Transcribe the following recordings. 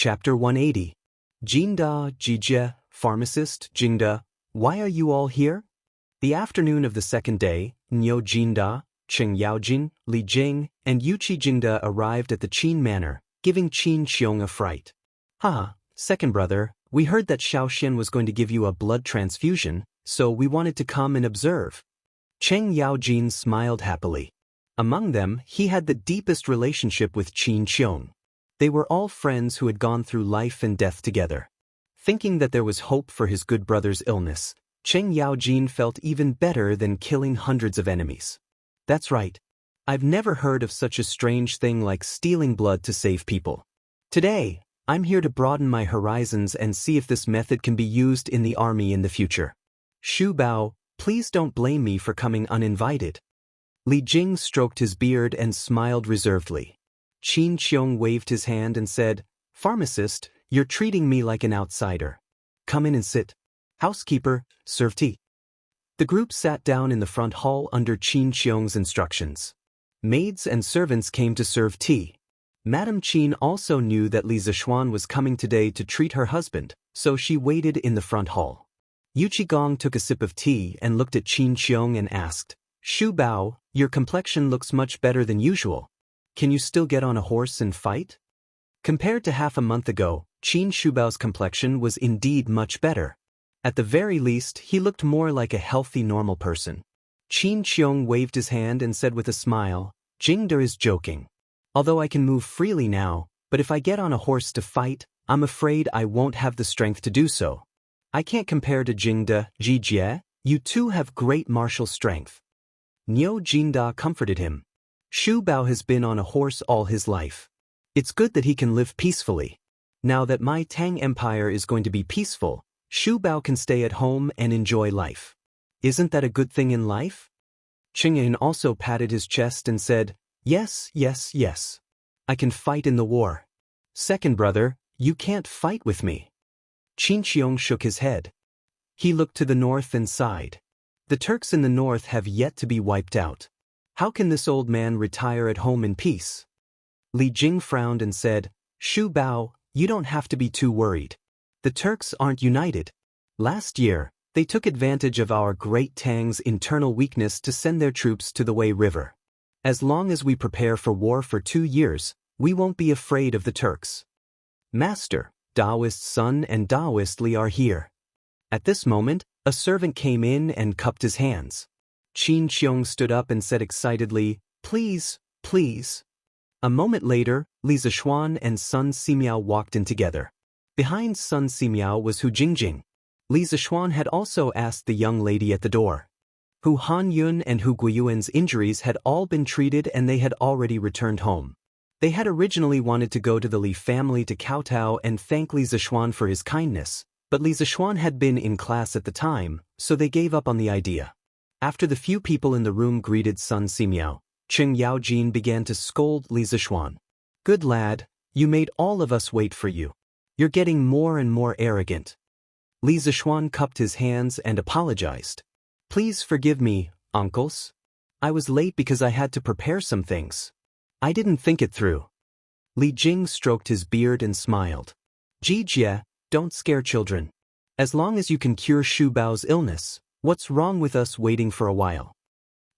Chapter 180. Jinda, Jijie, Pharmacist, Jingda, why are you all here? The afternoon of the second day, Niu Jinda, Cheng Yaojin, Li Jing, and Yuqi Jingda arrived at the Qin Manor, giving Qin Xiong a fright. Second brother, we heard that Xiao Xian was going to give you a blood transfusion, so we wanted to come and observe. Cheng Yaojin smiled happily. Among them, he had the deepest relationship with Qin Xiong. They were all friends who had gone through life and death together. Thinking that there was hope for his good brother's illness, Cheng Yaojin felt even better than killing hundreds of enemies. That's right. I've never heard of such a strange thing like stealing blood to save people. Today, I'm here to broaden my horizons and see if this method can be used in the army in the future. Shu Bao, please don't blame me for coming uninvited. Li Jing stroked his beard and smiled reservedly. Qin Xiong waved his hand and said, Pharmacist, you're treating me like an outsider. Come in and sit. Housekeeper, serve tea. The group sat down in the front hall under Qin Xiong's instructions. Maids and servants came to serve tea. Madame Qin also knew that Li Zishuan was coming today to treat her husband, so she waited in the front hall. Yu Qigong took a sip of tea and looked at Qin Xiong and asked, Shu Bao, your complexion looks much better than usual. Can you still get on a horse and fight? Compared to half a month ago, Qin Shubao's complexion was indeed much better. At the very least, he looked more like a healthy normal person. Qin Xiong waved his hand and said with a smile, Jingda is joking. Although I can move freely now, but if I get on a horse to fight, I'm afraid I won't have the strength to do so. I can't compare to Jingda, Jijie, you two have great martial strength. Niu Jinda comforted him. Shu Bao has been on a horse all his life. It's good that he can live peacefully. Now that my Tang Empire is going to be peaceful, Shu Bao can stay at home and enjoy life. Isn't that a good thing in life? Qingyan also patted his chest and said, Yes, yes, yes. I can fight in the war. Second brother, you can't fight with me. Qin Xiong shook his head. He looked to the north and sighed. The Turks in the north have yet to be wiped out. How can this old man retire at home in peace? Li Jing frowned and said, Shu Bao, you don't have to be too worried. The Turks aren't united. Last year, they took advantage of our great Tang's internal weakness to send their troops to the Wei River. As long as we prepare for war for 2 years, we won't be afraid of the Turks. Master, Daoist Sun and Daoist Li are here. At this moment, a servant came in and cupped his hands. Qin Xiong stood up and said excitedly, Please, please. A moment later, Li Zishuan and Sun Simiao walked in together. Behind Sun Simiao was Hu Jingjing. Li Zishuan had also asked the young lady at the door. Hu Hanyun and Hu Guiyuan's injuries had all been treated and they had already returned home. They had originally wanted to go to the Li family to kowtow and thank Li Zishuan for his kindness, but Li Zishuan had been in class at the time, so they gave up on the idea. After the few people in the room greeted Sun Simiao, Cheng Yaojin began to scold Li Zishuan. Good lad, you made all of us wait for you. You're getting more and more arrogant. Li Zishuan cupped his hands and apologized. Please forgive me, uncles. I was late because I had to prepare some things. I didn't think it through. Li Jing stroked his beard and smiled. Jijie, don't scare children. As long as you can cure Shu Bao's illness, what's wrong with us waiting for a while?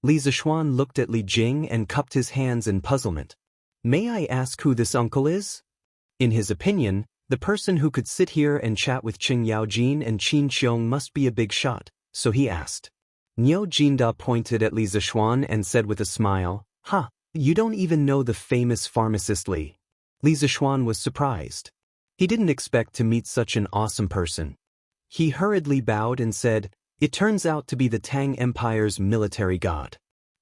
Li Zishuan looked at Li Jing and cupped his hands in puzzlement. May I ask who this uncle is? In his opinion, the person who could sit here and chat with Cheng Yaojin and Qin Xiong must be a big shot, so he asked. Niu Jinda pointed at Li Zishuan and said with a smile, you don't even know the famous pharmacist Li. Li Zishuan was surprised. He didn't expect to meet such an awesome person. He hurriedly bowed and said, It turns out to be the Tang Empire's military god.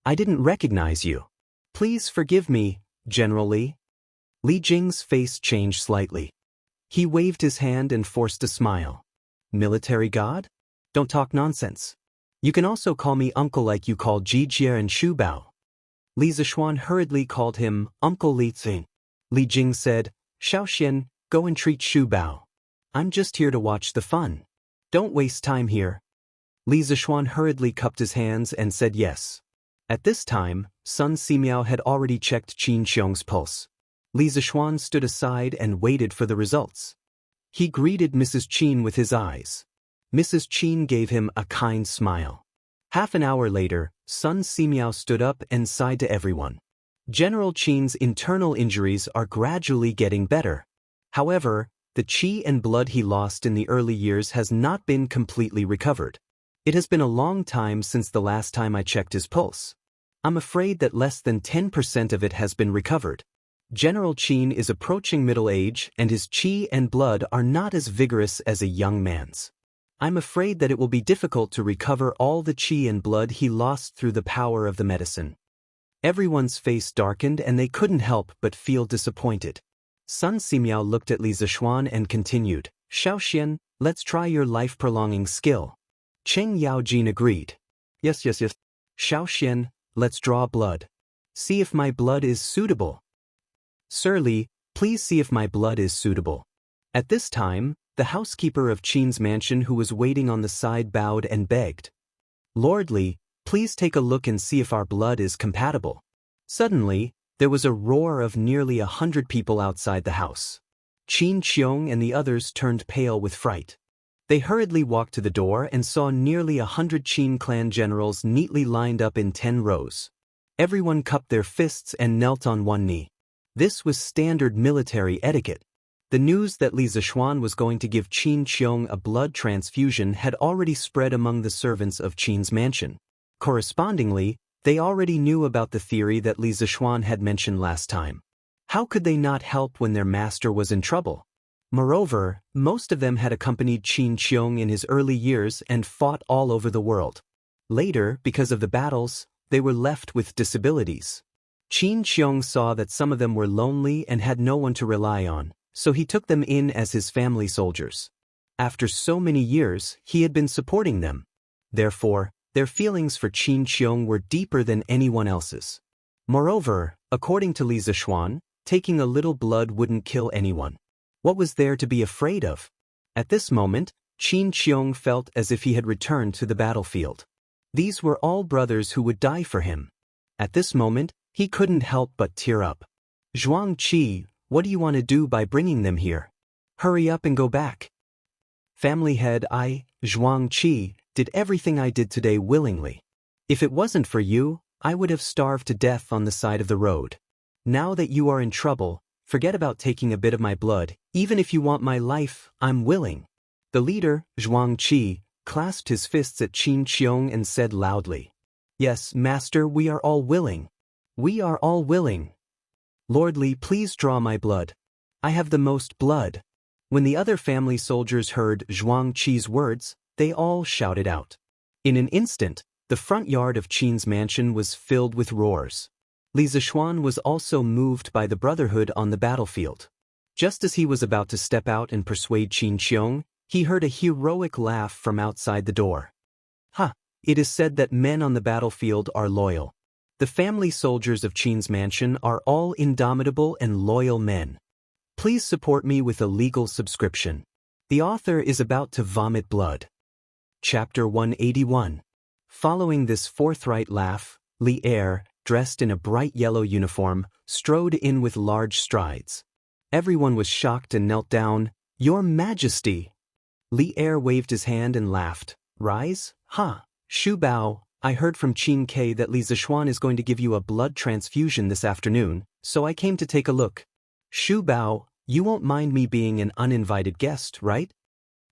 I didn't recognize you. Please forgive me, General Li. Li Jing's face changed slightly. He waved his hand and forced a smile. Military god? Don't talk nonsense. You can also call me uncle like you called Jijie and Shu Bao. Li Zishuan hurriedly called him Uncle Li Tsing. Li Jing said, Xiao Xian, go and treat Shu Bao. I'm just here to watch the fun. Don't waste time here. Li Zishuan hurriedly cupped his hands and said yes. At this time, Sun Simiao had already checked Qin Xiong's pulse. Li Zishuan stood aside and waited for the results. He greeted Mrs. Qin with his eyes. Mrs. Qin gave him a kind smile. Half an hour later, Sun Simiao stood up and sighed to everyone. General Qin's internal injuries are gradually getting better. However, the qi and blood he lost in the early years has not been completely recovered. It has been a long time since the last time I checked his pulse. I'm afraid that less than 10% of it has been recovered. General Qin is approaching middle age and his qi and blood are not as vigorous as a young man's. I'm afraid that it will be difficult to recover all the qi and blood he lost through the power of the medicine. Everyone's face darkened and they couldn't help but feel disappointed. Sun Simiao looked at Li Zishuan and continued, Xiaoxian, let's try your life-prolonging skill. Cheng Yaojin agreed. Yes. Xiaoxian, let's draw blood. See if my blood is suitable. Sir Li, please see if my blood is suitable. At this time, the housekeeper of Qin's mansion who was waiting on the side bowed and begged. Lord Li, please take a look and see if our blood is compatible. Suddenly, there was a roar of nearly 100 people outside the house. Qin Qiong and the others turned pale with fright. They hurriedly walked to the door and saw nearly 100 Qin clan generals neatly lined up in 10 rows. Everyone cupped their fists and knelt on one knee. This was standard military etiquette. The news that Li Zishuan was going to give Qin Qiong a blood transfusion had already spread among the servants of Qin's mansion. Correspondingly, they already knew about the theory that Li Zishuan had mentioned last time. How could they not help when their master was in trouble? Moreover, most of them had accompanied Qin Qiong in his early years and fought all over the world. Later, because of the battles, they were left with disabilities. Qin Qiong saw that some of them were lonely and had no one to rely on, so he took them in as his family soldiers. After so many years, he had been supporting them. Therefore, their feelings for Qin Qiong were deeper than anyone else's. Moreover, according to Li Zishuan, taking a little blood wouldn't kill anyone. What was there to be afraid of? At this moment, Qin Qiong felt as if he had returned to the battlefield. These were all brothers who would die for him. At this moment, he couldn't help but tear up. Zhuang Qi, what do you want to do by bringing them here? Hurry up and go back. Family head, I, Zhuang Qi, did everything I did today willingly. If it wasn't for you, I would have starved to death on the side of the road. Now that you are in trouble, forget about taking a bit of my blood. Even if you want my life, I'm willing. The leader, Zhuang Qi, clasped his fists at Qin Qiong and said loudly, Yes, master, we are all willing. We are all willing. Lord Li, please draw my blood. I have the most blood. When the other family soldiers heard Zhuang Qi's words, they all shouted out. In an instant, the front yard of Qin's mansion was filled with roars. Li Zishuan was also moved by the brotherhood on the battlefield. Just as he was about to step out and persuade Qin Qiong, he heard a heroic laugh from outside the door. It is said that men on the battlefield are loyal. The family soldiers of Qin's mansion are all indomitable and loyal men. Please support me with a legal subscription. The author is about to vomit blood. Chapter 181. Following this forthright laugh, Li Er, dressed in a bright yellow uniform, strode in with large strides. Everyone was shocked and knelt down. Your Majesty! Li Er waved his hand and laughed. Rise? Shu Bao, I heard from Qin Ke that Li Zishuan is going to give you a blood transfusion this afternoon, so I came to take a look. Shu Bao, you won't mind me being an uninvited guest, right?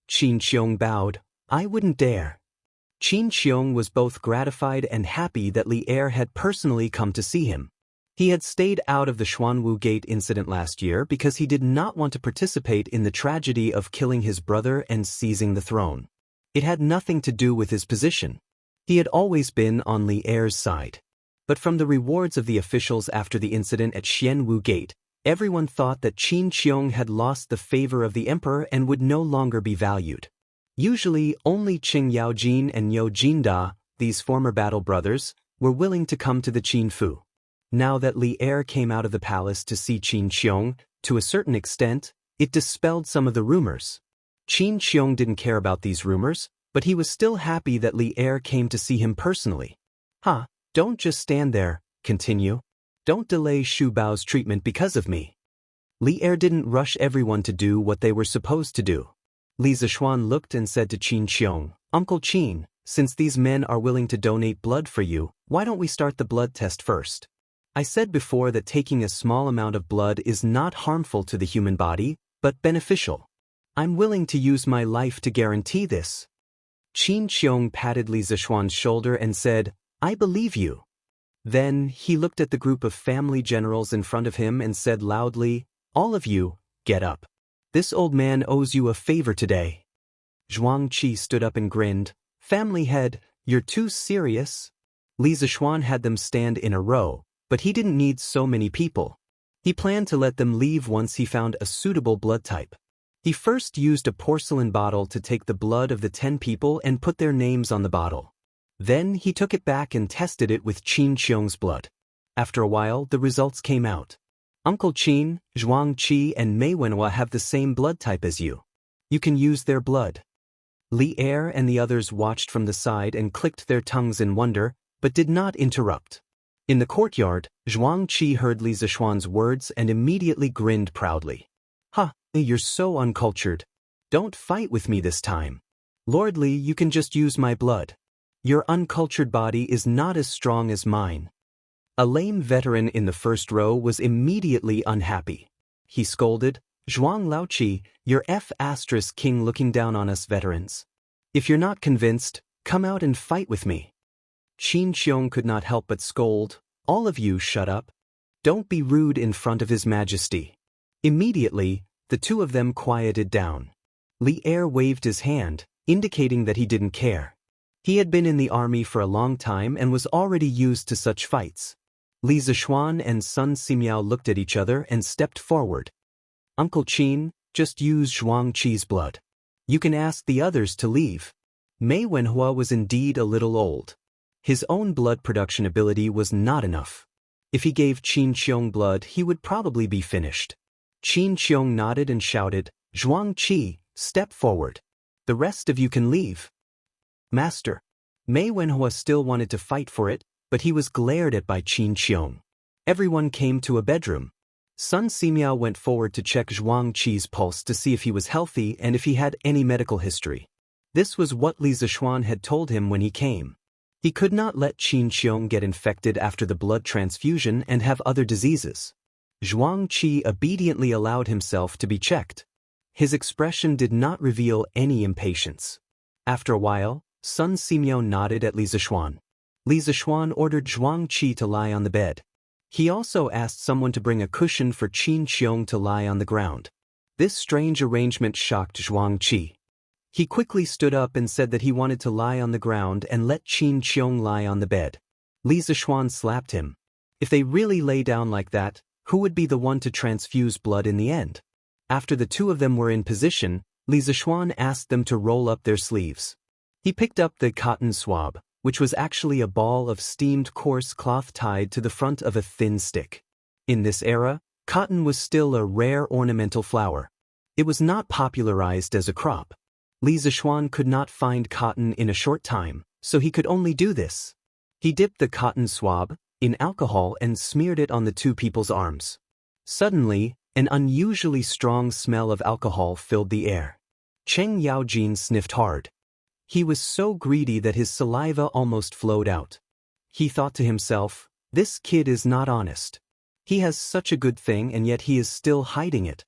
Qin Qiong bowed. I wouldn't dare. Qin Qiong was both gratified and happy that Li Er had personally come to see him. He had stayed out of the Xuanwu Gate incident last year because he did not want to participate in the tragedy of killing his brother and seizing the throne. It had nothing to do with his position. He had always been on Li Er's side. But from the rewards of the officials after the incident at Xianwu Gate, everyone thought that Qin Qiong had lost the favor of the emperor and would no longer be valued. Usually, only Qing Yaojin and Niu Jinda, these former battle brothers, were willing to come to the Qin Fu. Now that Li Er came out of the palace to see Qin Qiong, to a certain extent, it dispelled some of the rumors. Qin Qiong didn't care about these rumors, but he was still happy that Li Er came to see him personally. Don't just stand there, continue. Don't delay Shu Bao's treatment because of me. Li Er didn't rush everyone to do what they were supposed to do. Li Zishuan looked and said to Qin Qiong, Uncle Qin, since these men are willing to donate blood for you, why don't we start the blood test first? I said before that taking a small amount of blood is not harmful to the human body, but beneficial. I'm willing to use my life to guarantee this. Qin Qiong patted Li Zishuan's shoulder and said, I believe you. Then he looked at the group of family generals in front of him and said loudly, all of you, get up. This old man owes you a favor today. Zhuang Qi stood up and grinned, family head, you're too serious. Li Zishuan had them stand in a row, but he didn't need so many people. He planned to let them leave once he found a suitable blood type. He first used a porcelain bottle to take the blood of the 10 people and put their names on the bottle. Then he took it back and tested it with Qin Qiong's blood. After a while, the results came out. Uncle Qin, Zhuang Qi and Mei Wenhua have the same blood type as you. You can use their blood. Li Er and the others watched from the side and clicked their tongues in wonder, but did not interrupt. In the courtyard, Zhuang Qi heard Li Zishuan's words and immediately grinned proudly. Ha, you're so uncultured. Don't fight with me this time. Lord Li, you can just use my blood. Your uncultured body is not as strong as mine. A lame veteran in the first row was immediately unhappy. He scolded, Zhuang Laoqi, you're F*** looking down on us veterans. If you're not convinced, come out and fight with me. Qin Qiong could not help but scold, all of you shut up. Don't be rude in front of His Majesty. Immediately, the two of them quieted down. Li Er waved his hand, indicating that he didn't care. He had been in the army for a long time and was already used to such fights. Li Zishuan and Sun Simiao looked at each other and stepped forward. Uncle Qin, just use Zhuang Qi's blood. You can ask the others to leave. Mei Wenhua was indeed a little old. His own blood production ability was not enough. If he gave Qin Qiong blood, he would probably be finished. Qin Qiong nodded and shouted, Zhuang Qi, step forward. The rest of you can leave. Master. Mei Wenhua still wanted to fight for it, but he was glared at by Qin Qiong. Everyone came to a bedroom. Sun Simiao went forward to check Zhuang Qi's pulse to see if he was healthy and if he had any medical history. This was what Li Zishuan had told him when he came. He could not let Qin Qiong get infected after the blood transfusion and have other diseases. Zhuang Qi obediently allowed himself to be checked. His expression did not reveal any impatience. After a while, Sun Simiao nodded at Li Zishuan. Li Zishuan ordered Zhuang Qi to lie on the bed. He also asked someone to bring a cushion for Qin Qiong to lie on the ground. This strange arrangement shocked Zhuang Qi. He quickly stood up and said that he wanted to lie on the ground and let Qin Qiong lie on the bed. Li Zishuan slapped him. If they really lay down like that, who would be the one to transfuse blood in the end? After the two of them were in position, Li Zishuan asked them to roll up their sleeves. He picked up the cotton swab, which was actually a ball of steamed coarse cloth tied to the front of a thin stick. In this era, cotton was still a rare ornamental flower. It was not popularized as a crop. Li Zishuan could not find cotton in a short time, so he could only do this. He dipped the cotton swab in alcohol and smeared it on the two people's arms. Suddenly, an unusually strong smell of alcohol filled the air. Cheng Yaojin sniffed hard. He was so greedy that his saliva almost flowed out. He thought to himself, this kid is not honest. He has such a good thing and yet he is still hiding it.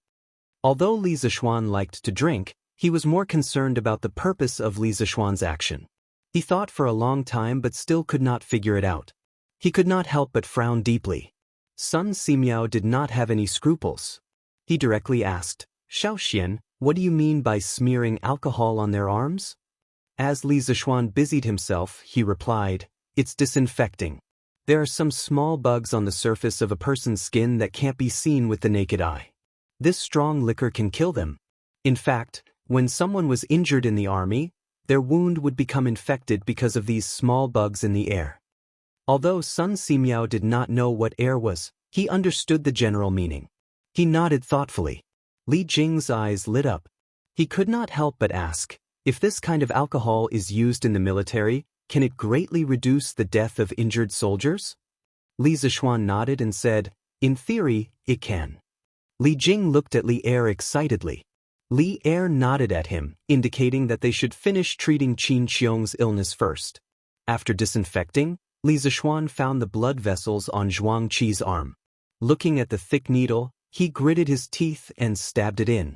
Although Li Zishuan liked to drink, he was more concerned about the purpose of Li Zishuan's action. He thought for a long time but still could not figure it out. He could not help but frown deeply. Sun Simiao did not have any scruples. He directly asked, Shaoxian, what do you mean by smearing alcohol on their arms? As Li Zishuan busied himself, he replied, it's disinfecting. There are some small bugs on the surface of a person's skin that can't be seen with the naked eye. This strong liquor can kill them. In fact, when someone was injured in the army, their wound would become infected because of these small bugs in the air. Although Sun Simiao did not know what air was, he understood the general meaning. He nodded thoughtfully. Li Jing's eyes lit up. He could not help but ask, if this kind of alcohol is used in the military, can it greatly reduce the death of injured soldiers? Li Zishuan nodded and said, in theory, it can. Li Jing looked at Li Er excitedly. Li Er nodded at him, indicating that they should finish treating Qin Qiong's illness first. After disinfecting, Li Zishuan found the blood vessels on Zhuang Qi's arm. Looking at the thick needle, he gritted his teeth and stabbed it in.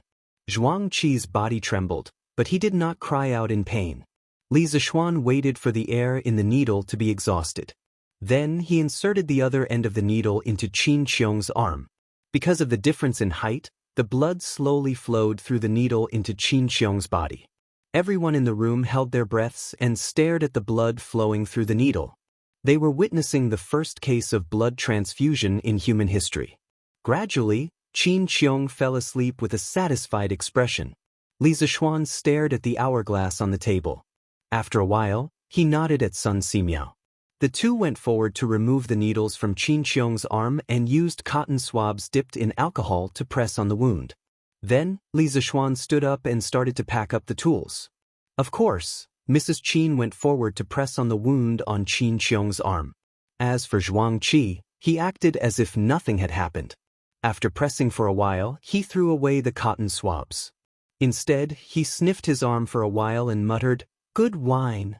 Zhuang Qi's body trembled, but he did not cry out in pain. Li Zishuan waited for the air in the needle to be exhausted. Then he inserted the other end of the needle into Qin Qiong's arm. Because of the difference in height, the blood slowly flowed through the needle into Qin Qiong's body. Everyone in the room held their breaths and stared at the blood flowing through the needle. They were witnessing the first case of blood transfusion in human history. Gradually, Qin Qiong fell asleep with a satisfied expression. Li Zishuan stared at the hourglass on the table. After a while, he nodded at Sun Simiao. The two went forward to remove the needles from Qin Qiong's arm and used cotton swabs dipped in alcohol to press on the wound. Then, Li Zishuan stood up and started to pack up the tools. Of course, Mrs. Qin went forward to press on the wound on Qin Qiong's arm. As for Zhuang Qi, he acted as if nothing had happened. After pressing for a while, he threw away the cotton swabs. Instead, he sniffed his arm for a while and muttered, "Good wine."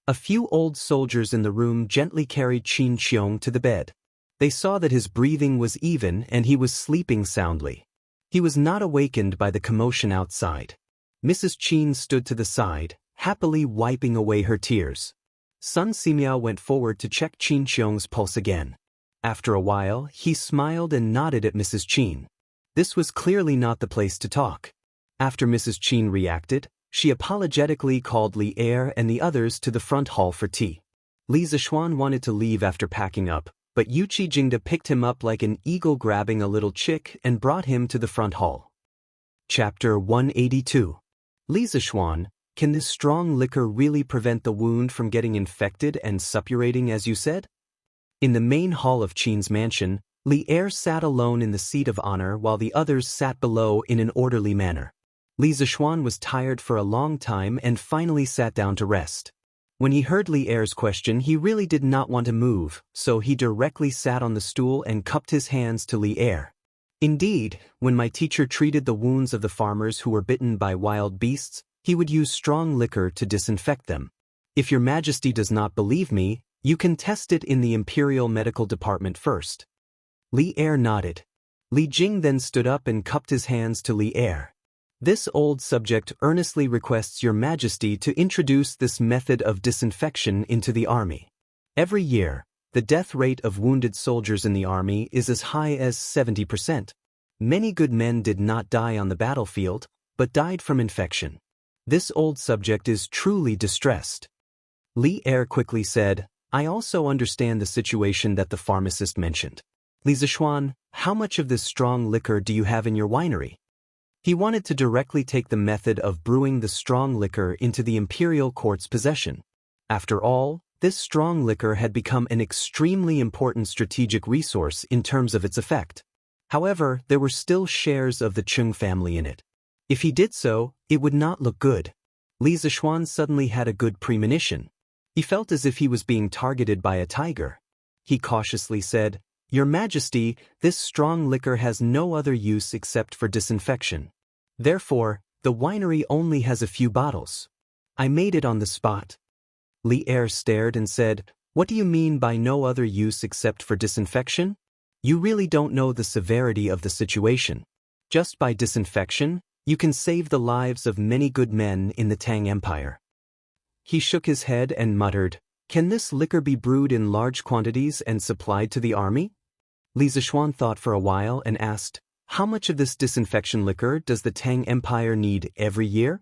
A few old soldiers in the room gently carried Qin Qiong to the bed. They saw that his breathing was even and he was sleeping soundly. He was not awakened by the commotion outside. Mrs. Qin stood to the side, happily wiping away her tears. Sun Simiao went forward to check Qin Qiong's pulse again. After a while, he smiled and nodded at Mrs. Qin. This was clearly not the place to talk. After Mrs. Qin reacted, she apologetically called Li Er and the others to the front hall for tea. Li Zishuan wanted to leave after packing up, but Yuqi Jingda picked him up like an eagle grabbing a little chick and brought him to the front hall. Chapter 182. Li Zishuan, can this strong liquor really prevent the wound from getting infected and suppurating as you said? In the main hall of Qin's mansion, Li Er sat alone in the seat of honor while the others sat below in an orderly manner. Li Zishuan was tired for a long time and finally sat down to rest. When he heard Li Er's question, he really did not want to move, so he directly sat on the stool and cupped his hands to Li Er. Indeed, when my teacher treated the wounds of the farmers who were bitten by wild beasts, he would use strong liquor to disinfect them. If your majesty does not believe me, you can test it in the Imperial Medical Department first. Li Er nodded. Li Jing then stood up and cupped his hands to Li Er. This old subject earnestly requests your majesty to introduce this method of disinfection into the army. Every year, the death rate of wounded soldiers in the army is as high as 70%. Many good men did not die on the battlefield, but died from infection. This old subject is truly distressed. Li Er quickly said, I also understand the situation that the pharmacist mentioned. Li Zishuan, how much of this strong liquor do you have in your winery? He wanted to directly take the method of brewing the strong liquor into the imperial court's possession. After all, this strong liquor had become an extremely important strategic resource in terms of its effect. However, there were still shares of the Chung family in it. If he did so, it would not look good. Li Zishuan suddenly had a good premonition. He felt as if he was being targeted by a tiger. He cautiously said, Your Majesty, this strong liquor has no other use except for disinfection. Therefore, the winery only has a few bottles. I made it on the spot. Li Er stared and said, What do you mean by no other use except for disinfection? You really don't know the severity of the situation. Just by disinfection, you can save the lives of many good men in the Tang Empire. He shook his head and muttered, Can this liquor be brewed in large quantities and supplied to the army? Li Zishuan thought for a while and asked, How much of this disinfection liquor does the Tang Empire need every year?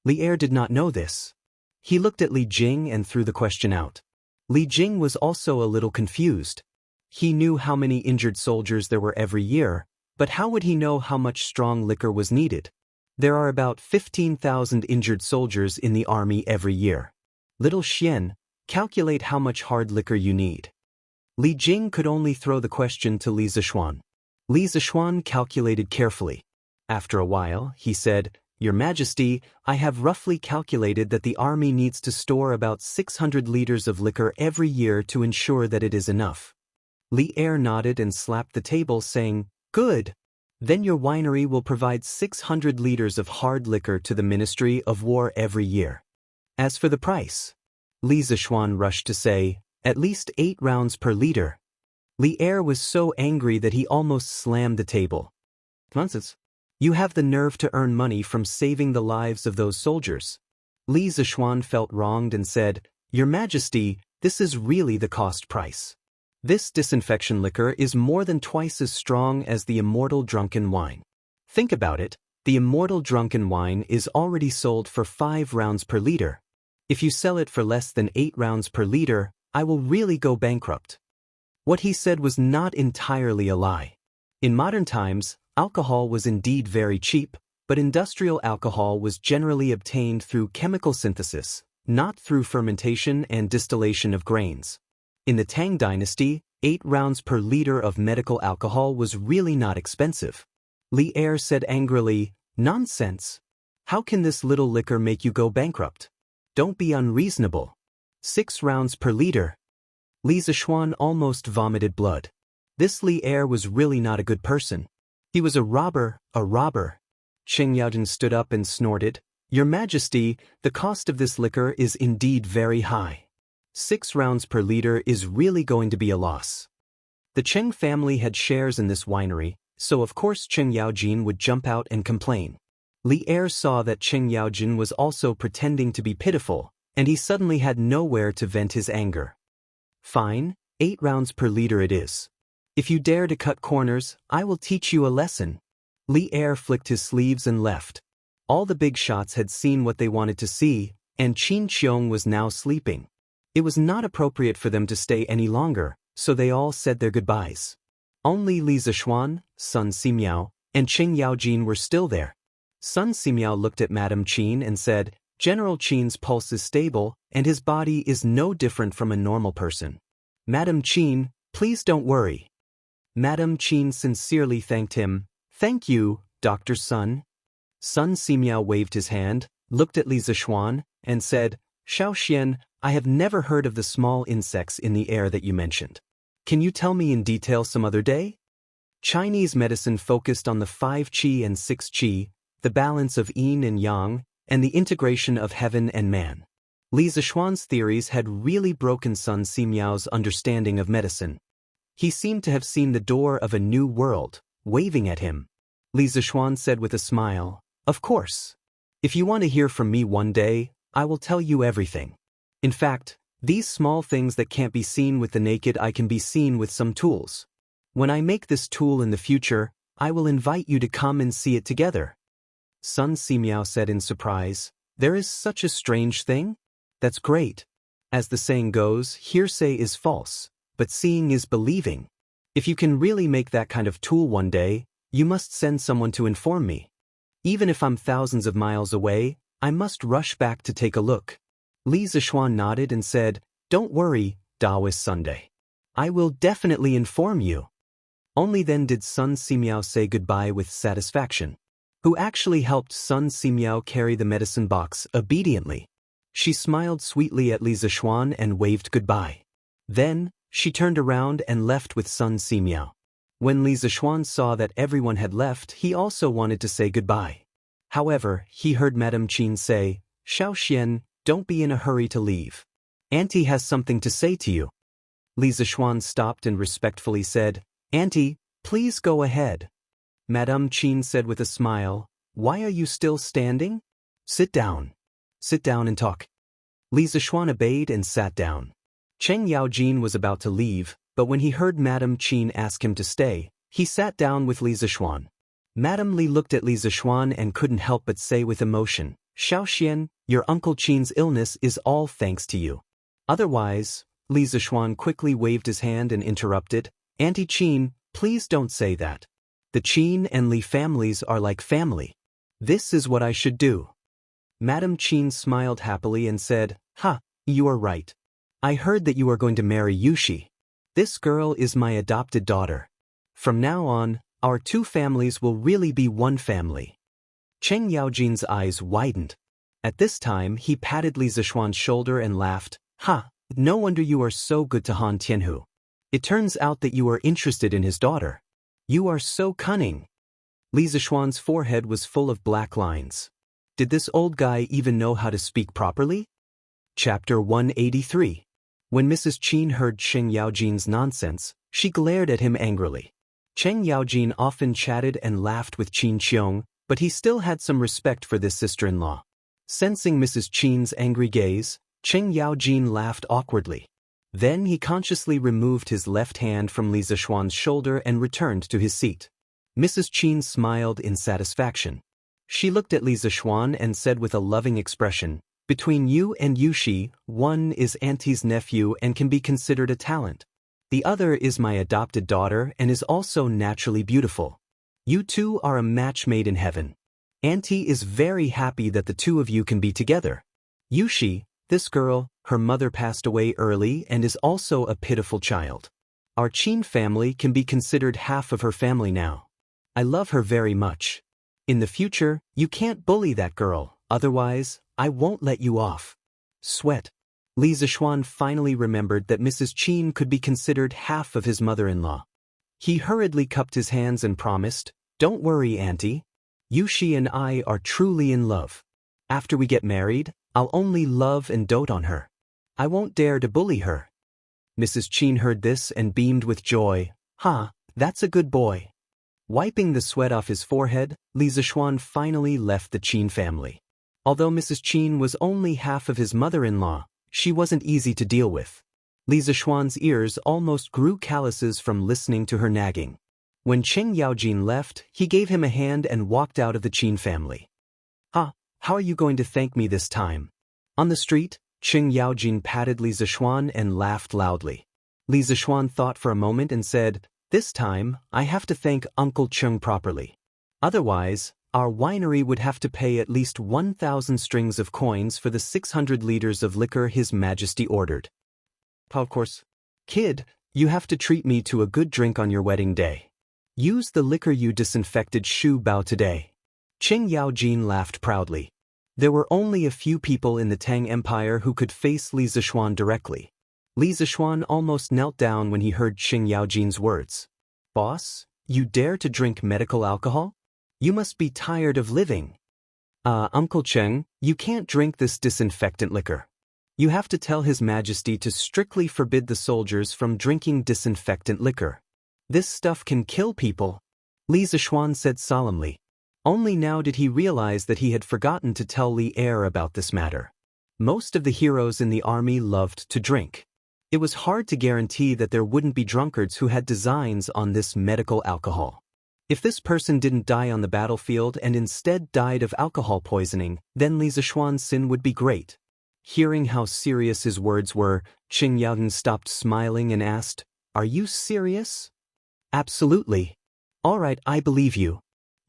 Li Er did not know this. He looked at Li Jing and threw the question out. Li Jing was also a little confused. He knew how many injured soldiers there were every year, but how would he know how much strong liquor was needed? There are about 15,000 injured soldiers in the army every year. Little Xian, calculate how much hard liquor you need. Li Jing could only throw the question to Li Zishuan. Li Zishuan calculated carefully. After a while, he said, Your Majesty, I have roughly calculated that the army needs to store about 600 liters of liquor every year to ensure that it is enough. Li Er nodded and slapped the table saying, Good. Then your winery will provide 600 liters of hard liquor to the Ministry of War every year. As for the price, Li Zishuan rushed to say, at least 8 rounds per liter. Li Er was so angry that he almost slammed the table. Nonsense. You have the nerve to earn money from saving the lives of those soldiers. Li Zishuan felt wronged and said, Your Majesty, this is really the cost price. This disinfection liquor is more than twice as strong as the Immortal drunken wine. Think about it, the Immortal drunken wine is already sold for 5 rounds per liter. If you sell it for less than 8 rounds per liter, I will really go bankrupt. What he said was not entirely a lie. In modern times, alcohol was indeed very cheap, but industrial alcohol was generally obtained through chemical synthesis, not through fermentation and distillation of grains. In the Tang dynasty, 8 rounds per liter of medical alcohol was really not expensive. Li Er said angrily, Nonsense. How can this little liquor make you go bankrupt? Don't be unreasonable. 6 rounds per liter. Li Zishuan almost vomited blood. This Li Er was really not a good person. He was a robber, a robber. Cheng Yaojin stood up and snorted, Your Majesty, the cost of this liquor is indeed very high. 6 rounds per liter is really going to be a loss. The Cheng family had shares in this winery, so of course Cheng Yaojin would jump out and complain. Li Er saw that Cheng Yaojin was also pretending to be pitiful, and he suddenly had nowhere to vent his anger. Fine, 8 rounds per liter it is. If you dare to cut corners, I will teach you a lesson. Li Er flicked his sleeves and left. All the big shots had seen what they wanted to see, and Qin Qiong was now sleeping. It was not appropriate for them to stay any longer, so they all said their goodbyes. Only Li Zishuan, Sun Simiao, and Cheng Yaojin were still there. Sun Simiao looked at Madame Qin and said, General Qin's pulse is stable, and his body is no different from a normal person. Madame Qin, please don't worry. Madame Qin sincerely thanked him. Thank you, Dr. Sun. Sun Simiao waved his hand, looked at Li Zishuan, and said, Xiaoxian, I have never heard of the small insects in the air that you mentioned. Can you tell me in detail some other day? Chinese medicine focused on the 5 qi and 6 qi, the balance of yin and yang, and the integration of heaven and man. Li Zishuan's theories had really broken Sun Simiao's understanding of medicine. He seemed to have seen the door of a new world, waving at him. Li Zishuan said with a smile, Of course. If you want to hear from me one day, I will tell you everything. In fact, these small things that can't be seen with the naked eye can be seen with some tools. When I make this tool in the future, I will invite you to come and see it together. Sun Simiao said in surprise, There is such a strange thing? That's great. As the saying goes, hearsay is false, but seeing is believing. If you can really make that kind of tool one day, you must send someone to inform me. Even if I'm thousands of miles away, I must rush back to take a look. Li Zishuan nodded and said, Don't worry, Taoist Sunday. I will definitely inform you. Only then did Sun Simiao say goodbye with satisfaction. Who actually helped Sun Simiao carry the medicine box obediently. She smiled sweetly at Li Zishuan and waved goodbye. Then, she turned around and left with Sun Simiao. When Li Zishuan saw that everyone had left, he also wanted to say goodbye. However, he heard Madame Qin say, Xiaoxian, don't be in a hurry to leave. Auntie has something to say to you. Li Zishuan stopped and respectfully said, Auntie, please go ahead. Madame Qin said with a smile, Why are you still standing? Sit down. Sit down and talk. Li Zishuan obeyed and sat down. Cheng Yaojin was about to leave, but when he heard Madame Qin ask him to stay, he sat down with Li Zishuan. Madame Li looked at Li Zishuan and couldn't help but say with emotion, Xiaoxian, your Uncle Qin's illness is all thanks to you. Otherwise, Li Zishuan quickly waved his hand and interrupted, Auntie Qin, please don't say that. The Qin and Li families are like family. This is what I should do. Madame Qin smiled happily and said, Ha, you are right. I heard that you are going to marry Yushi. This girl is my adopted daughter. From now on, our 2 families will really be one family. Cheng Yaojin's eyes widened. At this time, he patted Li Zishuan's shoulder and laughed, Ha, no wonder you are so good to Han Tianhu. It turns out that you are interested in his daughter. You are so cunning. Li Zishuan's forehead was full of black lines. Did this old guy even know how to speak properly? Chapter 183. When Mrs. Qin heard Cheng Yaojin's nonsense, she glared at him angrily. Cheng Yaojin often chatted and laughed with Qin Qiong, but he still had some respect for this sister-in-law. Sensing Mrs. Qin's angry gaze, Cheng Yaojin laughed awkwardly. Then he consciously removed his left hand from Li Zishuan's shoulder and returned to his seat. Mrs. Qin smiled in satisfaction. She looked at Li Zishuan and said with a loving expression, "Between you and Yushi, one is Auntie's nephew and can be considered a talent. The other is my adopted daughter and is also naturally beautiful. You two are a match made in heaven. Auntie is very happy that the two of you can be together. Yushi, this girl, her mother passed away early and is also a pitiful child. Our Qin family can be considered half of her family now. I love her very much. In the future, you can't bully that girl, otherwise, I won't let you off." Sweat. Li Zishuan finally remembered that Mrs. Qin could be considered half of his mother-in-law. He hurriedly cupped his hands and promised, "Don't worry, Auntie. Yushi and I are truly in love. After we get married, I'll only love and dote on her. I won't dare to bully her." Mrs. Qin heard this and beamed with joy. That's a good boy." Wiping the sweat off his forehead, Li Zishuan finally left the Qin family. Although Mrs. Qin was only half of his mother-in-law, she wasn't easy to deal with. Li Zishuan's ears almost grew calluses from listening to her nagging. When Cheng Yaojin left, he gave him a hand and walked out of the Qin family. How are you going to thank me this time?" On the street, Cheng Yaojin patted Li Zishuan and laughed loudly. Li Zishuan thought for a moment and said, "This time, I have to thank Uncle Cheng properly. Otherwise, our winery would have to pay at least 1,000 strings of coins for the 600 liters of liquor His Majesty ordered. Of course. Kid, you have to treat me to a good drink on your wedding day. Use the liquor you disinfected Shu Bao today." Cheng Yaojin laughed proudly. There were only a few people in the Tang Empire who could face Li Zishuan directly. Li Zishuan almost knelt down when he heard Cheng Yaojin's words. "Boss, you dare to drink medical alcohol? You must be tired of living." Uncle Cheng, you can't drink this disinfectant liquor. You have to tell His Majesty to strictly forbid the soldiers from drinking disinfectant liquor. This stuff can kill people," Li Zishuan said solemnly. Only now did he realize that he had forgotten to tell Li Er about this matter. Most of the heroes in the army loved to drink. It was hard to guarantee that there wouldn't be drunkards who had designs on this medical alcohol. If this person didn't die on the battlefield and instead died of alcohol poisoning, then Li Zishuan's sin would be great. Hearing how serious his words were, Cheng Yaojin stopped smiling and asked, "Are you serious?" "Absolutely. All right, I believe you.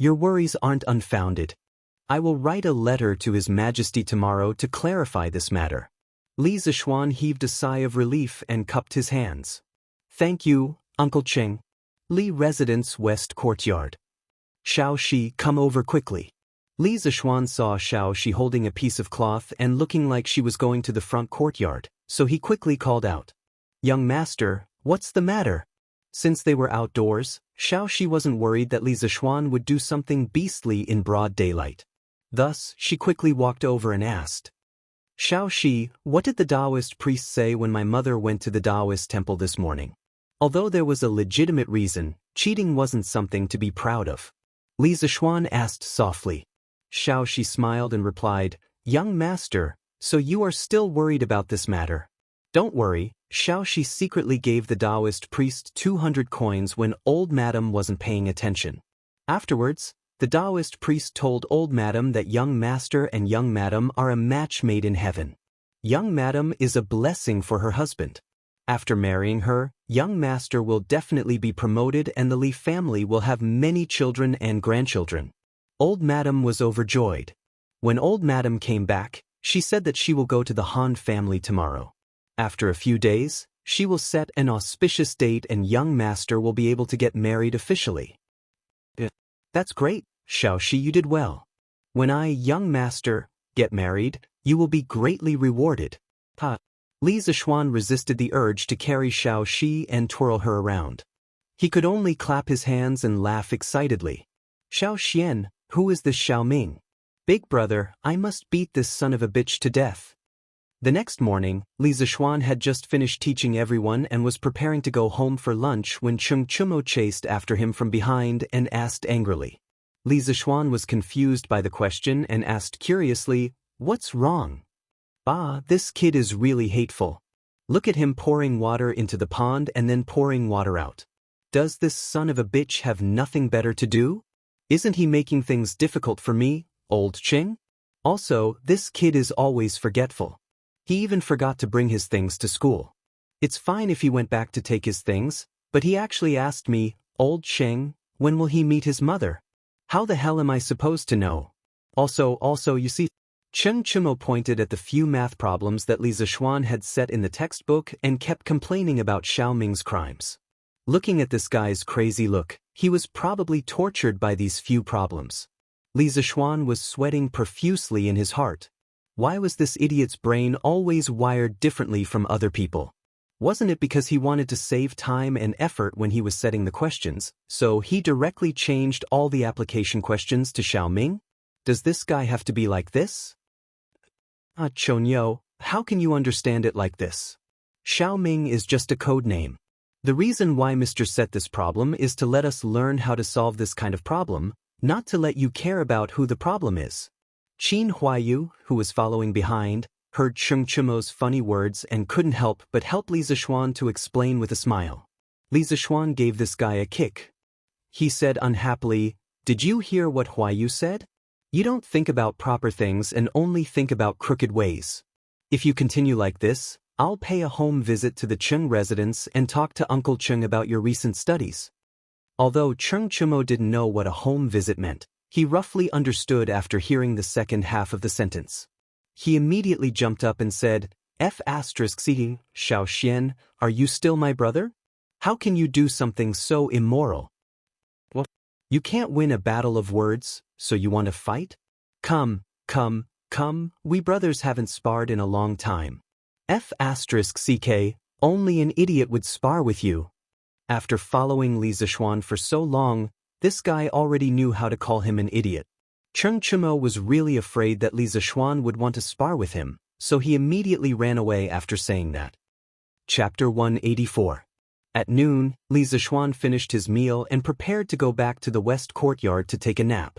Your worries aren't unfounded. I will write a letter to His Majesty tomorrow to clarify this matter." Li Zishuan heaved a sigh of relief and cupped his hands. "Thank you, Uncle Cheng." Li Residence West Courtyard. "Shao Shi, come over quickly." Li Zishuan saw Shao Shi holding a piece of cloth and looking like she was going to the front courtyard, so he quickly called out, "Young master, what's the matter?" Since they were outdoors, Shao Shi wasn't worried that Li Zishuan would do something beastly in broad daylight. Thus, she quickly walked over and asked, "Shao Shi, what did the Taoist priest say when my mother went to the Taoist temple this morning?" Although there was a legitimate reason, cheating wasn't something to be proud of. Li Zishuan asked softly. Shao Shi smiled and replied, "Young master, so you are still worried about this matter? Don't worry." Shao Shi secretly gave the Taoist priest 200 coins when old madam wasn't paying attention. Afterwards, the Taoist priest told old madam that young master and young madam are a match made in heaven. Young madam is a blessing for her husband. After marrying her, young master will definitely be promoted and the Li family will have many children and grandchildren. Old madam was overjoyed. When old madam came back, she said that she will go to the Han family tomorrow. After a few days, she will set an auspicious date and young master will be able to get married officially. That's great, Shao Shi, you did well. When I, young master, get married, you will be greatly rewarded. Li Zishuan resisted the urge to carry Shao Shi and twirl her around. He could only clap his hands and laugh excitedly. Xiao Xian, who is this Xiao Ming? Big brother, I must beat this son of a bitch to death. The next morning, Li Zishuan had just finished teaching everyone and was preparing to go home for lunch when Cheng Chumo chased after him from behind and asked angrily. Li Zishuan was confused by the question and asked curiously, "What's wrong?" "Ah, this kid is really hateful. Look at him pouring water into the pond and then pouring water out. Does this son of a bitch have nothing better to do? Isn't he making things difficult for me, old Cheng? Also, this kid is always forgetful. He even forgot to bring his things to school. It's fine if he went back to take his things, but he actually asked me, 'Old Cheng, when will he meet his mother?' How the hell am I supposed to know? Also, you see." Cheng Chumo pointed at the few math problems that Li Zishuan had set in the textbook and kept complaining about Xiao Ming's crimes. Looking at this guy's crazy look, he was probably tortured by these few problems. Li Zishuan was sweating profusely in his heart. Why was this idiot's brain always wired differently from other people? Wasn't it because he wanted to save time and effort when he was setting the questions, so he directly changed all the application questions to Xiao Ming? Does this guy have to be like this? Chonyo, how can you understand it like this? Xiao Ming is just a code name. The reason why Mr. set this problem is to let us learn how to solve this kind of problem, not to let you care about who the problem is. Qin Huayu, who was following behind, heard Cheng Chumo's funny words and couldn't help but help Li Zishuan to explain with a smile. Li Zishuan gave this guy a kick. He said unhappily, "Did you hear what Huayu said? You don't think about proper things and only think about crooked ways. If you continue like this, I'll pay a home visit to the Cheng residence and talk to Uncle Cheng about your recent studies." Although Cheng Chumo didn't know what a home visit meant, he roughly understood after hearing the second half of the sentence. He immediately jumped up and said, "F***, Xiao Xian, are you still my brother? How can you do something so immoral? What? You can't win a battle of words, so you want to fight? Come, we brothers haven't sparred in a long time. F***, only an idiot would spar with you." After following Li Zishuan for so long, this guy already knew how to call him an idiot. Cheng Chumo was really afraid that Li Zishuan would want to spar with him, so he immediately ran away after saying that. Chapter 184. At noon, Li Zishuan finished his meal and prepared to go back to the west courtyard to take a nap.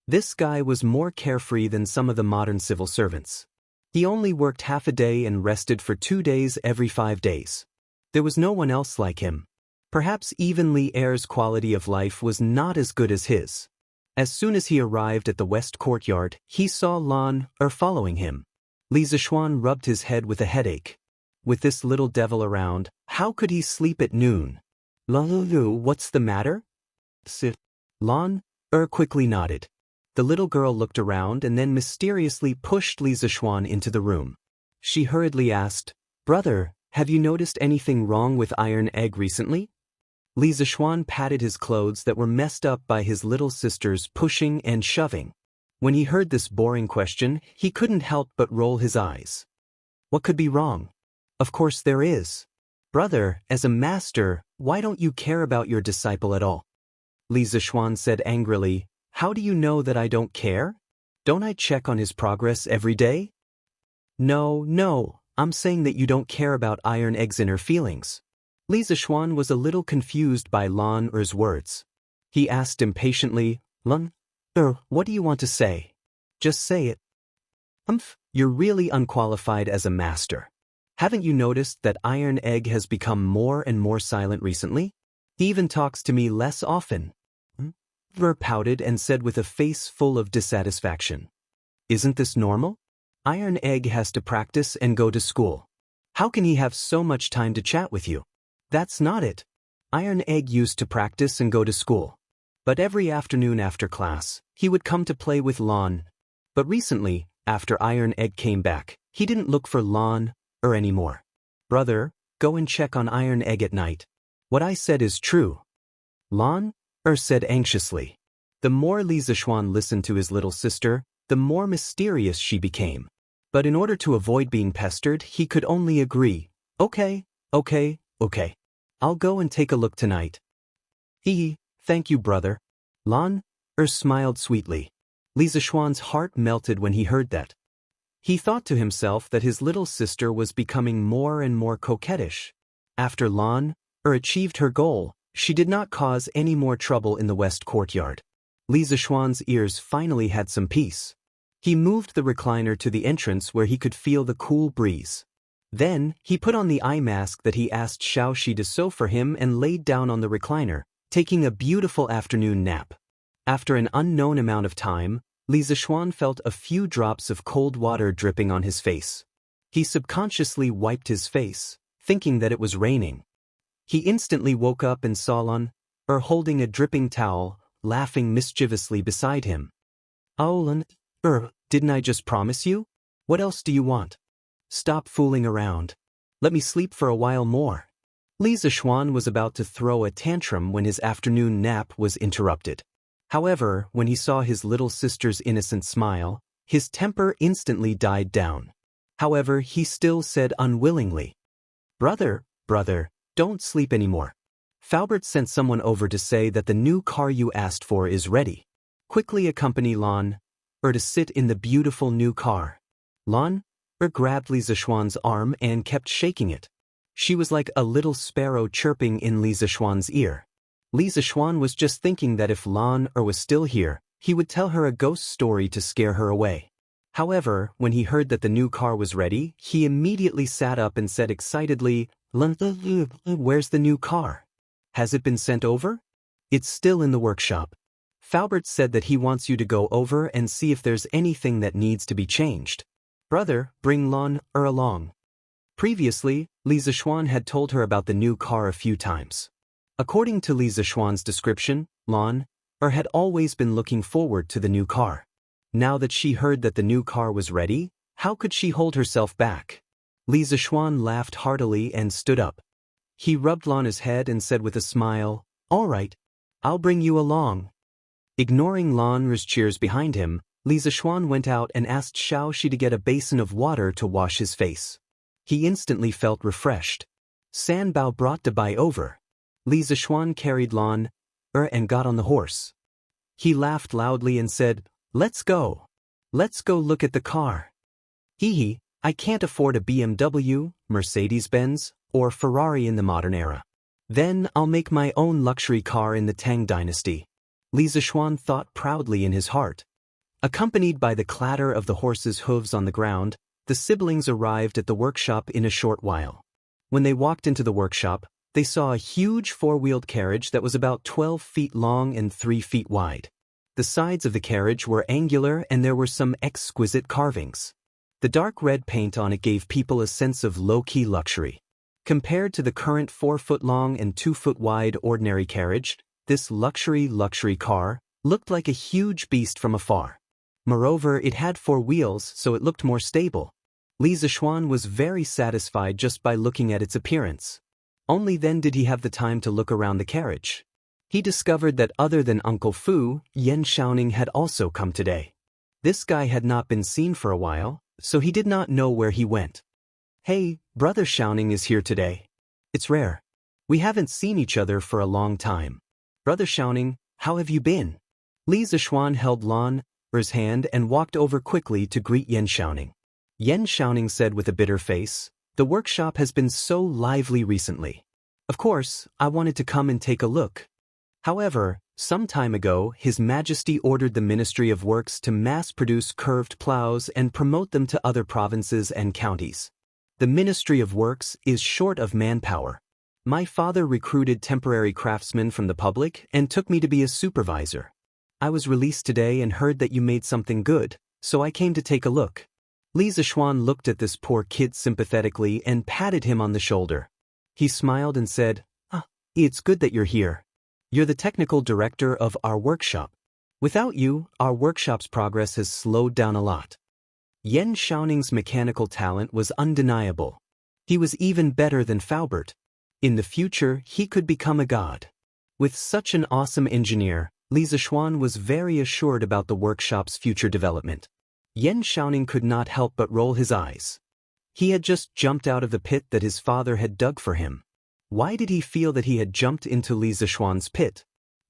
This guy was more carefree than some of the modern civil servants. He only worked half a day and rested for 2 days every 5 days. There was no one else like him. Perhaps even Li Er's quality of life was not as good as his. As soon as he arrived at the west courtyard, he saw Lan following him. Li Zishuan rubbed his head with a headache. With this little devil around, how could he sleep at noon? "Lulu, what's the matter?" Lan quickly nodded. The little girl looked around and then mysteriously pushed Li Zishuan into the room. She hurriedly asked, "Brother, have you noticed anything wrong with Iron Egg recently?" Li Zishuan patted his clothes that were messed up by his little sister's pushing and shoving. When he heard this boring question, he couldn't help but roll his eyes. What could be wrong? Of course there is. Brother, as a master, why don't you care about your disciple at all? Li Zishuan said angrily, "How do you know that I don't care? Don't I check on his progress every day?" No, I'm saying that you don't care about Iron Egg's inner feelings." Li Zishuan was a little confused by Lan Er's words. He asked impatiently, "Lan what do you want to say? Just say it." You're really unqualified as a master. Haven't you noticed that Iron Egg has become more and more silent recently? He even talks to me less often." Ver pouted and said with a face full of dissatisfaction, "Isn't this normal? Iron Egg has to practice and go to school. How can he have so much time to chat with you? That's not it. Iron Egg used to practice and go to school. But every afternoon after class, he would come to play with Lan. But recently, after Iron Egg came back, he didn't look for Lan anymore. Brother, go and check on Iron Egg at night. What I said is true." Lan said anxiously. The more Li Zishuan listened to his little sister, the more mysterious she became. But in order to avoid being pestered, he could only agree, Okay. I'll go and take a look tonight." Thank you, brother. Lan Smiled sweetly. Li Zishuan's heart melted when he heard that. He thought to himself that his little sister was becoming more and more coquettish. After Lan achieved her goal, she did not cause any more trouble in the west courtyard. Li Zishuan's ears finally had some peace. He moved the recliner to the entrance where he could feel the cool breeze. Then, he put on the eye mask that he asked Xiaoxi to sew for him and laid down on the recliner, taking a beautiful afternoon nap. After an unknown amount of time, Li Zishuan felt a few drops of cold water dripping on his face. He subconsciously wiped his face, thinking that it was raining. He instantly woke up and saw Lan holding a dripping towel, laughing mischievously beside him. "Oh, Lan, didn't I just promise you? What else do you want? Stop fooling around. Let me sleep for a while more." Li Zishuan was about to throw a tantrum when his afternoon nap was interrupted. However, when he saw his little sister's innocent smile, his temper instantly died down. However, he still said unwillingly, Brother, don't sleep anymore. Faubert sent someone over to say that the new car you asked for is ready. Quickly accompany Lan to sit in the beautiful new car." Lan grabbed Li Zishuan's arm and kept shaking it. She was like a little sparrow chirping in Li Zishuan's ear. Li Zishuan was just thinking that if Lan was still here, he would tell her a ghost story to scare her away. However, when he heard that the new car was ready, he immediately sat up and said excitedly, "Lan, where's the new car? Has it been sent over?" "It's still in the workshop. Faubert said that he wants you to go over and see if there's anything that needs to be changed. Brother, bring Lan along." Previously, Li Zishuan had told her about the new car a few times. According to Li Zishuan's description, Lan had always been looking forward to the new car. Now that she heard that the new car was ready, how could she hold herself back? Li Zishuan laughed heartily and stood up. He rubbed Lan's head and said with a smile, "All right, I'll bring you along." Ignoring Lan's cheers behind him, Li Zishuan went out and asked Xiaoxi to get a basin of water to wash his face. He instantly felt refreshed. Sanbao brought Dabai over. Li Zishuan carried Lan and got on the horse. He laughed loudly and said, "Let's go. Let's go look at the car. Hee, I can't afford a BMW, Mercedes-Benz, or Ferrari in the modern era. Then I'll make my own luxury car in the Tang dynasty." Li Zishuan thought proudly in his heart. Accompanied by the clatter of the horse's hooves on the ground, the siblings arrived at the workshop in a short while. When they walked into the workshop, they saw a huge four-wheeled carriage that was about 12 feet long and 3 feet wide. The sides of the carriage were angular and there were some exquisite carvings. The dark red paint on it gave people a sense of low-key luxury. Compared to the current 4-foot-long and 2-foot-wide ordinary carriage, this luxury car looked like a huge beast from afar. Moreover, it had 4 wheels, so it looked more stable. Li Zishuan was very satisfied just by looking at its appearance. Only then did he have the time to look around the carriage. He discovered that other than Uncle Fu, Yan Xiaoning had also come today. This guy had not been seen for a while, so he did not know where he went. "Hey, Brother Xiaoning is here today. It's rare. We haven't seen each other for a long time. Brother Xiaoning, how have you been?" Li Zishuan held Lan's hand and walked over quickly to greet Yan Xiaoning. Yan Xiaoning said with a bitter face, "The workshop has been so lively recently. Of course, I wanted to come and take a look. However, some time ago, His Majesty ordered the Ministry of Works to mass-produce curved plows and promote them to other provinces and counties. The Ministry of Works is short of manpower. My father recruited temporary craftsmen from the public and took me to be a supervisor. I was released today and heard that you made something good, so I came to take a look." Li Zishuan looked at this poor kid sympathetically and patted him on the shoulder. He smiled and said, "It's good that you're here. You're the technical director of our workshop. Without you, our workshop's progress has slowed down a lot." Yan Xiaoning's mechanical talent was undeniable. He was even better than Faubert. In the future, he could become a god. With such an awesome engineer, Li Zishuan was very assured about the workshop's future development. Yan Xiaoning could not help but roll his eyes. He had just jumped out of the pit that his father had dug for him. Why did he feel that he had jumped into Li Zishuan's pit?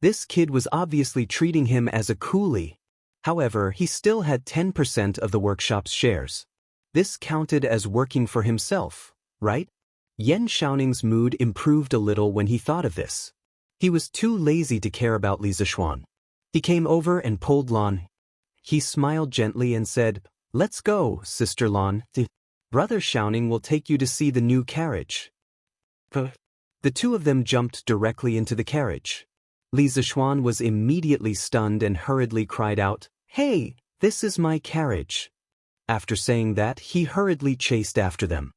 This kid was obviously treating him as a coolie. However, he still had 10% of the workshop's shares. This counted as working for himself, right? Yan Xiaoning's mood improved a little when he thought of this. He was too lazy to care about Li Zishuan. He came over and pulled Lan. He smiled gently and said, "Let's go, Sister Lan. Brother Xiaoning will take you to see the new carriage." The two of them jumped directly into the carriage. Li Zishuan was immediately stunned and hurriedly cried out, "Hey, this is my carriage." After saying that, he hurriedly chased after them.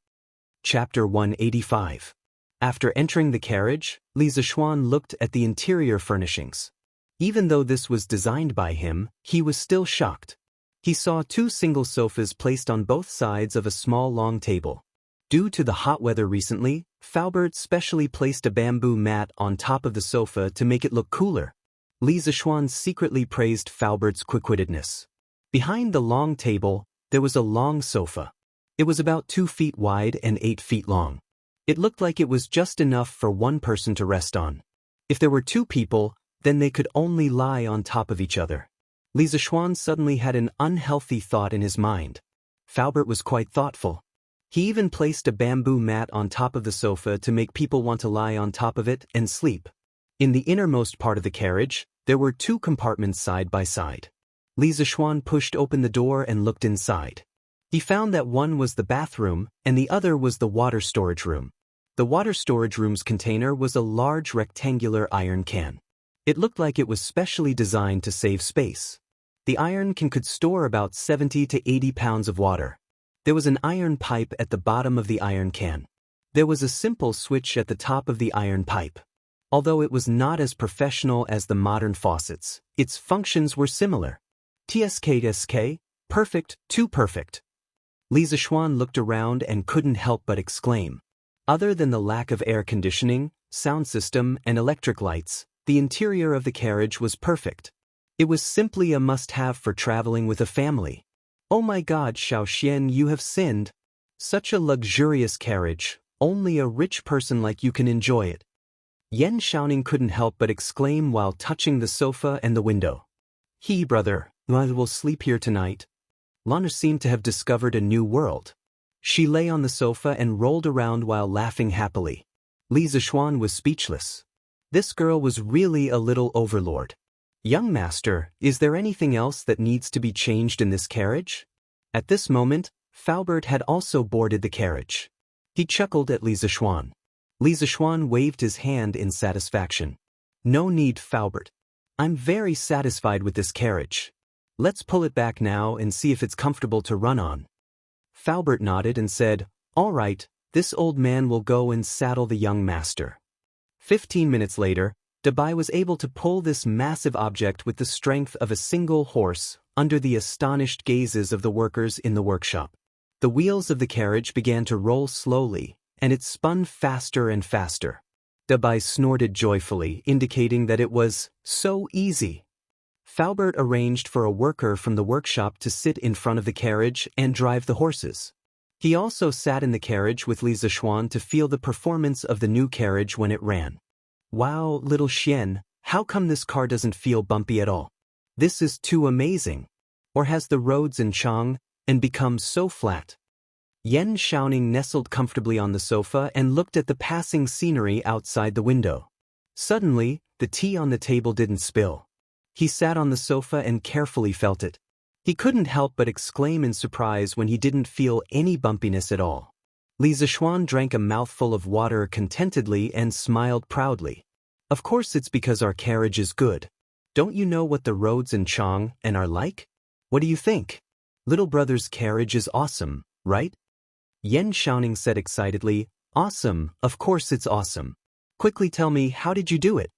Chapter 185. After entering the carriage, Li Zishuan looked at the interior furnishings. Even though this was designed by him, he was still shocked. He saw two single sofas placed on both sides of a small long table. Due to the hot weather recently, Faubert specially placed a bamboo mat on top of the sofa to make it look cooler. Li Zishuan secretly praised Faubert's quick-wittedness. Behind the long table, there was a long sofa. It was about 2 feet wide and 8 feet long. It looked like it was just enough for one person to rest on. If there were 2 people, then they could only lie on top of each other. Li Zishuan suddenly had an unhealthy thought in his mind. Faubert was quite thoughtful. He even placed a bamboo mat on top of the sofa to make people want to lie on top of it and sleep. In the innermost part of the carriage, there were 2 compartments side by side. Li Zishuan pushed open the door and looked inside. He found that one was the bathroom and the other was the water storage room. The water storage room's container was a large rectangular iron can. It looked like it was specially designed to save space. The iron can could store about 70 to 80 pounds of water. There was an iron pipe at the bottom of the iron can. There was a simple switch at the top of the iron pipe. Although it was not as professional as the modern faucets, its functions were similar. TSK, perfect, too perfect. Li Zishuan looked around and couldn't help but exclaim. Other than the lack of air conditioning, sound system, and electric lights, the interior of the carriage was perfect. It was simply a must-have for traveling with a family. "Oh my God, Xiaoxian, you have sinned. Such a luxurious carriage, only a rich person like you can enjoy it." Yan Xiaoning couldn't help but exclaim while touching the sofa and the window. Brother, I will sleep here tonight." Lana seemed to have discovered a new world. She lay on the sofa and rolled around while laughing happily. Li Zishuan was speechless. This girl was really a little overlord. "Young master, is there anything else that needs to be changed in this carriage?" At this moment, Faubert had also boarded the carriage. He chuckled at Li Zishuan. Li Zishuan waved his hand in satisfaction. "No need, Faubert. I'm very satisfied with this carriage. Let's pull it back now and see if it's comfortable to run on." Faubert nodded and said, "All right, this old man will go and saddle the young master." 15 minutes later, Dabai was able to pull this massive object with the strength of a single horse under the astonished gazes of the workers in the workshop. The wheels of the carriage began to roll slowly, and it spun faster and faster. Dabai snorted joyfully, indicating that it was so easy. Faubert arranged for a worker from the workshop to sit in front of the carriage and drive the horses. He also sat in the carriage with Li Zishuan to feel the performance of the new carriage when it ran. "Wow, little Xian, how come this car doesn't feel bumpy at all? This is too amazing. Or has the roads in Chang and become so flat?" Yan Xiaoning nestled comfortably on the sofa and looked at the passing scenery outside the window. Suddenly, the tea on the table didn't spill. He sat on the sofa and carefully felt it. He couldn't help but exclaim in surprise when he didn't feel any bumpiness at all. Li Zishuan drank a mouthful of water contentedly and smiled proudly. "Of course it's because our carriage is good. Don't you know what the roads in Chang and are like? What do you think? Little brother's carriage is awesome, right?" Yan Xiaoning said excitedly, "Awesome, of course it's awesome. Quickly tell me, how did you do it?"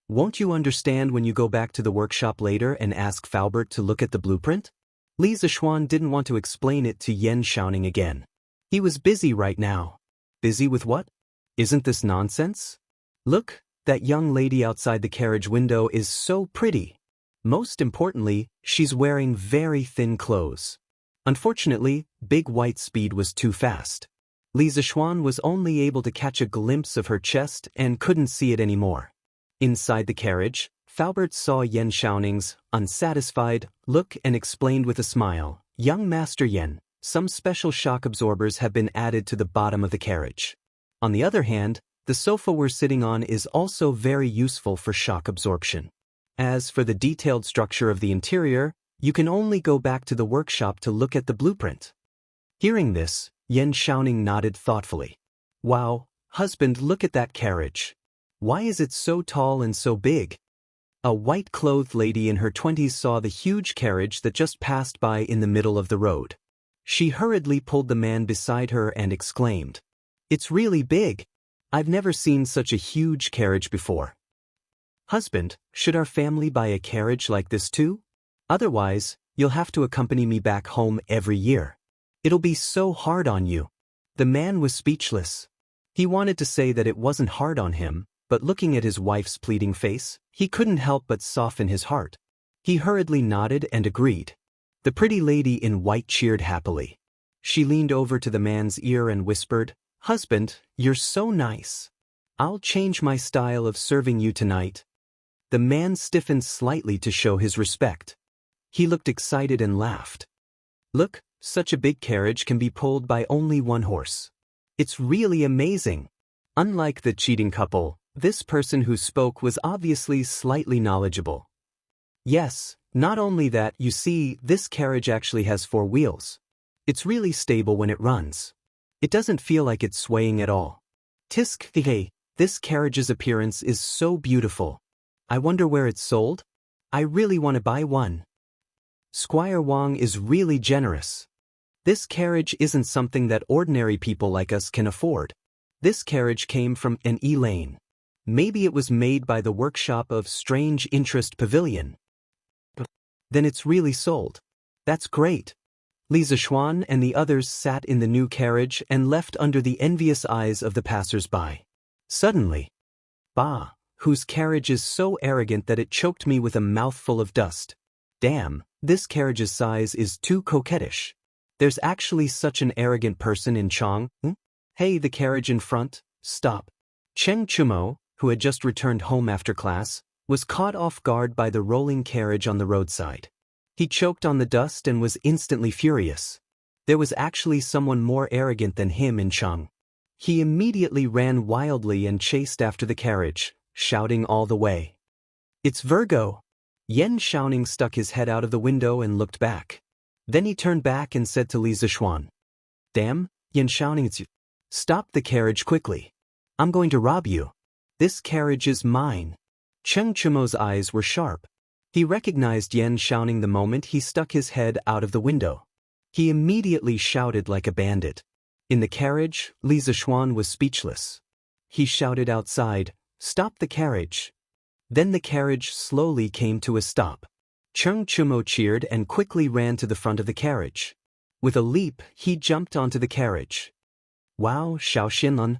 "Won't you understand when you go back to the workshop later and ask Faubert to look at the blueprint?" Li Zishuan didn't want to explain it to Yan Xiaoning again. He was busy right now. Busy with what? Isn't this nonsense? "Look, that young lady outside the carriage window is so pretty. Most importantly, she's wearing very thin clothes." Unfortunately, Big White's speed was too fast. Li Zishuan was only able to catch a glimpse of her chest and couldn't see it anymore. Inside the carriage, Faubert saw Yen Xiaoning's unsatisfied look and explained with a smile, "Young Master Yen, some special shock absorbers have been added to the bottom of the carriage. On the other hand, the sofa we're sitting on is also very useful for shock absorption. As for the detailed structure of the interior, you can only go back to the workshop to look at the blueprint." Hearing this, Yen Xiaoning nodded thoughtfully. "Wow, husband, look at that carriage. Why is it so tall and so big?" A white-clothed lady in her 20s saw the huge carriage that just passed by in the middle of the road. She hurriedly pulled the man beside her and exclaimed, "It's really big. I've never seen such a huge carriage before. Husband, should our family buy a carriage like this too? Otherwise, you'll have to accompany me back home every year. It'll be so hard on you." The man was speechless. He wanted to say that it wasn't hard on him, but looking at his wife's pleading face, he couldn't help but soften his heart. He hurriedly nodded and agreed. The pretty lady in white cheered happily. She leaned over to the man's ear and whispered, "Husband, you're so nice. I'll change my style of serving you tonight." The man stiffened slightly to show his respect. He looked excited and laughed. "Look, such a big carriage can be pulled by only one horse. It's really amazing." Unlike the cheating couple, this person who spoke was obviously slightly knowledgeable. "Yes, not only that, you see, this carriage actually has 4 wheels. It's really stable when it runs. It doesn't feel like it's swaying at all. Tisk, hey, this carriage's appearance is so beautiful. I wonder where it's sold? I really want to buy one. Squire Wang is really generous. This carriage isn't something that ordinary people like us can afford. This carriage came from an Elaine. Maybe it was made by the workshop of Strange Interest Pavilion. Then it's really sold. That's great." Li Zixuan and the others sat in the new carriage and left under the envious eyes of the passers-by. Suddenly, "Bah, whose carriage is so arrogant that it choked me with a mouthful of dust. Damn, this carriage's size is too coquettish. There's actually such an arrogant person in Chang. Hey, the carriage in front, stop." Cheng Chumo, who had just returned home after class, was caught off guard by the rolling carriage on the roadside. He choked on the dust and was instantly furious. There was actually someone more arrogant than him in Chang. He immediately ran wildly and chased after the carriage, shouting all the way, "It's Virgo!" Yen Xiaoning stuck his head out of the window and looked back. Then he turned back and said to Li Zixuan, "Damn, Yen Xiaoning, it's you. Stop the carriage quickly. I'm going to rob you. This carriage is mine." Cheng Chumo's eyes were sharp. He recognized Yen Xiaoning the moment he stuck his head out of the window. He immediately shouted like a bandit. In the carriage, Li Zixuan was speechless. He shouted outside, "Stop the carriage." Then the carriage slowly came to a stop. Cheng Chumo cheered and quickly ran to the front of the carriage. With a leap, he jumped onto the carriage. "Wow, Xiao Xinlun,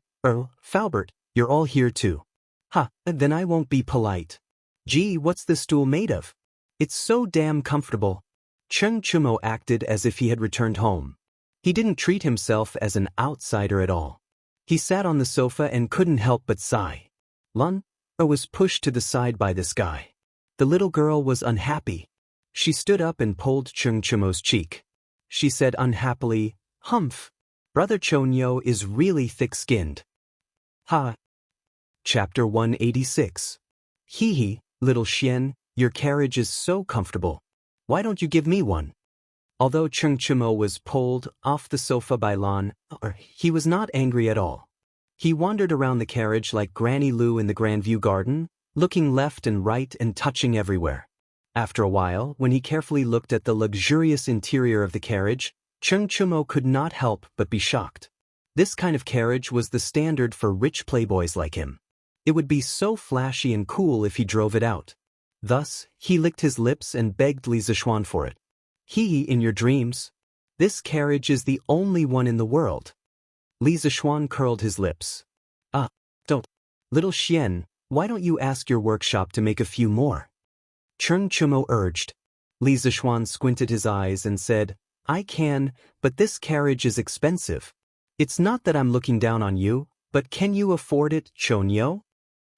Faubert, you're all here too. Ha, then I won't be polite. Gee, what's this stool made of? It's so damn comfortable." Cheng Chumo acted as if he had returned home. He didn't treat himself as an outsider at all. He sat on the sofa and couldn't help but sigh. Lun was pushed to the side by this guy. The little girl was unhappy. She stood up and pulled Cheng Chumo's cheek. She said unhappily, "Humph. Brother Chonyo is really thick-skinned." Ha. Chapter 186. Hee, little Xian, your carriage is so comfortable. Why don't you give me one? Although Cheng Chumo was pulled off the sofa by Lan, he was not angry at all. He wandered around the carriage like Granny Lu in the Grandview Garden, looking left and right and touching everywhere. After a while, when he carefully looked at the luxurious interior of the carriage, Cheng Chumo could not help but be shocked. This kind of carriage was the standard for rich playboys like him. It would be so flashy and cool if he drove it out. Thus, he licked his lips and begged Li Zixuan for it. In your dreams. This carriage is the only one in the world. Li Zixuan curled his lips. Don't. Little Xian, why don't you ask your workshop to make a few more? Cheng Chumo urged. Li Zixuan squinted his eyes and said, "I can, but this carriage is expensive. It's not that I'm looking down on you, but can you afford it, Chonyo?"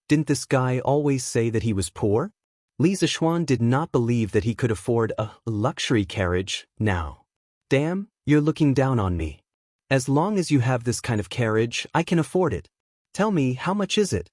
Didn't this guy always say that he was poor? Li Zishuan did not believe that he could afford a luxury carriage now. Damn, you're looking down on me. As long as you have this kind of carriage, I can afford it. Tell me, how much is it?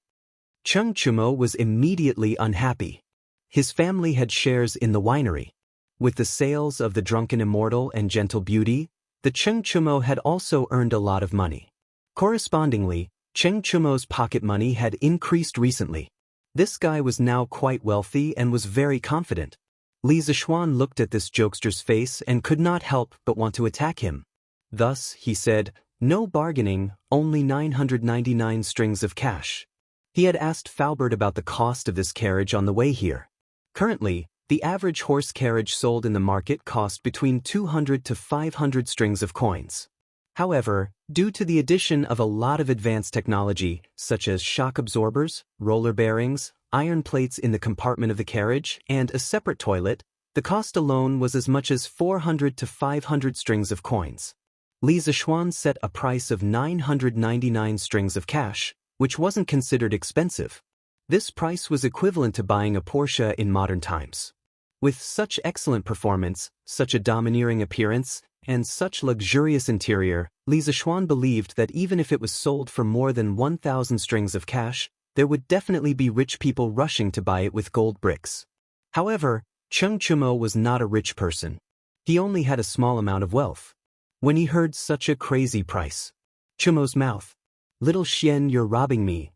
Cheng Chumo was immediately unhappy. His family had shares in the winery. With the sales of the Drunken Immortal and Gentle Beauty, the Cheng Chumo had also earned a lot of money. Correspondingly, Cheng Chumo's pocket money had increased recently. This guy was now quite wealthy and was very confident. Li Zishuan looked at this jokester's face and could not help but want to attack him. Thus, he said, "No bargaining, only 999 strings of cash." He had asked Faubert about the cost of this carriage on the way here. Currently, the average horse carriage sold in the market cost between 200 to 500 strings of coins. However, due to the addition of a lot of advanced technology, such as shock absorbers, roller bearings, iron plates in the compartment of the carriage, and a separate toilet, the cost alone was as much as 400 to 500 strings of coins. Li Zishuan set a price of 999 strings of cash, which wasn't considered expensive. This price was equivalent to buying a Porsche in modern times. With such excellent performance, such a domineering appearance, and such luxurious interior, Li Zishuan believed that even if it was sold for more than 1,000 strings of cash, there would definitely be rich people rushing to buy it with gold bricks. However, Cheng Chumo was not a rich person. He only had a small amount of wealth. When he heard such a crazy price, Chumo's mouth. "Little Xian, you're robbing me.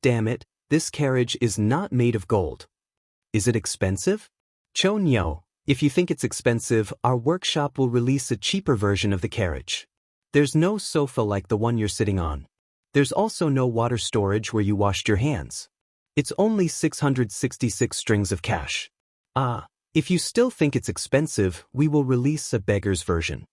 Damn it, this carriage is not made of gold." "Is it expensive?" "Cho Nyo, if you think it's expensive, our workshop will release a cheaper version of the carriage. There's no sofa like the one you're sitting on. There's also no water storage where you washed your hands. It's only 666 strings of cash. If you still think it's expensive, we will release a beggar's version.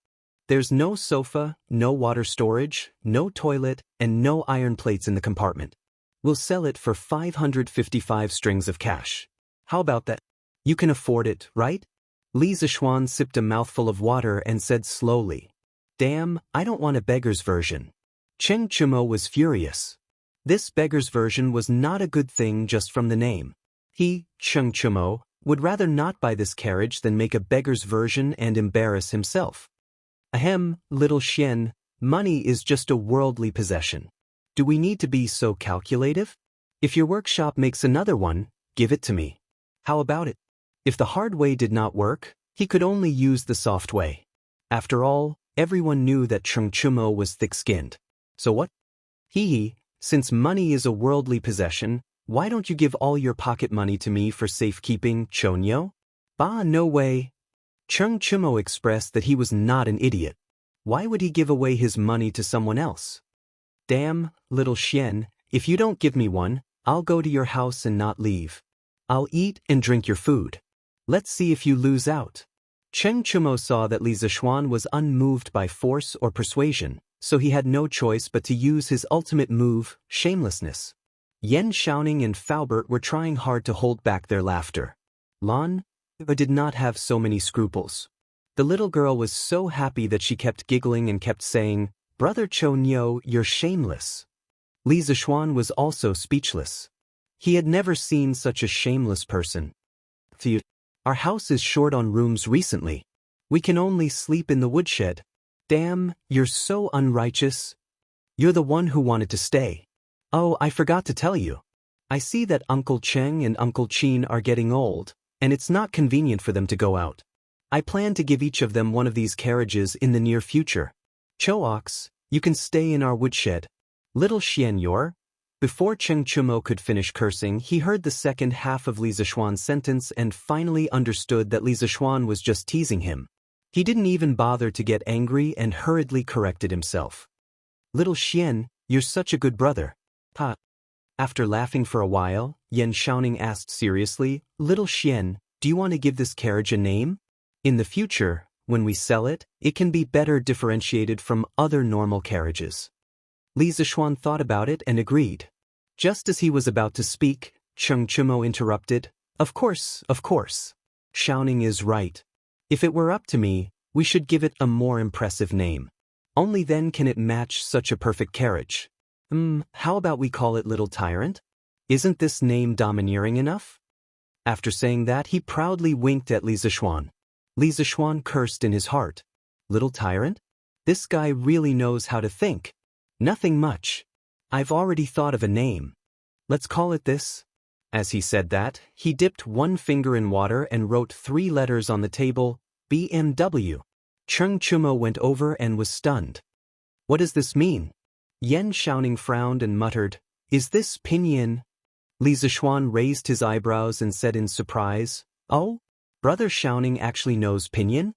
There's no sofa, no water storage, no toilet, and no iron plates in the compartment. We'll sell it for 555 strings of cash. How about that? You can afford it, right?" Li Zishuan sipped a mouthful of water and said slowly, "Damn, I don't want a beggar's version." Cheng Chumo was furious. This beggar's version was not a good thing just from the name. He, Cheng Chumo, would rather not buy this carriage than make a beggar's version and embarrass himself. "Ahem, little Xian, money is just a worldly possession. Do we need to be so calculative? If your workshop makes another one, give it to me. How about it?" If the hard way did not work, he could only use the soft way. After all, everyone knew that Cheng Chumo was thick-skinned. So what? Since money is a worldly possession, why don't you give all your pocket money to me for safekeeping, Chonyo? Bah, no way. Cheng Chumo expressed that he was not an idiot. Why would he give away his money to someone else? "Damn, little Xian, if you don't give me one, I'll go to your house and not leave. I'll eat and drink your food. Let's see if you lose out." Cheng Chumo saw that Li Zishuan was unmoved by force or persuasion, so he had no choice but to use his ultimate move, shamelessness. Yan Shaoning and Faubert were trying hard to hold back their laughter. Lan did not have so many scruples. The little girl was so happy that she kept giggling and kept saying, "Brother Chonyo, you're shameless." Li Zishuan was also speechless. He had never seen such a shameless person. "Our house is short on rooms recently. We can only sleep in the woodshed." "Damn, you're so unrighteous. You're the one who wanted to stay. Oh, I forgot to tell you. I see that Uncle Cheng and Uncle Chin are getting old, and it's not convenient for them to go out. I plan to give each of them one of these carriages in the near future. Choox, you can stay in our woodshed. Little Xianyor." Before Cheng Chumo could finish cursing, he heard the second half of Li Zishuan's sentence and finally understood that Li Zishuan was just teasing him. He didn't even bother to get angry and hurriedly corrected himself. "Little Xian, you're such a good brother." "Ha." After laughing for a while, Yan Shaoning asked seriously, "Little Xian, do you want to give this carriage a name? In the future, when we sell it, it can be better differentiated from other normal carriages." Li Zishuan thought about it and agreed. Just as he was about to speak, Cheng Chumo interrupted, Of course. Shaoning is right. If it were up to me, we should give it a more impressive name. Only then can it match such a perfect carriage. How about we call it Little Tyrant? Isn't this name domineering enough? After saying that, he proudly winked at Li Zishuan. Li Zishuan cursed in his heart. Little tyrant? This guy really knows how to think. Nothing much. I've already thought of a name. Let's call it this. As he said that, he dipped one finger in water and wrote 3 letters on the table, BMW. Cheng Chumo went over and was stunned. What does this mean? Yan Shaoning frowned and muttered, Is this pinyin? Li Zishuan raised his eyebrows and said in surprise, Oh? Brother Shaoning actually knows pinyin?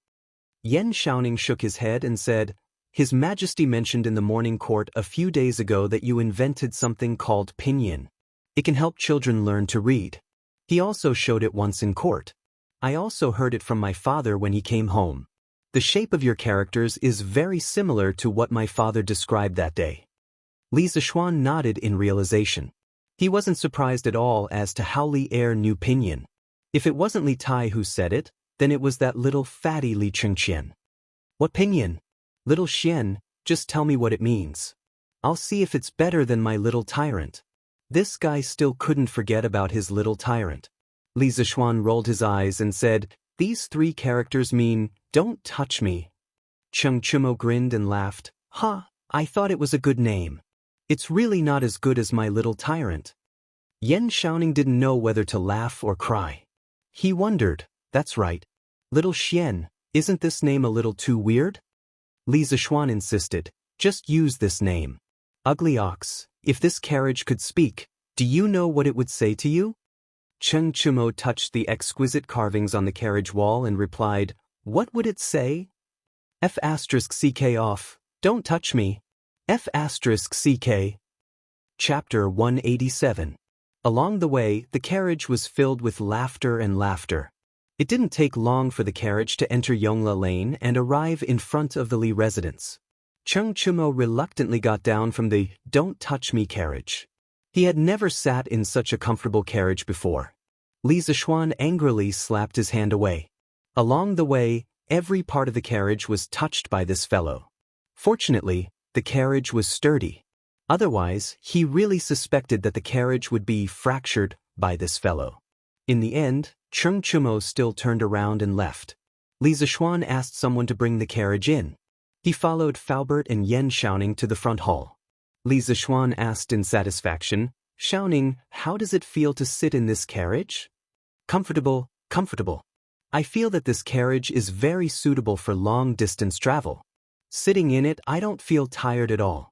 Yan Shaoning shook his head and said, His Majesty mentioned in the morning court a few days ago that you invented something called pinyin. It can help children learn to read. He also showed it once in court. I also heard it from my father when he came home. The shape of your characters is very similar to what my father described that day. Li Zishuan nodded in realization. He wasn't surprised at all as to how Li Er knew pinyin. If it wasn't Li Tai who said it, then it was that little fatty Li Chengqian. What pinyin? Little Xian, just tell me what it means. I'll see if it's better than my little tyrant. This guy still couldn't forget about his little tyrant. Li Zishuan rolled his eyes and said, These 3 characters mean, don't touch me. Cheng Chumo grinned and laughed, I thought it was a good name. It's really not as good as my little tyrant. Yan Shaoning didn't know whether to laugh or cry. He wondered, that's right. Little Xian, isn't this name a little too weird? Li Zishuan insisted, just use this name. Ugly ox, if this carriage could speak, do you know what it would say to you? Cheng Chumo touched the exquisite carvings on the carriage wall and replied, What would it say? F***ck off, don't touch me. F***ck. Chapter 187. Along the way, the carriage was filled with laughter and laughter. It didn't take long for the carriage to enter Yongla Lane and arrive in front of the Li residence. Cheng Chumo reluctantly got down from the Don't Touch Me carriage. He had never sat in such a comfortable carriage before. Li Zishuan angrily slapped his hand away. Along the way, every part of the carriage was touched by this fellow. Fortunately, the carriage was sturdy. Otherwise, he really suspected that the carriage would be fractured by this fellow. In the end, Cheng Chumo still turned around and left. Li Zishuan asked someone to bring the carriage in. He followed Faubert and Yan Shaoning to the front hall. Li Zishuan asked in satisfaction, Shaoning, how does it feel to sit in this carriage? Comfortable, comfortable. I feel that this carriage is very suitable for long-distance travel. Sitting in it, I don't feel tired at all.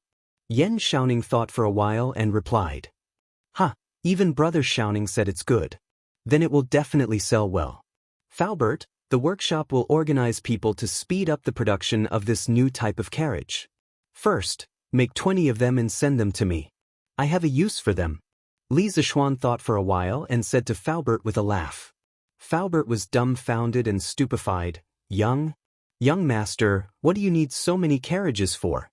Yan Shaoning thought for a while and replied, even Brother Shaoning said it's good. Then it will definitely sell well. Faubert, the workshop will organize people to speed up the production of this new type of carriage. First, make 20 of them and send them to me. I have a use for them. Li Zishuan thought for a while and said to Faubert with a laugh. Faubert was dumbfounded and stupefied. Young master, what do you need so many carriages for?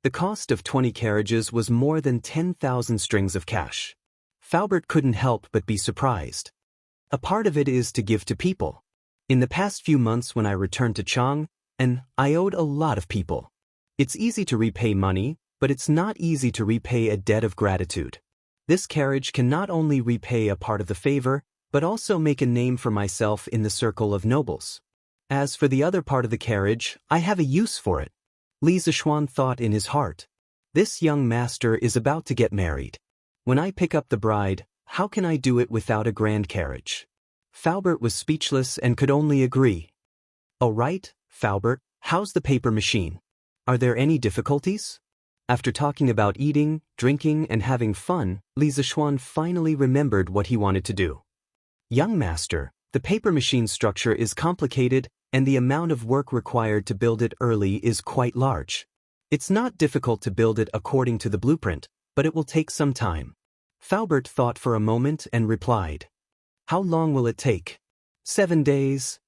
The cost of 20 carriages was more than 10,000 strings of cash. Faubert couldn't help but be surprised. A part of it is to give to people. In the past few months when I returned to Chang, and I owed a lot of people. It's easy to repay money, but it's not easy to repay a debt of gratitude. This carriage can not only repay a part of the favor, but also make a name for myself in the circle of nobles. As for the other part of the carriage, I have a use for it. Li Zishuan thought in his heart. This young master is about to get married. When I pick up the bride, how can I do it without a grand carriage? Faubert was speechless and could only agree. Oh right, Faubert, how's the paper machine? Are there any difficulties? After talking about eating, drinking, and having fun, Li Zishuan finally remembered what he wanted to do. Young master, the paper machine structure is complicated and the amount of work required to build it early is quite large. It's not difficult to build it according to the blueprint, but it will take some time. Faubert thought for a moment and replied. How long will it take? 7 days.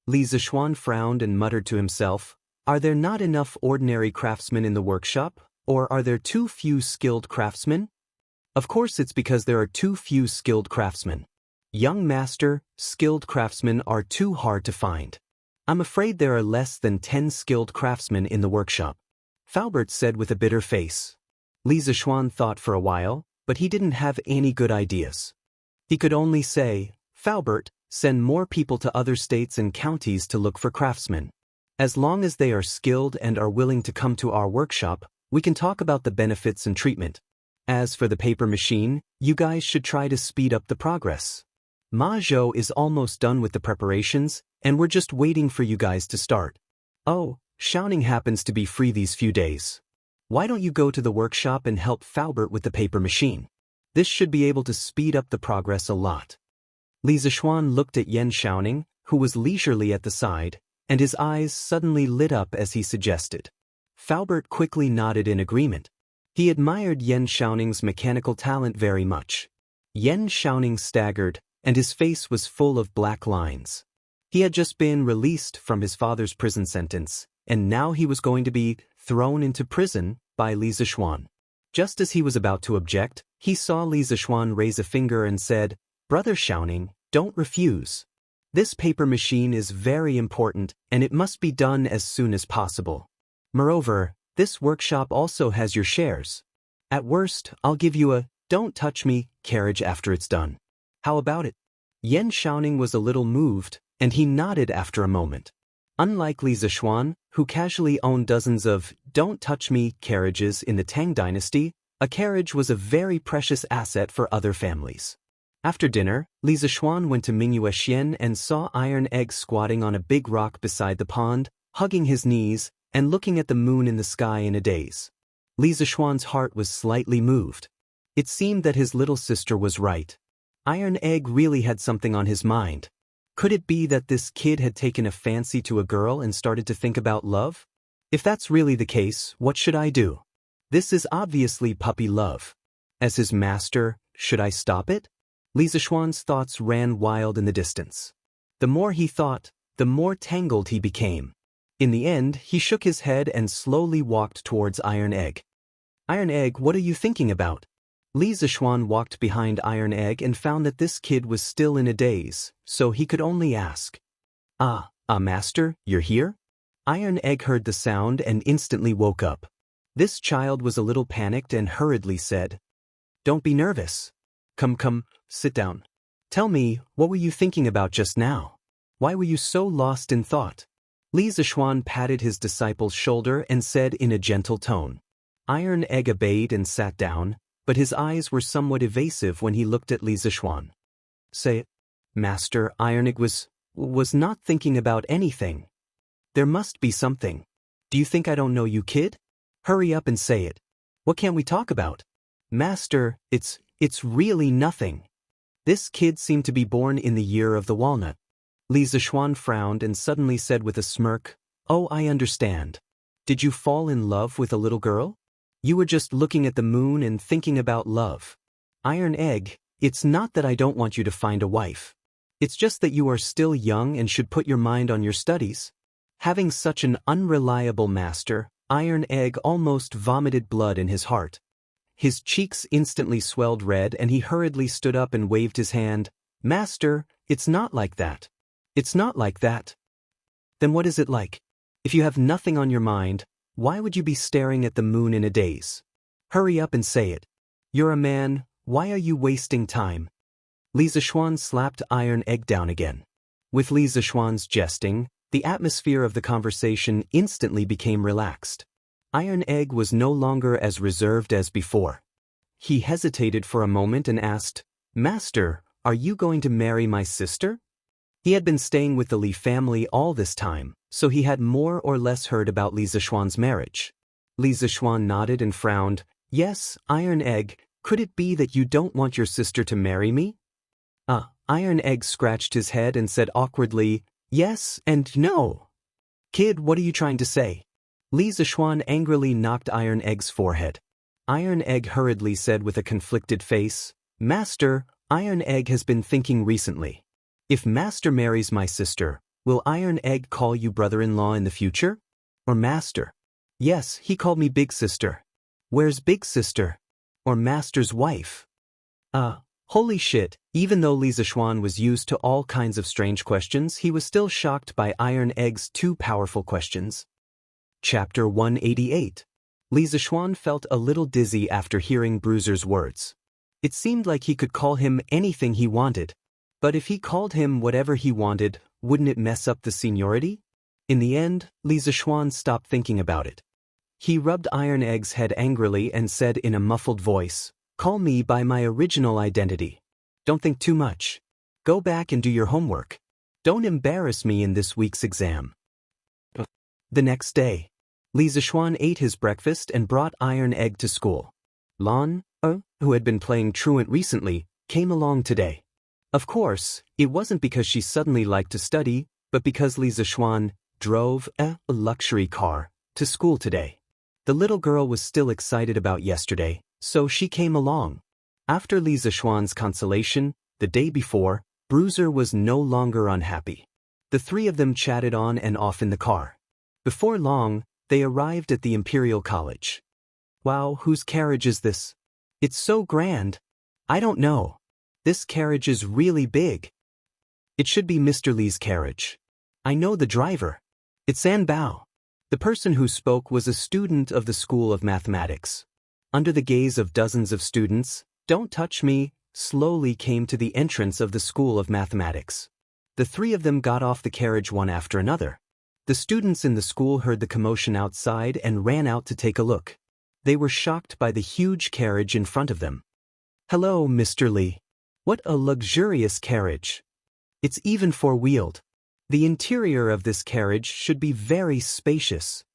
Li Zishuan frowned and muttered to himself, Are there not enough ordinary craftsmen in the workshop, or are there too few skilled craftsmen? Of course it's because there are too few skilled craftsmen. Young master, skilled craftsmen are too hard to find. I'm afraid there are less than 10 skilled craftsmen in the workshop. Faubert said with a bitter face. Li Zishuan thought for a while, but he didn't have any good ideas. He could only say, Faubert, send more people to other states and counties to look for craftsmen. As long as they are skilled and are willing to come to our workshop, we can talk about the benefits and treatment. As for the paper machine, you guys should try to speed up the progress. Ma Zhou is almost done with the preparations, and we're just waiting for you guys to start. Oh, Xiaoning happens to be free these few days. Why don't you go to the workshop and help Faubert with the paper machine? This should be able to speed up the progress a lot. Li Zishuan looked at Yan Xiaoning, who was leisurely at the side, and his eyes suddenly lit up as he suggested. Faubert quickly nodded in agreement. He admired Yan Xiaoning's mechanical talent very much. Yan Xiaoning staggered, and his face was full of black lines. He had just been released from his father's prison sentence, and now he was going to be thrown into prison by Li Zishuan. Just as he was about to object, he saw Li Zishuan raise a finger and said, Brother Xiaoning, don't refuse. This paper machine is very important, and it must be done as soon as possible. Moreover, this workshop also has your shares. At worst, I'll give you a don't touch me carriage after it's done. How about it? Yan Xiaoning was a little moved, and he nodded after a moment. Unlike Li Zishuan, who casually owned dozens of don't touch me carriages in the Tang dynasty, a carriage was a very precious asset for other families. After dinner, Li Zishuan went to Mingyue Xian and saw Iron Egg squatting on a big rock beside the pond, hugging his knees, and looking at the moon in the sky in a daze. Li Zishuan's heart was slightly moved. It seemed that his little sister was right. Iron Egg really had something on his mind. Could it be that this kid had taken a fancy to a girl and started to think about love? If that's really the case, what should I do? This is obviously puppy love. As his master, should I stop it? Li Zishuan's thoughts ran wild in the distance. The more he thought, the more tangled he became. In the end, he shook his head and slowly walked towards Iron Egg. Iron Egg, what are you thinking about? Li Zishuan walked behind Iron Egg and found that this kid was still in a daze, so he could only ask. Master, you're here? Iron Egg heard the sound and instantly woke up. This child was a little panicked and hurriedly said, Don't be nervous. Come, sit down. Tell me, what were you thinking about just now? Why were you so lost in thought? Li Zishuan patted his disciple's shoulder and said in a gentle tone. Iron Egg obeyed and sat down, but his eyes were somewhat evasive when he looked at Li Zishuan. Say it. Master, Iron Egg was not thinking about anything. There must be something. Do you think I don't know you, kid? Hurry up and say it. What can't we talk about? Master, it's really nothing. This kid seemed to be born in the year of the walnut. Li Zishuan frowned and suddenly said with a smirk, Oh, I understand. Did you fall in love with a little girl? You were just looking at the moon and thinking about love. Iron Egg, it's not that I don't want you to find a wife. It's just that you are still young and should put your mind on your studies. Having such an unreliable master, Iron Egg almost vomited blood in his heart. His cheeks instantly swelled red and he hurriedly stood up and waved his hand. Master, it's not like that. It's not like that. Then what is it like? If you have nothing on your mind, why would you be staring at the moon in a daze? Hurry up and say it. You're a man, why are you wasting time? Li Zishuan slapped Iron Egg down again. With Li Zishuan's jesting, the atmosphere of the conversation instantly became relaxed. Iron Egg was no longer as reserved as before. He hesitated for a moment and asked, Master, are you going to marry my sister? He had been staying with the Li family all this time, so he had more or less heard about Li Zishuan's marriage. Li Zishuan nodded and frowned. Yes, Iron Egg, could it be that you don't want your sister to marry me? Iron Egg scratched his head and said awkwardly, Yes and no. Kid, what are you trying to say? Li Zishuan angrily knocked Iron Egg's forehead. Iron Egg hurriedly said with a conflicted face, Master, Iron Egg has been thinking recently. If Master marries my sister, will Iron Egg call you brother-in-law in the future? Or Master? Yes, he called me Big Sister. Where's Big Sister? Or Master's wife? Holy shit, even though Li Zishuan was used to all kinds of strange questions, he was still shocked by Iron Egg's two powerful questions. Chapter 188. Li Zishuan felt a little dizzy after hearing Bruiser's words. It seemed like he could call him anything he wanted. But if he called him whatever he wanted, wouldn't it mess up the seniority? In the end, Li Zishuan stopped thinking about it. He rubbed Iron Egg's head angrily and said in a muffled voice, "Call me by my original identity. Don't think too much. Go back and do your homework. Don't embarrass me in this week's exam." The next day, Li Zishuan ate his breakfast and brought Iron Egg to school. Lan, who had been playing truant recently, came along today. Of course, it wasn't because she suddenly liked to study, but because Li Zishuan drove a luxury car to school today. The little girl was still excited about yesterday, so she came along. After Li Zishuan's consolation, the day before, Bruiser was no longer unhappy. The three of them chatted on and off in the car. Before long, they arrived at the Imperial College. "Wow, whose carriage is this? It's so grand." "I don't know. This carriage is really big." "It should be Mr. Li's carriage." "I know the driver. It's An Bao." The person who spoke was a student of the School of Mathematics. Under the gaze of dozens of students, "Don't touch me," slowly came to the entrance of the School of Mathematics. The three of them got off the carriage one after another. The students in the school heard the commotion outside and ran out to take a look. They were shocked by the huge carriage in front of them. "Hello, Mr. Li. What a luxurious carriage. It's even four-wheeled. The interior of this carriage should be very spacious."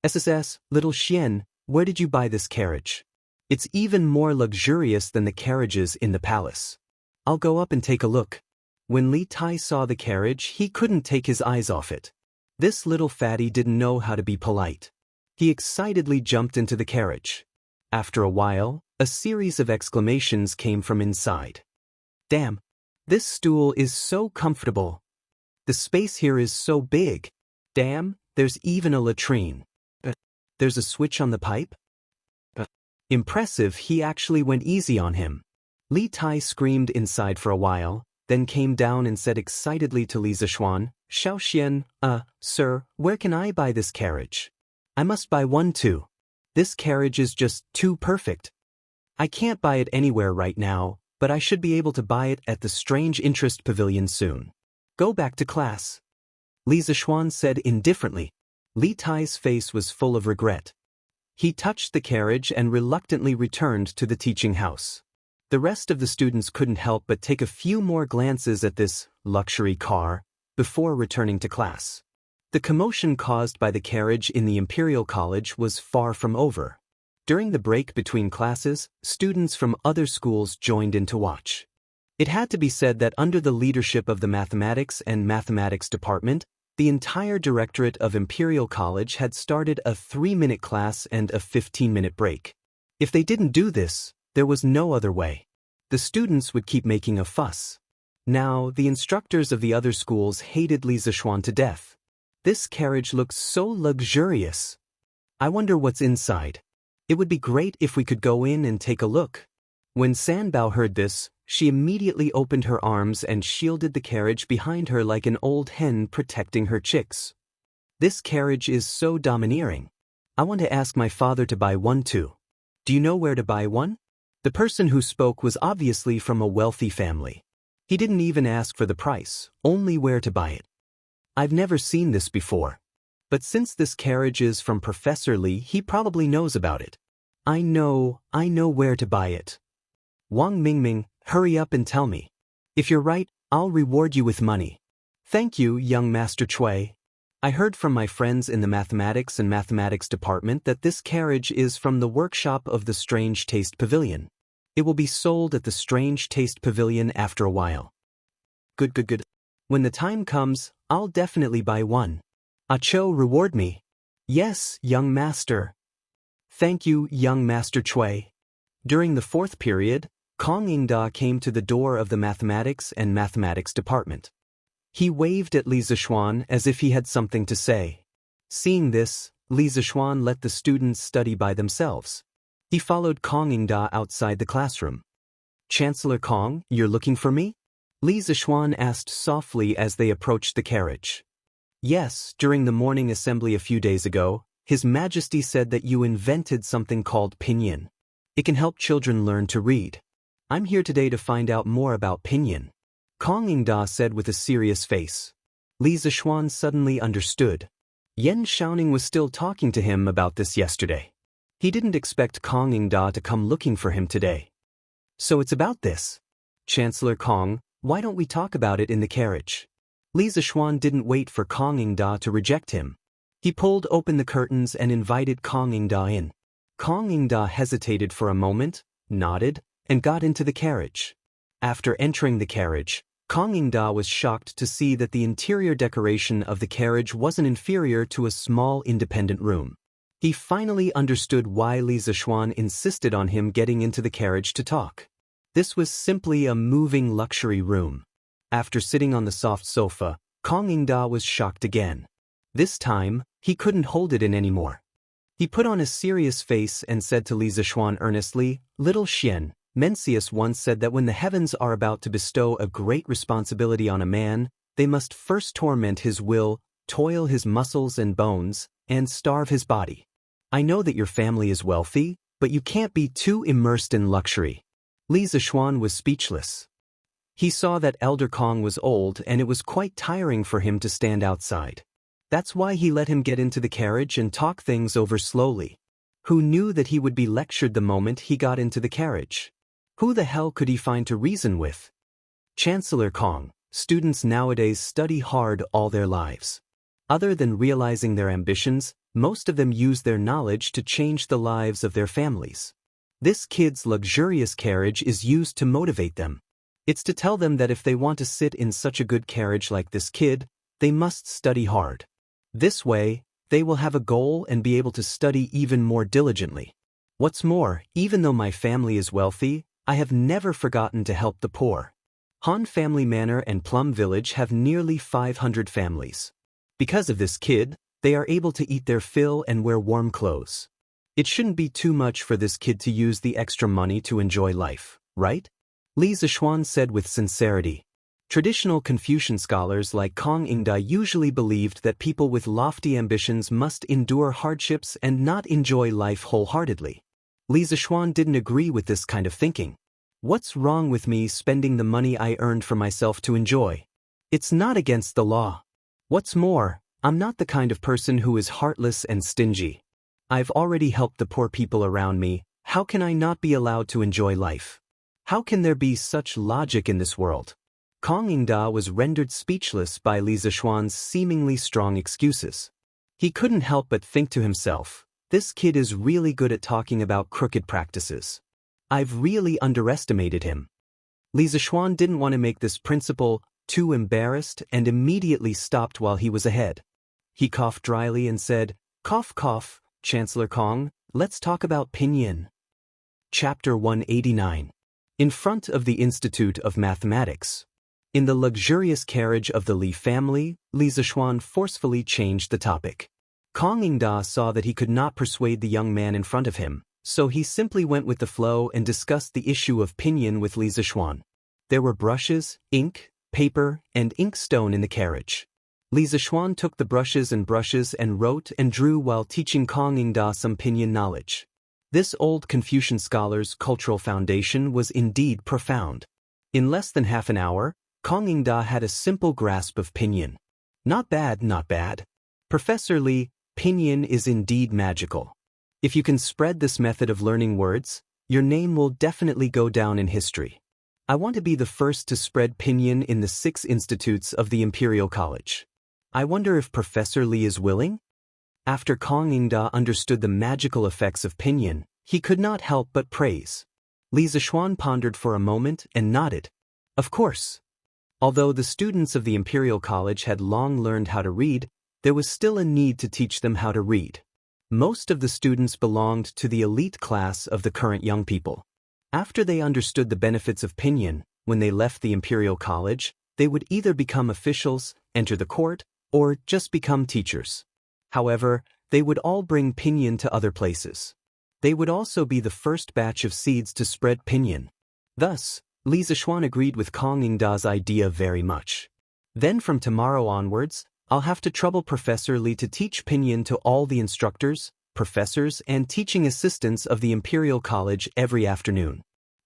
"SSS, little Xian, where did you buy this carriage? It's even more luxurious than the carriages in the palace." "I'll go up and take a look." When Li Tai saw the carriage, he couldn't take his eyes off it. This little fatty didn't know how to be polite. He excitedly jumped into the carriage. After a while, a series of exclamations came from inside. "Damn! This stool is so comfortable. The space here is so big. Damn, there's even a latrine. There's a switch on the pipe?" Impressive, he actually went easy on him. Li Tai screamed inside for a while, then came down and said excitedly to Li Zishuan, "Xiaoxian, sir, where can I buy this carriage? I must buy one too. This carriage is just too perfect. I can't buy it anywhere right now, but I should be able to buy it at the Strange Interest Pavilion soon. Go back to class." Li Zishuan said indifferently. Li Tai's face was full of regret. He touched the carriage and reluctantly returned to the teaching house. The rest of the students couldn't help but take a few more glances at this luxury car before returning to class. The commotion caused by the carriage in the Imperial College was far from over. During the break between classes, students from other schools joined in to watch. It had to be said that under the leadership of the Mathematics and Mathematics Department, the entire directorate of Imperial College had started a 3-minute class and a 15-minute break. If they didn't do this, there was no other way. The students would keep making a fuss. Now, the instructors of the other schools hated Li Zishuan to death. "This carriage looks so luxurious. I wonder what's inside. It would be great if we could go in and take a look." When Sanbao heard this, she immediately opened her arms and shielded the carriage behind her like an old hen protecting her chicks. "This carriage is so domineering. I want to ask my father to buy one too. Do you know where to buy one?" The person who spoke was obviously from a wealthy family. He didn't even ask for the price, only where to buy it. "I've never seen this before. But since this carriage is from Professor Li, he probably knows about it." I know where to buy it." "Wang Mingming, hurry up and tell me. If you're right, I'll reward you with money." "Thank you, young Master Chui. I heard from my friends in the Mathematics and Mathematics Department that this carriage is from the workshop of the Strange Taste Pavilion. It will be sold at the Strange Taste Pavilion after a while." Good. When the time comes, I'll definitely buy one. Acho, reward me." "Yes, young master." "Thank you, young Master Chui." During the 4th period, Kong Yingda came to the door of the Mathematics and Mathematics Department. He waved at Li Zishuan as if he had something to say. Seeing this, Li Zishuan let the students study by themselves. He followed Kong Yingda outside the classroom. "Chancellor Kong, you're looking for me?" Li Zishuan asked softly as they approached the carriage. "Yes, during the morning assembly a few days ago, His Majesty said that you invented something called pinyin. It can help children learn to read. I'm here today to find out more about Pinyin, Kong Yingda said with a serious face. Li Zixuan suddenly understood. Yan Shaoning was still talking to him about this yesterday. He didn't expect Kong Yingda to come looking for him today. So it's about this. Chancellor Kong, why don't we talk about it in the carriage? Li Zixuan didn't wait for Kong Yingda to reject him. He pulled open the curtains and invited Kong Yingda in. Kong Yingda hesitated for a moment, nodded, and got into the carriage. After entering the carriage, Kong Yingda was shocked to see that the interior decoration of the carriage wasn't inferior to a small independent room. He finally understood why Li Zixuan insisted on him getting into the carriage to talk. This was simply a moving luxury room. After sitting on the soft sofa, Kong Yingda was shocked again. This time, he couldn't hold it in anymore. He put on a serious face and said to Li Zixuan earnestly, "Little Xian, Mencius once said that when the heavens are about to bestow a great responsibility on a man, they must first torment his will, toil his muscles and bones, and starve his body. I know that your family is wealthy, but you can't be too immersed in luxury." Li Zixuan was speechless. He saw that Elder Kong was old and it was quite tiring for him to stand outside. That's why he let him get into the carriage and talk things over slowly. Who knew that he would be lectured the moment he got into the carriage? Who the hell could he find to reason with? Chancellor Kong, students nowadays study hard all their lives. Other than realizing their ambitions, most of them use their knowledge to change the lives of their families. This kid's luxurious carriage is used to motivate them. It's to tell them that if they want to sit in such a good carriage like this kid, they must study hard. This way, they will have a goal and be able to study even more diligently. What's more, even though my family is wealthy, I have never forgotten to help the poor. Han Family Manor and Plum Village have nearly 500 families. Because of this kid, they are able to eat their fill and wear warm clothes. It shouldn't be too much for this kid to use the extra money to enjoy life, right? Li Zixuan said with sincerity. Traditional Confucian scholars like Kong Yingda usually believed that people with lofty ambitions must endure hardships and not enjoy life wholeheartedly. Li Zixuan didn't agree with this kind of thinking. What's wrong with me spending the money I earned for myself to enjoy? It's not against the law. What's more, I'm not the kind of person who is heartless and stingy. I've already helped the poor people around me. How can I not be allowed to enjoy life? How can there be such logic in this world? Kong Yingda was rendered speechless by Li Zixuan's seemingly strong excuses. He couldn't help but think to himself, this kid is really good at talking about crooked practices. I've really underestimated him. Li Zixuan didn't want to make this principal too embarrassed and immediately stopped while he was ahead. He coughed dryly and said, "Cough, cough, Chancellor Kong, let's talk about Pinyin." Chapter 189. In front of the Institute of Mathematics. In the luxurious carriage of the Li family, Li Zixuan forcefully changed the topic. Kong Yingda saw that he could not persuade the young man in front of him, so he simply went with the flow and discussed the issue of Pinyin with Li Zixuan. There were brushes, ink, paper, and inkstone in the carriage. Li Zixuan took the brushes and wrote and drew while teaching Kong Yingda some Pinyin knowledge. This old Confucian scholar's cultural foundation was indeed profound. In less than half an hour, Kong Yingda had a simple grasp of Pinyin. Not bad, not bad. Professor Li, Pinyin is indeed magical. If you can spread this method of learning words, your name will definitely go down in history. I want to be the first to spread Pinyin in the 6 institutes of the Imperial College. I wonder if Professor Li is willing? After Kong Yingda understood the magical effects of Pinyin, he could not help but praise. Li Zixuan pondered for a moment and nodded. Of course. Although the students of the Imperial College had long learned how to read, there was still a need to teach them how to read. Most of the students belonged to the elite class of the current young people. After they understood the benefits of Pinyin, when they left the Imperial College, they would either become officials, enter the court, or just become teachers. However, they would all bring Pinyin to other places. They would also be the first batch of seeds to spread Pinyin. Thus, Li Zixuan agreed with Kong Yingda's idea very much. Then from tomorrow onwards, I'll have to trouble Professor Li to teach Pinyin to all the instructors, professors, and teaching assistants of the Imperial College every afternoon.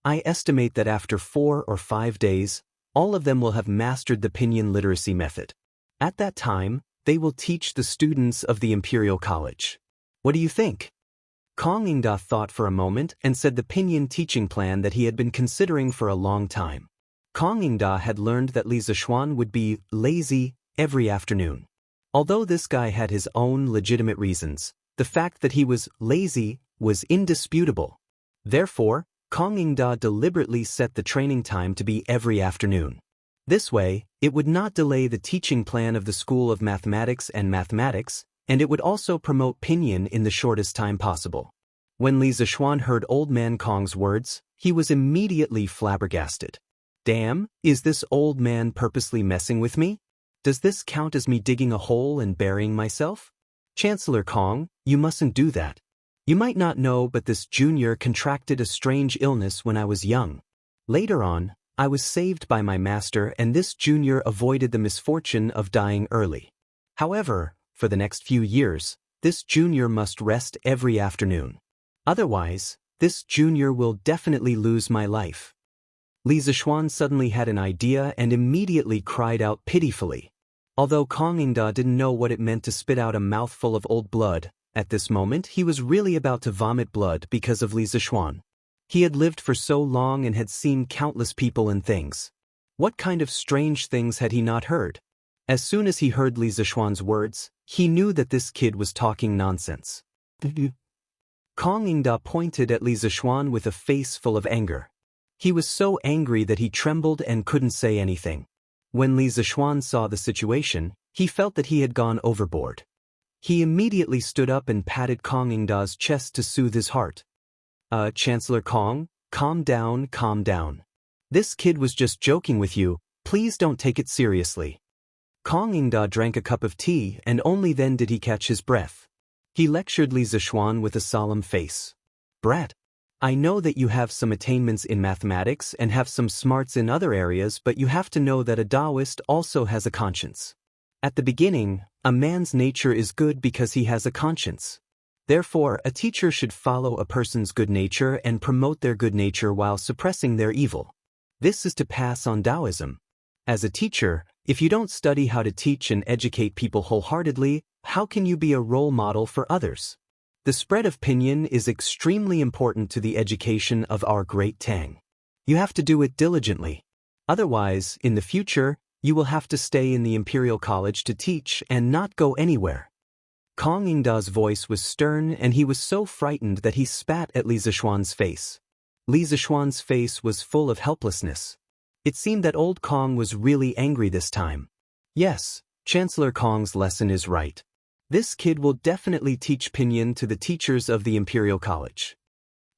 I estimate that after 4 or 5 days, all of them will have mastered the pinyin literacy method. At that time, they will teach the students of the Imperial College. What do you think? Kong Ingda thought for a moment and said the pinyin teaching plan that he had been considering for a long time. Kong Ingda had learned that Li Zishuan would be lazy every afternoon. Although this guy had his own legitimate reasons, the fact that he was lazy was indisputable. Therefore, Kong Ingda deliberately set the training time to be every afternoon. This way, it would not delay the teaching plan of the School of Mathematics, and it would also promote pinyin in the shortest time possible. When Li Zishuan heard Old Man Kong's words, he was immediately flabbergasted. Damn, is this old man purposely messing with me? Does this count as me digging a hole and burying myself? Chancellor Kong, you mustn't do that. You might not know, but this junior contracted a strange illness when I was young. Later on, I was saved by my master, and this junior avoided the misfortune of dying early. However, for the next few years, this junior must rest every afternoon. Otherwise, this junior will definitely lose my life. Li Zishuan suddenly had an idea and immediately cried out pitifully. Although Kong Ingda didn't know what it meant to spit out a mouthful of old blood, at this moment he was really about to vomit blood because of Li Zishuan. He had lived for so long and had seen countless people and things. What kind of strange things had he not heard? As soon as he heard Li Zishuan's words, he knew that this kid was talking nonsense. Kong Ingda pointed at Li Zishuan with a face full of anger. He was so angry that he trembled and couldn't say anything. When Li Zishuan saw the situation, he felt that he had gone overboard. He immediately stood up and patted Kong Ingda's chest to soothe his heart. Chancellor Kong, calm down, calm down. This kid was just joking with you, please don't take it seriously. Kong Ingda drank a cup of tea and only then did he catch his breath. He lectured Li Zishuan with a solemn face. Brat, I know that you have some attainments in mathematics and have some smarts in other areas, but you have to know that a Taoist also has a conscience. At the beginning, a man's nature is good because he has a conscience. Therefore, a teacher should follow a person's good nature and promote their good nature while suppressing their evil. This is to pass on Taoism. As a teacher, if you don't study how to teach and educate people wholeheartedly, how can you be a role model for others? The spread of pinyin is extremely important to the education of our great Tang. You have to do it diligently. Otherwise, in the future, you will have to stay in the Imperial College to teach and not go anywhere. Kong Ingda's voice was stern and he was so frightened that he spat at Li Zishuan's face. Li Zishuan's face was full of helplessness. It seemed that old Kong was really angry this time. Yes, Chancellor Kong's lesson is right. This kid will definitely teach pinyin to the teachers of the Imperial College.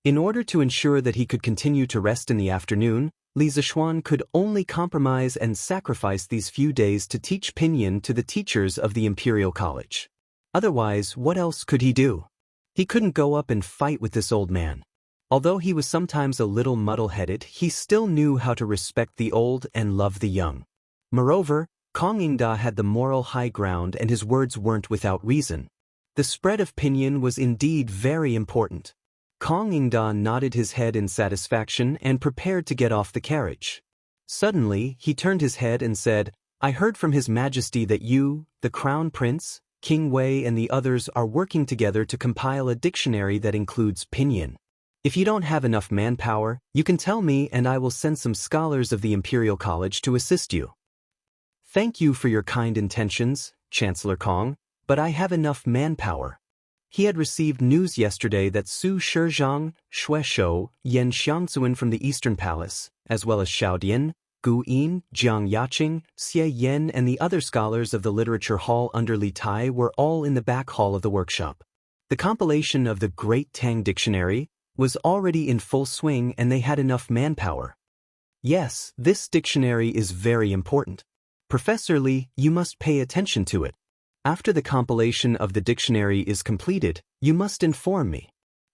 In order to ensure that he could continue to rest in the afternoon, Li Zishuan could only compromise and sacrifice these few days to teach pinyin to the teachers of the Imperial College. Otherwise, what else could he do? He couldn't go up and fight with this old man. Although he was sometimes a little muddle-headed, he still knew how to respect the old and love the young. Moreover, Kong Ingda had the moral high ground and his words weren't without reason. The spread of pinyin was indeed very important. Kong Ingda nodded his head in satisfaction and prepared to get off the carriage. Suddenly, he turned his head and said, I heard from His Majesty that you, the Crown Prince, King Wei and the others are working together to compile a dictionary that includes pinyin. If you don't have enough manpower, you can tell me and I will send some scholars of the Imperial College to assist you. Thank you for your kind intentions, Chancellor Kong, but I have enough manpower. He had received news yesterday that Su Shizhang, Xue Shou, Yan Xiangzuan from the Eastern Palace, as well as Xiao Dian, Gu Yin, Jiang Yaqing, Xie Yan and the other scholars of the Literature Hall under Li Tai were all in the back hall of the workshop. The compilation of the Great Tang Dictionary was already in full swing and they had enough manpower. Yes, this dictionary is very important. Professor Li, you must pay attention to it. After the compilation of the dictionary is completed, you must inform me.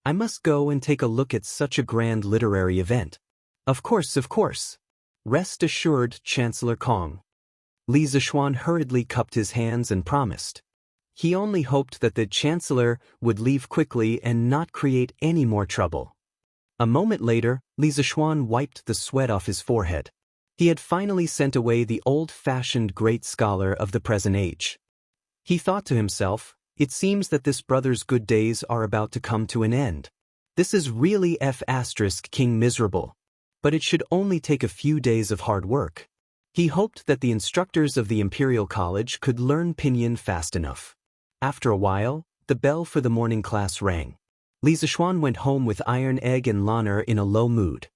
I must go and take a look at such a grand literary event. Of course, of course. Rest assured, Chancellor Kong. Li Zishuan hurriedly cupped his hands and promised. He only hoped that the Chancellor would leave quickly and not create any more trouble. A moment later, Li Zixuan wiped the sweat off his forehead. He had finally sent away the old-fashioned great scholar of the present age. He thought to himself, it seems that this brother's good days are about to come to an end. This is really King miserable. But it should only take a few days of hard work. He hoped that the instructors of the Imperial College could learn pinyin fast enough. After a while, the bell for the morning class rang. Li Zixuan went home with Iron Egg and Lanner in a low mood.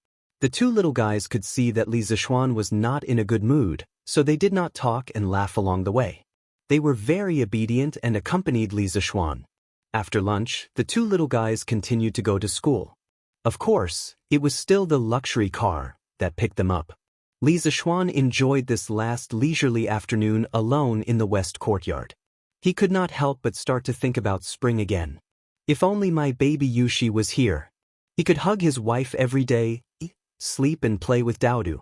The two little guys could see that Li Zixuan was not in a good mood, so they did not talk and laugh along the way. They were very obedient and accompanied Li Zixuan. After lunch, the two little guys continued to go to school. Of course, it was still the luxury car that picked them up. Li Zixuan enjoyed this last leisurely afternoon alone in the west courtyard. He could not help but start to think about spring again. If only my baby Yushi was here. He could hug his wife every day, sleep and play with Daodu.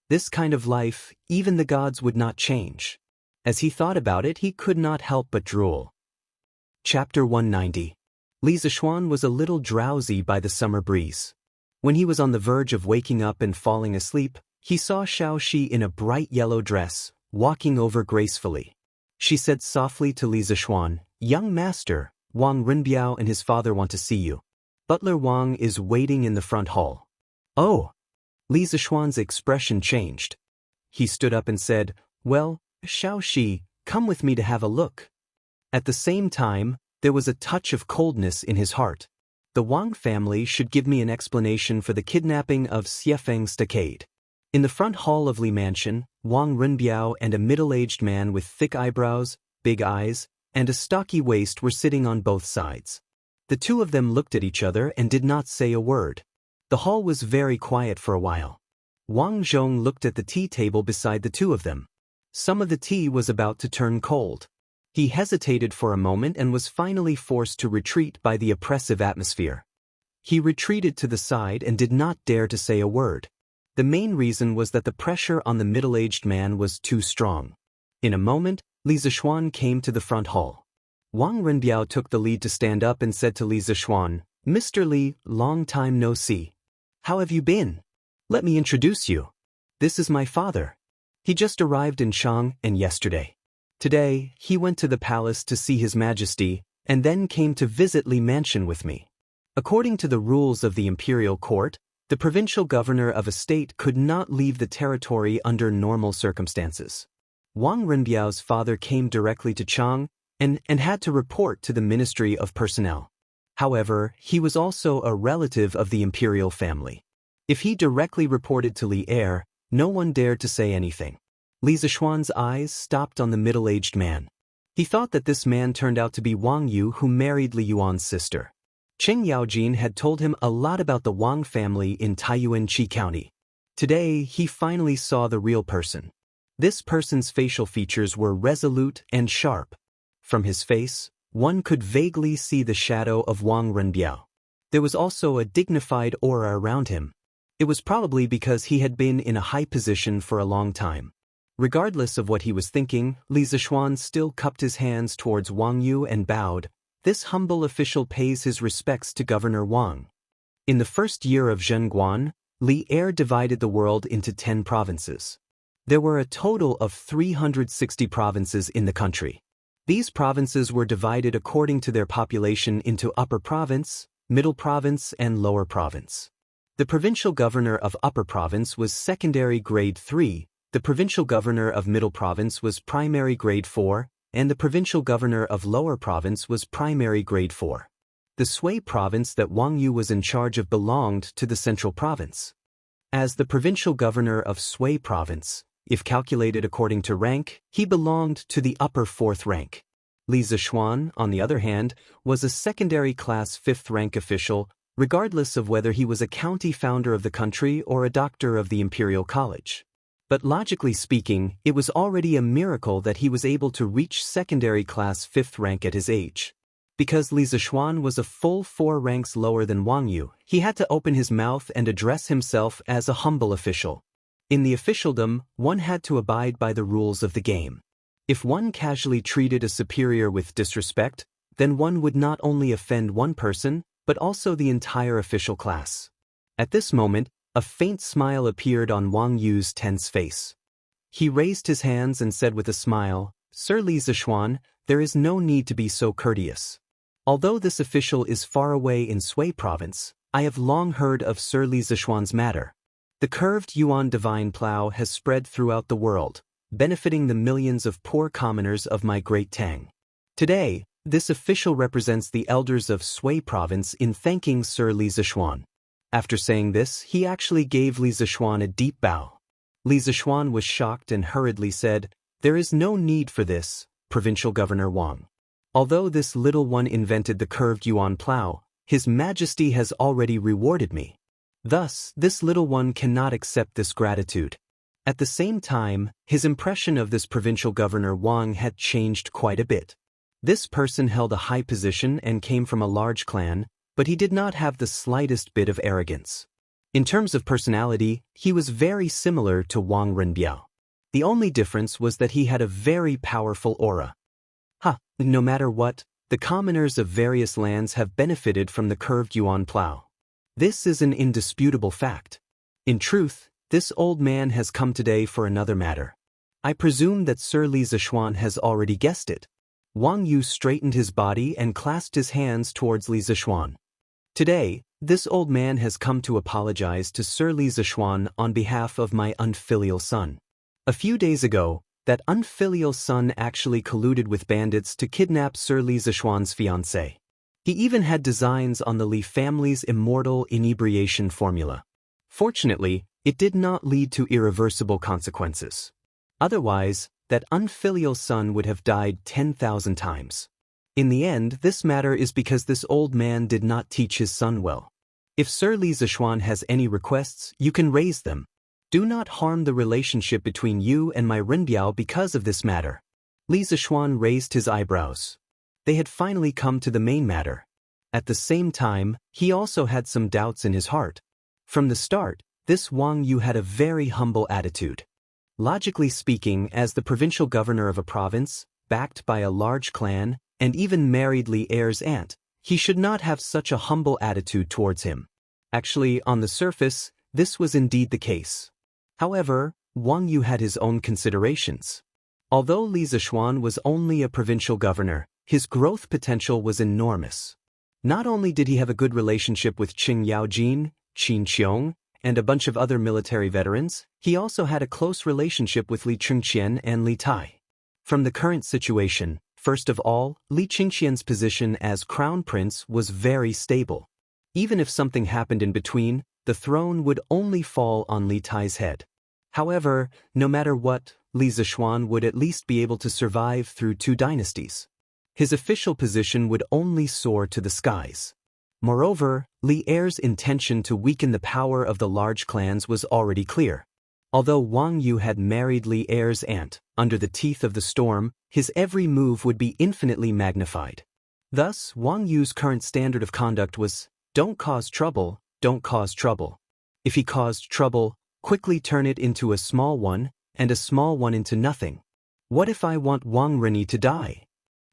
This kind of life, even the gods would not change. As he thought about it, he could not help but drool. Chapter 190. Li Zixuan was a little drowsy by the summer breeze. When he was on the verge of waking up and falling asleep, he saw Xiaoxi in a bright yellow dress, walking over gracefully. She said softly to Li Zixuan, "Young master, Wang Renbiao and his father want to see you. Butler Wang is waiting in the front hall." "Oh!" Li Zixuan's expression changed. He stood up and said, "Well, Xiaoxi, come with me to have a look." At the same time, there was a touch of coldness in his heart. The Wang family should give me an explanation for the kidnapping of Xiefeng's stockade. In the front hall of Li Mansion, Wang Renbiao and a middle-aged man with thick eyebrows, big eyes, and a stocky waist were sitting on both sides. The two of them looked at each other and did not say a word. The hall was very quiet for a while. Wang Zhong looked at the tea table beside the two of them. Some of the tea was about to turn cold. He hesitated for a moment and was finally forced to retreat by the oppressive atmosphere. He retreated to the side and did not dare to say a word. The main reason was that the pressure on the middle-aged man was too strong. In a moment, Li Zixuan came to the front hall. Wang Renbiao took the lead to stand up and said to Li Zixuan, "Mr. Li, long time no see. How have you been? Let me introduce you. This is my father. He just arrived in Chang and yesterday. Today, he went to the palace to see His Majesty and then came to visit Li Mansion with me. According to the rules of the imperial court, the provincial governor of a state could not leave the territory under normal circumstances. Wang Renbiao's father came directly to Chang and had to report to the Ministry of Personnel. However, he was also a relative of the imperial family. If he directly reported to Li Heir, no one dared to say anything. Li Zixuan's eyes stopped on the middle-aged man. He thought that this man turned out to be Wang Yu, who married Li Yuan's sister. Cheng Yaojin had told him a lot about the Wang family in Taiyuan-Qi County. Today, he finally saw the real person. This person's facial features were resolute and sharp. From his face, one could vaguely see the shadow of Wang Renbiao. There was also a dignified aura around him. It was probably because he had been in a high position for a long time. Regardless of what he was thinking, Li Zixuan still cupped his hands towards Wang Yu and bowed. This humble official pays his respects to Governor Wang. In the first year of Zhenguan, Li Heir divided the world into 10 provinces. There were a total of 360 provinces in the country. These provinces were divided according to their population into Upper Province, Middle Province, and Lower Province. The provincial governor of Upper Province was secondary grade 3, the provincial governor of Middle Province was primary grade 4, and the provincial governor of Lower Province was primary grade 4. The Sui province that Wang Yu was in charge of belonged to the Central Province. As the provincial governor of Sui province, if calculated according to rank, he belonged to the upper 4th rank. Li Zixuan, on the other hand, was a secondary class 5th rank official, regardless of whether he was a county founder of the country or a doctor of the Imperial College. But logically speaking, it was already a miracle that he was able to reach secondary class 5th rank at his age. Because Li Zixuan was a full 4 ranks lower than Wang Yu, he had to open his mouth and address himself as a humble official. In the officialdom, one had to abide by the rules of the game. If one casually treated a superior with disrespect, then one would not only offend one person, but also the entire official class. At this moment, a faint smile appeared on Wang Yu's tense face. He raised his hands and said with a smile, "Sir Li Zishuan, there is no need to be so courteous. Although this official is far away in Sui province, I have long heard of Sir Li Zishuan's matter. The curved Yuan divine plow has spread throughout the world, benefiting the millions of poor commoners of my great Tang. Today, this official represents the elders of Sui province in thanking Sir Li Zishuan." After saying this, he actually gave Li Zishuan a deep bow. Li Zishuan was shocked and hurriedly said, "There is no need for this, Provincial Governor Wang. Although this little one invented the curved Yuan plow, His Majesty has already rewarded me. Thus, this little one cannot accept this gratitude." At the same time, his impression of this provincial governor Wang had changed quite a bit. This person held a high position and came from a large clan, but he did not have the slightest bit of arrogance. In terms of personality, he was very similar to Wang Renbiao. The only difference was that he had a very powerful aura. No matter what, the commoners of various lands have benefited from the curved Yuan plow. This is an indisputable fact. In truth, this old man has come today for another matter. I presume that Sir Li Zishuan has already guessed it. Wang Yu straightened his body and clasped his hands towards Li Zishuan. Today, this old man has come to apologize to Sir Li Zishuan on behalf of my unfilial son. A few days ago, that unfilial son actually colluded with bandits to kidnap Sir Li Zishuan's fiancée. He even had designs on the Li family's immortal inebriation formula. Fortunately, it did not lead to irreversible consequences. Otherwise, that unfilial son would have died 10,000 times. In the end, this matter is because this old man did not teach his son well. If Sir Li Zishuan has any requests, you can raise them. Do not harm the relationship between you and my Renbiao because of this matter. Li Zishuan raised his eyebrows. They had finally come to the main matter. At the same time, he also had some doubts in his heart. From the start, this Wang Yu had a very humble attitude. Logically speaking, as the provincial governor of a province, backed by a large clan, and even married Li Er's aunt, he should not have such a humble attitude towards him. Actually, on the surface, this was indeed the case. However, Wang Yu had his own considerations. Although Li Zishuan was only a provincial governor, his growth potential was enormous. Not only did he have a good relationship with Qing Yaojin, Qin Qiong, and a bunch of other military veterans, he also had a close relationship with Li Chengqian and Li Tai. From the current situation, first of all, Li Chengqian's position as crown prince was very stable. Even if something happened in between, the throne would only fall on Li Tai's head. However, no matter what, Li Zishuan would at least be able to survive through 2 dynasties. His official position would only soar to the skies. Moreover, Li Er's intention to weaken the power of the large clans was already clear. Although Wang Yu had married Li Er's aunt, under the teeth of the storm, his every move would be infinitely magnified. Thus, Wang Yu's current standard of conduct was, don't cause trouble, don't cause trouble. If he caused trouble, quickly turn it into a small one, and a small one into nothing. What if I want Wang Rini to die?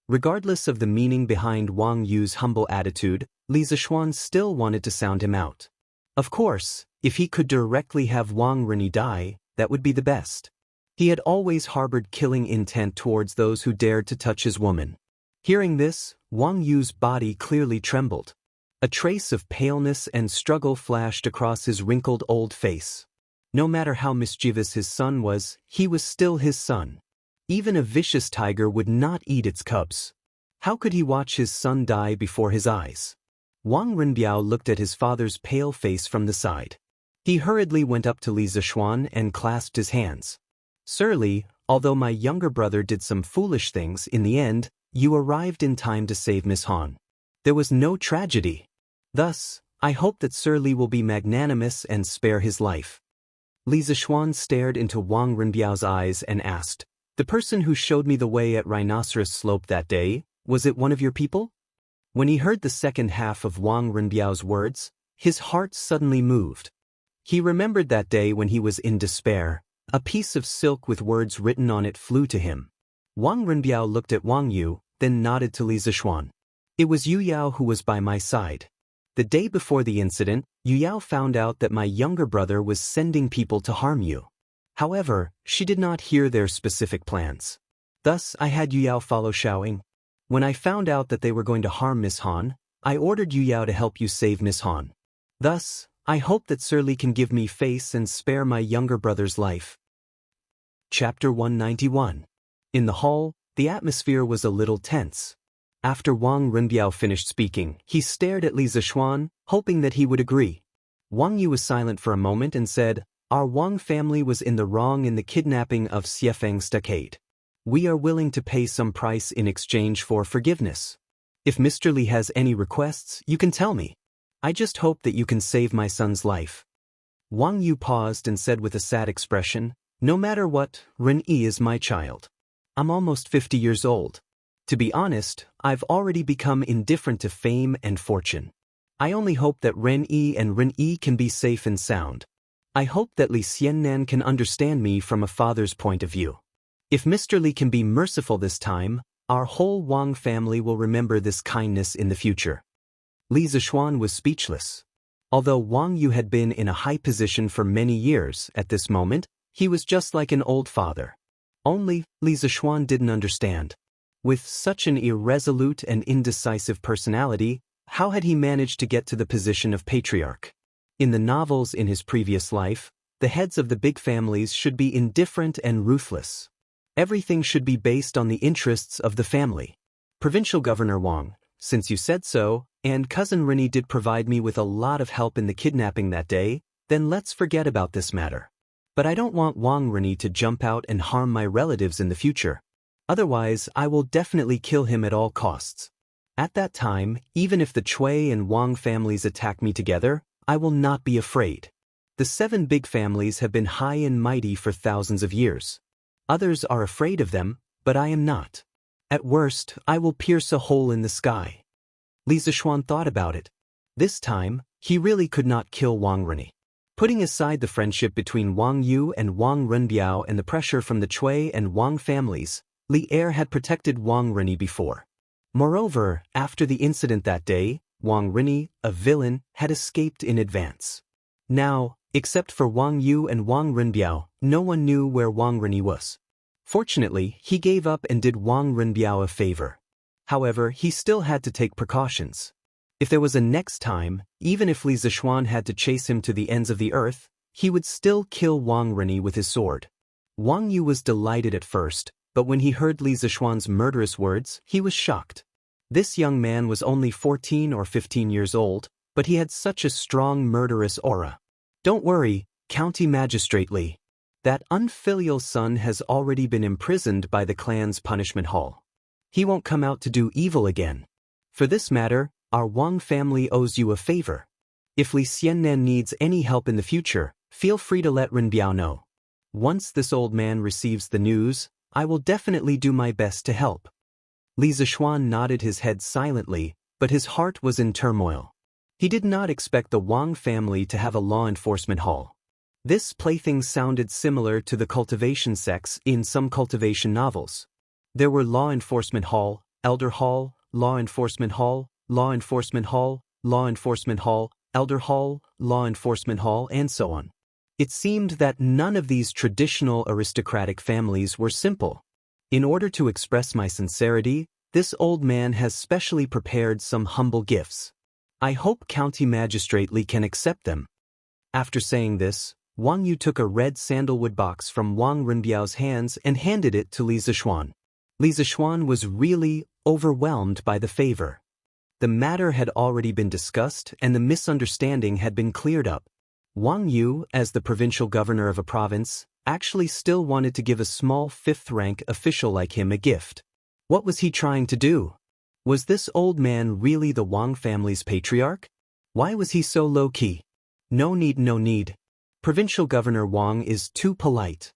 Regardless of the meaning behind Wang Yu's humble attitude, Li Zishuan still wanted to sound him out. Of course, if he could directly have Wang Rini die, that would be the best. He had always harbored killing intent towards those who dared to touch his woman. Hearing this, Wang Yu's body clearly trembled. A trace of paleness and struggle flashed across his wrinkled old face. No matter how mischievous his son was, he was still his son. Even a vicious tiger would not eat its cubs. How could he watch his son die before his eyes? Wang Renbiao looked at his father's pale face from the side. He hurriedly went up to Li Zishuan and clasped his hands. Sir Li, although my younger brother did some foolish things, in the end, you arrived in time to save Miss Han. There was no tragedy. Thus, I hope that Sir Li will be magnanimous and spare his life. Li Zishuan stared into Wang Renbiao's eyes and asked, the person who showed me the way at Rhinoceros Slope that day, was it one of your people? When he heard the second half of Wang Renbiao's words, his heart suddenly moved. He remembered that day when he was in despair. A piece of silk with words written on it flew to him. Wang Renbiao looked at Wang Yu, then nodded to Li Zishuan. It was Yu Yao who was by my side. The day before the incident, Yu Yao found out that my younger brother was sending people to harm you. However, she did not hear their specific plans. Thus, I had Yu Yao follow Xiaoying. When I found out that they were going to harm Miss Han, I ordered Yu Yao to help you save Miss Han. Thus, I hope that Sir Li can give me face and spare my younger brother's life. Chapter 191. In the hall, the atmosphere was a little tense. After Wang Renbiao finished speaking, he stared at Li Zishuan, hoping that he would agree. Wang Yu was silent for a moment and said, "Our Wang family was in the wrong in the kidnapping of Xiefeng Stockade. We are willing to pay some price in exchange for forgiveness. If Mr. Li has any requests, you can tell me. I just hope that you can save my son's life." Wang Yu paused and said with a sad expression, "No matter what, Ren-Yi is my child. I'm almost 50 years old. To be honest, I've already become indifferent to fame and fortune. I only hope that Ren-Yi and Ren-Yi can be safe and sound. I hope that Li Xiannan can understand me from a father's point of view. If Mr. Li can be merciful this time, our whole Wang family will remember this kindness in the future." Li Zishuan was speechless. Although Wang Yu had been in a high position for many years, at this moment, he was just like an old father. Only, Li Zishuan didn't understand. With such an irresolute and indecisive personality, how had he managed to get to the position of patriarch? In the novels in his previous life, the heads of the big families should be indifferent and ruthless. Everything should be based on the interests of the family. Provincial Governor Wang, since you said so, and Cousin Rini did provide me with a lot of help in the kidnapping that day, then let's forget about this matter. But I don't want Wang Rini to jump out and harm my relatives in the future. Otherwise, I will definitely kill him at all costs. At that time, even if the Cui and Wang families attack me together, I will not be afraid. The 7 big families have been high and mighty for thousands of years. Others are afraid of them, but I am not. At worst, I will pierce a hole in the sky. Li Zishuan thought about it. This time, he really could not kill Wang Rini. Putting aside the friendship between Wang Yu and Wang Renbiao and the pressure from the Cui and Wang families, Li Er had protected Wang Rini before. Moreover, after the incident that day, Wang Rini, a villain, had escaped in advance. Now, except for Wang Yu and Wang Renbiao, no one knew where Wang Rini was. Fortunately, he gave up and did Wang Renbiao a favor. However, he still had to take precautions. If there was a next time, even if Li Zishuan had to chase him to the ends of the earth, he would still kill Wang Rini with his sword. Wang Yu was delighted at first, but when he heard Li Zishuan's murderous words, he was shocked. This young man was only 14 or 15 years old, but he had such a strong murderous aura. Don't worry, County Magistrate Li. That unfilial son has already been imprisoned by the clan's punishment hall. He won't come out to do evil again. For this matter, our Wang family owes you a favor. If Li Xiannan needs any help in the future, feel free to let Renbiao know. Once this old man receives the news, I will definitely do my best to help. Li Zishuan nodded his head silently, but his heart was in turmoil. He did not expect the Wang family to have a law enforcement hall. This plaything sounded similar to the Cultivation sects in some Cultivation novels. There were Law Enforcement Hall, Elder Hall, Law Enforcement Hall, Law Enforcement Hall, Law Enforcement Hall, Elder Hall, Law Enforcement Hall, and so on. It seemed that none of these traditional aristocratic families were simple. In order to express my sincerity, this old man has specially prepared some humble gifts. I hope County Magistrate Li can accept them. After saying this, Wang Yu took a red sandalwood box from Wang Renbiao's hands and handed it to Li Zishuan. Li Zishuan was really overwhelmed by the favor. The matter had already been discussed and the misunderstanding had been cleared up. Wang Yu, as the provincial governor of a province, actually still wanted to give a small 5th-rank official like him a gift. What was he trying to do? Was this old man really the Wang family's patriarch? Why was he so low-key? No need, no need. Provincial Governor Wang is too polite.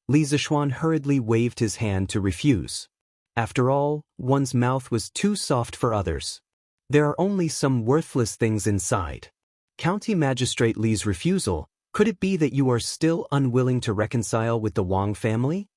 Li Zishuan hurriedly waved his hand to refuse. After all, one's mouth was too soft for others. There are only some worthless things inside. County Magistrate Li's refusal, could it be that you are still unwilling to reconcile with the Wang family?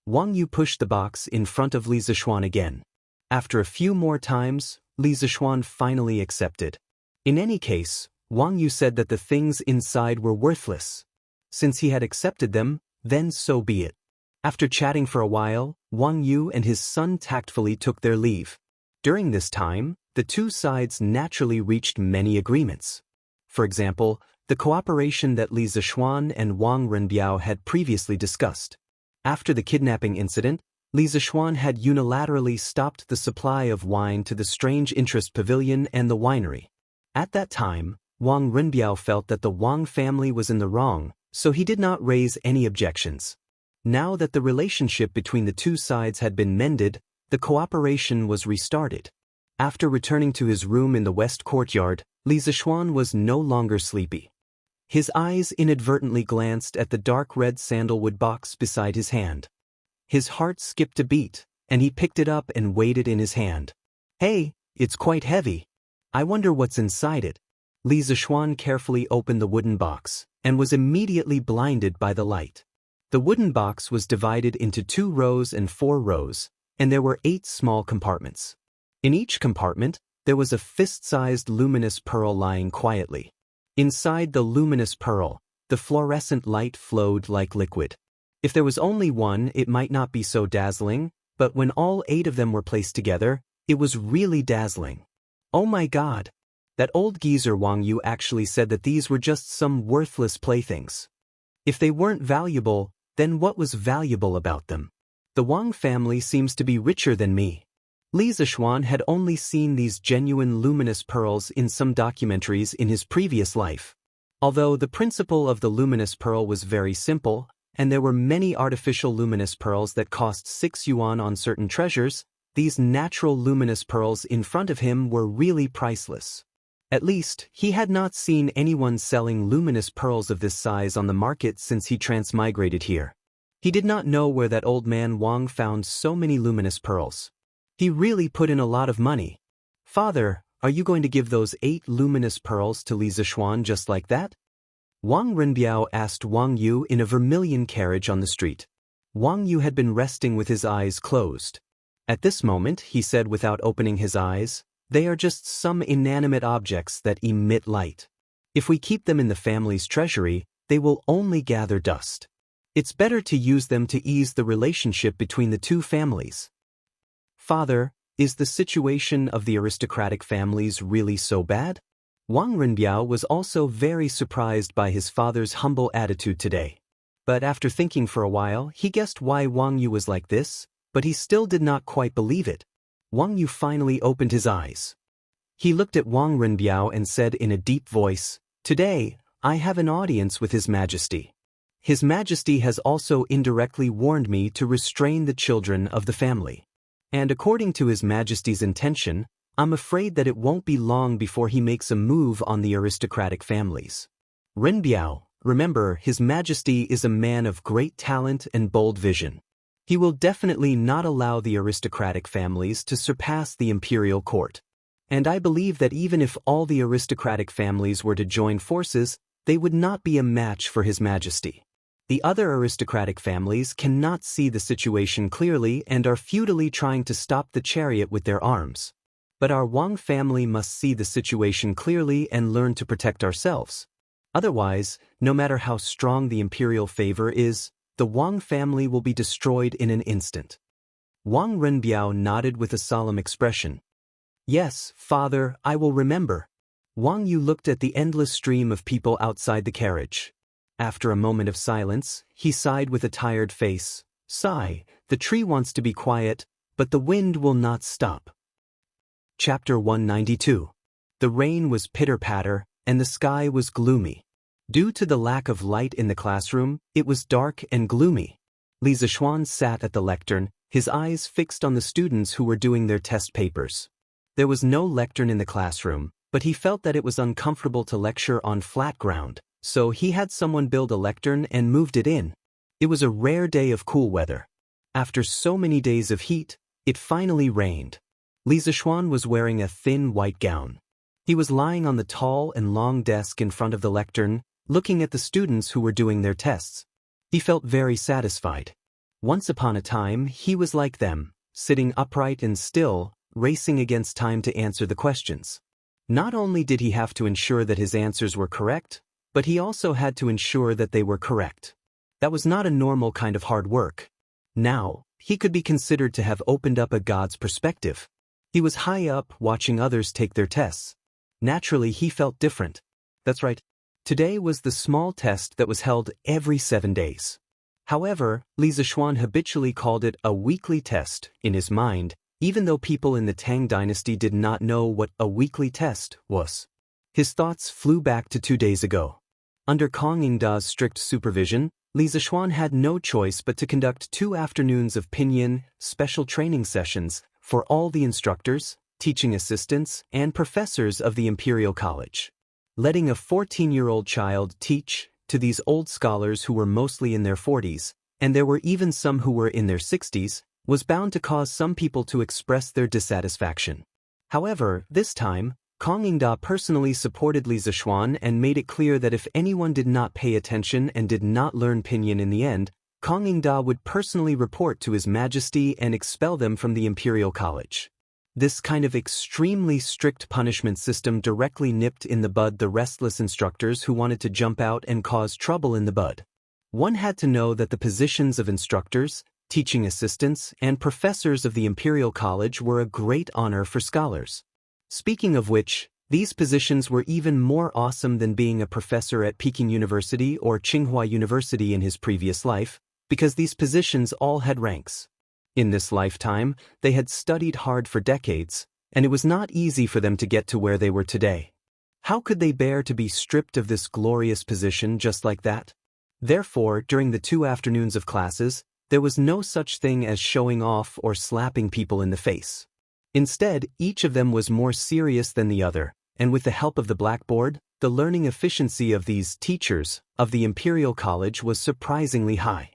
Wang Yu pushed the box in front of Li Zishuan again. After a few more times, Li Zishuan finally accepted. In any case, Wang Yu said that the things inside were worthless. Since he had accepted them, then so be it. After chatting for a while, Wang Yu and his son tactfully took their leave. During this time, the two sides naturally reached many agreements. For example, the cooperation that Li Zixuan and Wang Renbiao had previously discussed. After the kidnapping incident, Li Zixuan had unilaterally stopped the supply of wine to the Strange Interest Pavilion and the winery. At that time, Wang Renbiao felt that the Wang family was in the wrong, so he did not raise any objections. Now that the relationship between the two sides had been mended, the cooperation was restarted. After returning to his room in the west courtyard, Li Zixuan was no longer sleepy. His eyes inadvertently glanced at the dark red sandalwood box beside his hand. His heart skipped a beat, and he picked it up and weighed it in his hand. Hey, it's quite heavy. I wonder what's inside it. Li Zixuan carefully opened the wooden box, and was immediately blinded by the light. The wooden box was divided into 2 rows and 4 rows, and there were 8 small compartments. In each compartment, there was a fist-sized luminous pearl lying quietly. Inside the luminous pearl, the fluorescent light flowed like liquid. If there was only one, it might not be so dazzling, but when all 8 of them were placed together, it was really dazzling. Oh my God! That old geezer Wang Yu actually said that these were just some worthless playthings. If they weren't valuable, then what was valuable about them? The Wang family seems to be richer than me. Li Zixuan had only seen these genuine luminous pearls in some documentaries in his previous life. Although the principle of the luminous pearl was very simple, and there were many artificial luminous pearls that cost 6 yuan on certain treasures, these natural luminous pearls in front of him were really priceless. At least, he had not seen anyone selling luminous pearls of this size on the market since he transmigrated here. He did not know where that old man Wang found so many luminous pearls. He really put in a lot of money. Father, are you going to give those 8 luminous pearls to Li Zixuan just like that? Wang Renbiao asked Wang Yu in a vermilion carriage on the street. Wang Yu had been resting with his eyes closed. At this moment, he said without opening his eyes, they are just some inanimate objects that emit light. If we keep them in the family's treasury, they will only gather dust. It's better to use them to ease the relationship between the two families. Father, is the situation of the aristocratic families really so bad? Wang Renbiao was also very surprised by his father's humble attitude today. But after thinking for a while, he guessed why Wang Yu was like this, but he still did not quite believe it. Wang Yu finally opened his eyes. He looked at Wang Renbiao and said in a deep voice, "Today, I have an audience with His Majesty. His Majesty has also indirectly warned me to restrain the children of the family. And according to His Majesty's intention, I'm afraid that it won't be long before he makes a move on the aristocratic families. Renbiao, remember, His Majesty is a man of great talent and bold vision. He will definitely not allow the aristocratic families to surpass the imperial court. And I believe that even if all the aristocratic families were to join forces, they would not be a match for His Majesty. The other aristocratic families cannot see the situation clearly and are futilely trying to stop the chariot with their arms. But our Wang family must see the situation clearly and learn to protect ourselves. Otherwise, no matter how strong the imperial favor is, the Wang family will be destroyed in an instant." Wang Renbiao nodded with a solemn expression. "Yes, father, I will remember." Wang Yu looked at the endless stream of people outside the carriage. After a moment of silence, he sighed with a tired face. "Sigh, the tree wants to be quiet, but the wind will not stop." Chapter 192. The rain was pitter-patter, and the sky was gloomy. Due to the lack of light in the classroom, it was dark and gloomy. Li Zixuan sat at the lectern, his eyes fixed on the students who were doing their test papers. There was no lectern in the classroom, but he felt that it was uncomfortable to lecture on flat ground, so he had someone build a lectern and moved it in. It was a rare day of cool weather. After so many days of heat, it finally rained. Li Zixuan was wearing a thin white gown. He was lying on the tall and long desk in front of the lectern, looking at the students who were doing their tests. He felt very satisfied. Once upon a time, he was like them, sitting upright and still, racing against time to answer the questions. Not only did he have to ensure that his answers were correct, but he also had to ensure that they were correct. That was not a normal kind of hard work. Now, he could be considered to have opened up a god's perspective. He was high up watching others take their tests. Naturally, he felt different. That's right. Today was the small test that was held every 7 days. However, Li Zixuan habitually called it a weekly test in his mind, even though people in the Tang dynasty did not know what a weekly test was. His thoughts flew back to 2 days ago. Under Kong Yingda's strict supervision, Li Zixuan had no choice but to conduct 2 afternoons of pinyin, special training sessions, for all the instructors, teaching assistants, and professors of the Imperial College. Letting a 14-year-old child teach to these old scholars who were mostly in their 40s, and there were even some who were in their 60s, was bound to cause some people to express their dissatisfaction. However, this time, Kong Yingda personally supported Li Zixuan and made it clear that if anyone did not pay attention and did not learn pinyin in the end, Kong Yingda would personally report to His Majesty and expel them from the Imperial College. This kind of extremely strict punishment system directly nipped in the bud the restless instructors who wanted to jump out and cause trouble in the bud. One had to know that the positions of instructors, teaching assistants, and professors of the Imperial College were a great honor for scholars. Speaking of which, these positions were even more awesome than being a professor at Peking University or Tsinghua University in his previous life, because these positions all had ranks. In this lifetime, they had studied hard for decades, and it was not easy for them to get to where they were today. How could they bear to be stripped of this glorious position just like that? Therefore, during the 2 afternoons of classes, there was no such thing as showing off or slapping people in the face. Instead, each of them was more serious than the other, and with the help of the blackboard, the learning efficiency of these teachers of the Imperial College was surprisingly high.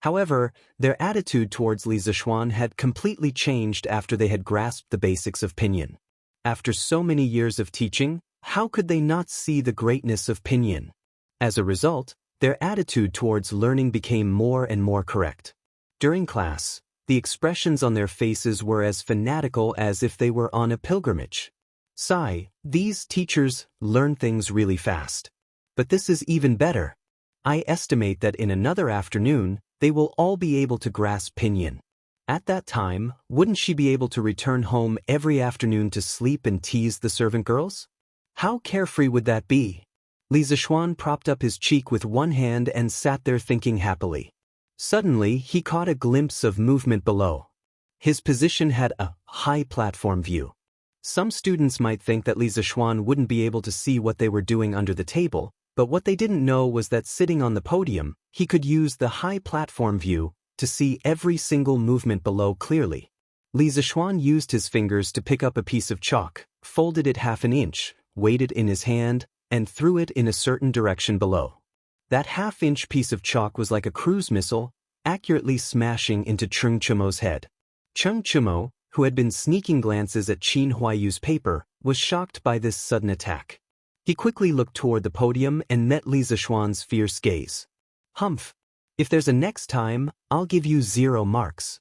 However, their attitude towards Li Zixuan had completely changed after they had grasped the basics of pinyin. After so many years of teaching, how could they not see the greatness of pinyin? As a result, their attitude towards learning became more and more correct. During class, the expressions on their faces were as fanatical as if they were on a pilgrimage. Sigh, these teachers learn things really fast. But this is even better. I estimate that in another afternoon, they will all be able to grasp pinyin. At that time, wouldn't she be able to return home every afternoon to sleep and tease the servant girls? How carefree would that be? Li Zixuan propped up his cheek with one hand and sat there thinking happily. Suddenly, he caught a glimpse of movement below. His position had a high platform view. Some students might think that Li Zixuan wouldn't be able to see what they were doing under the table, but what they didn't know was that sitting on the podium, he could use the high platform view to see every single movement below clearly. Li Zixuan used his fingers to pick up a piece of chalk, folded it half an inch, weighed it in his hand, and threw it in a certain direction below. That half-inch piece of chalk was like a cruise missile, accurately smashing into Cheng Chumo's head. Cheng Chumo, who had been sneaking glances at Qin Huayu's paper, was shocked by this sudden attack. He quickly looked toward the podium and met Li Zixuan's fierce gaze. Humph! If there's a next time, I'll give you 0 marks.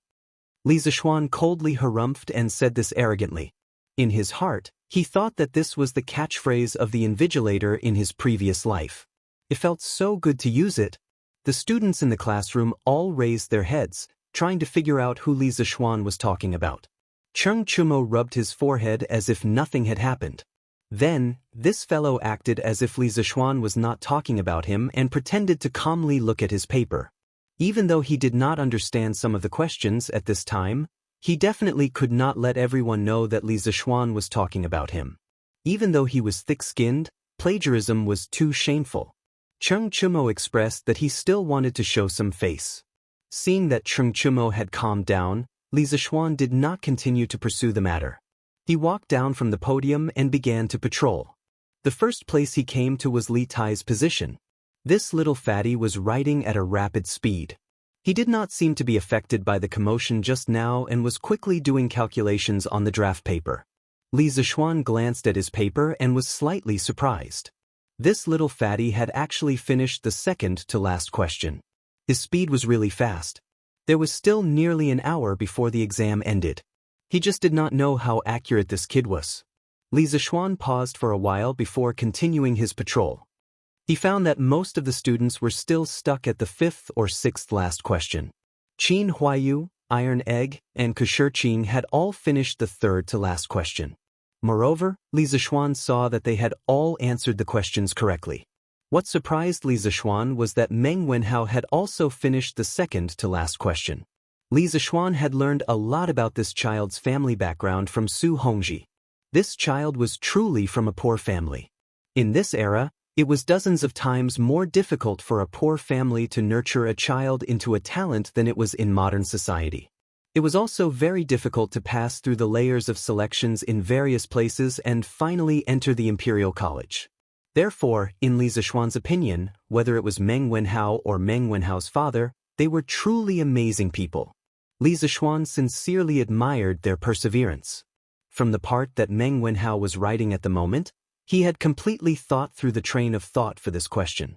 Li Zixuan coldly harumphed and said this arrogantly. In his heart, he thought that this was the catchphrase of the invigilator in his previous life. It felt so good to use it. The students in the classroom all raised their heads, trying to figure out who Li Zixuan was talking about. Cheng Chumo rubbed his forehead as if nothing had happened. Then, this fellow acted as if Li Zixuan was not talking about him and pretended to calmly look at his paper. Even though he did not understand some of the questions at this time, he definitely could not let everyone know that Li Zixuan was talking about him. Even though he was thick-skinned, plagiarism was too shameful. Cheng Chumo expressed that he still wanted to show some face. Seeing that Cheng Chumo had calmed down, Li Zixuan did not continue to pursue the matter. He walked down from the podium and began to patrol. The first place he came to was Li Tai's position. This little fatty was writing at a rapid speed. He did not seem to be affected by the commotion just now and was quickly doing calculations on the draft paper. Li Zixuan glanced at his paper and was slightly surprised. This little fatty had actually finished the second to last question. His speed was really fast. There was still nearly an hour before the exam ended. He just did not know how accurate this kid was. Li Zixuan paused for a while before continuing his patrol. He found that most of the students were still stuck at the fifth or sixth last question. Qin Huayu, Iron Egg, and Kushirqing had all finished the third to last question. Moreover, Li Zixuan saw that they had all answered the questions correctly. What surprised Li Zixuan was that Meng Wenhao had also finished the second to last question. Li Zixuan had learned a lot about this child's family background from Su Hongji. This child was truly from a poor family. In this era, it was dozens of times more difficult for a poor family to nurture a child into a talent than it was in modern society. It was also very difficult to pass through the layers of selections in various places and finally enter the Imperial College. Therefore, in Li Zixuan's opinion, whether it was Meng Wenhao or Meng Wenhao's father, they were truly amazing people. Li Zixuan sincerely admired their perseverance. From the part that Meng Wenhao was writing at the moment, he had completely thought through the train of thought for this question.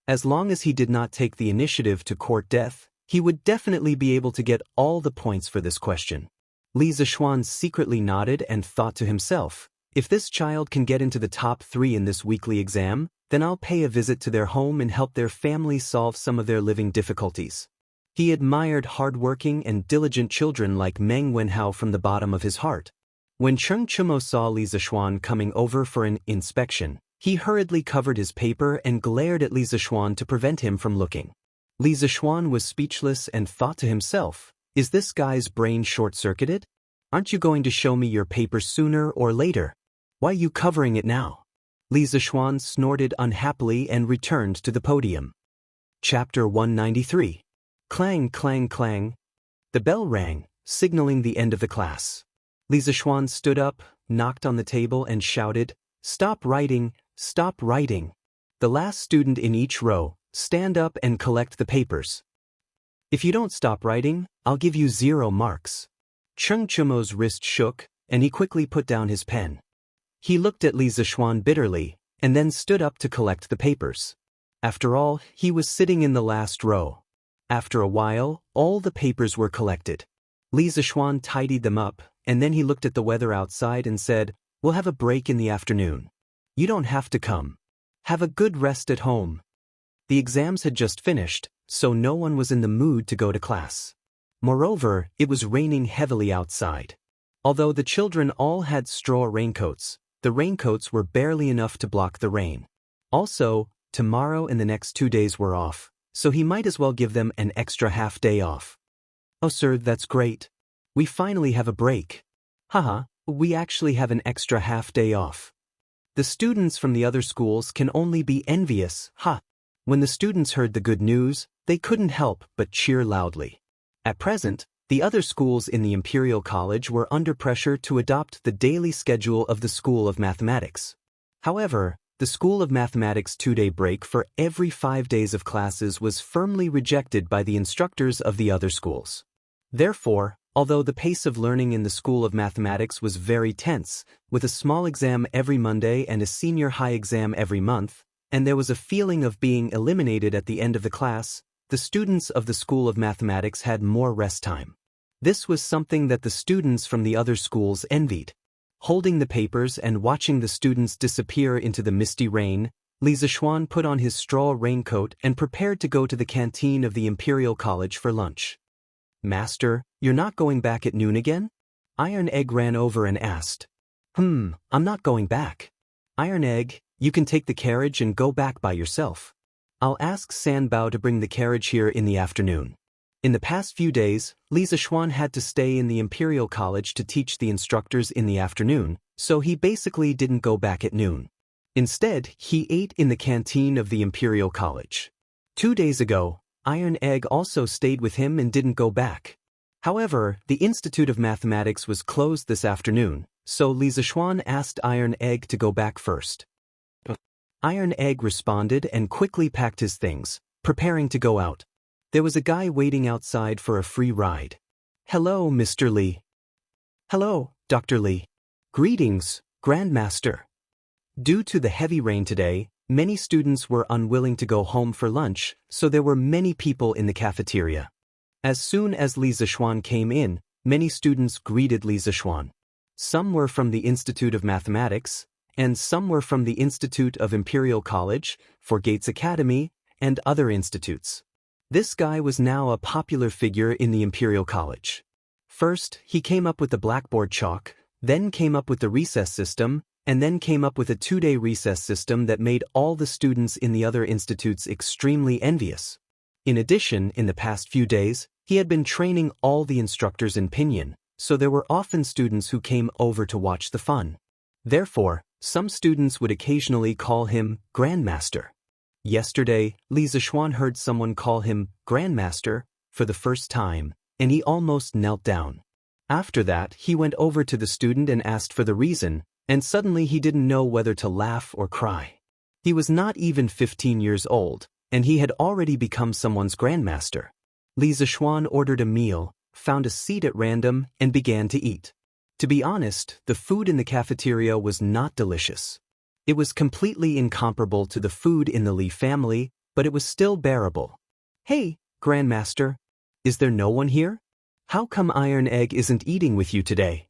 As long as he did not take the initiative to court death, he would definitely be able to get all the points for this question. Li Zixuan secretly nodded and thought to himself, if this child can get into the top 3 in this weekly exam, then I'll pay a visit to their home and help their family solve some of their living difficulties. He admired hard-working and diligent children like Meng Wenhao from the bottom of his heart. When Cheng Chumo saw Li Zixuan coming over for an inspection, he hurriedly covered his paper and glared at Li Zixuan to prevent him from looking. Li Zixuan was speechless and thought to himself, is this guy's brain short-circuited? Aren't you going to show me your paper sooner or later? Why are you covering it now? Li Zixuan snorted unhappily and returned to the podium. Chapter 193. Clang, clang, clang. The bell rang, signaling the end of the class. Li Zixuan stood up, knocked on the table and shouted, "Stop writing, stop writing. The last student in each row, stand up and collect the papers. If you don't stop writing, I'll give you 0 marks." Cheng Chumo's wrist shook, and he quickly put down his pen. He looked at Li Zixuan bitterly, and then stood up to collect the papers. After all, he was sitting in the last row. After a while, all the papers were collected. Li Zixuan tidied them up, and then he looked at the weather outside and said, "We'll have a break in the afternoon. You don't have to come. Have a good rest at home." The exams had just finished, so no one was in the mood to go to class. Moreover, it was raining heavily outside. Although the children all had straw raincoats, the raincoats were barely enough to block the rain. Also, tomorrow and the next 2 days were off, so he might as well give them an extra half-day off. "Oh sir, that's great. We finally have a break. Haha, we actually have an extra half-day off. The students from the other schools can only be envious, ha." When the students heard the good news, they couldn't help but cheer loudly. At present, the other schools in the Imperial College were under pressure to adopt the daily schedule of the School of Mathematics. However, the School of Mathematics' 2-day break for every 5 days of classes was firmly rejected by the instructors of the other schools. Therefore, although the pace of learning in the School of Mathematics was very tense, with a small exam every Monday and a senior high exam every month, and there was a feeling of being eliminated at the end of the class, the students of the School of Mathematics had more rest time. This was something that the students from the other schools envied. Holding the papers and watching the students disappear into the misty rain, Li Zixuan put on his straw raincoat and prepared to go to the canteen of the Imperial College for lunch. "Master, you're not going back at noon again?" Iron Egg ran over and asked. I'm not going back." "Iron Egg, you can take the carriage and go back by yourself. I'll ask Sanbao to bring the carriage here in the afternoon." In the past few days, Li Zixuan had to stay in the Imperial College to teach the instructors in the afternoon, so he basically didn't go back at noon. Instead, he ate in the canteen of the Imperial College. 2 days ago, Iron Egg also stayed with him and didn't go back. However, the Institute of Mathematics was closed this afternoon, so Li Zixuan asked Iron Egg to go back first. Iron Egg responded and quickly packed his things, preparing to go out. There was a guy waiting outside for a free ride. "Hello, Mr. Li." "Hello, Dr. Li." "Greetings, Grandmaster." Due to the heavy rain today, many students were unwilling to go home for lunch, so there were many people in the cafeteria. As soon as Li Zixuan came in, many students greeted Li Zixuan. Some were from the Institute of Mathematics, and some were from the Institute of Imperial College, for Gates Academy, and other institutes. This guy was now a popular figure in the Imperial College. First, he came up with the blackboard chalk, then came up with the recess system, and then came up with a 2-day recess system that made all the students in the other institutes extremely envious. In addition, in the past few days, he had been training all the instructors in pinyin, so there were often students who came over to watch the fun. Therefore, some students would occasionally call him Grandmaster. Yesterday, Li Zixuan heard someone call him Grandmaster for the first time, and he almost knelt down. After that, he went over to the student and asked for the reason, and suddenly he didn't know whether to laugh or cry. He was not even 15 years old, and he had already become someone's grandmaster. Li Zixuan ordered a meal, found a seat at random, and began to eat. To be honest, the food in the cafeteria was not delicious. It was completely incomparable to the food in the Li family, but it was still bearable. "Hey, Grandmaster, is there no one here? How come Iron Egg isn't eating with you today?"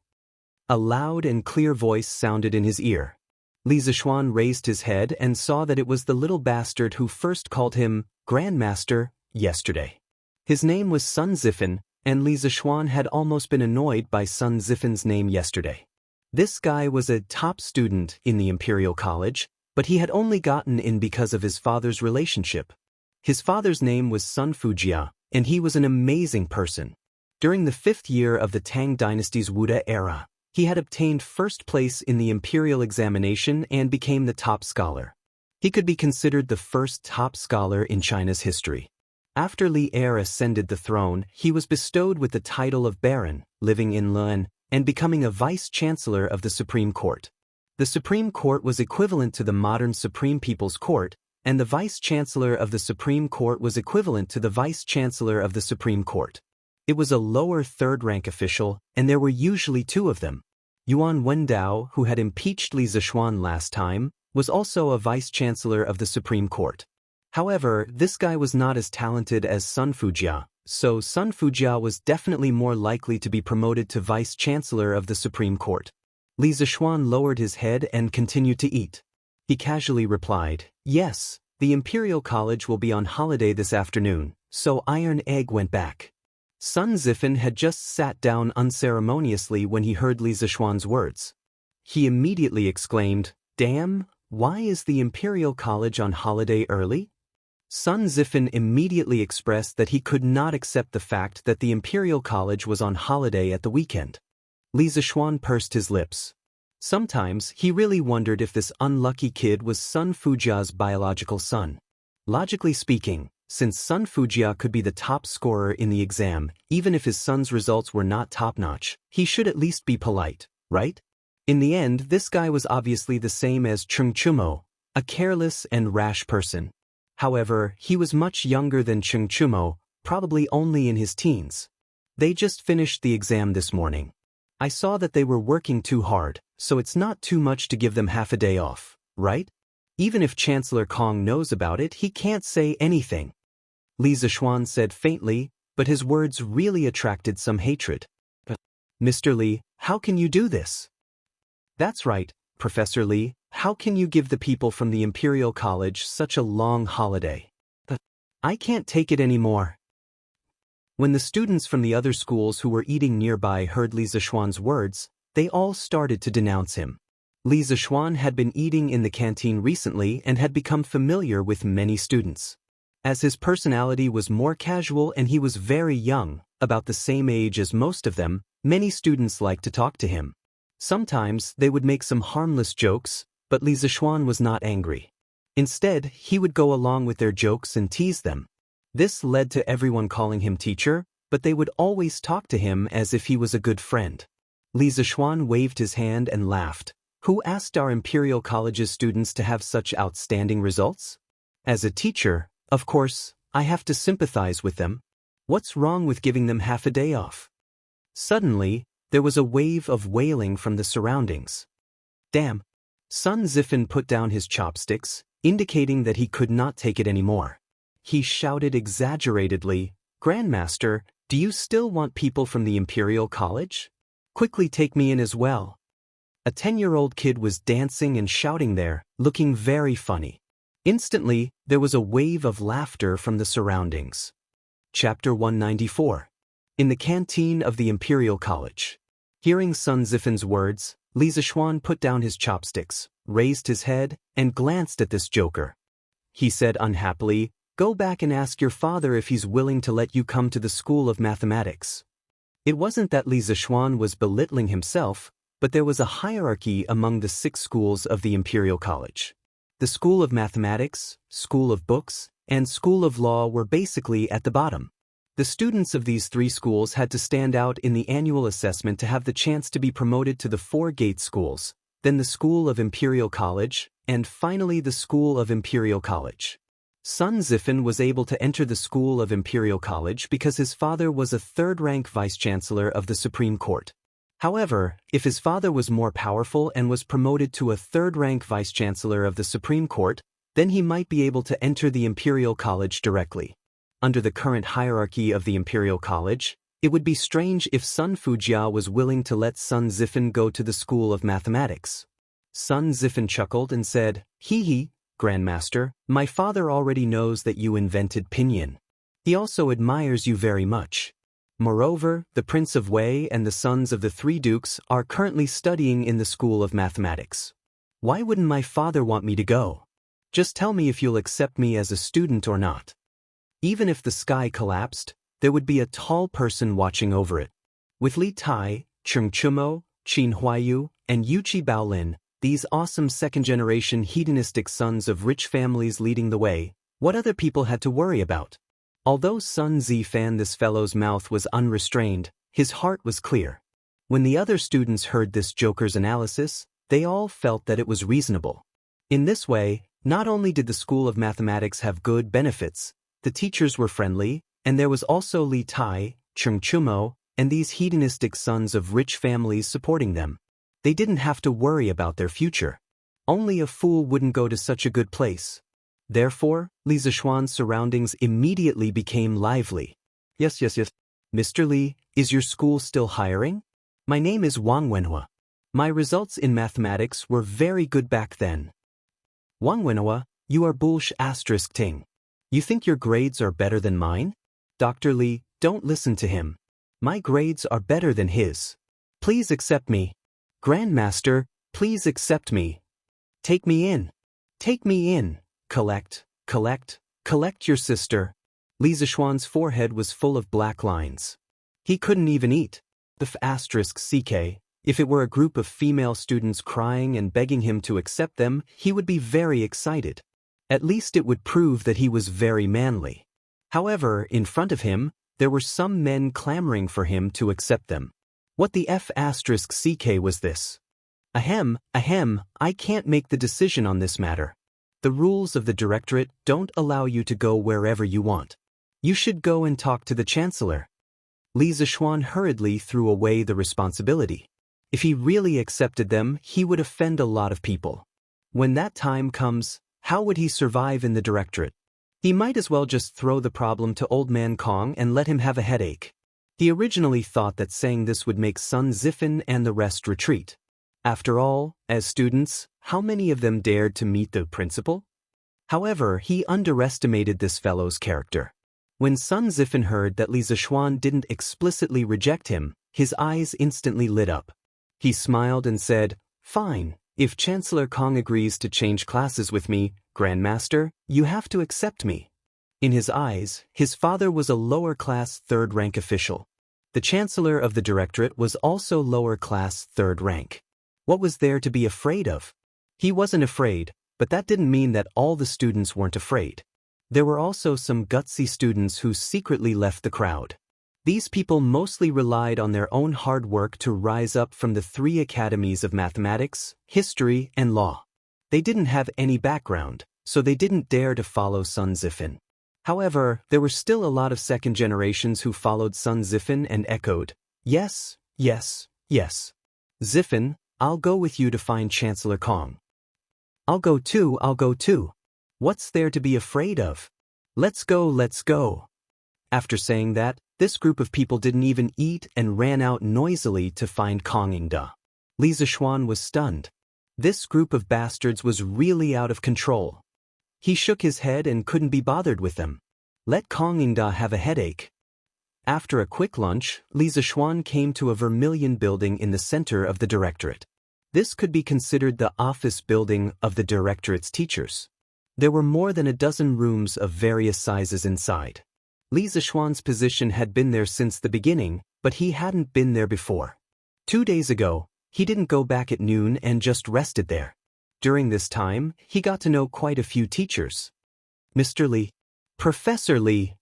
A loud and clear voice sounded in his ear. Li Zixuan raised his head and saw that it was the little bastard who first called him Grandmaster yesterday. His name was Sun Zifen, and Li Zixuan had almost been annoyed by Sun Zifen's name yesterday. This guy was a top student in the Imperial College, but he had only gotten in because of his father's relationship. His father's name was Sun Fujia, and he was an amazing person. During the 5th year of the Tang Dynasty's Wuda era, he had obtained first place in the imperial examination and became the top scholar. He could be considered the first top scholar in China's history. After Li Er ascended the throne, he was bestowed with the title of Baron, living in Lun, and becoming a vice-chancellor of the Supreme Court. The Supreme Court was equivalent to the modern Supreme People's Court, and the vice-chancellor of the Supreme Court was equivalent to the vice-chancellor of the Supreme Court. It was a lower third-rank official, and there were usually 2 of them. Yuan Wendao, who had impeached Li Zixuan last time, was also a vice-chancellor of the Supreme Court. However, this guy was not as talented as Sun Fujia, so Sun Fujia was definitely more likely to be promoted to vice-chancellor of the Supreme Court. Li Zixuan lowered his head and continued to eat. He casually replied, "Yes, the Imperial College will be on holiday this afternoon, so Iron Egg went back." Sun Zifen had just sat down unceremoniously when he heard Li Zixuan's words. He immediately exclaimed, "Damn, why is the Imperial College on holiday early?" Sun Zifen immediately expressed that he could not accept the fact that the Imperial College was on holiday at the weekend. Li Zixuan pursed his lips. Sometimes he really wondered if this unlucky kid was Sun Fujia's biological son. Logically speaking, since Sun Fujia could be the top scorer in the exam, even if his son's results were not top-notch, he should at least be polite, right? In the end, this guy was obviously the same as Cheng Chumo, a careless and rash person. However, he was much younger than Cheng Chumo, probably only in his teens. They just finished the exam this morning. I saw that they were working too hard, so it's not too much to give them half a day off, right? Even if Chancellor Kong knows about it, he can't say anything. Li Zixuan said faintly, but his words really attracted some hatred. "Mr. Li, how can you do this?" "That's right, Professor Li, how can you give the people from the Imperial College such a long holiday? I can't take it anymore." When the students from the other schools who were eating nearby heard Li Zixuan's words, they all started to denounce him. Li Zixuan had been eating in the canteen recently and had become familiar with many students. As his personality was more casual and he was very young, about the same age as most of them, many students liked to talk to him. Sometimes they would make some harmless jokes, but Li Zixuan was not angry. Instead, he would go along with their jokes and tease them. This led to everyone calling him teacher, but they would always talk to him as if he was a good friend. Li Zixuan waved his hand and laughed. "Who asked our Imperial College's students to have such outstanding results? As a teacher, of course, I have to sympathize with them. What's wrong with giving them half a day off?" Suddenly, there was a wave of wailing from the surroundings. "Damn!" Sun Zifen put down his chopsticks, indicating that he could not take it anymore. He shouted exaggeratedly, "Grandmaster, do you still want people from the Imperial College? Quickly take me in as well, A 10-year-old kid was dancing and shouting there, looking very funny. Instantly, there was a wave of laughter from the surroundings. Chapter 194. In the canteen of the Imperial College. Hearing Sun Zifin's words, Li Zixuan put down his chopsticks, raised his head, and glanced at this joker. He said unhappily, "Go back and ask your father if he's willing to let you come to the School of Mathematics." It wasn't that Li Zixuan was belittling himself, but there was a hierarchy among the 6 schools of the Imperial College. The School of Mathematics, School of Books, and School of Law were basically at the bottom. The students of these 3 schools had to stand out in the annual assessment to have the chance to be promoted to the 4 gate schools, then the School of Imperial College, and finally the School of Imperial College. Sun Zifin was able to enter the School of Imperial College because his father was a 3rd-rank vice-chancellor of the Supreme Court. However, if his father was more powerful and was promoted to a 3rd-rank vice-chancellor of the Supreme Court, then he might be able to enter the Imperial College directly. Under the current hierarchy of the Imperial College, it would be strange if Sun Fujia was willing to let Sun Zifin go to the School of Mathematics. Sun Zifin chuckled and said, "Hee hee, Grandmaster, my father already knows that you invented pinyin. He also admires you very much. Moreover, the Prince of Wei and the sons of the 3 dukes are currently studying in the School of Mathematics. Why wouldn't my father want me to go? Just tell me if you'll accept me as a student or not." Even if the sky collapsed, there would be a tall person watching over it. With Li Tai, Cheng Chumo, Qin Huayu, and Yuqi Baolin, these awesome 2nd-generation hedonistic sons of rich families leading the way, what other people had to worry about? Although Sun Zifan, this fellow's mouth was unrestrained, his heart was clear. When the other students heard this joker's analysis, they all felt that it was reasonable. In this way, not only did the School of Mathematics have good benefits, the teachers were friendly, and there was also Li Tai, Cheng Chumo, and these hedonistic sons of rich families supporting them. They didn't have to worry about their future. Only a fool wouldn't go to such a good place. Therefore, Li Zixuan's surroundings immediately became lively. Yes. Mr. Li, is your school still hiring? My name is Wang Wenhua. My results in mathematics were very good back then. Wang Wenhua, you are bullsh** ting. You think your grades are better than mine? Dr. Li, don't listen to him. My grades are better than his. Please accept me. Grandmaster, please accept me. Take me in. Take me in. Collect your sister. Li Zixuan's forehead was full of black lines. He couldn't even eat. The **ck. If it were a group of female students crying and begging him to accept them, he would be very excited. At least it would prove that he was very manly. However, in front of him, there were some men clamoring for him to accept them. What the **ck was this? Ahem, I can't make the decision on this matter. The rules of the directorate don't allow you to go wherever you want. You should go and talk to the chancellor. Li Zixuan hurriedly threw away the responsibility. If he really accepted them, he would offend a lot of people. When that time comes, how would he survive in the directorate? He might as well just throw the problem to Old Man Kong and let him have a headache. He originally thought that saying this would make Sun Zifin and the rest retreat. After all, as students, how many of them dared to meet the principal? However, he underestimated this fellow's character. When Sun Zifin heard that Li Zixuan didn't explicitly reject him, his eyes instantly lit up. He smiled and said, "Fine, if Chancellor Kong agrees to change classes with me, Grandmaster, you have to accept me." In his eyes, his father was a lower-class 3rd-rank official. The Chancellor of the Directorate was also lower-class 3rd rank. What was there to be afraid of? He wasn't afraid, but that didn't mean that all the students weren't afraid. There were also some gutsy students who secretly left the crowd. These people mostly relied on their own hard work to rise up from the 3 academies of mathematics, history, and law. They didn't have any background, so they didn't dare to follow Sun Zifin. However, there were still a lot of 2nd generations who followed Sun Zifin and echoed, "Yes. Zifin, I'll go with you to find Chancellor Kong." I'll go too. What's there to be afraid of? Let's go. After saying that, this group of people didn't even eat and ran out noisily to find Kong Ingda. Li Zixuan was stunned. This group of bastards was really out of control. He shook his head and couldn't be bothered with them. Let Kong Yingda have a headache. After a quick lunch, Li Zixuan came to a vermilion building in the center of the directorate. This could be considered the office building of the directorate's teachers. There were more than a dozen rooms of various sizes inside. Li Zixuan's position had been there since the beginning, but he hadn't been there before. 2 days ago, he didn't go back at noon and just rested there. During this time, he got to know quite a few teachers. Mr. Li. Professor Li.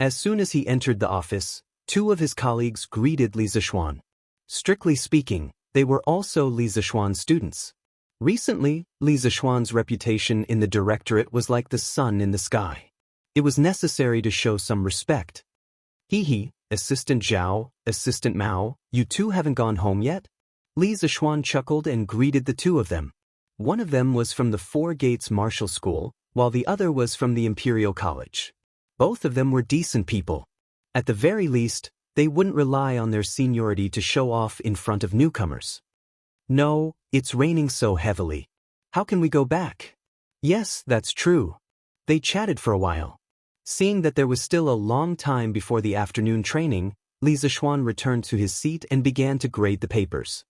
As soon as he entered the office, 2 of his colleagues greeted Li Zixuan. Strictly speaking, they were also Li Zixuan's students. Recently, Li Zixuan's reputation in the directorate was like the sun in the sky. It was necessary to show some respect. Hee, Assistant Zhao, Assistant Mao, you 2 haven't gone home yet? Li Zixuan chuckled and greeted the 2 of them. One of them was from the Four Gates Martial School, while the other was from the Imperial College. Both of them were decent people. At the very least, they wouldn't rely on their seniority to show off in front of newcomers. No, it's raining so heavily. How can we go back? Yes, that's true. They chatted for a while. Seeing that there was still a long time before the afternoon training, Li Zixuan returned to his seat and began to grade the papers.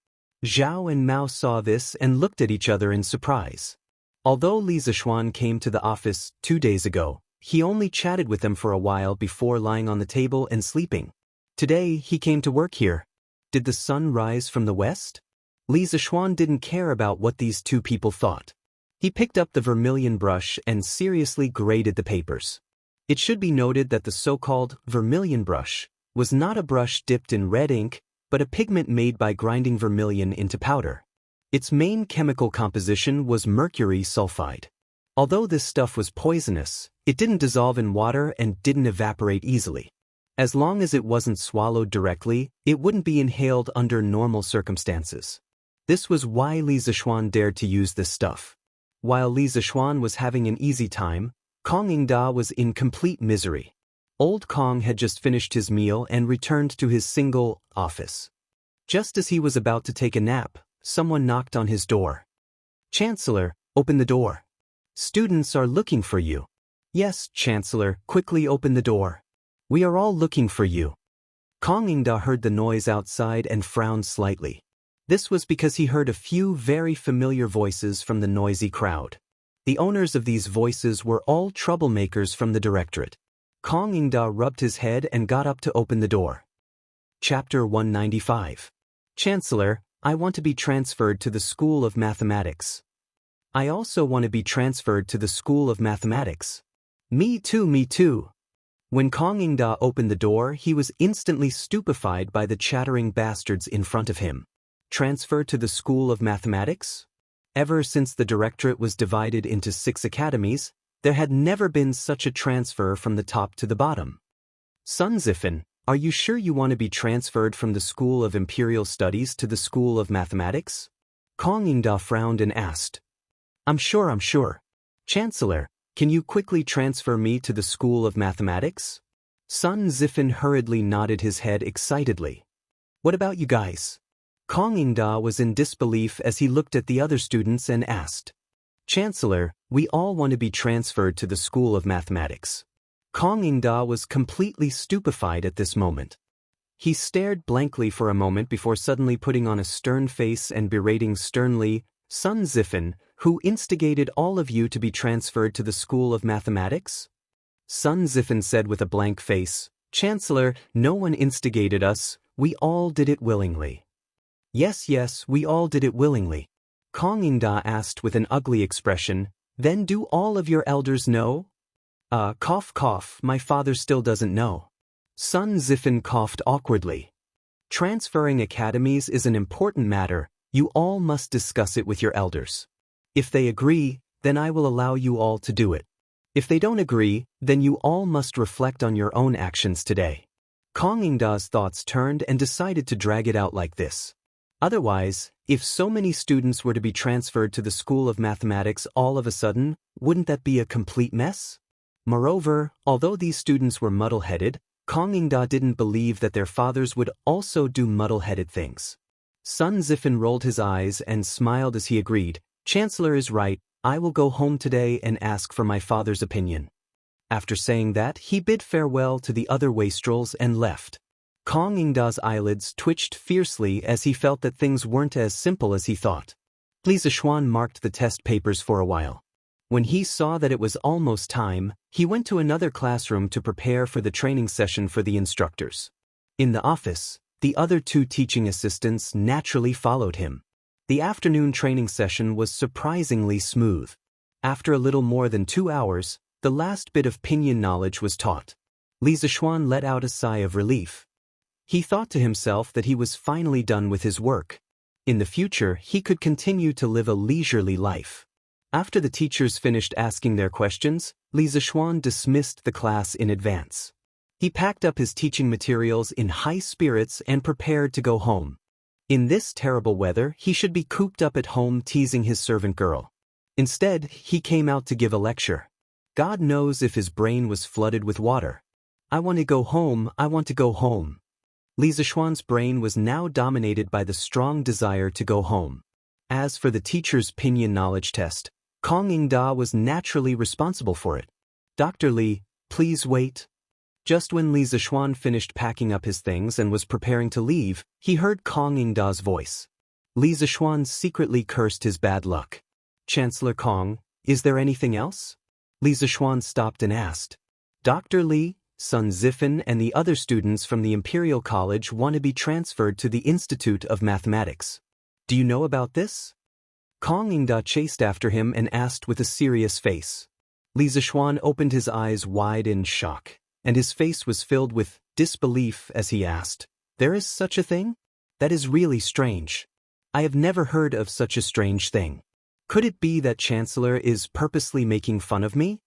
Zhao and Mao saw this and looked at each other in surprise. Although Li Zixuan came to the office 2 days ago, he only chatted with them for a while before lying on the table and sleeping. Today, he came to work here. Did the sun rise from the west? Li Zixuan didn't care about what these 2 people thought. He picked up the vermilion brush and seriously graded the papers. It should be noted that the so-called vermilion brush was not a brush dipped in red ink, but a pigment made by grinding vermilion into powder. Its main chemical composition was mercury sulfide. Although this stuff was poisonous, it didn't dissolve in water and didn't evaporate easily. As long as it wasn't swallowed directly, it wouldn't be inhaled under normal circumstances. This was why Li Zixuan dared to use this stuff. While Li Zixuan was having an easy time, Kong Yingda was in complete misery. Old Kong had just finished his meal and returned to his single office. Just as he was about to take a nap, someone knocked on his door. Chancellor, open the door. Students are looking for you. Yes, Chancellor, quickly open the door. We are all looking for you. Kong Yingda heard the noise outside and frowned slightly. This was because he heard a few very familiar voices from the noisy crowd. The owners of these voices were all troublemakers from the directorate. Kong Yingda rubbed his head and got up to open the door. Chapter 195. Chancellor, I want to be transferred to the School of Mathematics. I also want to be transferred to the School of Mathematics. Me too, me too. When Kong Yingda opened the door, he was instantly stupefied by the chattering bastards in front of him. Transfer to the School of Mathematics? Ever since the directorate was divided into 6 academies, there had never been such a transfer from the top to the bottom. Sun Zifan, are you sure you want to be transferred from the School of Imperial Studies to the School of Mathematics? Kong Yingda frowned and asked. I'm sure. Chancellor, can you quickly transfer me to the School of Mathematics? Sun Zifan hurriedly nodded his head excitedly. What about you guys? Kong Yingda was in disbelief as he looked at the other students and asked. Chancellor, we all want to be transferred to the School of Mathematics. Kong Yingda was completely stupefied at this moment. He stared blankly for a moment before suddenly putting on a stern face and berating sternly, Sun Zifan, who instigated all of you to be transferred to the School of Mathematics? Sun Zifan said with a blank face, Chancellor, no one instigated us, we all did it willingly. Yes, we all did it willingly. Kong Yingda asked with an ugly expression, then do all of your elders know? Cough, my father still doesn't know. Sun Zifan coughed awkwardly. Transferring academies is an important matter, you all must discuss it with your elders. If they agree, then I will allow you all to do it. If they don't agree, then you all must reflect on your own actions today. Kong Yingda's thoughts turned and decided to drag it out like this. Otherwise, if so many students were to be transferred to the School of Mathematics all of a sudden, wouldn't that be a complete mess? Moreover, although these students were muddle-headed, Kong Yingda didn't believe that their fathers would also do muddle-headed things. Sun Zifen rolled his eyes and smiled as he agreed. Chancellor is right, I will go home today and ask for my father's opinion. After saying that, he bid farewell to the other wastrels and left. Kong Ingda's eyelids twitched fiercely as he felt that things weren't as simple as he thought. Li Zishuan marked the test papers for a while. When he saw that it was almost time, he went to another classroom to prepare for the training session for the instructors. In the office, the other two teaching assistants naturally followed him. The afternoon training session was surprisingly smooth. After a little more than 2 hours, the last bit of pinyin knowledge was taught. Li Zishuan let out a sigh of relief. He thought to himself that he was finally done with his work. In the future, he could continue to live a leisurely life. After the teachers finished asking their questions, Li Zishuan dismissed the class in advance. He packed up his teaching materials in high spirits and prepared to go home. In this terrible weather, he should be cooped up at home teasing his servant girl. Instead, he came out to give a lecture. God knows if his brain was flooded with water. I want to go home, I want to go home. Li Zishuan's brain was now dominated by the strong desire to go home. As for the teacher's pinyin knowledge test, Kong Ingda was naturally responsible for it. Dr. Li, please wait. Just when Li Zishuan finished packing up his things and was preparing to leave, he heard Kong Ingda's voice. Li Zishuan secretly cursed his bad luck. Chancellor Kong, is there anything else? Li Zishuan stopped and asked. Dr. Li, Sun Zifen and the other students from the Imperial College want to be transferred to the Institute of Mathematics. Do you know about this? Kong Ingda chased after him and asked with a serious face. Li Zishuan opened his eyes wide in shock, and his face was filled with disbelief as he asked, There is such a thing? That is really strange. I have never heard of such a strange thing. Could it be that Chancellor is purposely making fun of me?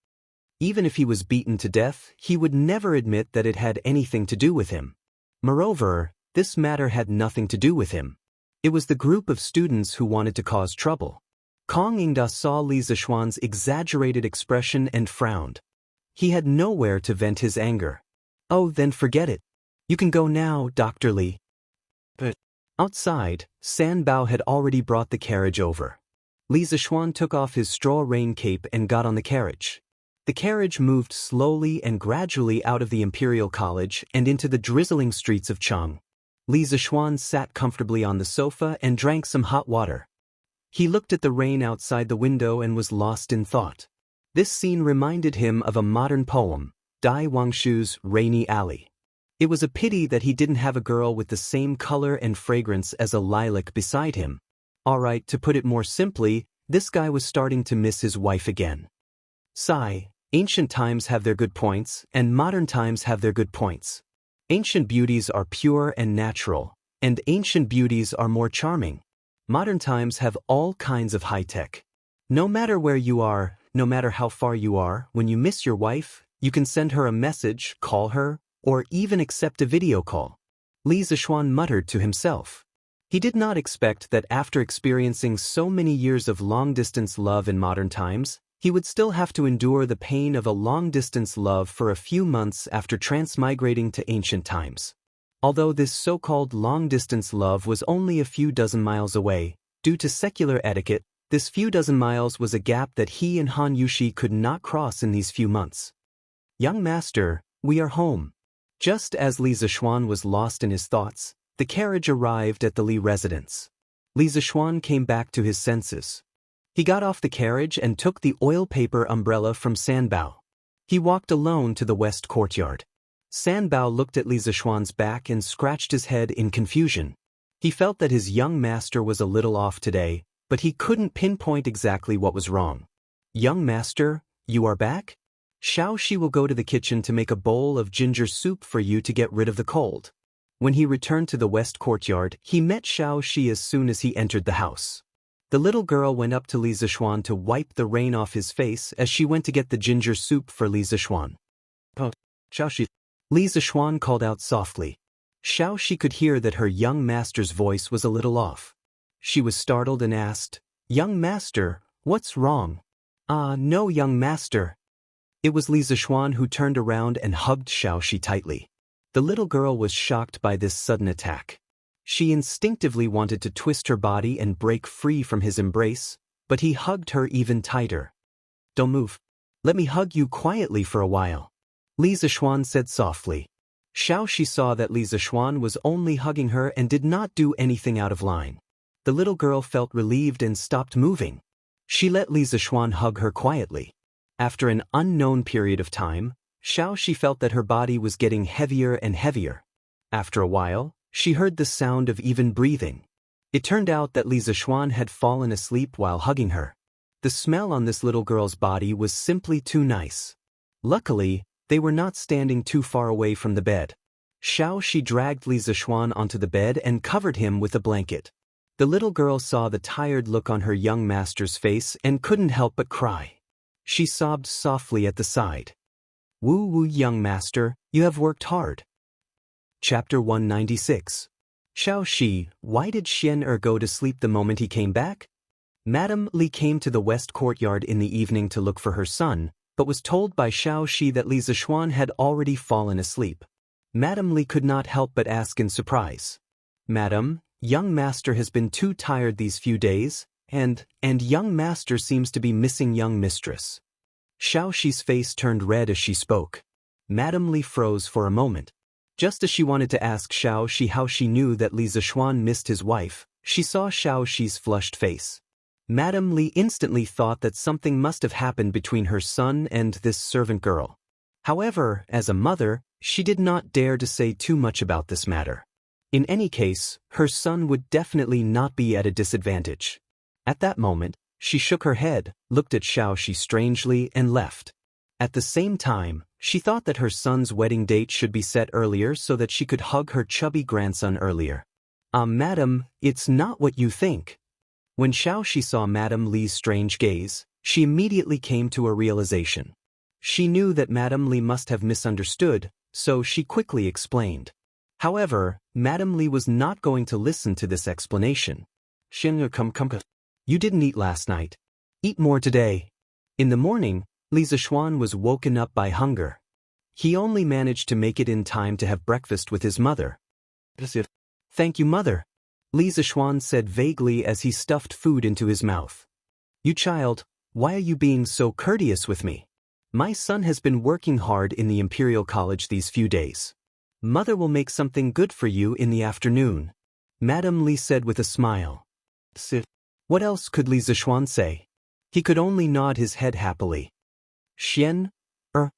Even if he was beaten to death, he would never admit that it had anything to do with him. Moreover, this matter had nothing to do with him. It was the group of students who wanted to cause trouble. Kong Ingda saw Li Zishuan's exaggerated expression and frowned. He had nowhere to vent his anger. Oh, then forget it. You can go now, Dr. Li. But outside, San Bao had already brought the carriage over. Li Zishuan took off his straw rain cape and got on the carriage. The carriage moved slowly and gradually out of the Imperial College and into the drizzling streets of Chang. Li Zishuan sat comfortably on the sofa and drank some hot water. He looked at the rain outside the window and was lost in thought. This scene reminded him of a modern poem, Dai Wangshu's Rainy Alley. It was a pity that he didn't have a girl with the same color and fragrance as a lilac beside him. Alright, to put it more simply, this guy was starting to miss his wife again. Sigh, ancient times have their good points, and modern times have their good points. Ancient beauties are pure and natural, and ancient beauties are more charming. Modern times have all kinds of high-tech. No matter where you are, no matter how far you are, when you miss your wife, you can send her a message, call her, or even accept a video call. Li Zishuan muttered to himself. He did not expect that after experiencing so many years of long-distance love in modern times, he would still have to endure the pain of a long-distance love for a few months after transmigrating to ancient times. Although this so-called long-distance love was only a few dozen miles away, due to secular etiquette, this few dozen miles was a gap that he and Han Yushi could not cross in these few months. Young master, we are home. Just as Li Zishuan was lost in his thoughts, the carriage arrived at the Li residence. Li Zishuan came back to his senses. He got off the carriage and took the oil paper umbrella from San Bao. He walked alone to the west courtyard. San Bao looked at Li Zishuan's back and scratched his head in confusion. He felt that his young master was a little off today, but he couldn't pinpoint exactly what was wrong. Young master, you are back? Xiao Shi will go to the kitchen to make a bowl of ginger soup for you to get rid of the cold. When he returned to the west courtyard, he met Xiao Shi as soon as he entered the house. The little girl went up to Li Zishuan to wipe the rain off his face as she went to get the ginger soup for Li Zishuan. Oh, Xiao Shi. Li Zishuan called out softly. Xiao Shi could hear that her young master's voice was a little off. She was startled and asked, Young master, what's wrong? No, young master. It was Li Zishuan who turned around and hugged Xiao Shi tightly. The little girl was shocked by this sudden attack. She instinctively wanted to twist her body and break free from his embrace, but he hugged her even tighter. "Don't move. Let me hug you quietly for a while," Li Zixuan said softly. Xiaoxi saw that Li Zixuan was only hugging her and did not do anything out of line. The little girl felt relieved and stopped moving. She let Li Zixuan hug her quietly. After an unknown period of time, Xiaoxi felt that her body was getting heavier and heavier. After a while, she heard the sound of even breathing. It turned out that Li Zixuan had fallen asleep while hugging her. The smell on this little girl's body was simply too nice. Luckily, they were not standing too far away from the bed. Xiaoxi dragged Li Zixuan onto the bed and covered him with a blanket. The little girl saw the tired look on her young master's face and couldn't help but cry. She sobbed softly at the side. "Woo, young master, you have worked hard." Chapter 196. Xiaoxi, why did Xian go to sleep the moment he came back? Madame Li came to the west courtyard in the evening to look for her son, but was told by Xiaoxi that Li Zixuan had already fallen asleep. Madame Li could not help but ask in surprise. "Madam, young master has been too tired these few days, and young master seems to be missing young mistress." Xiaoxi's face turned red as she spoke. Madame Li froze for a moment. Just as she wanted to ask Xiaoxi how she knew that Li Zixuan missed his wife, she saw Xiaoxi's flushed face. Madame Li instantly thought that something must have happened between her son and this servant girl. However, as a mother, she did not dare to say too much about this matter. In any case, her son would definitely not be at a disadvantage. At that moment, she shook her head, looked at Xiaoxi strangely, and left. At the same time, she thought that her son's wedding date should be set earlier so that she could hug her chubby grandson earlier. Madam, it's not what you think." When Xiaoxi saw Madame Li's strange gaze, she immediately came to a realization. She knew that Madame Li must have misunderstood, so she quickly explained. However, Madame Li was not going to listen to this explanation. "Come. You didn't eat last night. Eat more today." In the morning, Li Zixuan was woken up by hunger. He only managed to make it in time to have breakfast with his mother. "Thank you, mother," Li Zixuan said vaguely as he stuffed food into his mouth. "You child, why are you being so courteous with me? My son has been working hard in the Imperial College these few days. Mother will make something good for you in the afternoon," Madame Li said with a smile. What else could Li Zixuan say? He could only nod his head happily. "Xian,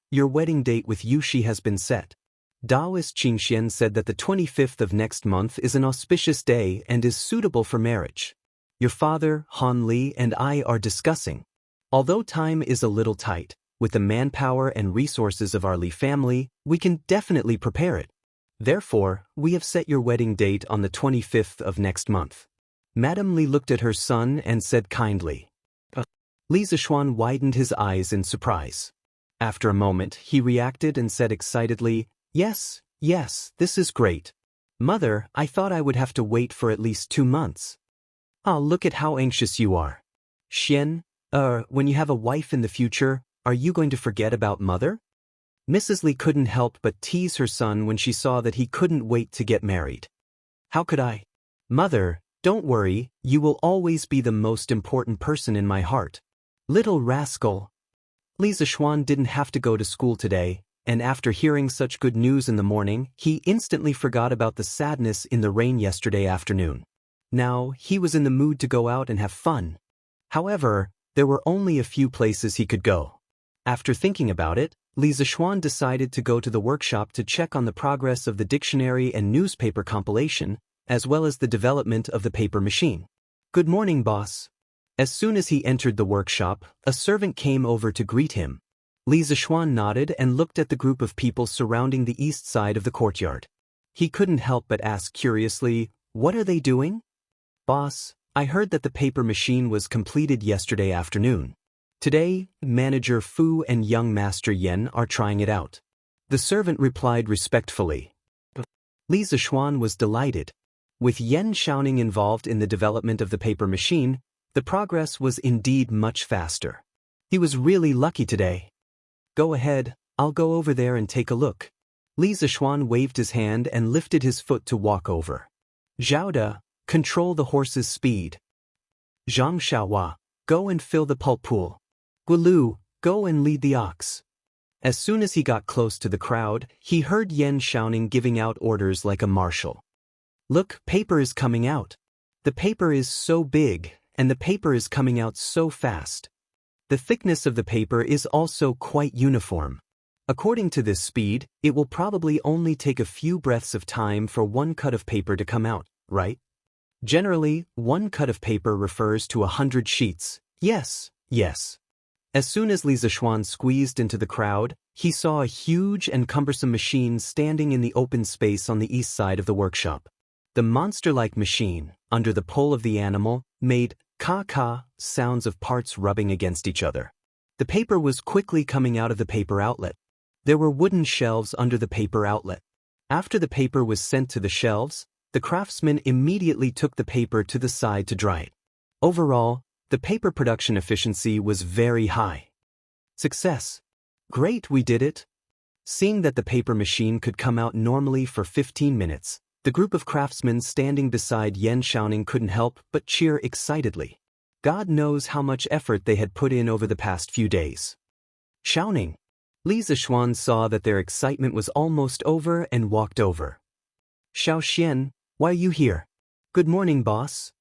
your wedding date with Yuxi has been set. Taoist Qingxian said that the 25th of next month is an auspicious day and is suitable for marriage. Your father, Han Li, and I are discussing. Although time is a little tight, with the manpower and resources of our Li family, we can definitely prepare it. Therefore, we have set your wedding date on the 25th of next month." Madame Li looked at her son and said kindly. Li Zixuan widened his eyes in surprise. After a moment, he reacted and said excitedly, Yes, this is great. Mother, I thought I would have to wait for at least 2 months. Ah, look at how anxious you are. Xian, when you have a wife in the future, are you going to forget about mother?" Mrs. Li couldn't help but tease her son when she saw that he couldn't wait to get married. "How could I? Mother, don't worry, you will always be the most important person in my heart." Little rascal. Li Zixuan didn't have to go to school today, and after hearing such good news in the morning, he instantly forgot about the sadness in the rain yesterday afternoon. Now, he was in the mood to go out and have fun. However, there were only a few places he could go. After thinking about it, Li Zixuan decided to go to the workshop to check on the progress of the dictionary and newspaper compilation, as well as the development of the paper machine. "Good morning, boss." As soon as he entered the workshop, a servant came over to greet him. Li Zixuan nodded and looked at the group of people surrounding the east side of the courtyard. He couldn't help but ask curiously, "What are they doing?" "Boss, I heard that the paper machine was completed yesterday afternoon. Today, Manager Fu and young Master Yen are trying it out." The servant replied respectfully. Li Zixuan was delighted. With Yen Xiaoning involved in the development of the paper machine, the progress was indeed much faster. He was really lucky today. "Go ahead, I'll go over there and take a look." Li Zixuan waved his hand and lifted his foot to walk over. Zhao, control the horse's speed. Zhang Xiaohua, go and fill the pulp pool. Guolu, go and lead the ox. As soon as he got close to the crowd, he heard Yan Xiaoning giving out orders like a marshal. Look, paper is coming out. The paper is so big, and the paper is coming out so fast. The thickness of the paper is also quite uniform. According to this speed, it will probably only take a few breaths of time for one cut of paper to come out, right? Generally, one cut of paper refers to 100 sheets. Yes, yes. As soon as Li Zishuan squeezed into the crowd, he saw a huge and cumbersome machine standing in the open space on the east side of the workshop. The monster-like machine, under the pull of the animal, made ka-ka sounds of parts rubbing against each other. The paper was quickly coming out of the paper outlet. There were wooden shelves under the paper outlet. After the paper was sent to the shelves, the craftsman immediately took the paper to the side to dry it. Overall, the paper production efficiency was very high. Success. Great, we did it. Seeing that the paper machine could come out normally for 15 minutes, the group of craftsmen standing beside Yan Xiaoning couldn't help but cheer excitedly. God knows how much effort they had put in over the past few days. Xiaoning. Li Zishuan saw that their excitement was almost over and walked over. Xiao Xian, why are you here? Good morning, boss.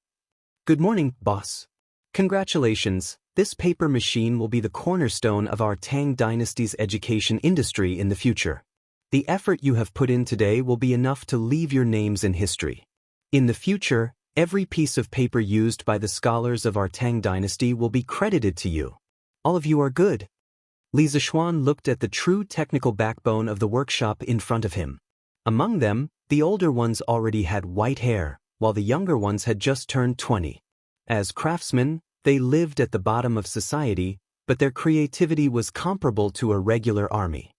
Good morning, boss. Congratulations, this paper machine will be the cornerstone of our Tang dynasty's education industry in the future. The effort you have put in today will be enough to leave your names in history. In the future, every piece of paper used by the scholars of our Tang dynasty will be credited to you. All of you are good. Li Zishuan looked at the true technical backbone of the workshop in front of him. Among them, the older ones already had white hair, while the younger ones had just turned 20. As craftsmen, they lived at the bottom of society, but their creativity was comparable to a regular army.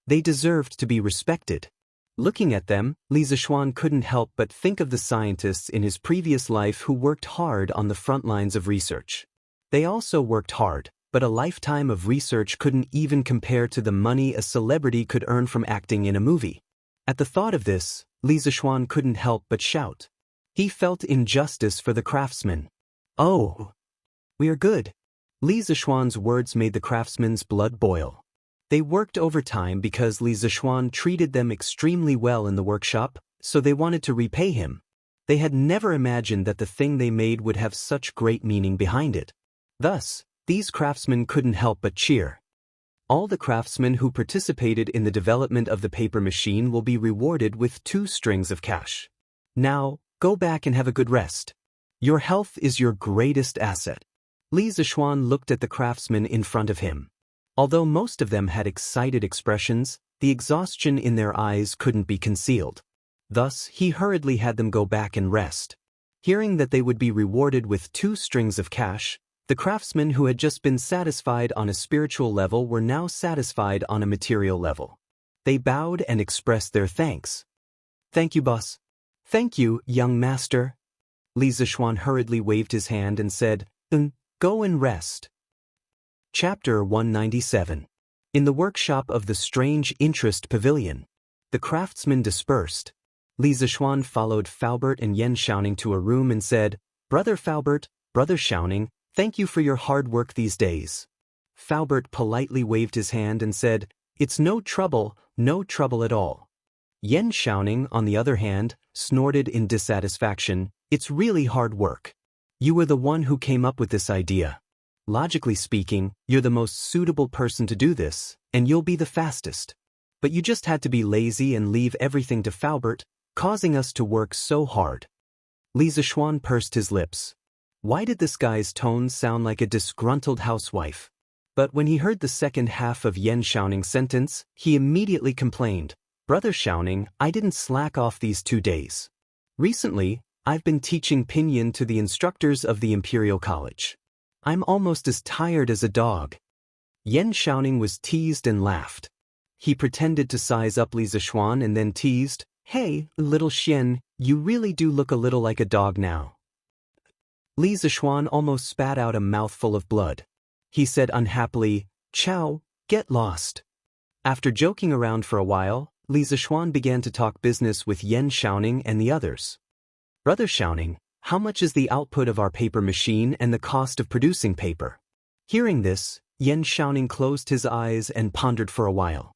They deserved to be respected. Looking at them, Li Zishuan couldn't help but think of the scientists in his previous life who worked hard on the front lines of research. They also worked hard, but a lifetime of research couldn't even compare to the money a celebrity could earn from acting in a movie. At the thought of this, Li Zishuan couldn't help but shout. He felt injustice for the craftsmen. Oh, we are good. Li Zishuan's words made the craftsmen's blood boil. They worked overtime because Li Zishuan treated them extremely well in the workshop, so they wanted to repay him. They had never imagined that the thing they made would have such great meaning behind it. Thus, these craftsmen couldn't help but cheer. All the craftsmen who participated in the development of the paper machine will be rewarded with 2 strings of cash. Now, go back and have a good rest. Your health is your greatest asset. Li Zishuan looked at the craftsmen in front of him. Although most of them had excited expressions, the exhaustion in their eyes couldn't be concealed. Thus, he hurriedly had them go back and rest. Hearing that they would be rewarded with 2 strings of cash, the craftsmen who had just been satisfied on a spiritual level were now satisfied on a material level. They bowed and expressed their thanks. Thank you, boss. Thank you, young master. Li Zishuan hurriedly waved his hand and said, Go and rest. Chapter 197. In the workshop of the Strange Interest Pavilion, the craftsmen dispersed. Li Zishuan followed Faubert and Yan Xiaoning to a room and said, Brother Faubert, Brother Xiaoning, thank you for your hard work these days. Faubert politely waved his hand and said, It's no trouble at all. Yan Xiaoning, on the other hand, snorted in dissatisfaction, It's really hard work. You were the one who came up with this idea. Logically speaking, you're the most suitable person to do this, and you'll be the fastest. But you just had to be lazy and leave everything to Faubert, causing us to work so hard. Li Zishuan pursed his lips. Why did this guy's tone sound like a disgruntled housewife? But when he heard the second half of Yan Xiaoning's sentence, he immediately complained, Brother Xiaoning, I didn't slack off these 2 days. Recently, I've been teaching pinyin to the instructors of the Imperial College. I'm almost as tired as a dog. Yan Xiaoning was teased and laughed. He pretended to size up Li Zishuan and then teased, Hey, little Xian, you really do look a little like a dog now. Li Zishuan almost spat out a mouthful of blood. He said unhappily, Chow, get lost. After joking around for a while, Li Zishuan began to talk business with Yan Xiaoning and the others. Brother Xiaoning, how much is the output of our paper machine and the cost of producing paper? Hearing this, Yan Xiaoning closed his eyes and pondered for a while.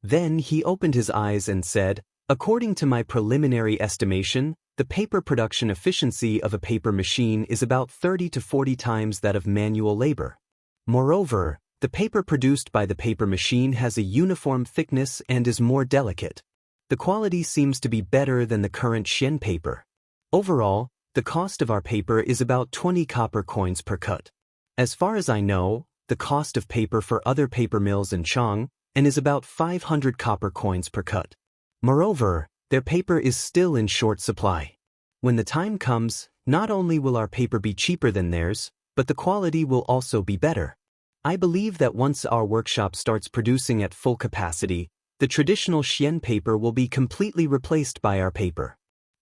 Then he opened his eyes and said, according to my preliminary estimation, the paper production efficiency of a paper machine is about 30 to 40 times that of manual labor. Moreover, the paper produced by the paper machine has a uniform thickness and is more delicate. The quality seems to be better than the current Xian paper. Overall, the cost of our paper is about 20 copper coins per cut. As far as I know, the cost of paper for other paper mills in Chang and is about 500 copper coins per cut. Moreover, their paper is still in short supply. When the time comes, not only will our paper be cheaper than theirs, but the quality will also be better. I believe that once our workshop starts producing at full capacity, the traditional Xian paper will be completely replaced by our paper.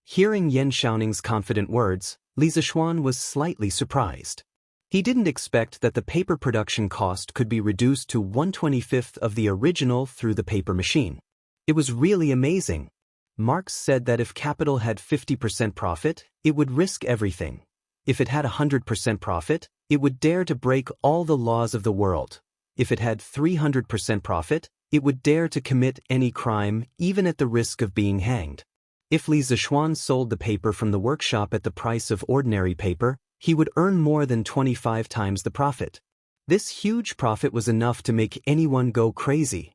Hearing Yan Xiaoning's confident words, Li Zishuan was slightly surprised. He didn't expect that the paper production cost could be reduced to 1/25th of the original through the paper machine. It was really amazing. Marx said that if capital had 50% profit, it would risk everything. If it had 100% profit, it would dare to break all the laws of the world. If it had 300% profit, it would dare to commit any crime, even at the risk of being hanged. If Li Zishuan sold the paper from the workshop at the price of ordinary paper, he would earn more than 25 times the profit. This huge profit was enough to make anyone go crazy.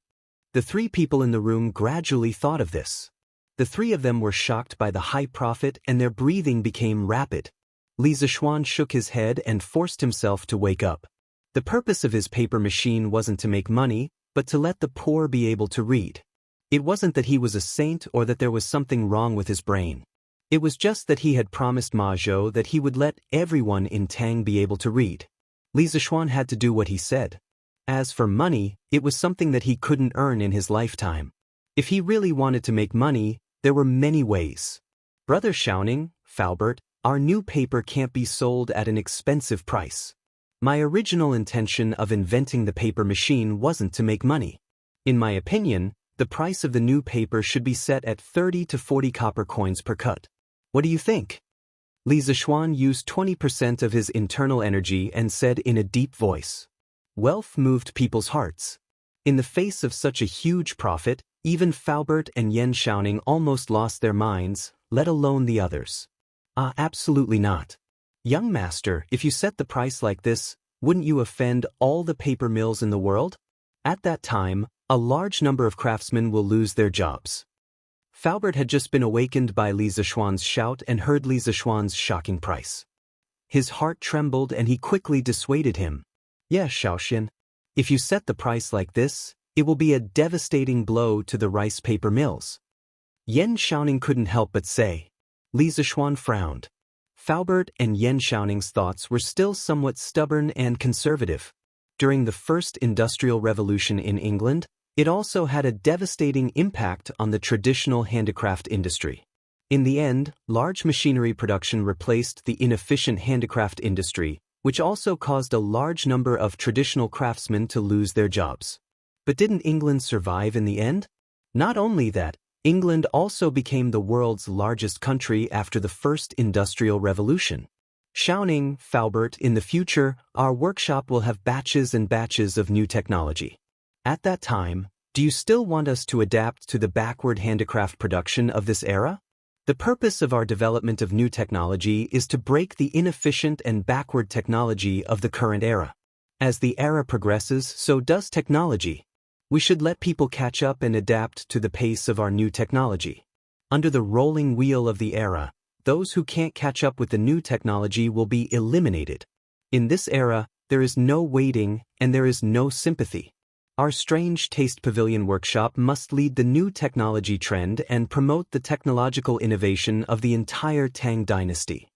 The three people in the room gradually thought of this. The three of them were shocked by the high profit and their breathing became rapid. Li Zishuan shook his head and forced himself to wake up. The purpose of his paper machine wasn't to make money, but to let the poor be able to read. It wasn't that he was a saint or that there was something wrong with his brain. It was just that he had promised Ma Zhou that he would let everyone in Tang be able to read. Li Zishuan had to do what he said. As for money, it was something that he couldn't earn in his lifetime. If he really wanted to make money, there were many ways. Brother Xiaoning, Faubert, our new paper can't be sold at an expensive price. My original intention of inventing the paper machine wasn't to make money. In my opinion, the price of the new paper should be set at 30 to 40 copper coins per cut. What do you think? Li Zishuan used 20% of his internal energy and said in a deep voice. Wealth moved people's hearts. In the face of such a huge profit, even Faubert and Yan Xiaoning almost lost their minds, let alone the others. Absolutely not. Young master, if you set the price like this, wouldn't you offend all the paper mills in the world? At that time, a large number of craftsmen will lose their jobs. Faubert had just been awakened by Li Zishuan's shout and heard Li Zishuan's shocking price. His heart trembled and he quickly dissuaded him. Yes, Xiaoxian. If you set the price like this, it will be a devastating blow to the rice paper mills. Yan Xiaoning couldn't help but say. Li Zishuan frowned. Faubert and Yan Xiaoning's thoughts were still somewhat stubborn and conservative. During the First Industrial Revolution in England, it also had a devastating impact on the traditional handicraft industry. In the end, large machinery production replaced the inefficient handicraft industry, which also caused a large number of traditional craftsmen to lose their jobs. But didn't England survive in the end? Not only that, England also became the world's largest country after the First Industrial Revolution. Xiaoning, Faubert, in the future, our workshop will have batches and batches of new technology. At that time, do you still want us to adapt to the backward handicraft production of this era? The purpose of our development of new technology is to break the inefficient and backward technology of the current era. As the era progresses, so does technology. We should let people catch up and adapt to the pace of our new technology. Under the rolling wheel of the era, those who can't catch up with the new technology will be eliminated. In this era, there is no waiting and there is no sympathy. Our Strange Taste Pavilion workshop must lead the new technology trend and promote the technological innovation of the entire Tang dynasty.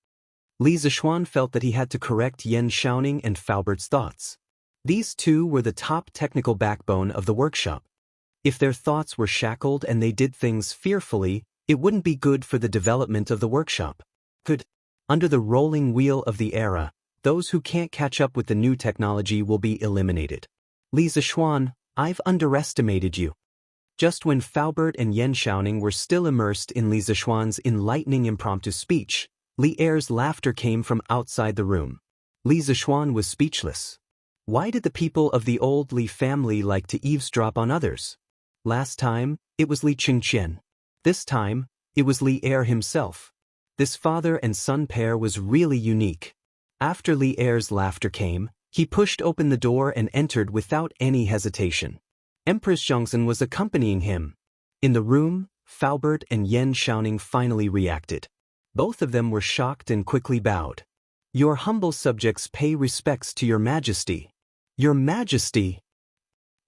Li Zishuan felt that he had to correct Yan Xiaoning and Faubert's thoughts. These two were the top technical backbone of the workshop. If their thoughts were shackled and they did things fearfully, it wouldn't be good for the development of the workshop. Under the rolling wheel of the era, those who can't catch up with the new technology will be eliminated. Li Zishuan, I've underestimated you. Just when Faubert and Yan Xiaoning were still immersed in Li Zishuan's enlightening impromptu speech, Li Er's laughter came from outside the room. Li Zishuan was speechless. Why did the people of the old Li family like to eavesdrop on others? Last time, it was Li Qingqian. This time, it was Li Er himself. This father and son pair was really unique. After Li Er's laughter came, he pushed open the door and entered without any hesitation. Empress Zhongxin was accompanying him. In the room, Faubert and Yan Shaoning finally reacted. Both of them were shocked and quickly bowed. Your humble subjects pay respects to your majesty. Your majesty.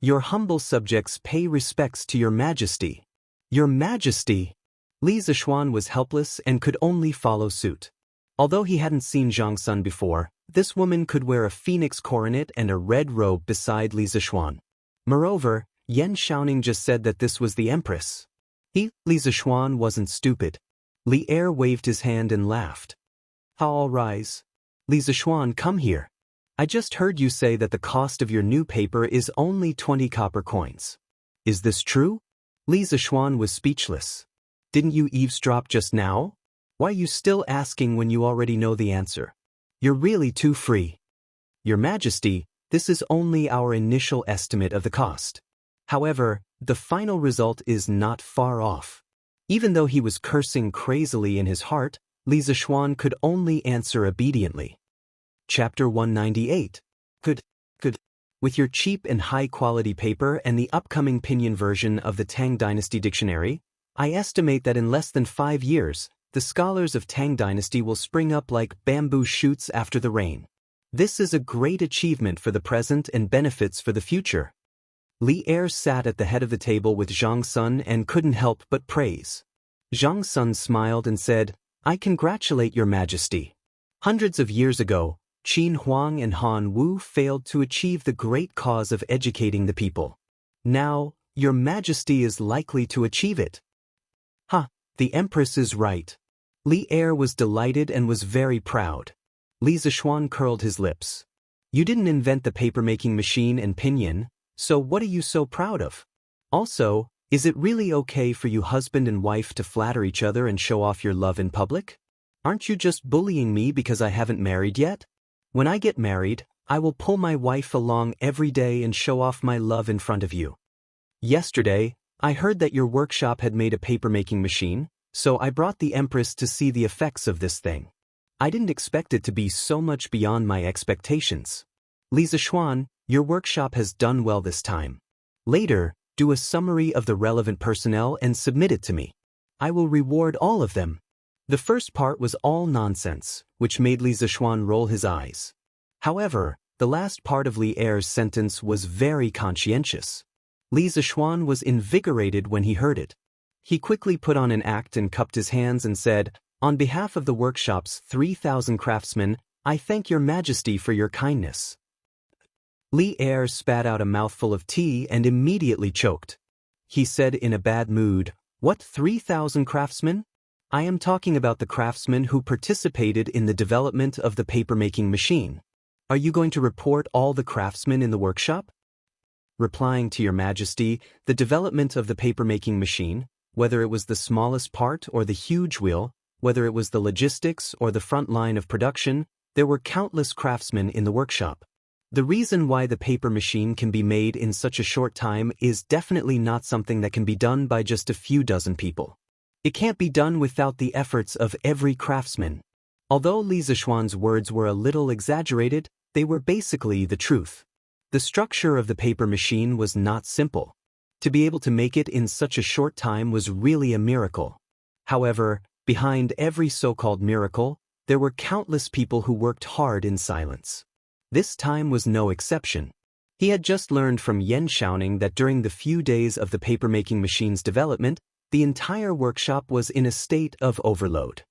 Your humble subjects pay respects to your majesty. Your majesty. Li Zishuan was helpless and could only follow suit. Although he hadn't seen Zhongxin before, this woman could wear a phoenix coronet and a red robe beside Li Zishuan. Moreover, Yan Shaoning just said that this was the empress. Li Zishuan wasn't stupid. Li Er waved his hand and laughed. All rise. Li Zishuan, come here. I just heard you say that the cost of your new paper is only 20 copper coins. Is this true? Li Zishuan was speechless. Didn't you eavesdrop just now? Why are you still asking when you already know the answer? You're really too free. Your Majesty, this is only our initial estimate of the cost. However, the final result is not far off. Even though he was cursing crazily in his heart, Li Zishuan could only answer obediently. Chapter 198. Good. With your cheap and high-quality paper and the upcoming Pinyin version of the Tang Dynasty Dictionary, I estimate that in less than 5 years, the scholars of Tang Dynasty will spring up like bamboo shoots after the rain. This is a great achievement for the present and benefits for the future. Li Er sat at the head of the table with Zhongxin and couldn't help but praise. Zhongxin smiled and said, I congratulate your majesty. Hundreds of years ago, Qin Huang and Han Wu failed to achieve the great cause of educating the people. Now, your majesty is likely to achieve it. The empress is right. Li Er was delighted and was very proud. Li Zishuan curled his lips. You didn't invent the paper-making machine and Pinyin, so what are you so proud of? Also, is it really okay for you husband and wife to flatter each other and show off your love in public? Aren't you just bullying me because I haven't married yet? When I get married, I will pull my wife along every day and show off my love in front of you. Yesterday, I heard that your workshop had made a paper-making machine, so I brought the Empress to see the effects of this thing. I didn't expect it to be so much beyond my expectations. Li Zishuan, your workshop has done well this time. Later, do a summary of the relevant personnel and submit it to me. I will reward all of them. The first part was all nonsense, which made Li Zishuan roll his eyes. However, the last part of Li Er's sentence was very conscientious. Li Zishuan was invigorated when he heard it. He quickly put on an act and cupped his hands and said, On behalf of the workshop's 3,000 craftsmen, I thank your majesty for your kindness. Li Er spat out a mouthful of tea and immediately choked. He said in a bad mood, What 3,000 craftsmen? I am talking about the craftsmen who participated in the development of the paper-making machine. Are you going to report all the craftsmen in the workshop? Replying to your majesty, the development of the paper-making machine, whether it was the smallest part or the huge wheel, whether it was the logistics or the front line of production, there were countless craftsmen in the workshop. The reason why the paper machine can be made in such a short time is definitely not something that can be done by just a few dozen people. It can't be done without the efforts of every craftsman. Although Li Zishuan's words were a little exaggerated, they were basically the truth. The structure of the paper machine was not simple. To be able to make it in such a short time was really a miracle. However, behind every so-called miracle, there were countless people who worked hard in silence. This time was no exception. He had just learned from Yan Shaoning that during the few days of the paper-making machine's development, the entire workshop was in a state of overload.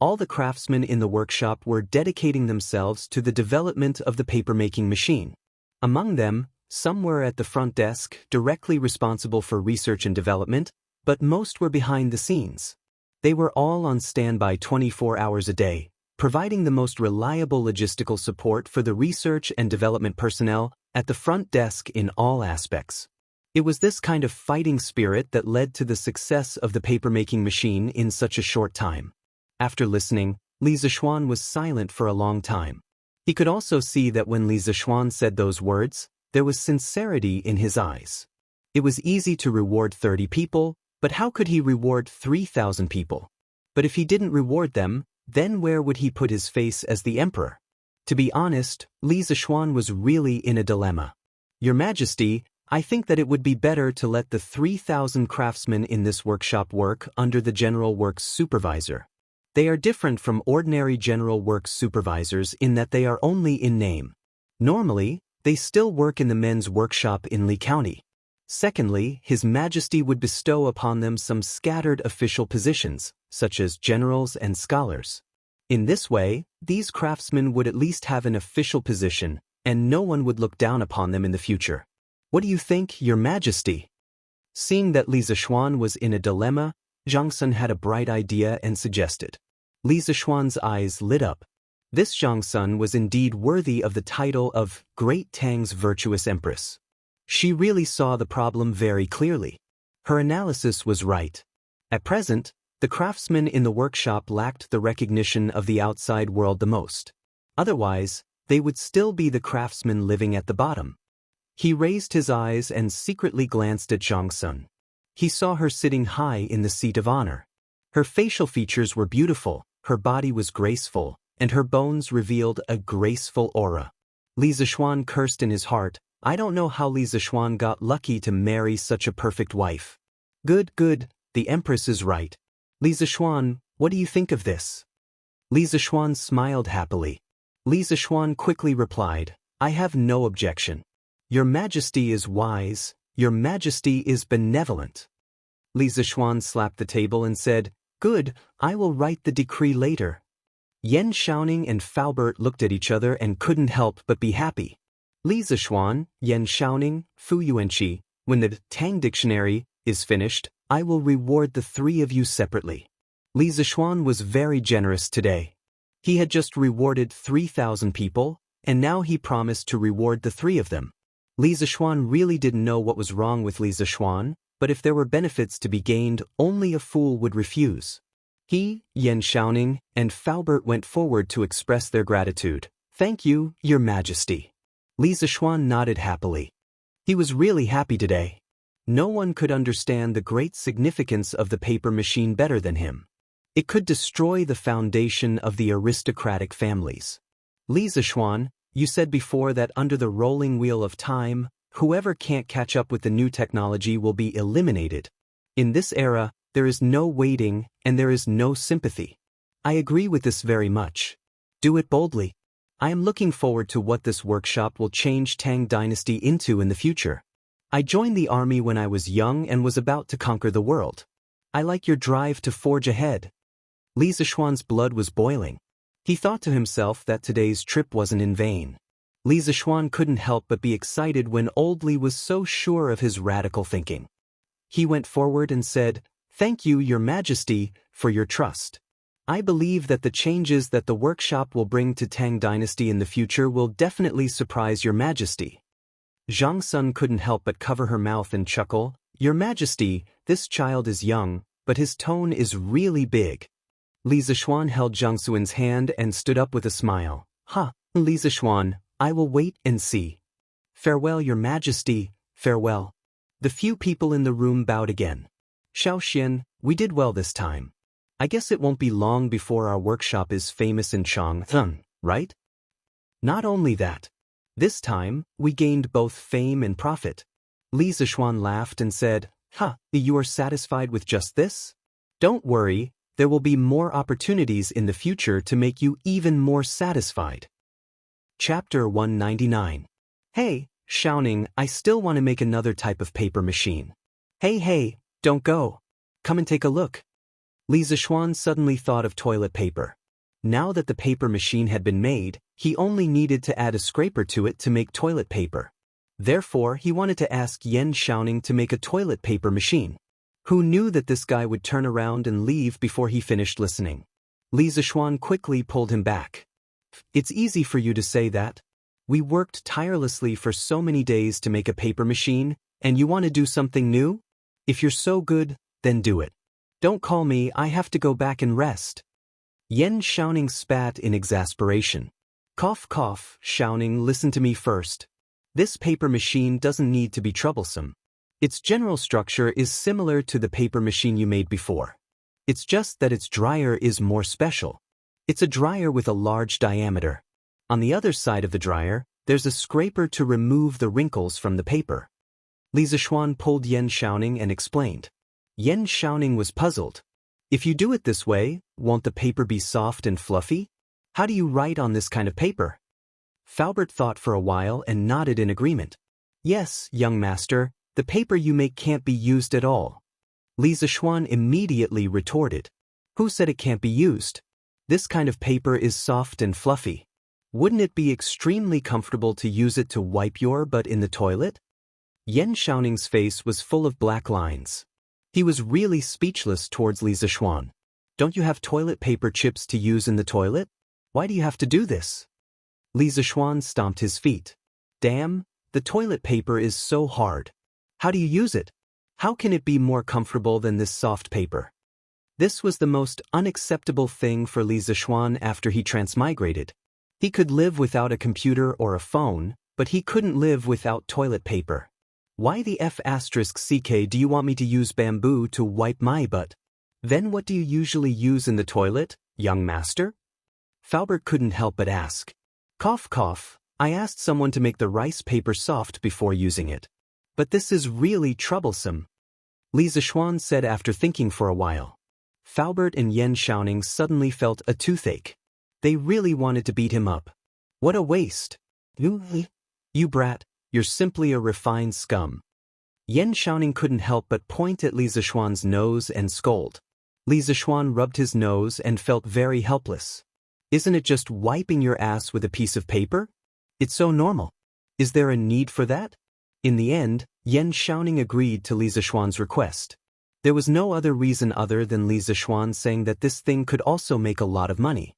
All the craftsmen in the workshop were dedicating themselves to the development of the paper-making machine. Among them, some were at the front desk, directly responsible for research and development, but most were behind the scenes. They were all on standby 24 hours a day, providing the most reliable logistical support for the research and development personnel at the front desk in all aspects. It was this kind of fighting spirit that led to the success of the paper-making machine in such a short time. After listening, Li Zixuan was silent for a long time. He could also see that when Li Zixuan said those words, there was sincerity in his eyes. It was easy to reward 30 people, but how could he reward 3,000 people? But if he didn't reward them, then where would he put his face as the emperor? To be honest, Li Zixuan was really in a dilemma. Your Majesty, I think that it would be better to let the 3,000 craftsmen in this workshop work under the General Works Supervisor. They are different from ordinary General Works Supervisors in that they are only in name. Normally, they still work in the men's workshop in Li County. Secondly, His Majesty would bestow upon them some scattered official positions, such as generals and scholars. In this way, these craftsmen would at least have an official position, and no one would look down upon them in the future. What do you think, Your Majesty? Seeing that Li Zixuan was in a dilemma, Zhang Sun had a bright idea and suggested. Li Zixuan's eyes lit up. This Zhang Sun was indeed worthy of the title of Great Tang's Virtuous Empress. She really saw the problem very clearly. Her analysis was right. At present, the craftsmen in the workshop lacked the recognition of the outside world the most. Otherwise, they would still be the craftsmen living at the bottom. He raised his eyes and secretly glanced at Zhang Sun. He saw her sitting high in the seat of honor. Her facial features were beautiful, her body was graceful, and her bones revealed a graceful aura. Li Zixuan cursed in his heart, I don't know how Li Zixuan got lucky to marry such a perfect wife. Good, the Empress is right. Li Zixuan, what do you think of this? Li Zixuan smiled happily. Li Zixuan quickly replied, I have no objection. Your Majesty is wise, Your Majesty is benevolent. Li Zixuan slapped the table and said, Good, I will write the decree later. Yan Shaoning and Faubert looked at each other and couldn't help but be happy. Li Zixuan, Yan Shaoning, Fu Yuanqi, when the Tang Dictionary is finished, I will reward the three of you separately. Li Zixuan was very generous today. He had just rewarded 3,000 people, and now he promised to reward the three of them. Li Zixuan really didn't know what was wrong with Li Zixuan, but if there were benefits to be gained, only a fool would refuse. He, Yan Shaoning, and Faubert went forward to express their gratitude. Thank you, Your Majesty. Li Zixuan nodded happily. He was really happy today. No one could understand the great significance of the paper machine better than him. It could destroy the foundation of the aristocratic families. Li Zixuan, you said before that under the rolling wheel of time, whoever can't catch up with the new technology will be eliminated. In this era, there is no waiting and there is no sympathy. I agree with this very much. Do it boldly. I am looking forward to what this workshop will change Tang Dynasty into in the future. I joined the army when I was young and was about to conquer the world. I like your drive to forge ahead. Li Zixuan's blood was boiling. He thought to himself that today's trip wasn't in vain. Li Zixuan couldn't help but be excited when old Li was so sure of his radical thinking. He went forward and said, Thank you, Your Majesty, for your trust. I believe that the changes that the workshop will bring to Tang Dynasty in the future will definitely surprise Your Majesty. Zhang Sun couldn't help but cover her mouth and chuckle. Your Majesty, this child is young, but his tone is really big. Li Zixuan held Zhang Sun's hand and stood up with a smile. Li Zixuan, I will wait and see. Farewell, Your Majesty, farewell. The few people in the room bowed again. Xiaoxian, we did well this time. I guess it won't be long before our workshop is famous in Chang'an, right? Not only that. This time, we gained both fame and profit. Li Zixuan laughed and said, You are satisfied with just this? Don't worry, there will be more opportunities in the future to make you even more satisfied. Chapter 199. Hey, Shaoning, I still want to make another type of paper machine. Hey, don't go. Come and take a look. Li Zixuan suddenly thought of toilet paper. Now that the paper machine had been made, he only needed to add a scraper to it to make toilet paper. Therefore, he wanted to ask Yan Shaoning to make a toilet paper machine. Who knew that this guy would turn around and leave before he finished listening? Li Zixuan quickly pulled him back. It's easy for you to say that. We worked tirelessly for so many days to make a paper machine, and you want to do something new? If you're so good, then do it. Don't call me, I have to go back and rest. Yan Xiaoning spat in exasperation. Cough cough, Xiaoning, listen to me first. This paper machine doesn't need to be troublesome. Its general structure is similar to the paper machine you made before. It's just that its dryer is more special. It's a dryer with a large diameter. On the other side of the dryer, there's a scraper to remove the wrinkles from the paper. Li Zishuan pulled Yan Xiaoning and explained. Yan Xiaoning was puzzled. If you do it this way, won't the paper be soft and fluffy? How do you write on this kind of paper? Faubert thought for a while and nodded in agreement. Yes, young master, the paper you make can't be used at all. Li Zishuan immediately retorted. Who said it can't be used? This kind of paper is soft and fluffy. Wouldn't it be extremely comfortable to use it to wipe your butt in the toilet? Yan Xiaoning's face was full of black lines. He was really speechless towards Li Zishuan. Don't you have toilet paper chips to use in the toilet? Why do you have to do this? Li Zishuan stomped his feet. Damn, the toilet paper is so hard. How do you use it? How can it be more comfortable than this soft paper? This was the most unacceptable thing for Li Zishuan after he transmigrated. He could live without a computer or a phone, but he couldn't live without toilet paper. Why the F***ck do you want me to use bamboo to wipe my butt? Then what do you usually use in the toilet, young master? Faubert couldn't help but ask. Cough cough, I asked someone to make the rice paper soft before using it. But this is really troublesome. Li Zishuan said after thinking for a while. Faubert and Yan Xiaoning suddenly felt a toothache. They really wanted to beat him up. What a waste. You brat, you're simply a refined scum. Yan Xiaoning couldn't help but point at Li Zishuan's nose and scold. Li Zishuan rubbed his nose and felt very helpless. Isn't it just wiping your ass with a piece of paper? It's so normal. Is there a need for that? In the end, Yan Xiaoning agreed to Li Zishuan's request. There was no other reason other than Li Zishuan saying that this thing could also make a lot of money.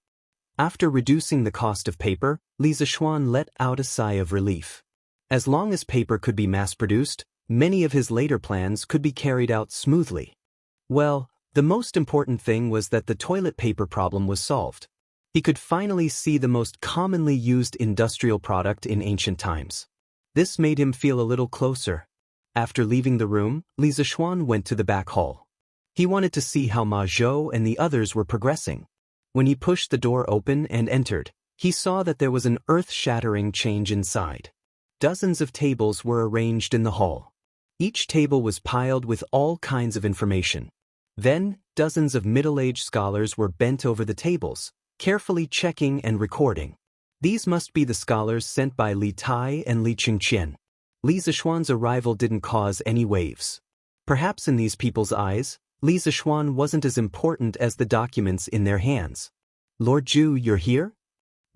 After reducing the cost of paper, Li Zishuan let out a sigh of relief. As long as paper could be mass-produced, many of his later plans could be carried out smoothly. Well, the most important thing was that the toilet paper problem was solved. He could finally see the most commonly used industrial product in ancient times. This made him feel a little closer. After leaving the room, Li Zishuan went to the back hall. He wanted to see how Ma Zhou and the others were progressing. When he pushed the door open and entered, he saw that there was an earth-shattering change inside. Dozens of tables were arranged in the hall. Each table was piled with all kinds of information. Then, dozens of middle-aged scholars were bent over the tables, carefully checking and recording. These must be the scholars sent by Li Tai and Li Qingqian. Li Zishuan's arrival didn't cause any waves. Perhaps in these people's eyes, Li Zishuan wasn't as important as the documents in their hands. Lord Zhu, you're here?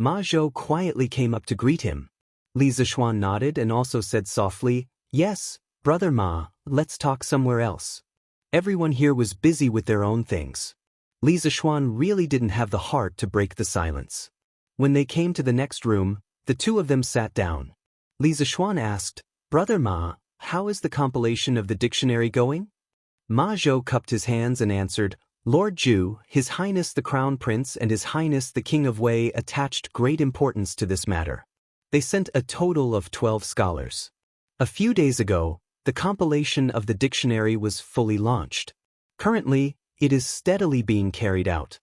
Ma Zhou quietly came up to greet him. Li Zishuan nodded and also said softly, Yes, brother Ma, let's talk somewhere else. Everyone here was busy with their own things. Li Zishuan really didn't have the heart to break the silence. When they came to the next room, the two of them sat down. Li Zishuan asked, Brother Ma, how is the compilation of the dictionary going? Ma Zhou cupped his hands and answered, Lord Zhu, His Highness the Crown Prince and His Highness the King of Wei attached great importance to this matter. They sent a total of 12 scholars. A few days ago, the compilation of the dictionary was fully launched. Currently, it is steadily being carried out.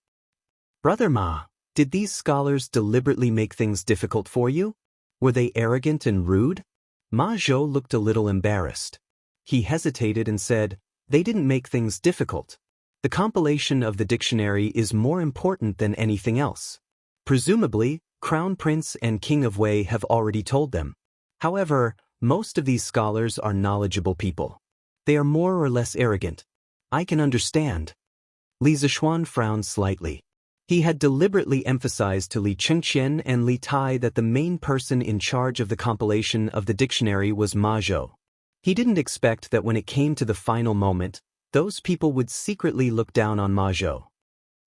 Brother Ma, did these scholars deliberately make things difficult for you? Were they arrogant and rude? Ma Zhou looked a little embarrassed. He hesitated and said, They didn't make things difficult. The compilation of the dictionary is more important than anything else. Presumably, Crown Prince and King of Wei have already told them. However, most of these scholars are knowledgeable people. They are more or less arrogant. I can understand. Li Zishuan frowned slightly. He had deliberately emphasized to Li Qingqian and Li Tai that the main person in charge of the compilation of the dictionary was Ma Zhou. He didn't expect that when it came to the final moment, those people would secretly look down on Ma Zhou.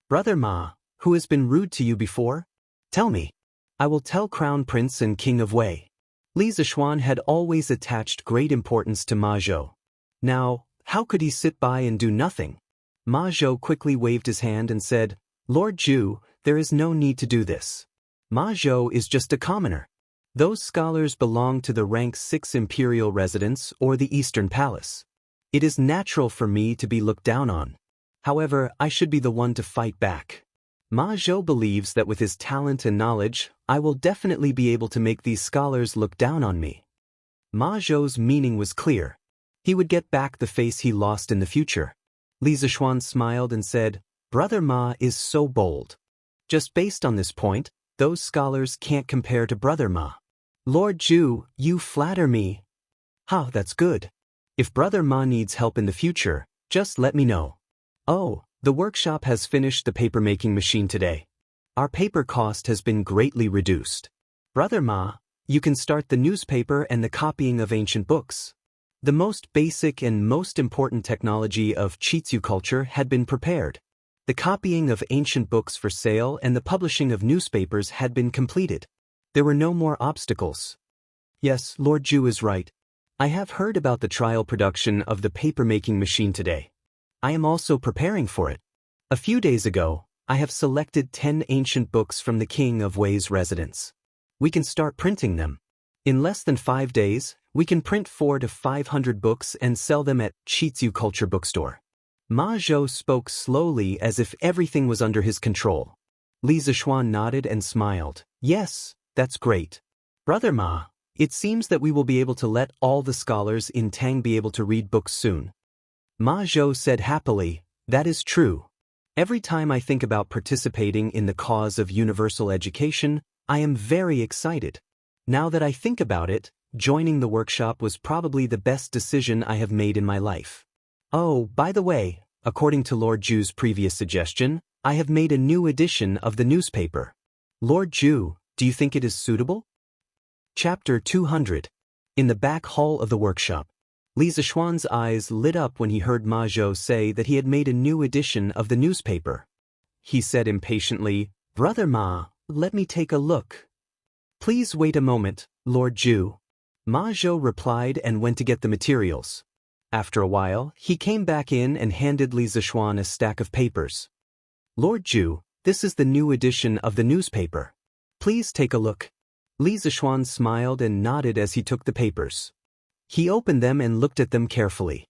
Brother Ma, who has been rude to you before? Tell me. I will tell Crown Prince and King of Wei. Li Zishuan had always attached great importance to Ma Zhou. Now, how could he sit by and do nothing? Ma Zhou quickly waved his hand and said, Lord Zhu, there is no need to do this. Ma Zhou is just a commoner. Those scholars belong to the rank 6 imperial residence or the Eastern Palace. It is natural for me to be looked down on. However, I should be the one to fight back. Ma Zhou believes that with his talent and knowledge, I will definitely be able to make these scholars look down on me. Ma Zhou's meaning was clear. He would get back the face he lost in the future. Li Zishuan smiled and said, "Brother Ma is so bold. Just based on this point, those scholars can't compare to Brother Ma." "Lord Zhu, you flatter me." "Ha, that's good. If Brother Ma needs help in the future, just let me know." "Oh, the workshop has finished the paper-making machine today. Our paper cost has been greatly reduced. Brother Ma, you can start the newspaper and the copying of ancient books." The most basic and most important technology of Chitsu culture had been prepared. The copying of ancient books for sale and the publishing of newspapers had been completed. There were no more obstacles. Yes, Lord Zhu is right. I have heard about the trial production of the paper-making machine today. I am also preparing for it. A few days ago, I have selected 10 ancient books from the King of Wei's residence. We can start printing them. In less than 5 days, we can print 400 to 500 books and sell them at Chitsu Culture Bookstore. Ma Zhou spoke slowly as if everything was under his control. Li Zishuan nodded and smiled. "Yes, that's great. Brother Ma, it seems that we will be able to let all the scholars in Tang be able to read books soon." Ma Zhou said happily, "That is true. Every time I think about participating in the cause of universal education, I am very excited. Now that I think about it, joining the workshop was probably the best decision I have made in my life. Oh, by the way, according to Lord Zhu's previous suggestion, I have made a new edition of the newspaper. Lord Zhu, do you think it is suitable?" Chapter 200. In the back hall of the workshop. Li Zishuan's eyes lit up when he heard Ma Zhou say that he had made a new edition of the newspaper. He said impatiently, "Brother Ma, let me take a look." "Please wait a moment, Lord Zhu." Ma Zhou replied and went to get the materials. After a while, he came back in and handed Li Zishuan a stack of papers. "Lord Zhu, this is the new edition of the newspaper. Please take a look." Li Zishuan smiled and nodded as he took the papers. He opened them and looked at them carefully.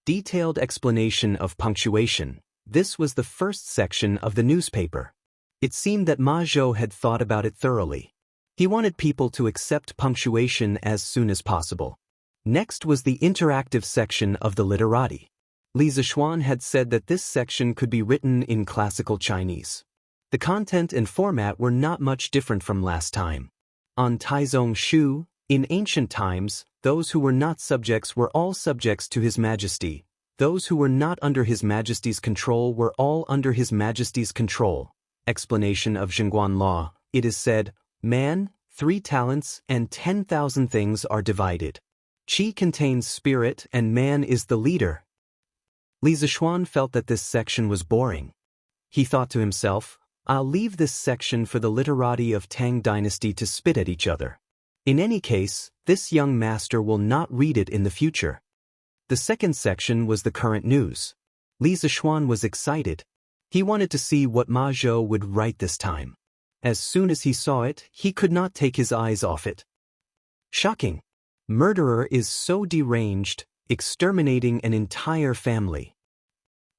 Detailed explanation of punctuation. This was the first section of the newspaper. It seemed that Ma Zhou had thought about it thoroughly. He wanted people to accept punctuation as soon as possible. Next was the interactive section of the literati. Li Zishuan had said that this section could be written in classical Chinese. The content and format were not much different from last time. On Taizong Shu, in ancient times, those who were not subjects were all subjects to His Majesty. Those who were not under His Majesty's control were all under His Majesty's control. Explanation of Zhengguan law. It is said, "Man, 3 talents and 10,000 things are divided. Qi contains spirit and man is the leader." Li Zishuan felt that this section was boring. He thought to himself, "I'll leave this section for the literati of Tang Dynasty to spit at each other. In any case, this young master will not read it in the future." The second section was the current news. Li Zishuan was excited. He wanted to see what Ma Zhou would write this time. As soon as he saw it, he could not take his eyes off it. Shocking. Murderer is so deranged, exterminating an entire family.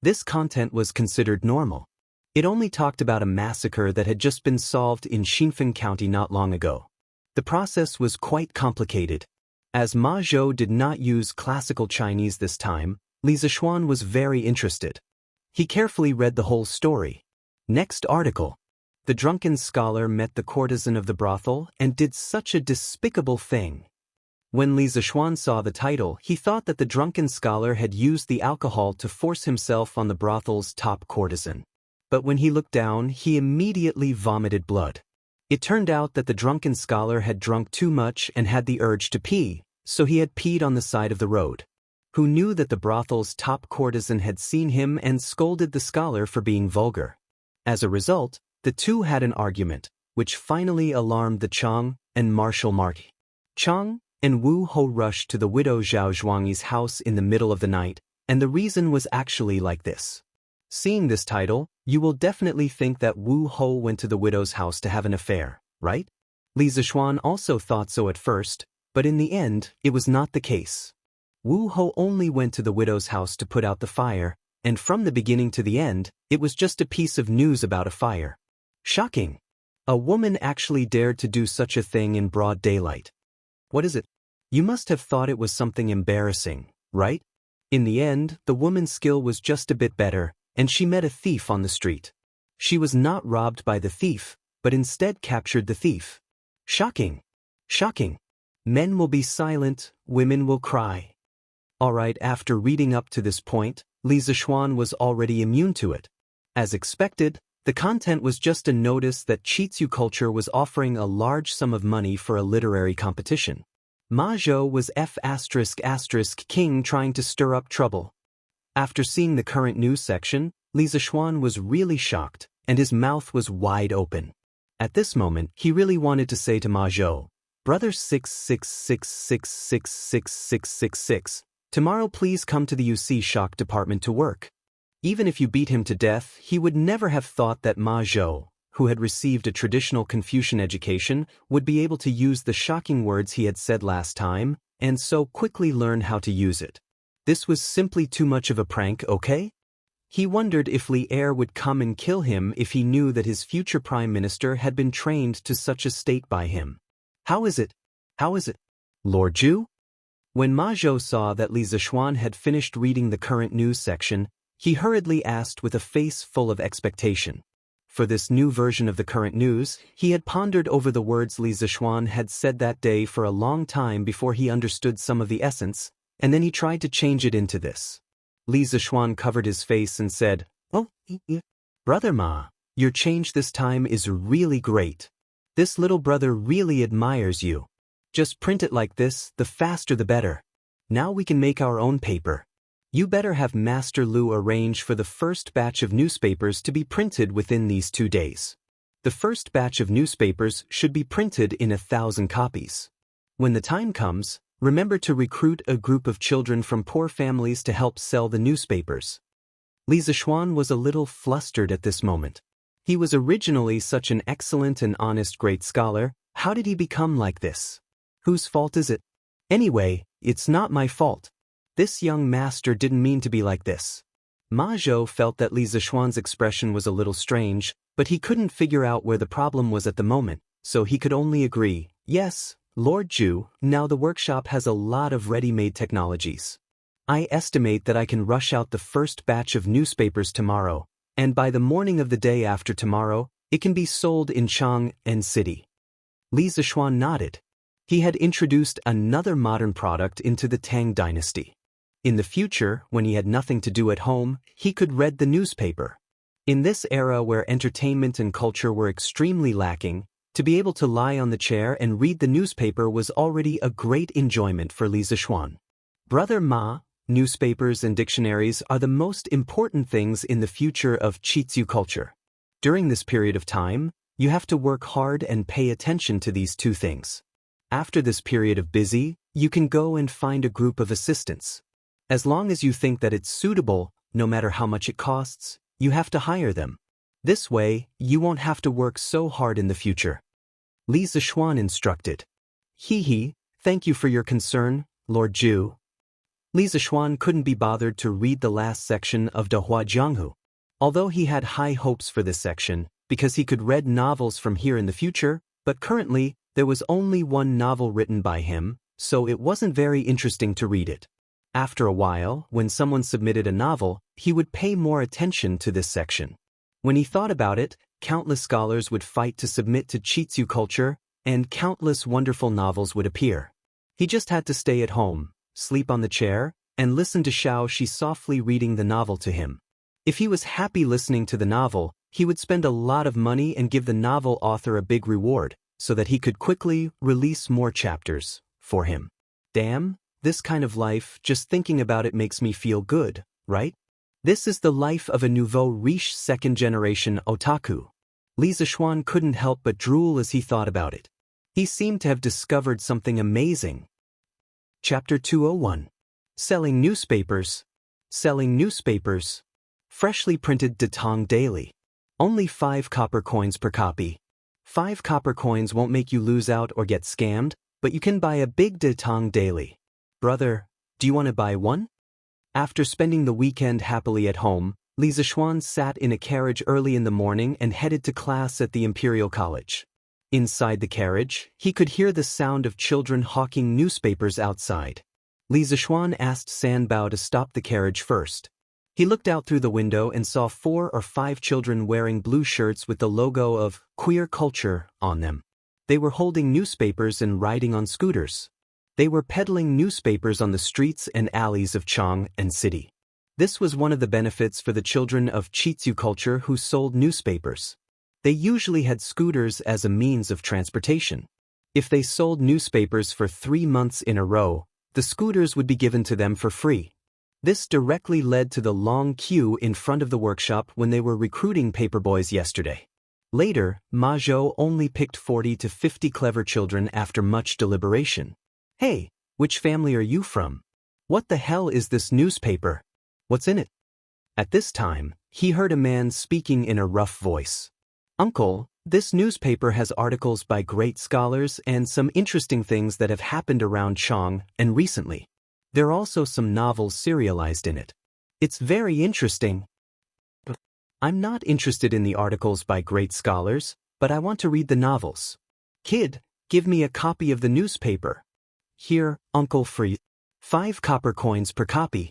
This content was considered normal. It only talked about a massacre that had just been solved in Xinfeng County not long ago. The process was quite complicated. As Ma Zhou did not use classical Chinese this time, Li Zishuan was very interested. He carefully read the whole story. Next article. The drunken scholar met the courtesan of the brothel and did such a despicable thing. When Li Zishuan saw the title, he thought that the drunken scholar had used the alcohol to force himself on the brothel's top courtesan. But when he looked down, he immediately vomited blood. It turned out that the drunken scholar had drunk too much and had the urge to pee, so he had peed on the side of the road. Who knew that the brothel's top courtesan had seen him and scolded the scholar for being vulgar. As a result, the two had an argument, which finally alarmed the Chang and Marshal Marty. Chang and Wu Ho rushed to the widow Zhao Zhuangyi's house in the middle of the night, and the reason was actually like this. Seeing this title, you will definitely think that Wu Ho went to the widow's house to have an affair, right? Li Zixuan also thought so at first, but in the end, it was not the case. Wu Ho only went to the widow's house to put out the fire, and from the beginning to the end, it was just a piece of news about a fire. Shocking! A woman actually dared to do such a thing in broad daylight. What is it? You must have thought it was something embarrassing, right? In the end, the woman's skill was just a bit better, and she met a thief on the street. She was not robbed by the thief, but instead captured the thief. Shocking! Shocking! Men will be silent, women will cry. Alright, after reading up to this point, Li Zixuan was already immune to it. As expected, the content was just a notice that Chitsu culture was offering a large sum of money for a literary competition. Ma Zhou was F***king trying to stir up trouble. After seeing the current news section, Li Zixuan was really shocked, and his mouth was wide open. At this moment, he really wanted to say to Ma Zhou, "Brother 666666666, tomorrow please come to the UC shock department to work." Even if you beat him to death, he would never have thought that Ma Zhou, who had received a traditional Confucian education, would be able to use the shocking words he had said last time, and so quickly learn how to use it. This was simply too much of a prank, okay? He wondered if Li Er would come and kill him if he knew that his future prime minister had been trained to such a state by him. How is it? How is it? Lord Zhu? When Ma Zhou saw that Li Zixuan had finished reading the current news section, he hurriedly asked with a face full of expectation. For this new version of the current news, he had pondered over the words Li Zixuan had said that day for a long time before he understood some of the essence, and then he tried to change it into this. Li Zixuan covered his face and said, "Oh, Brother Ma, your change this time is really great. This little brother really admires you. Just print it like this, the faster the better. Now we can make our own paper. You better have Master Lu arrange for the first batch of newspapers to be printed within these 2 days. The first batch of newspapers should be printed in 1,000 copies. When the time comes, remember to recruit a group of children from poor families to help sell the newspapers." Li Zixuan was a little flustered at this moment. He was originally such an excellent and honest great scholar. How did he become like this? Whose fault is it? Anyway, it's not my fault. This young master didn't mean to be like this. Ma Zhou felt that Li Zixuan's expression was a little strange, but he couldn't figure out where the problem was at the moment, so he could only agree, "Yes, Lord Zhu, now the workshop has a lot of ready-made technologies. I estimate that I can rush out the first batch of newspapers tomorrow, and by the morning of the day after tomorrow, it can be sold in Chang'an City." Li Zixuan nodded. He had introduced another modern product into the Tang dynasty. In the future, when he had nothing to do at home, he could read the newspaper. In this era where entertainment and culture were extremely lacking, to be able to lie on the chair and read the newspaper was already a great enjoyment for Li Zixuan. Brother Ma, newspapers and dictionaries are the most important things in the future of Chitsu culture. During this period of time, you have to work hard and pay attention to these 2 things. After this period of busy, you can go and find a group of assistants. As long as you think that it's suitable, no matter how much it costs, you have to hire them. This way, you won't have to work so hard in the future. Li Zixuan instructed. "He, thank you for your concern, Lord Zhu." Li Zixuan couldn't be bothered to read the last section of Dehua Jianghu. Although he had high hopes for this section, because he could read novels from here in the future, but currently, there was only one novel written by him, so it wasn't very interesting to read it. After a while, when someone submitted a novel, he would pay more attention to this section. When he thought about it, countless scholars would fight to submit to Chitsu culture, and countless wonderful novels would appear. He just had to stay at home, sleep on the chair, and listen to Xiao softly reading the novel to him. If he was happy listening to the novel, he would spend a lot of money and give the novel author a big reward, so that he could quickly release more chapters for him. Damn, this kind of life, just thinking about it makes me feel good, right? This is the life of a nouveau riche second-generation otaku. Li Zixuan couldn't help but drool as he thought about it. He seemed to have discovered something amazing. Chapter 201. Selling newspapers. Selling newspapers. Freshly printed De Tong Daily. Only 5 copper coins per copy. 5 copper coins won't make you lose out or get scammed, but you can buy a big De Tong Daily. Brother, do you want to buy one? After spending the weekend happily at home, Li Zixuan sat in a carriage early in the morning and headed to class at the Imperial College. Inside the carriage, he could hear the sound of children hawking newspapers outside. Li Zixuan asked San Bao to stop the carriage first. He looked out through the window and saw 4 or 5 children wearing blue shirts with the logo of queer culture on them. They were holding newspapers and riding on scooters. They were peddling newspapers on the streets and alleys of Chang'an City. This was one of the benefits for the children of Chitsu culture who sold newspapers. They usually had scooters as a means of transportation. If they sold newspapers for 3 months in a row, the scooters would be given to them for free. This directly led to the long queue in front of the workshop when they were recruiting paperboys yesterday. Later, Ma Zhou only picked 40 to 50 clever children after much deliberation. Hey, which family are you from? What the hell is this newspaper? What's in it? At this time, he heard a man speaking in a rough voice. Uncle, this newspaper has articles by great scholars and some interesting things that have happened around Chang'an recently. There are also some novels serialized in it. It's very interesting. I'm not interested in the articles by great scholars, but I want to read the novels. Kid, give me a copy of the newspaper. Here, Uncle Free. 5 copper coins per copy.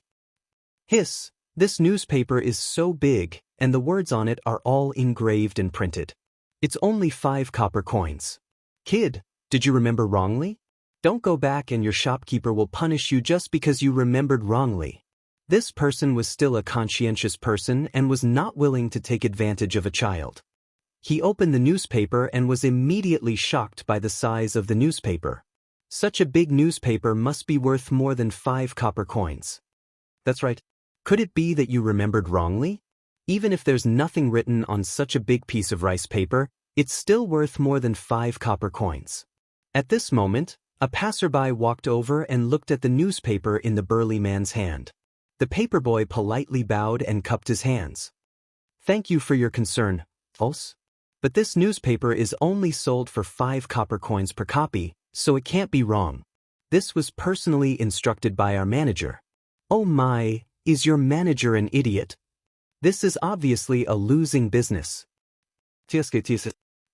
Hiss, this newspaper is so big, and the words on it are all engraved and printed. It's only 5 copper coins. Kid, did you remember wrongly? Don't go back and your shopkeeper will punish you just because you remembered wrongly. This person was still a conscientious person and was not willing to take advantage of a child. He opened the newspaper and was immediately shocked by the size of the newspaper. Such a big newspaper must be worth more than 5 copper coins. That's right. Could it be that you remembered wrongly? Even if there's nothing written on such a big piece of rice paper, it's still worth more than 5 copper coins. At this moment, a passerby walked over and looked at the newspaper in the burly man's hand. The paperboy politely bowed and cupped his hands. Thank you for your concern, False. But this newspaper is only sold for 5 copper coins per copy, so it can't be wrong. This was personally instructed by our manager. Oh my, is your manager an idiot? This is obviously a losing business.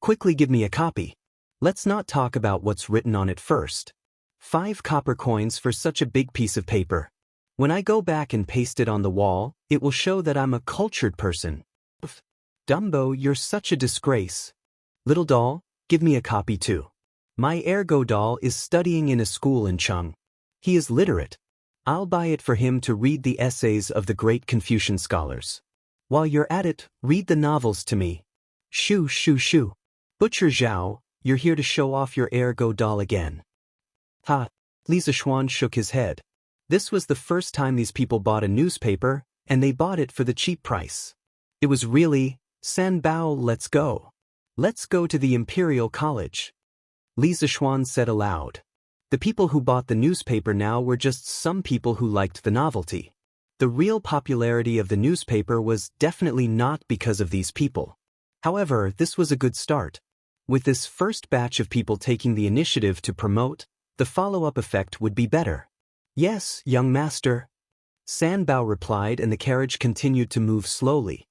Quickly give me a copy. Let's not talk about what's written on it first. 5 copper coins for such a big piece of paper. When I go back and paste it on the wall, it will show that I'm a cultured person. Dumbo, you're such a disgrace. Little doll, give me a copy too. My ergo doll is studying in a school in Cheng. He is literate. I'll buy it for him to read the essays of the great Confucian scholars. While you're at it, read the novels to me. Shoo shoo shoo. Butcher Zhao, you're here to show off your ergo doll again. Ha! Li Zixuan shook his head. This was the first time these people bought a newspaper, and they bought it for the cheap price. It was really, San Bao, let's go. Let's go to the Imperial College. Li Zixuan said aloud. The people who bought the newspaper now were just some people who liked the novelty. The real popularity of the newspaper was definitely not because of these people. However, this was a good start. With this first batch of people taking the initiative to promote, the follow-up effect would be better. Yes, young master. San Bao replied, and the carriage continued to move slowly.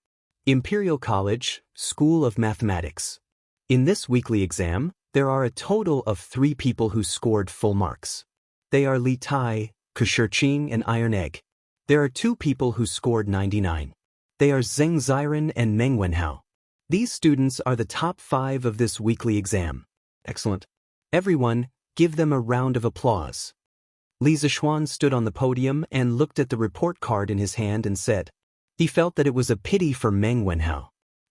Imperial College, School of Mathematics. In this weekly exam, there are a total of 3 people who scored full marks. They are Li Tai, Kushirqing, and Iron Egg. There are 2 people who scored 99. They are Zheng Ziren and Meng Wenhao. These students are the top 5 of this weekly exam. Excellent. Everyone, give them a round of applause. Li Zixuan stood on the podium and looked at the report card in his hand and said, he felt that it was a pity for Meng Wenhao.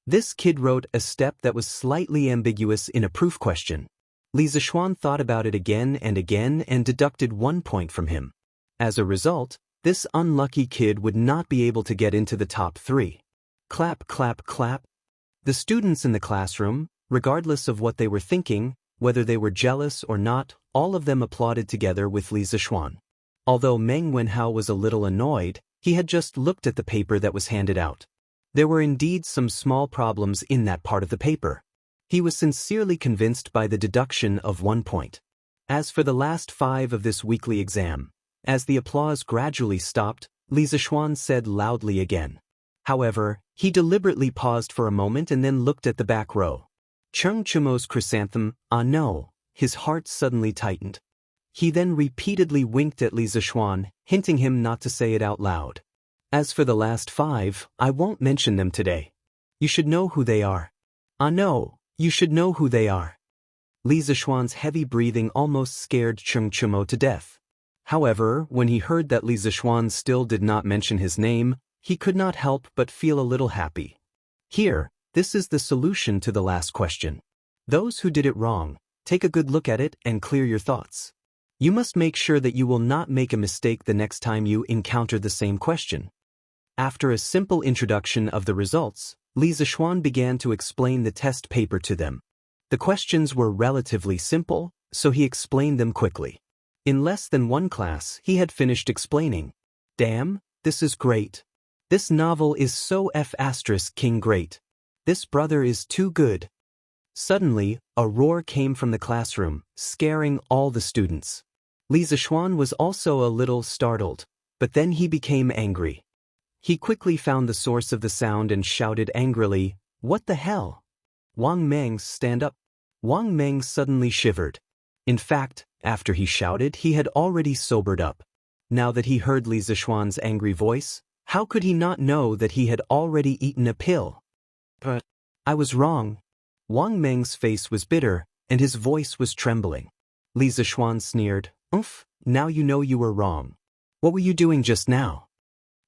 This kid wrote a step that was slightly ambiguous in a proof question. Li Zixuan thought about it again and deducted 1 point from him. As a result, this unlucky kid would not be able to get into the top 3. Clap, clap, clap. The students in the classroom, regardless of what they were thinking, whether they were jealous or not, all of them applauded together with Li Zixuan. Although Meng Wenhao was a little annoyed, he had just looked at the paper that was handed out. There were indeed some small problems in that part of the paper. He was sincerely convinced by the deduction of 1 point. As for the last 5 of this weekly exam, as the applause gradually stopped, Li Zishuan said loudly again. However, he deliberately paused for a moment and then looked at the back row. Cheng Chumo's chrysanthemum, ah no, his heart suddenly tightened. He then repeatedly winked at Li Zishuan, hinting him not to say it out loud. As for the last 5, I won't mention them today. You should know who they are. Ah no, you should know who they are. Li Zishuan's heavy breathing almost scared Cheng Chumo to death. However, when he heard that Li Zishuan still did not mention his name, he could not help but feel a little happy. Here, this is the solution to the last question. Those who did it wrong, take a good look at it and clear your thoughts. You must make sure that you will not make a mistake the next time you encounter the same question. After a simple introduction of the results, Li Zishuan began to explain the test paper to them. The questions were relatively simple, so he explained them quickly. In less than 1 class, he had finished explaining. Damn, this is great. This novel is so F***ing great. This brother is too good. Suddenly, a roar came from the classroom, scaring all the students. Li Zishuan was also a little startled, but then he became angry. He quickly found the source of the sound and shouted angrily, "What the hell? Wang Meng, stand up." Wang Meng suddenly shivered. In fact, after he shouted, he had already sobered up. Now that he heard Li Zishuan's angry voice, how could he not know that he had already eaten a pill? But I was wrong. Wang Meng's face was bitter, and his voice was trembling. Li Zishuan sneered, "Oof, now you know you were wrong. What were you doing just now?"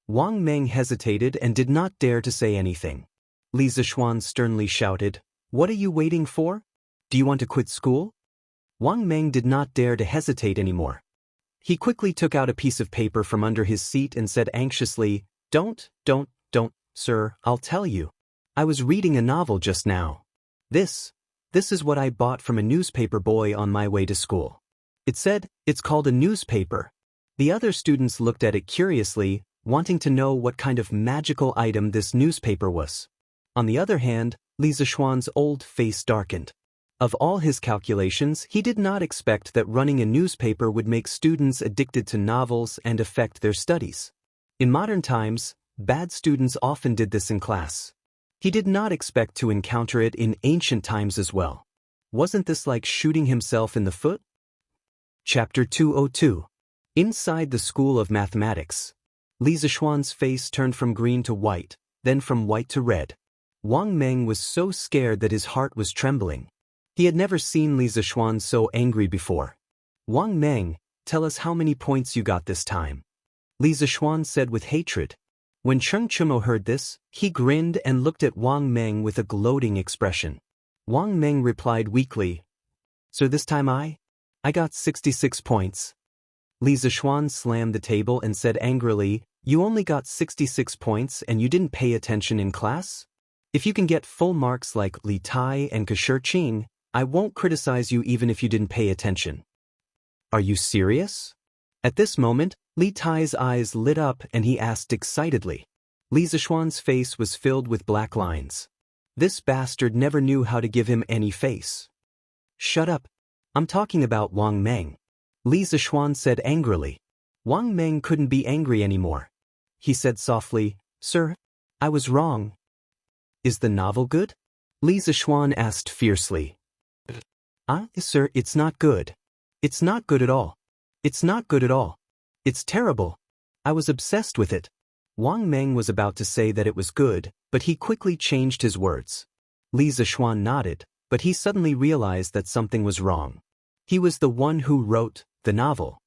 Wang Meng hesitated and did not dare to say anything. Li Zishuan sternly shouted, "What are you waiting for? Do you want to quit school?" Wang Meng did not dare to hesitate anymore. He quickly took out a piece of paper from under his seat and said anxiously, Don't, sir, I'll tell you. I was reading a novel just now. This is what I bought from a newspaper boy on my way to school. It said, it's called a newspaper. The other students looked at it curiously, wanting to know what kind of magical item this newspaper was. On the other hand, Li Zishuan's old face darkened. Of all his calculations, he did not expect that running a newspaper would make students addicted to novels and affect their studies. In modern times, bad students often did this in class. He did not expect to encounter it in ancient times as well. Wasn't this like shooting himself in the foot? Chapter 202. Inside the School of Mathematics. Li Zishuan's face turned from green to white, then from white to red. Wang Meng was so scared that his heart was trembling. He had never seen Li Zishuan so angry before. "Wang Meng, tell us how many points you got this time," Li Zishuan said with hatred. When Cheng Chumo heard this, he grinned and looked at Wang Meng with a gloating expression. Wang Meng replied weakly, "So this time I got 66 points. Li Zishuan slammed the table and said angrily, "You only got 66 points and you didn't pay attention in class? If you can get full marks like Li Tai and Kashir Qing, I won't criticize you even if you didn't pay attention." "Are you serious?" At this moment, Li Tai's eyes lit up and he asked excitedly. Li Zishuan's face was filled with black lines. This bastard never knew how to give him any face. "Shut up. I'm talking about Wang Meng," Li Zishuan said angrily. Wang Meng couldn't be angry anymore. He said softly, "Sir, I was wrong." "Is the novel good?" Li Zishuan asked fiercely. Sir, it's not good. It's not good at all. It's not good at all. It's terrible. I was obsessed with it." Wang Meng was about to say that it was good, but he quickly changed his words. Li Zishuan nodded, but he suddenly realized that something was wrong. He was the one who wrote the novel.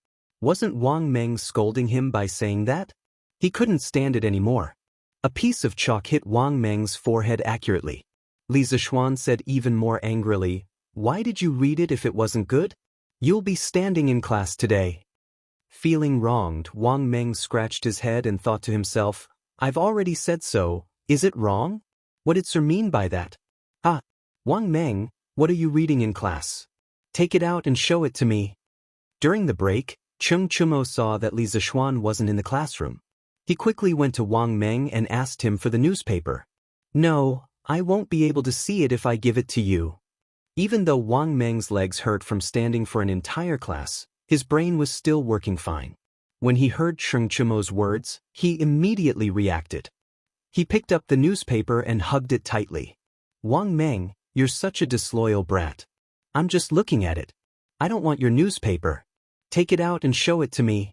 Wasn't Wang Meng scolding him by saying that? He couldn't stand it anymore. A piece of chalk hit Wang Meng's forehead accurately. Li Zishuan said even more angrily, "Why did you read it if it wasn't good? You'll be standing in class today." Feeling wronged, Wang Meng scratched his head and thought to himself, "I've already said so, is it wrong? What did Sir mean by that?" Wang Meng, what are you reading in class? Take it out and show it to me." During the break, Cheng Chumo saw that Li Zishuan wasn't in the classroom. He quickly went to Wang Meng and asked him for the newspaper. No, I won't be able to see it if I give it to you. Even though Wang Meng's legs hurt from standing for an entire class, his brain was still working fine. When he heard Cheng Chumo's words, he immediately reacted. He picked up the newspaper and hugged it tightly. Wang Meng, you're such a disloyal brat. I'm just looking at it. I don't want your newspaper. Take it out and show it to me.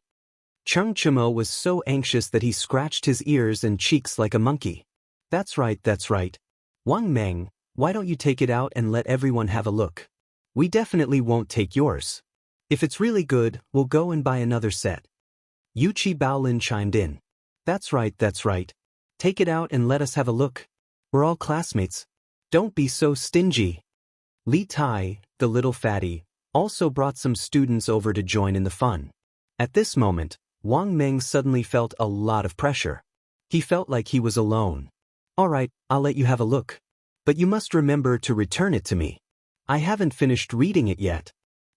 Cheng Chumo was so anxious that he scratched his ears and cheeks like a monkey. That's right, that's right. Wang Meng, why don't you take it out and let everyone have a look? We definitely won't take yours. If it's really good, we'll go and buy another set. Yuchi Baolin chimed in. That's right, that's right. Take it out and let us have a look. We're all classmates. Don't be so stingy. Li Tai, the little fatty, also brought some students over to join in the fun. At this moment, Wang Meng suddenly felt a lot of pressure. He felt like he was alone. All right, I'll let you have a look. But you must remember to return it to me. I haven't finished reading it yet.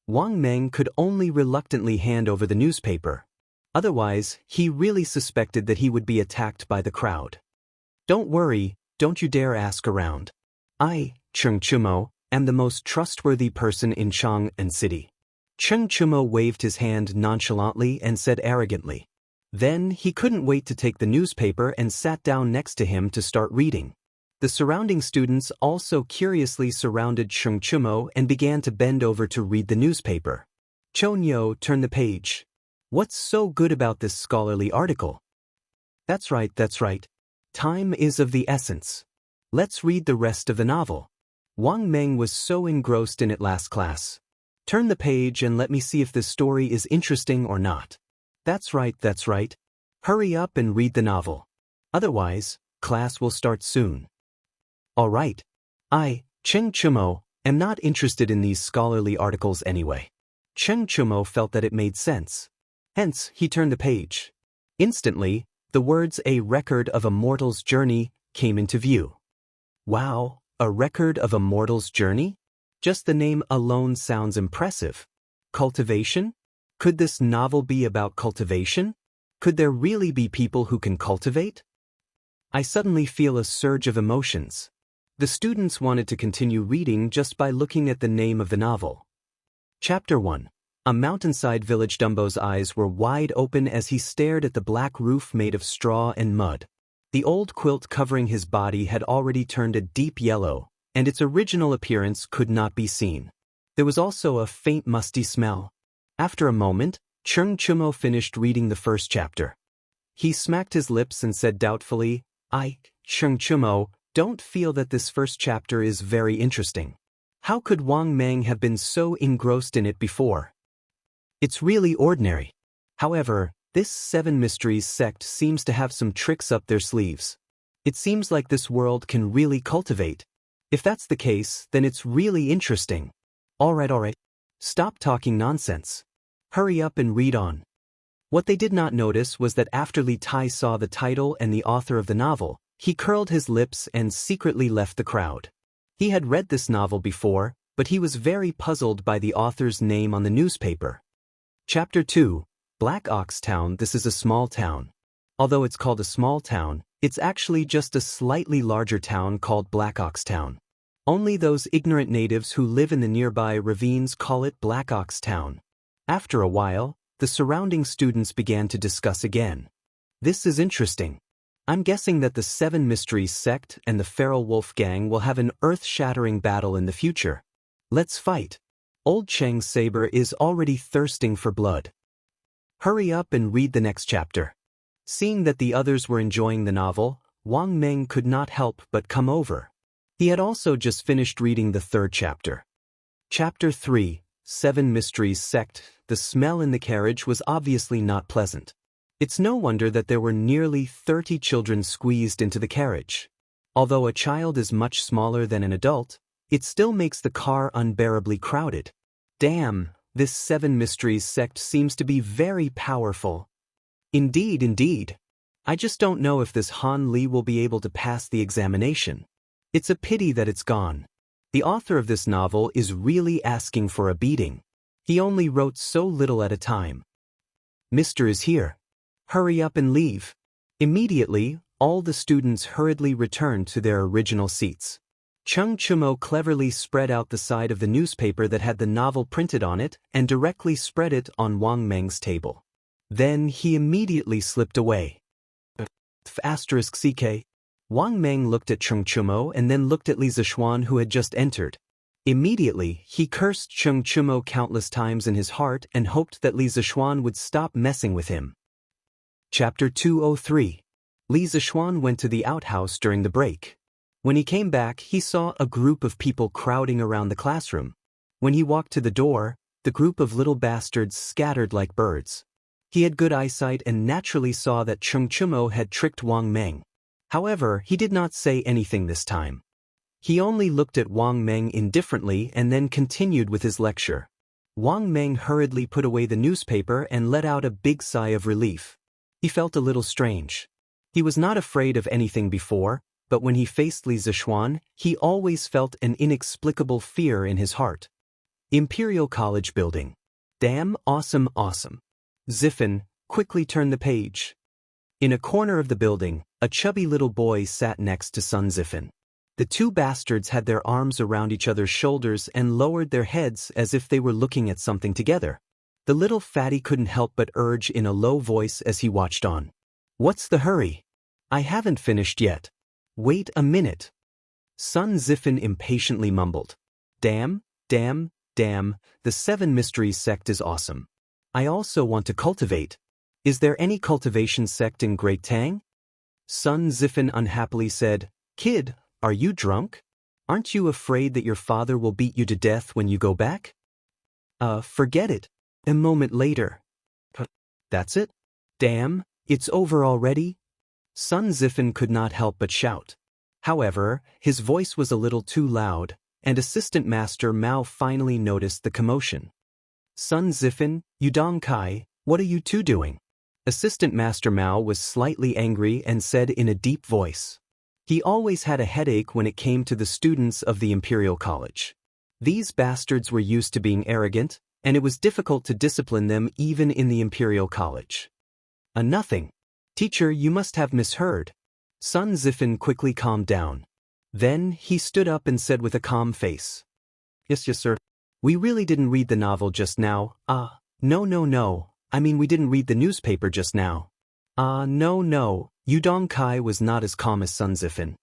Wang Meng could only reluctantly hand over the newspaper. Otherwise, he really suspected that he would be attacked by the crowd. Don't worry, don't you dare ask around. I, Cheng Chumo, am the most trustworthy person in Chang'an City. Cheng Chumo waved his hand nonchalantly and said arrogantly. Then he couldn't wait to take the newspaper and sat down next to him to start reading. The surrounding students also curiously surrounded Cheng Chumo and began to bend over to read the newspaper. Chonyo turned the page. What's so good about this scholarly article? That's right, that's right. Time is of the essence. Let's read the rest of the novel. Wang Meng was so engrossed in it last class. Turn the page and let me see if this story is interesting or not. That's right, that's right. Hurry up and read the novel. Otherwise, class will start soon. All right. I, Cheng Chumo, am not interested in these scholarly articles anyway. Cheng Chumo felt that it made sense. Hence, he turned the page. Instantly, the words "a record of a mortal's journey" came into view. Wow, a record of a mortal's journey? Just the name alone sounds impressive. Cultivation? Could this novel be about cultivation? Could there really be people who can cultivate? I suddenly feel a surge of emotions. The students wanted to continue reading just by looking at the name of the novel. Chapter 1. A mountainside village. Dumbo's eyes were wide open as he stared at the black roof made of straw and mud. The old quilt covering his body had already turned a deep yellow, and its original appearance could not be seen. There was also a faint musty smell. After a moment, Cheng Chumo finished reading the first chapter. He smacked his lips and said doubtfully, I, Cheng Chumo, don't feel that this first chapter is very interesting. How could Wang Meng have been so engrossed in it before? It's really ordinary. However, this Seven Mysteries sect seems to have some tricks up their sleeves. It seems like this world can really cultivate. If that's the case, then it's really interesting. All right. Stop talking nonsense. Hurry up and read on. What they did not notice was that after Li Tai saw the title and the author of the novel, he curled his lips and secretly left the crowd. He had read this novel before, but he was very puzzled by the author's name on the newspaper. Chapter 2. Black Ox Town. This is a small town. Although it's called a small town, it's actually just a slightly larger town called Black Ox Town. Only those ignorant natives who live in the nearby ravines call it Black Ox Town. After a while, the surrounding students began to discuss again. This is interesting. I'm guessing that the Seven Mysteries sect and the Feral Wolf Gang will have an earth-shattering battle in the future. Let's fight. Old Cheng's saber is already thirsting for blood. Hurry up and read the next chapter. Seeing that the others were enjoying the novel, Wang Meng could not help but come over. He had also just finished reading the third chapter. Chapter 3. Seven Mysteries Sect. The smell in the carriage was obviously not pleasant. It's no wonder that there were nearly 30 children squeezed into the carriage. Although a child is much smaller than an adult, it still makes the car unbearably crowded. Damn, this Seven Mysteries sect seems to be very powerful. Indeed. I just don't know if this Han Li will be able to pass the examination. It's a pity that it's gone. The author of this novel is really asking for a beating. He only wrote so little at a time. Mr. is here. Hurry up and leave. Immediately, all the students hurriedly returned to their original seats. Chung Chumo cleverly spread out the side of the newspaper that had the novel printed on it and directly spread it on Wang Meng's table. Then he immediately slipped away. *CK. Wang Meng looked at Chung Chumo and then looked at Li Zixuan, who had just entered. Immediately, he cursed Chung Chumo countless times in his heart and hoped that Li Zixuan would stop messing with him. Chapter 203. Li Zixuan went to the outhouse during the break. When he came back, he saw a group of people crowding around the classroom. When he walked to the door, the group of little bastards scattered like birds. He had good eyesight and naturally saw that Chung Chumo had tricked Wang Meng. However, he did not say anything this time. He only looked at Wang Meng indifferently and then continued with his lecture. Wang Meng hurriedly put away the newspaper and let out a big sigh of relief. He felt a little strange. He was not afraid of anything before, but when he faced Li Zixuan, he always felt an inexplicable fear in his heart. Imperial College Building. Damn, awesome, awesome. Ziffin, quickly turn the page. In a corner of the building, a chubby little boy sat next to Sun Ziffin. The two bastards had their arms around each other's shoulders and lowered their heads as if they were looking at something together. The little fatty couldn't help but urge in a low voice as he watched on. What's the hurry? I haven't finished yet. Wait a minute. Sun Ziffin impatiently mumbled. Damn, damn, damn, the Seven Mysteries sect is awesome. I also want to cultivate. Is there any cultivation sect in Great Tang? Sun Ziffin unhappily said, Kid, are you drunk? Aren't you afraid that your father will beat you to death when you go back? Forget it. A moment later. That's it? Damn, it's over already? Sun Ziffin could not help but shout. However, his voice was a little too loud, and Assistant Master Mao finally noticed the commotion. Sun Ziffin, Yudong Kai, what are you two doing? Assistant Master Mao was slightly angry and said in a deep voice. He always had a headache when it came to the students of the Imperial College. These bastards were used to being arrogant, and it was difficult to discipline them even in the Imperial College. Nothing. Teacher, you must have misheard. Sun Ziffin quickly calmed down. Then he stood up and said with a calm face. Yes, sir. We really didn't read the novel just now. No. I mean, we didn't read the newspaper just now. No. Yudong Kai was not as calm as Sun Ziffin.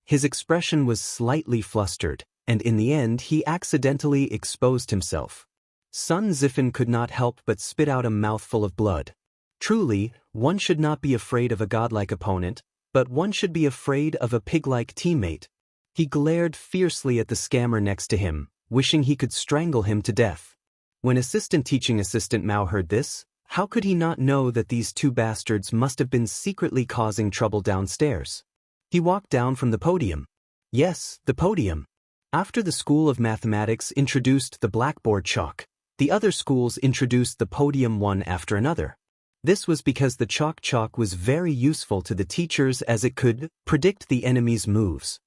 His expression was slightly flustered, and in the end he accidentally exposed himself. Sun Ziffin could not help but spit out a mouthful of blood. Truly, one should not be afraid of a godlike opponent, but one should be afraid of a pig-like teammate. He glared fiercely at the scammer next to him, wishing he could strangle him to death. When Assistant Teaching Assistant Mao heard this, how could he not know that these two bastards must have been secretly causing trouble downstairs? He walked down from the podium. Yes, the podium. After the School of Mathematics introduced the blackboard chalk, the other schools introduced the podium one after another. This was because the chalk was very useful to the teachers as it could predict the enemy's moves.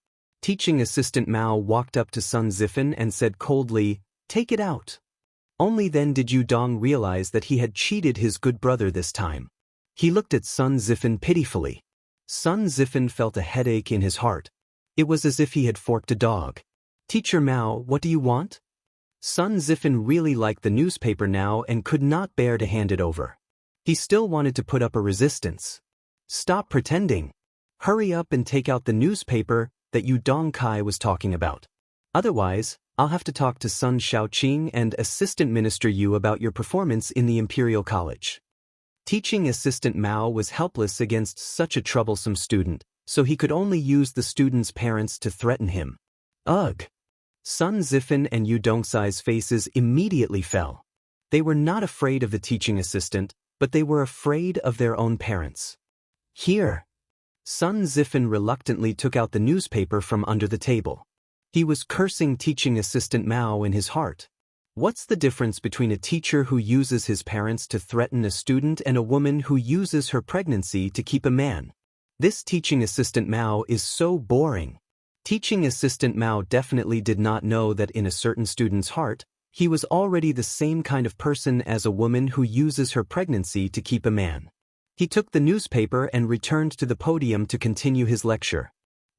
Teaching Assistant Mao walked up to Sun Ziffin and said coldly, Take it out. Only then did Yudong realize that he had cheated his good brother this time. He looked at Sun Ziffin pitifully. Sun Ziffin felt a headache in his heart. It was as if he had forked a dog. Teacher Mao, what do you want? Sun Ziffin really liked the newspaper now and could not bear to hand it over. He still wanted to put up a resistance. Stop pretending. Hurry up and take out the newspaper that Yudong Kai was talking about. Otherwise, I'll have to talk to Sun Shaoqing and Assistant Minister Yu about your performance in the Imperial College. Teaching Assistant Mao was helpless against such a troublesome student, so he could only use the student's parents to threaten him. Ugh! Sun Ziffin and Yudong Sai's faces immediately fell. They were not afraid of the teaching assistant, but they were afraid of their own parents. Here! Sun Ziffin reluctantly took out the newspaper from under the table. He was cursing Teaching Assistant Mao in his heart. What's the difference between a teacher who uses his parents to threaten a student and a woman who uses her pregnancy to keep a man? This Teaching Assistant Mao is so boring. Teaching Assistant Mao definitely did not know that in a certain student's heart, he was already the same kind of person as a woman who uses her pregnancy to keep a man. He took the newspaper and returned to the podium to continue his lecture.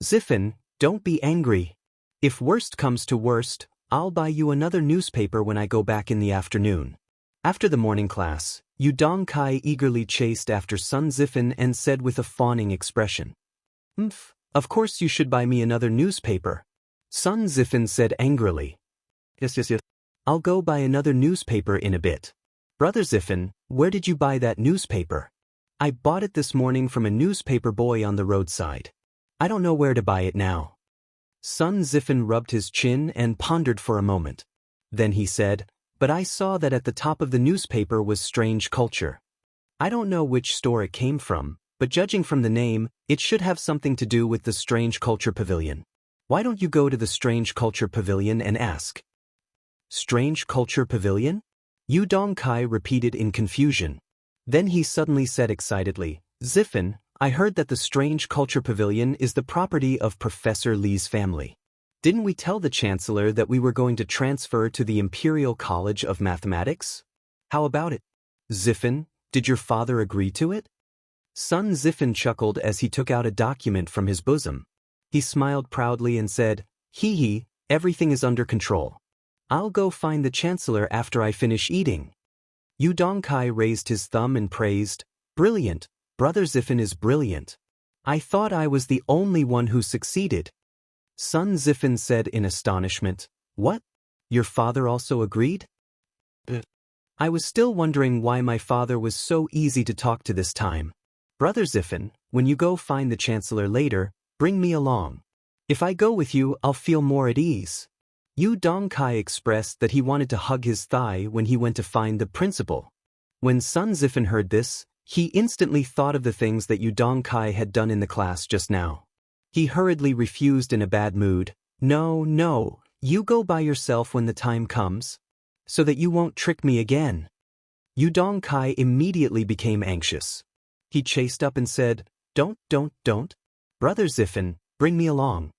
Ziffin, don't be angry. If worst comes to worst, I'll buy you another newspaper when I go back in the afternoon. After the morning class, Yu Dongkai eagerly chased after Sun Ziffin and said with a fawning expression, of course you should buy me another newspaper. Sun Ziffin said angrily. Yes. I'll go buy another newspaper in a bit. Brother Ziffin, where did you buy that newspaper? I bought it this morning from a newspaper boy on the roadside. I don't know where to buy it now. Sun Ziffin rubbed his chin and pondered for a moment. Then he said, but I saw that at the top of the newspaper was Strange Culture. I don't know which store it came from, but judging from the name, it should have something to do with the Strange Culture Pavilion. Why don't you go to the Strange Culture Pavilion and ask? Strange Culture Pavilion? Yu Dongkai repeated in confusion. Then he suddenly said excitedly, Ziffin, I heard that the Strange Culture Pavilion is the property of Professor Li's family. Didn't we tell the Chancellor that we were going to transfer to the Imperial College of Mathematics? How about it? Ziffin, did your father agree to it? Sun Ziffin chuckled as he took out a document from his bosom. He smiled proudly and said, hee, everything is under control. I'll go find the Chancellor after I finish eating. Yu Dongkai raised his thumb and praised, brilliant, Brother Ziffin is brilliant. I thought I was the only one who succeeded. Sun Ziffin said in astonishment, what? Your father also agreed? I was still wondering why my father was so easy to talk to this time. Brother Ziffin, when you go find the Chancellor later, bring me along. If I go with you, I'll feel more at ease. Yu Dongkai expressed that he wanted to hug his thigh when he went to find the principal. When Sun Ziffin heard this, he instantly thought of the things that Yu Dongkai had done in the class just now. He hurriedly refused in a bad mood, No, you go by yourself when the time comes, so that you won't trick me again. Yu Dongkai immediately became anxious. He chased up and said, Don't. Brother Ziffin, bring me along.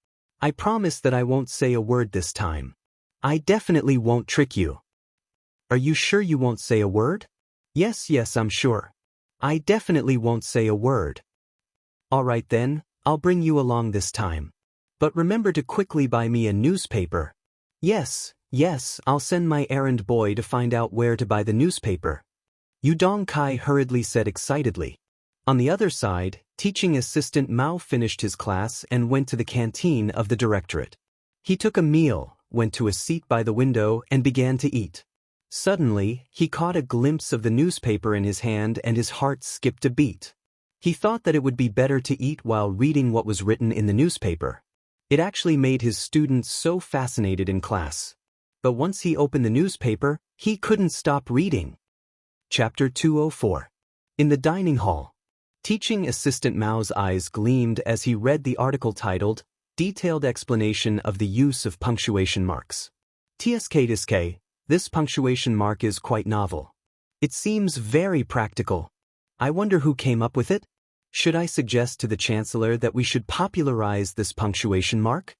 I promise that I won't say a word this time. I definitely won't trick you. Are you sure you won't say a word? Yes, I'm sure. I definitely won't say a word. All right then, I'll bring you along this time. But remember to quickly buy me a newspaper. Yes, I'll send my errand boy to find out where to buy the newspaper. Yu Dongkai hurriedly said excitedly. On the other side, teaching assistant Mao finished his class and went to the canteen of the directorate. He took a meal, went to a seat by the window and began to eat. Suddenly, he caught a glimpse of the newspaper in his hand and his heart skipped a beat. He thought that it would be better to eat while reading what was written in the newspaper. It actually made his students so fascinated in class. But once he opened the newspaper, he couldn't stop reading. Chapter 204. In the dining hall. Teaching assistant Mao's eyes gleamed as he read the article titled, Detailed Explanation of the Use of Punctuation Marks. TSK, this punctuation mark is quite novel. It seems very practical. I wonder who came up with it? Should I suggest to the Chancellor that we should popularize this punctuation mark?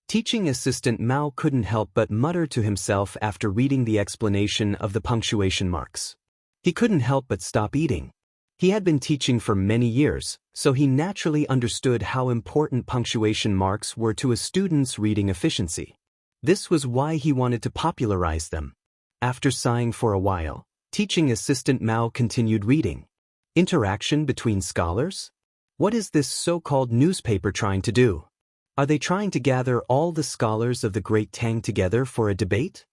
Teaching assistant Mao couldn't help but mutter to himself after reading the explanation of the punctuation marks. He couldn't help but stop eating. He had been teaching for many years, so he naturally understood how important punctuation marks were to a student's reading efficiency. This was why he wanted to popularize them. After sighing for a while, teaching assistant Mao continued reading. Interaction between scholars? What is this so-called newspaper trying to do? Are they trying to gather all the scholars of the Great Tang together for a debate?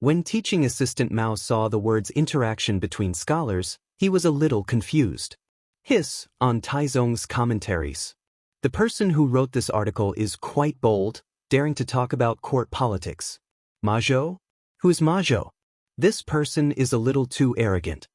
When teaching assistant Mao saw the words interaction between scholars, he was a little confused. Hiss on Taizong's commentaries. The person who wrote this article is quite bold, daring to talk about court politics. Ma Zhou? Who's Ma Zhou? This person is a little too arrogant.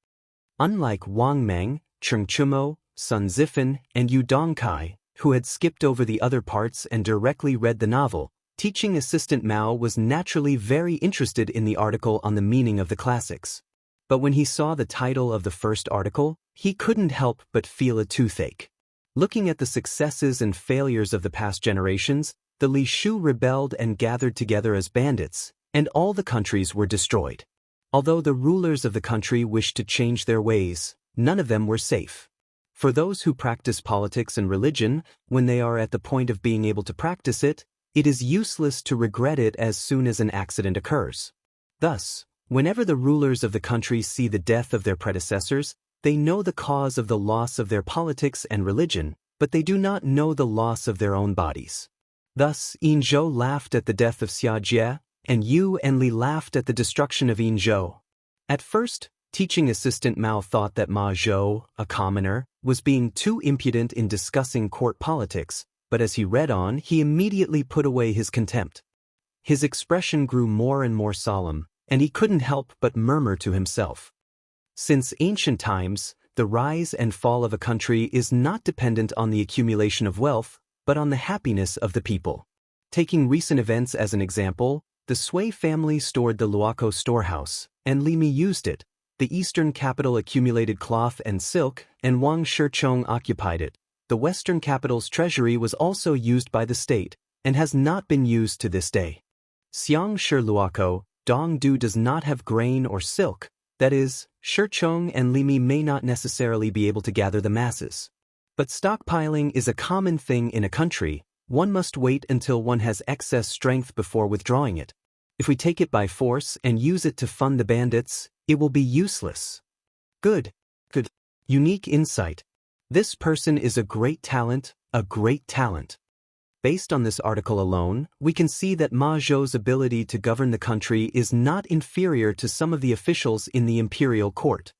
Unlike Wang Meng, Cheng Chumo, Sun Ziffin, and Yu Dongkai, who had skipped over the other parts and directly read the novel, teaching assistant Mao was naturally very interested in the article on the meaning of the classics. But when he saw the title of the first article, he couldn't help but feel a toothache. Looking at the successes and failures of the past generations, the Li Shu rebelled and gathered together as bandits, and all the countries were destroyed. Although the rulers of the country wished to change their ways, none of them were safe. For those who practice politics and religion, when they are at the point of being able to practice it, it is useless to regret it as soon as an accident occurs. Thus, whenever the rulers of the country see the death of their predecessors, they know the cause of the loss of their politics and religion, but they do not know the loss of their own bodies. Thus, Yinzhou laughed at the death of Xia Jie, and Yu and Li laughed at the destruction of Yinzhou. At first, teaching assistant Mao thought that Ma Zhou, a commoner, was being too impudent in discussing court politics, but as he read on, he immediately put away his contempt. His expression grew more and more solemn, and he couldn't help but murmur to himself. Since ancient times, the rise and fall of a country is not dependent on the accumulation of wealth, but on the happiness of the people. Taking recent events as an example, the Sui family stored the Luoco storehouse, and Li Mi used it. The eastern capital accumulated cloth and silk, and Wang Shichong occupied it. The western capital's treasury was also used by the state, and has not been used to this day. Xiang Shi Luoco, Dongdu does not have grain or silk, that is, Shichong and Li Mi may not necessarily be able to gather the masses. But stockpiling is a common thing in a country. One must wait until one has excess strength before withdrawing it. If we take it by force and use it to fund the bandits, it will be useless. Good. Unique insight. This person is a great talent, a great talent. Based on this article alone, we can see that Ma Zhou's ability to govern the country is not inferior to some of the officials in the imperial court.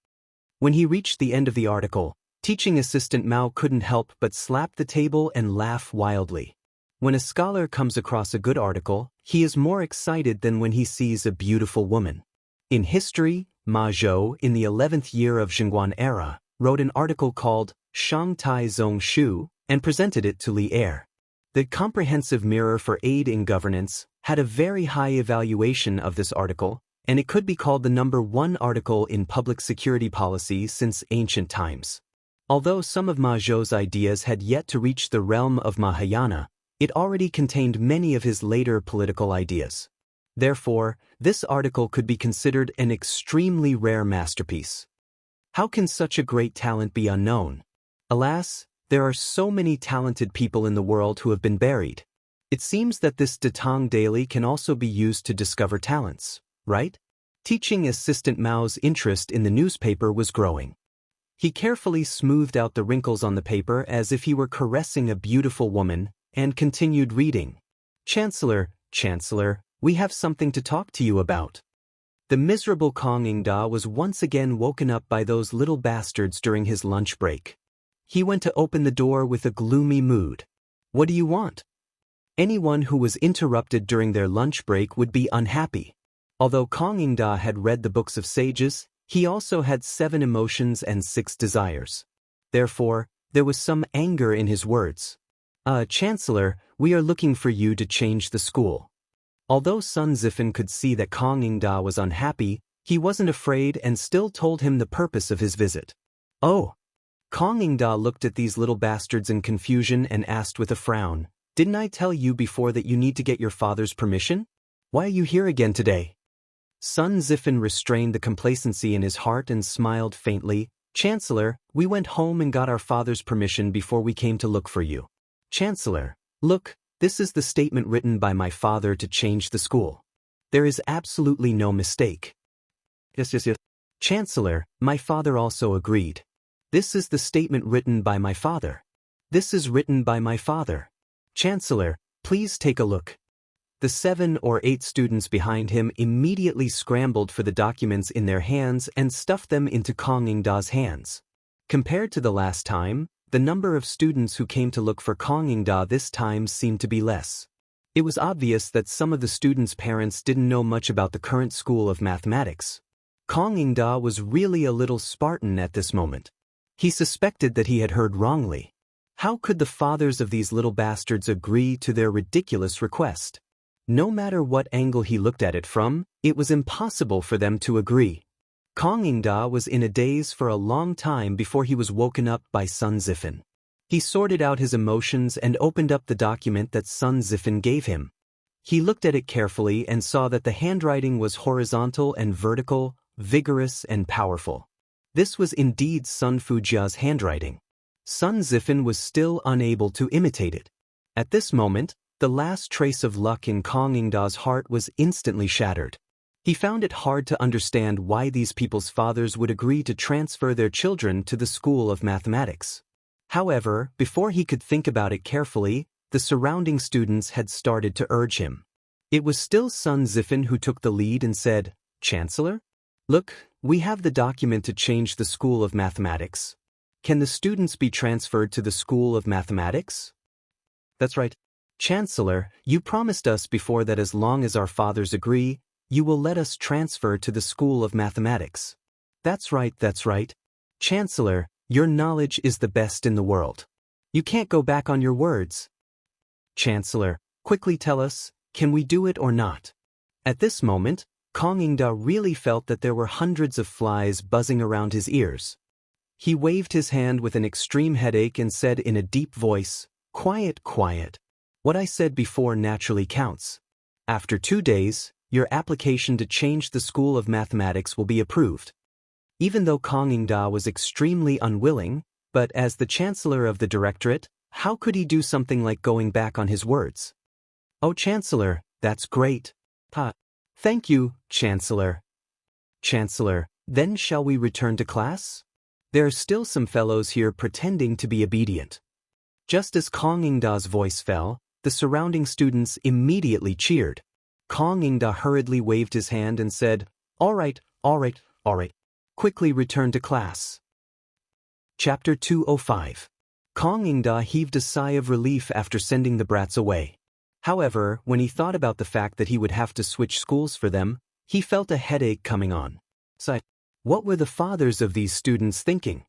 When he reached the end of the article, teaching assistant Mao couldn't help but slap the table and laugh wildly. When a scholar comes across a good article, he is more excited than when he sees a beautiful woman. In history, Ma Zhou, in the 11th year of Zhengguan era, wrote an article called Shangtai Zong Shu and presented it to Li Er. The Comprehensive Mirror for Aid in Governance had a very high evaluation of this article, and it could be called the #1 article in public security policy since ancient times. Although some of Ma Zhou's ideas had yet to reach the realm of Mahayana, it already contained many of his later political ideas. Therefore, this article could be considered an extremely rare masterpiece. How can such a great talent be unknown? Alas, there are so many talented people in the world who have been buried. It seems that this Datang daily can also be used to discover talents, right? Teaching assistant Mao's interest in the newspaper was growing. He carefully smoothed out the wrinkles on the paper as if he were caressing a beautiful woman, and continued reading. Chancellor, we have something to talk to you about. The miserable Kong Ingda was once again woken up by those little bastards during his lunch break. He went to open the door with a gloomy mood. What do you want? Anyone who was interrupted during their lunch break would be unhappy. Although Kong Ingda had read the books of sages, he also had 7 emotions and 6 desires. Therefore, there was some anger in his words. Chancellor, we are looking for you to change the school. Although Sun Zifan could see that Kong Ingda was unhappy, he wasn't afraid and still told him the purpose of his visit. Oh! Kong Ingda looked at these little bastards in confusion and asked with a frown, "Didn't I tell you before that you need to get your father's permission? Why are you here again today?" Sun Zifan restrained the complacency in his heart and smiled faintly. "Chancellor, we went home and got our father's permission before we came to look for you." "Chancellor, look, this is the statement written by my father to change the school. There is absolutely no mistake." Yes. "Chancellor, my father also agreed. This is the statement written by my father. This is written by my father. Chancellor, please take a look." The 7 or 8 students behind him immediately scrambled for the documents in their hands and stuffed them into Kong Ingda's hands. Compared to the last time, the number of students who came to look for Kong Ingda this time seemed to be less. It was obvious that some of the students' parents didn't know much about the current school of mathematics. Kong Ingda was really a little Spartan at this moment. He suspected that he had heard wrongly. How could the fathers of these little bastards agree to their ridiculous request? No matter what angle he looked at it from, it was impossible for them to agree. Kong Ingda was in a daze for a long time before he was woken up by Sun Zifan. He sorted out his emotions and opened up the document that Sun Zifan gave him. He looked at it carefully and saw that the handwriting was horizontal and vertical, vigorous and powerful. This was indeed Sun Fujia's handwriting. Sun Zifan was still unable to imitate it. At this moment, the last trace of luck in Kong Ingda's heart was instantly shattered. He found it hard to understand why these people's fathers would agree to transfer their children to the school of mathematics. However, before he could think about it carefully, the surrounding students had started to urge him. It was still Sun Zifan who took the lead and said, "Chancellor? Look, we have the document to change the school of mathematics. Can the students be transferred to the school of mathematics?" "That's right. Chancellor, you promised us before that as long as our fathers agree, you will let us transfer to the school of mathematics." That's right. Chancellor, your knowledge is the best in the world. You can't go back on your words. Chancellor, quickly tell us, can we do it or not? At this moment, Kong Ingda really felt that there were hundreds of flies buzzing around his ears. He waved his hand with an extreme headache and said in a deep voice, "Quiet. What I said before naturally counts. After 2 days, your application to change the school of mathematics will be approved." Even though Kong Ingda was extremely unwilling, but as the Chancellor of the Directorate, how could he do something like going back on his words? "Oh, Chancellor, that's great. Thank you, Chancellor." "Chancellor, then shall we return to class? There are still some fellows here pretending to be obedient." Just as Kong Ingda's voice fell, the surrounding students immediately cheered. Kong Ingda hurriedly waved his hand and said, All right. Quickly return to class." Chapter 205. Kong Ingda heaved a sigh of relief after sending the brats away. However, when he thought about the fact that he would have to switch schools for them, he felt a headache coming on. So, what were the fathers of these students thinking?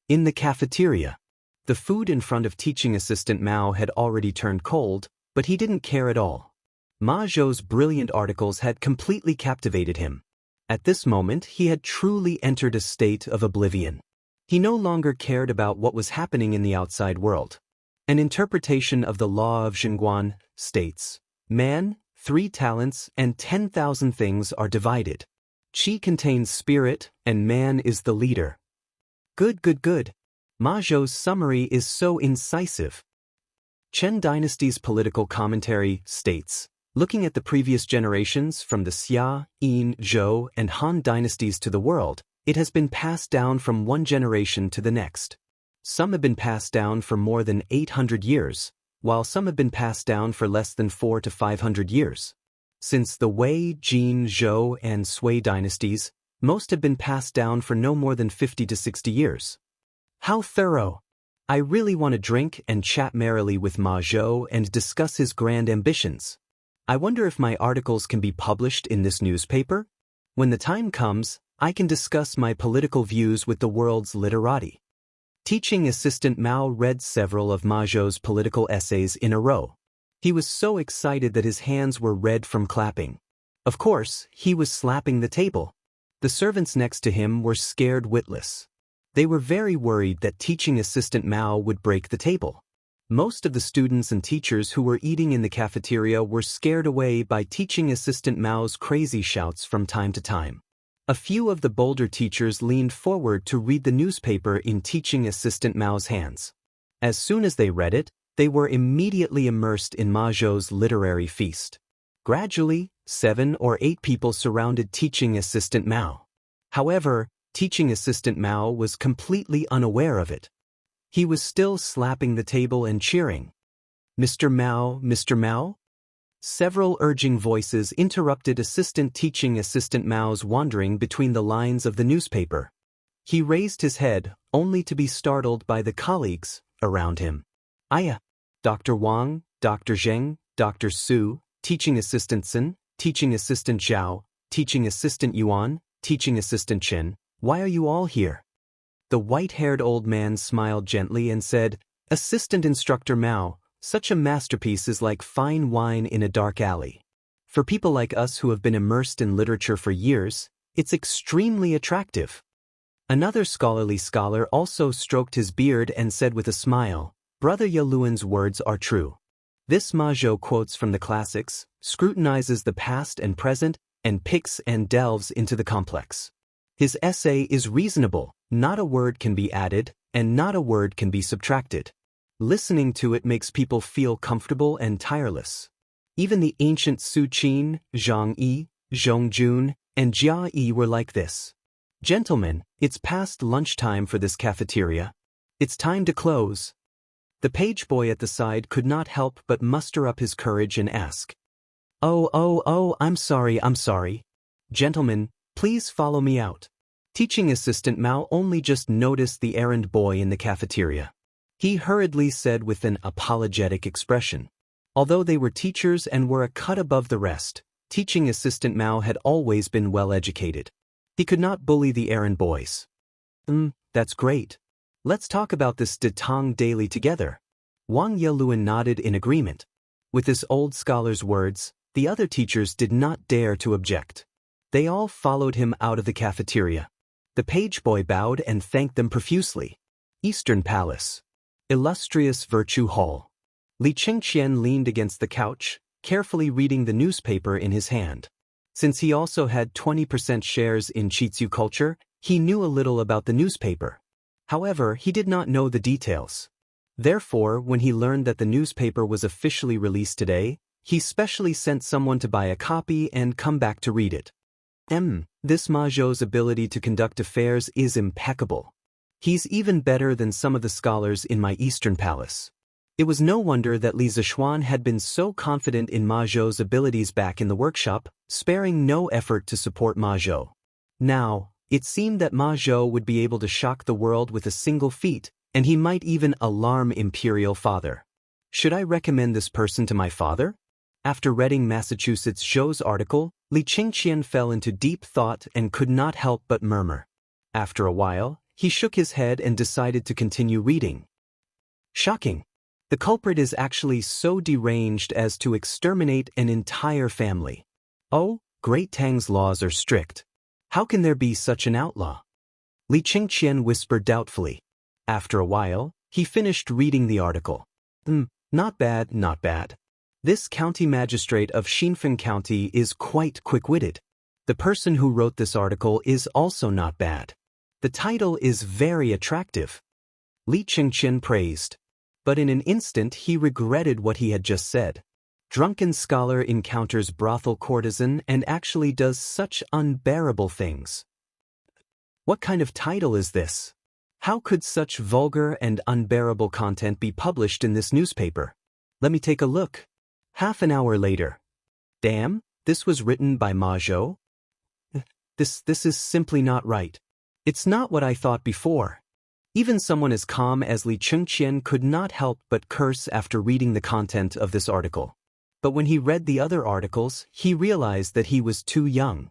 In the cafeteria, the food in front of teaching assistant Mao had already turned cold, but he didn't care at all. Ma Zhou's brilliant articles had completely captivated him. At this moment, he had truly entered a state of oblivion. He no longer cared about what was happening in the outside world. An interpretation of the law of Zhengguan states, "Man, 3 talents and 10,000 things are divided. Qi contains spirit, and man is the leader." Good. Ma Zhou's summary is so incisive. Chen Dynasty's political commentary states, looking at the previous generations from the Xia, Yin, Zhou, and Han dynasties to the world, it has been passed down from one generation to the next. Some have been passed down for more than 800 years, while some have been passed down for less than 400 to 500 years. Since the Wei, Jin, Zhou, and Sui dynasties, most have been passed down for no more than 50 to 60 years. How thorough! I really want to drink and chat merrily with Ma Zhou and discuss his grand ambitions. I wonder if my articles can be published in this newspaper? When the time comes, I can discuss my political views with the world's literati. Teaching assistant Mao read several of Ma Zhou's political essays in a row. He was so excited that his hands were red from clapping. Of course, he was slapping the table. The servants next to him were scared witless. They were very worried that teaching assistant Mao would break the table. Most of the students and teachers who were eating in the cafeteria were scared away by teaching assistant Mao's crazy shouts from time to time. A few of the bolder teachers leaned forward to read the newspaper in teaching assistant Mao's hands. As soon as they read it, they were immediately immersed in Ma Zhou's literary feast. Gradually, 7 or 8 people surrounded teaching assistant Mao. However, teaching assistant Mao was completely unaware of it. He was still slapping the table and cheering. Mr. Mao? Several urging voices interrupted assistant teaching assistant Mao's wandering between the lines of the newspaper. He raised his head, only to be startled by the colleagues around him. Aya! Dr. Wang, Dr. Zheng, Dr. Su, teaching assistant Sun, teaching assistant Zhao, teaching assistant Yuan, teaching assistant Chen, why are you all here? The white-haired old man smiled gently and said, Assistant Instructor Mao, such a masterpiece is like fine wine in a dark alley. For people like us who have been immersed in literature for years, it's extremely attractive. Another scholarly scholar also stroked his beard and said with a smile, Brother Yaluan's words are true. This Ma Zhou quotes from the classics, scrutinizes the past and present, and picks and delves into the complex. His essay is reasonable, not a word can be added, and not a word can be subtracted. Listening to it makes people feel comfortable and tireless. Even the ancient Su Qin, Zhang Yi, Zhongjun, and Jia Yi were like this. Gentlemen, it's past lunchtime for this cafeteria. It's time to close. The page boy at the side could not help but muster up his courage and ask. Oh, I'm sorry. Gentlemen, please follow me out. Teaching assistant Mao only just noticed the errand boy in the cafeteria. He hurriedly said with an apologetic expression. Although they were teachers and were a cut above the rest, teaching assistant Mao had always been well educated. He could not bully the errand boys. That's great. Let's talk about this De Tong daily together. Wang Yeluan nodded in agreement. With this old scholar's words, the other teachers did not dare to object. They all followed him out of the cafeteria. The page boy bowed and thanked them profusely. Eastern Palace. Illustrious Virtue Hall. Li Qingqian leaned against the couch, carefully reading the newspaper in his hand. Since he also had 20% shares in Chitsu culture, he knew a little about the newspaper. However, he did not know the details. Therefore, when he learned that the newspaper was officially released today, he specially sent someone to buy a copy and come back to read it. This Ma Zhou's ability to conduct affairs is impeccable. He's even better than some of the scholars in my Eastern Palace. It was no wonder that Li Zishuan had been so confident in Ma Zhou's abilities back in the workshop, sparing no effort to support Ma Zhou. Now, it seemed that Ma Zhou would be able to shock the world with a single feat, and he might even alarm Imperial Father. Should I recommend this person to my father? After reading Massachusetts Zhou's article, Li Qingqian fell into deep thought and could not help but murmur. After a while, he shook his head and decided to continue reading. Shocking. The culprit is actually so deranged as to exterminate an entire family. Oh, Great Tang's laws are strict. How can there be such an outlaw? Li Qingqian whispered doubtfully. After a while, he finished reading the article. Not bad. This county magistrate of Xinfen County is quite quick-witted. The person who wrote this article is also not bad. The title is very attractive. Li Qingqian praised. But in an instant he regretted what he had just said. Drunken scholar encounters brothel courtesan and actually does such unbearable things. What kind of title is this? How could such vulgar and unbearable content be published in this newspaper? Let me take a look. Half an hour later. Damn, this was written by Ma Zhou? This is simply not right. It's not what I thought before. Even someone as calm as Li Qingqian could not help but curse after reading the content of this article. But when he read the other articles, he realized that he was too young.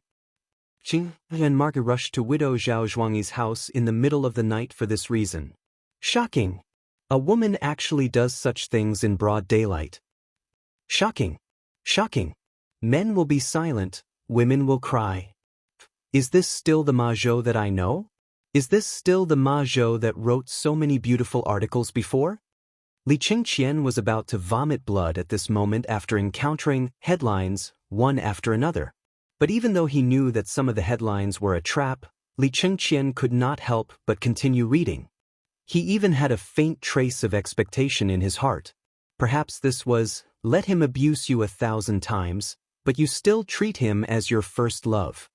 Qing and Margaret rushed to Widow Zhao Zhuangyi's house in the middle of the night for this reason. Shocking. A woman actually does such things in broad daylight. Shocking. Men will be silent, women will cry. Is this still the Ma Zhou that I know? Is this still the Ma Zhou that wrote so many beautiful articles before? Li Qingqian was about to vomit blood at this moment after encountering headlines, one after another. But even though he knew that some of the headlines were a trap, Li Qingqian could not help but continue reading. He even had a faint trace of expectation in his heart. Perhaps this was, let him abuse you 1,000 times, but you still treat him as your first love.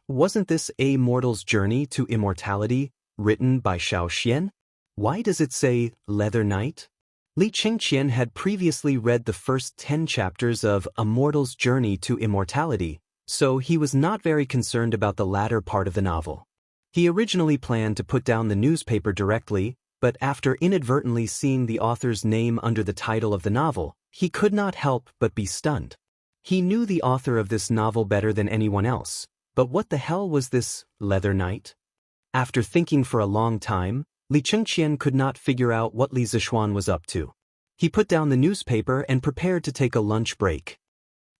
Wasn't this A Mortal's Journey to Immortality, written by Xiao Xian? Why does it say, Leather Knight? Li Qingqian had previously read the first 10 chapters of A Mortal's Journey to Immortality, so he was not very concerned about the latter part of the novel. He originally planned to put down the newspaper directly, but after inadvertently seeing the author's name under the title of the novel, he could not help but be stunned. He knew the author of this novel better than anyone else. But what the hell was this, Leather Knight? After thinking for a long time, Li Qingqian could not figure out what Li Zishuan was up to. He put down the newspaper and prepared to take a lunch break.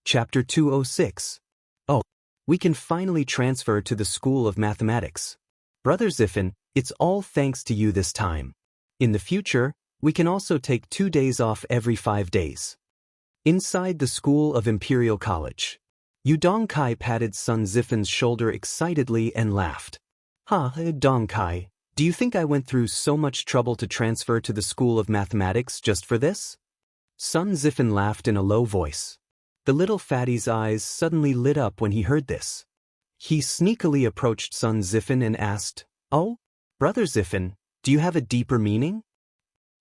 Chapter 206. Oh, we can finally transfer to the School of Mathematics. Brother Ziffin, it's all thanks to you this time. In the future, we can also take 2 days off every 5 days. Inside the School of Imperial College. Yu Dongkai patted son Ziffin's shoulder excitedly and laughed. Dongkai, Do you think I went through so much trouble to transfer to the School of Mathematics just for this? Sun Zifen laughed in a low voice. The little fatty's eyes suddenly lit up when he heard this. He sneakily approached Sun Zifen and asked, "Oh, Brother Zifen, do you have a deeper meaning?"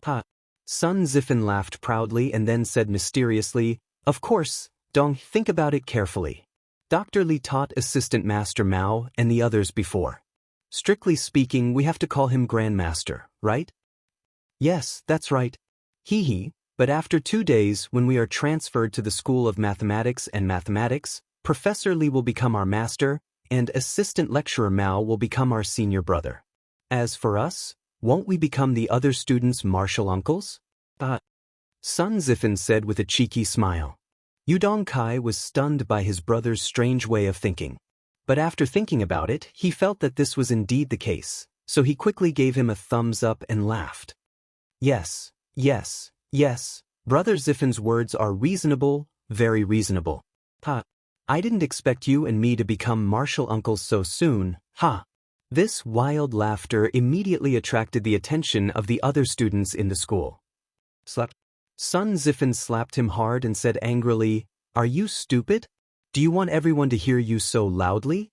Ha! Sun Zifen laughed proudly and then said mysteriously, "Of course, Dong, think about it carefully. Dr. Li taught Assistant Master Mao and the others before. Strictly speaking, we have to call him Grandmaster, right?" "Yes, that's right. Hee. But after 2 days, when we are transferred to the School of Mathematics and Mathematics, Professor Li will become our master, and Assistant Lecturer Mao will become our senior brother. As for us, won't we become the other students' martial uncles?" Sun Zifen said with a cheeky smile. Yu Dongkai was stunned by his brother's strange way of thinking. But after thinking about it, he felt that this was indeed the case, so he quickly gave him a thumbs up and laughed. Yes, Brother Zifen's words are reasonable, very reasonable. I didn't expect you and me to become martial uncles so soon, ha. This wild laughter immediately attracted the attention of the other students in the school. Sun Zifen slapped him hard and said angrily, "Are you stupid? Do you want everyone to hear you so loudly?"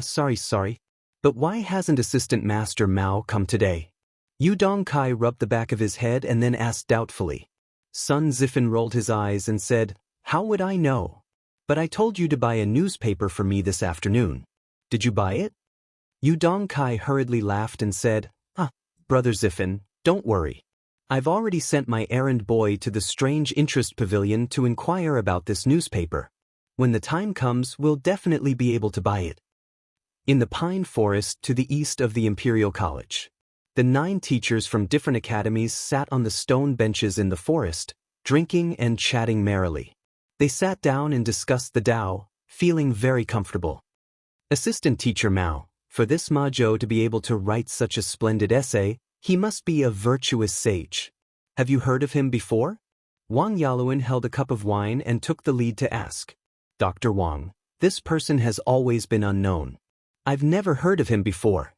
Sorry. But why hasn't Assistant Master Mao come today?" Yu Dongkai rubbed the back of his head and then asked doubtfully. Sun Zifen rolled his eyes and said, "How would I know? But I told you to buy a newspaper for me this afternoon. Did you buy it?" Yu Dongkai hurriedly laughed and said, Brother Zifen, don't worry. I've already sent my errand boy to the Strange Interest Pavilion to inquire about this newspaper. When the time comes, we'll definitely be able to buy it." In the pine forest to the east of the Imperial College, the 9 teachers from different academies sat on the stone benches in the forest, drinking and chatting merrily. They sat down and discussed the Tao, feeling very comfortable. Assistant Teacher Mao, for this Ma Zhou to be able to write such a splendid essay, he must be a virtuous sage. Have you heard of him before? Wang Yaluan held a cup of wine and took the lead to ask. Dr. Wang, this person has always been unknown. I've never heard of him before.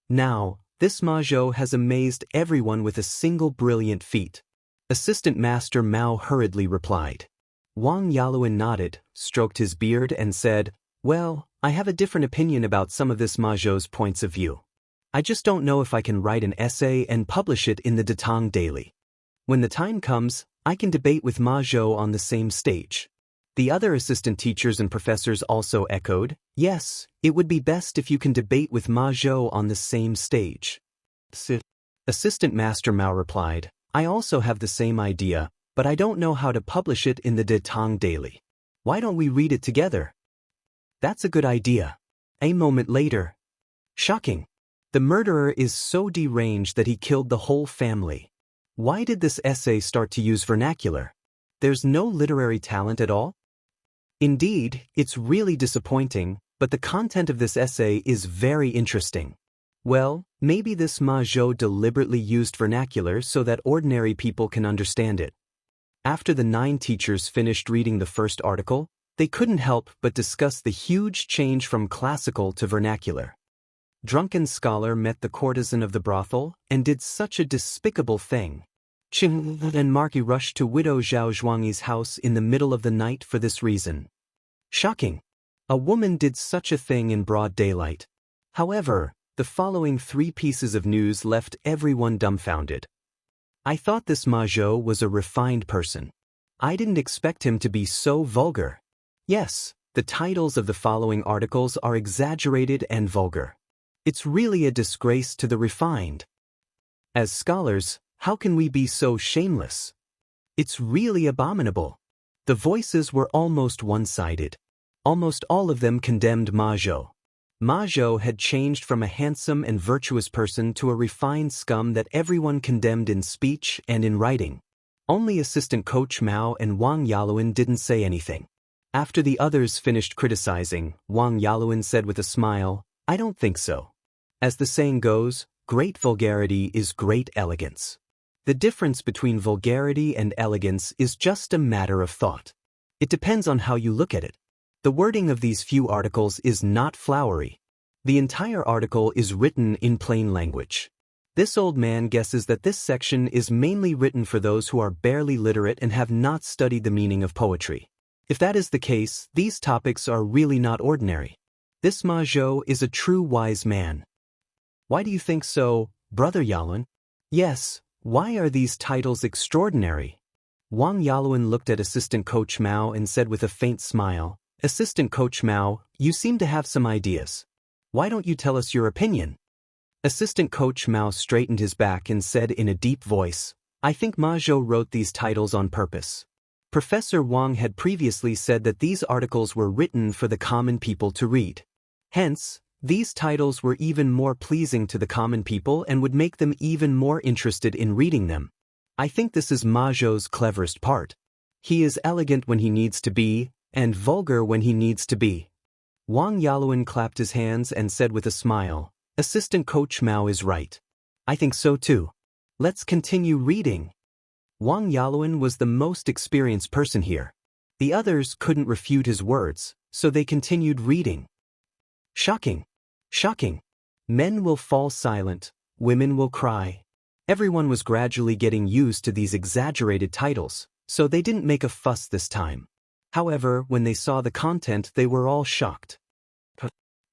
Now, this Ma Zhou has amazed everyone with a single brilliant feat. Assistant Master Mao hurriedly replied. Wang Yaluan nodded, stroked his beard and said, "Well, I have a different opinion about some of this Ma Zhou's points of view. I just don't know if I can write an essay and publish it in the Datang Daily. When the time comes, I can debate with Ma Zhou on the same stage." The other assistant teachers and professors also echoed, "Yes, it would be best if you can debate with Ma Zhou on the same stage." Assistant Master Mao replied, "I also have the same idea, but I don't know how to publish it in the Datang Daily. Why don't we read it together?" "That's a good idea." A moment later. Shocking. The murderer is so deranged that he killed the whole family. Why did this essay start to use vernacular? There's no literary talent at all? Indeed, it's really disappointing, but the content of this essay is very interesting. Well, maybe this Ma Zhou deliberately used vernacular so that ordinary people can understand it. After the 9 teachers finished reading the first article, they couldn't help but discuss the huge change from classical to vernacular. Drunken scholar met the courtesan of the brothel and did such a despicable thing. Qing and Marky rushed to widow Zhao Zhuangyi's house in the middle of the night for this reason. Shocking. A woman did such a thing in broad daylight. However, the following 3 pieces of news left everyone dumbfounded. I thought this Ma Zhou was a refined person. I didn't expect him to be so vulgar. Yes, the titles of the following articles are exaggerated and vulgar. It's really a disgrace to the refined. As scholars, how can we be so shameless? It's really abominable. The voices were almost one-sided. Almost all of them condemned Ma Zhou. Ma Zhou had changed from a handsome and virtuous person to a refined scum that everyone condemned in speech and in writing. Only Assistant Coach Mao and Wang Yaluan didn't say anything. After the others finished criticizing, Wang Yaluan said with a smile, "I don't think so. As the saying goes, great vulgarity is great elegance. The difference between vulgarity and elegance is just a matter of thought. It depends on how you look at it. The wording of these few articles is not flowery. The entire article is written in plain language. This old man guesses that this section is mainly written for those who are barely literate and have not studied the meaning of poetry. If that is the case, these topics are really not ordinary. This Ma Zhou is a true wise man. Why do you think so, Brother Yaluan? Yes, why are these titles extraordinary? Wang Yaluan looked at Assistant Coach Mao and said with a faint smile, Assistant Coach Mao, you seem to have some ideas. Why don't you tell us your opinion? Assistant Coach Mao straightened his back and said in a deep voice, I think Ma Zhou wrote these titles on purpose. Professor Wang had previously said that these articles were written for the common people to read. Hence, these titles were even more pleasing to the common people and would make them even more interested in reading them. I think this is Ma Zhou's cleverest part. He is elegant when he needs to be, and vulgar when he needs to be. Wang Yaluan clapped his hands and said with a smile, Assistant Coach Mao is right. I think so too. Let's continue reading. Wang Yaluan was the most experienced person here. The others couldn't refute his words, so they continued reading. Shocking. Shocking. Men will fall silent, women will cry. Everyone was gradually getting used to these exaggerated titles, so they didn't make a fuss this time. However, when they saw the content, they were all shocked.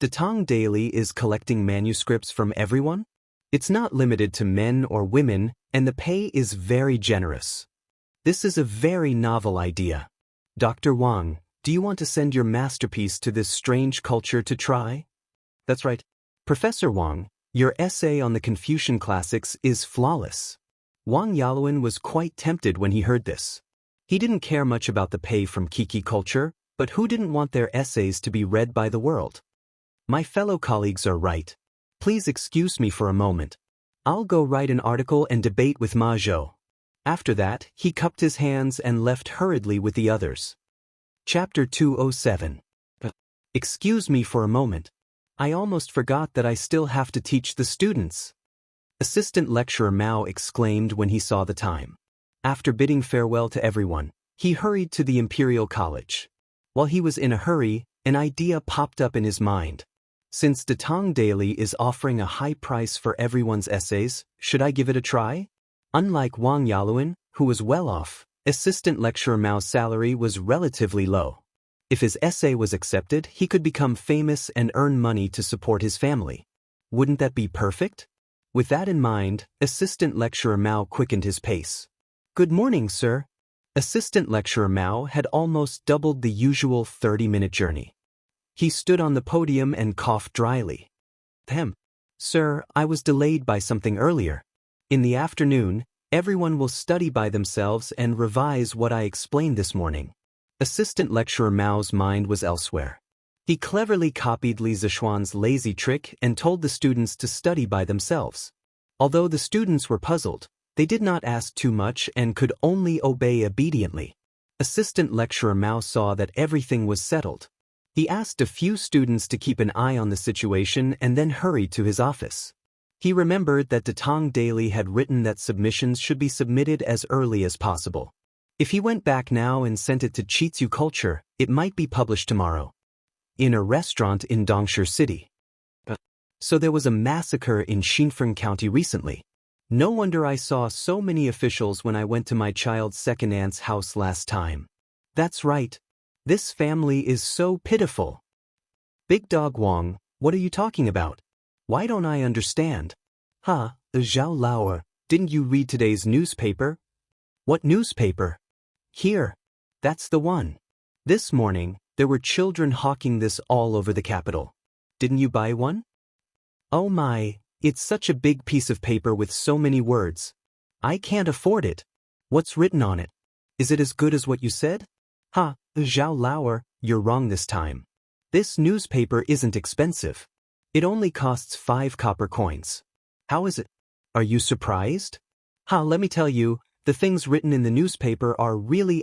Datang Daily is collecting manuscripts from everyone? It's not limited to men or women, and the pay is very generous. This is a very novel idea. Dr. Wang, do you want to send your masterpiece to this strange culture to try? That's right. Professor Wang, your essay on the Confucian classics is flawless. Wang Yaluan was quite tempted when he heard this. He didn't care much about the pay from Kiki culture, but who didn't want their essays to be read by the world? My fellow colleagues are right. Please excuse me for a moment. I'll go write an article and debate with Ma Zhou. After that, he cupped his hands and left hurriedly with the others. Chapter 207. Excuse me for a moment. I almost forgot that I still have to teach the students. Assistant Lecturer Mao exclaimed when he saw the time. After bidding farewell to everyone, he hurried to the Imperial College. While he was in a hurry, an idea popped up in his mind. Since Datang Daily is offering a high price for everyone's essays, should I give it a try? Unlike Wang Yaluan, who was well off, Assistant Lecturer Mao's salary was relatively low. If his essay was accepted, he could become famous and earn money to support his family. Wouldn't that be perfect? With that in mind, Assistant Lecturer Mao quickened his pace. Good morning, sir. Assistant Lecturer Mao had almost doubled the usual 30-minute journey. He stood on the podium and coughed dryly. Sir, I was delayed by something earlier. In the afternoon, everyone will study by themselves and revise what I explained this morning. Assistant Lecturer Mao's mind was elsewhere. He cleverly copied Li Zishuan's lazy trick and told the students to study by themselves. Although the students were puzzled, they did not ask too much and could only obey obediently. Assistant Lecturer Mao saw that everything was settled. He asked a few students to keep an eye on the situation and then hurried to his office. He remembered that Datang Daily had written that submissions should be submitted as early as possible. If he went back now and sent it to Chitsu Culture, it might be published tomorrow. In a restaurant in Dongshi City. So there was a massacre in Xinfeng County recently. No wonder I saw so many officials when I went to my child's second aunt's house last time. That's right. This family is so pitiful. Big Dog Wang, what are you talking about? Why don't I understand? Zhao Lao, didn't you read today's newspaper? What newspaper? Here. That's the one. This morning, there were children hawking this all over the capital. Didn't you buy one? Oh my, it's such a big piece of paper with so many words. I can't afford it. What's written on it? Is it as good as what you said? Zhao Lao, you're wrong this time. This newspaper isn't expensive. It only costs 5 copper coins. How is it? Are you surprised? Let me tell you, the things written in the newspaper are really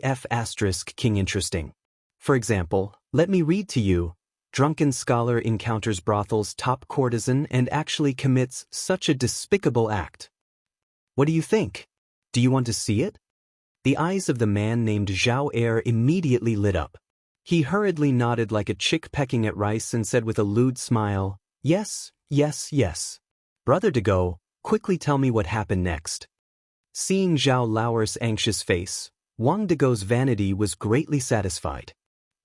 King interesting. For example, let me read to you. Drunken scholar encounters brothel's top courtesan and actually commits such a despicable act. What do you think? Do you want to see it? The eyes of the man named Zhao Er immediately lit up. He hurriedly nodded like a chick pecking at rice and said with a lewd smile, Yes, yes, yes. Brother Dago, quickly tell me what happened next. Seeing Zhao Laoer's anxious face, Wang Dago's vanity was greatly satisfied.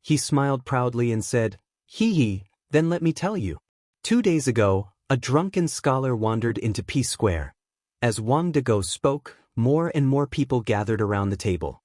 He smiled proudly and said, "Hee hee, then let me tell you. 2 days ago, a drunken scholar wandered into Peace Square. As Wang Dago spoke, more and more people gathered around the table.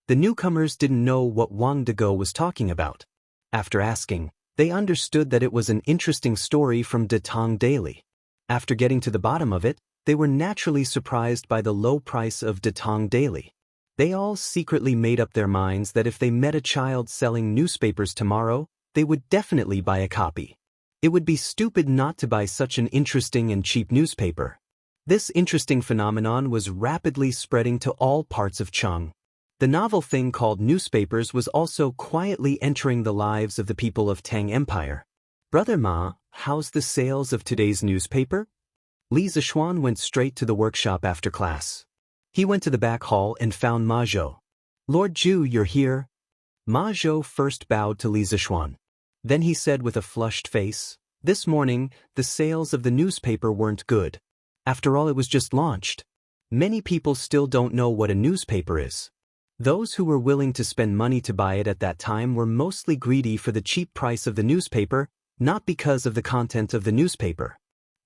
The newcomers didn't know what Wang Dago was talking about. After asking, they understood that it was an interesting story from Datong Daily. After getting to the bottom of it, they were naturally surprised by the low price of Datong Daily. They all secretly made up their minds that if they met a child selling newspapers tomorrow, they would definitely buy a copy. It would be stupid not to buy such an interesting and cheap newspaper. This interesting phenomenon was rapidly spreading to all parts of Cheng. The novel thing called newspapers was also quietly entering the lives of the people of Tang Empire. Brother Ma, how's the sales of today's newspaper? Li Zixuan went straight to the workshop after class. He went to the back hall and found Ma Zhou. Lord Zhu, you're here? Ma Zhou first bowed to Li Zixuan. Then he said with a flushed face, "This morning, the sales of the newspaper weren't good. After all, it was just launched. Many people still don't know what a newspaper is. Those who were willing to spend money to buy it at that time were mostly greedy for the cheap price of the newspaper, not because of the content of the newspaper.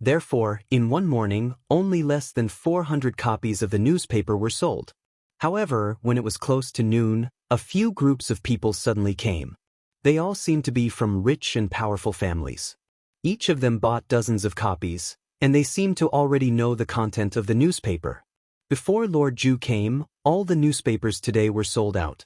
Therefore, in one morning, only less than 400 copies of the newspaper were sold. However, when it was close to noon, a few groups of people suddenly came. They all seemed to be from rich and powerful families. Each of them bought dozens of copies, and they seemed to already know the content of the newspaper. Before Lord Zhu came, all the newspapers today were sold out."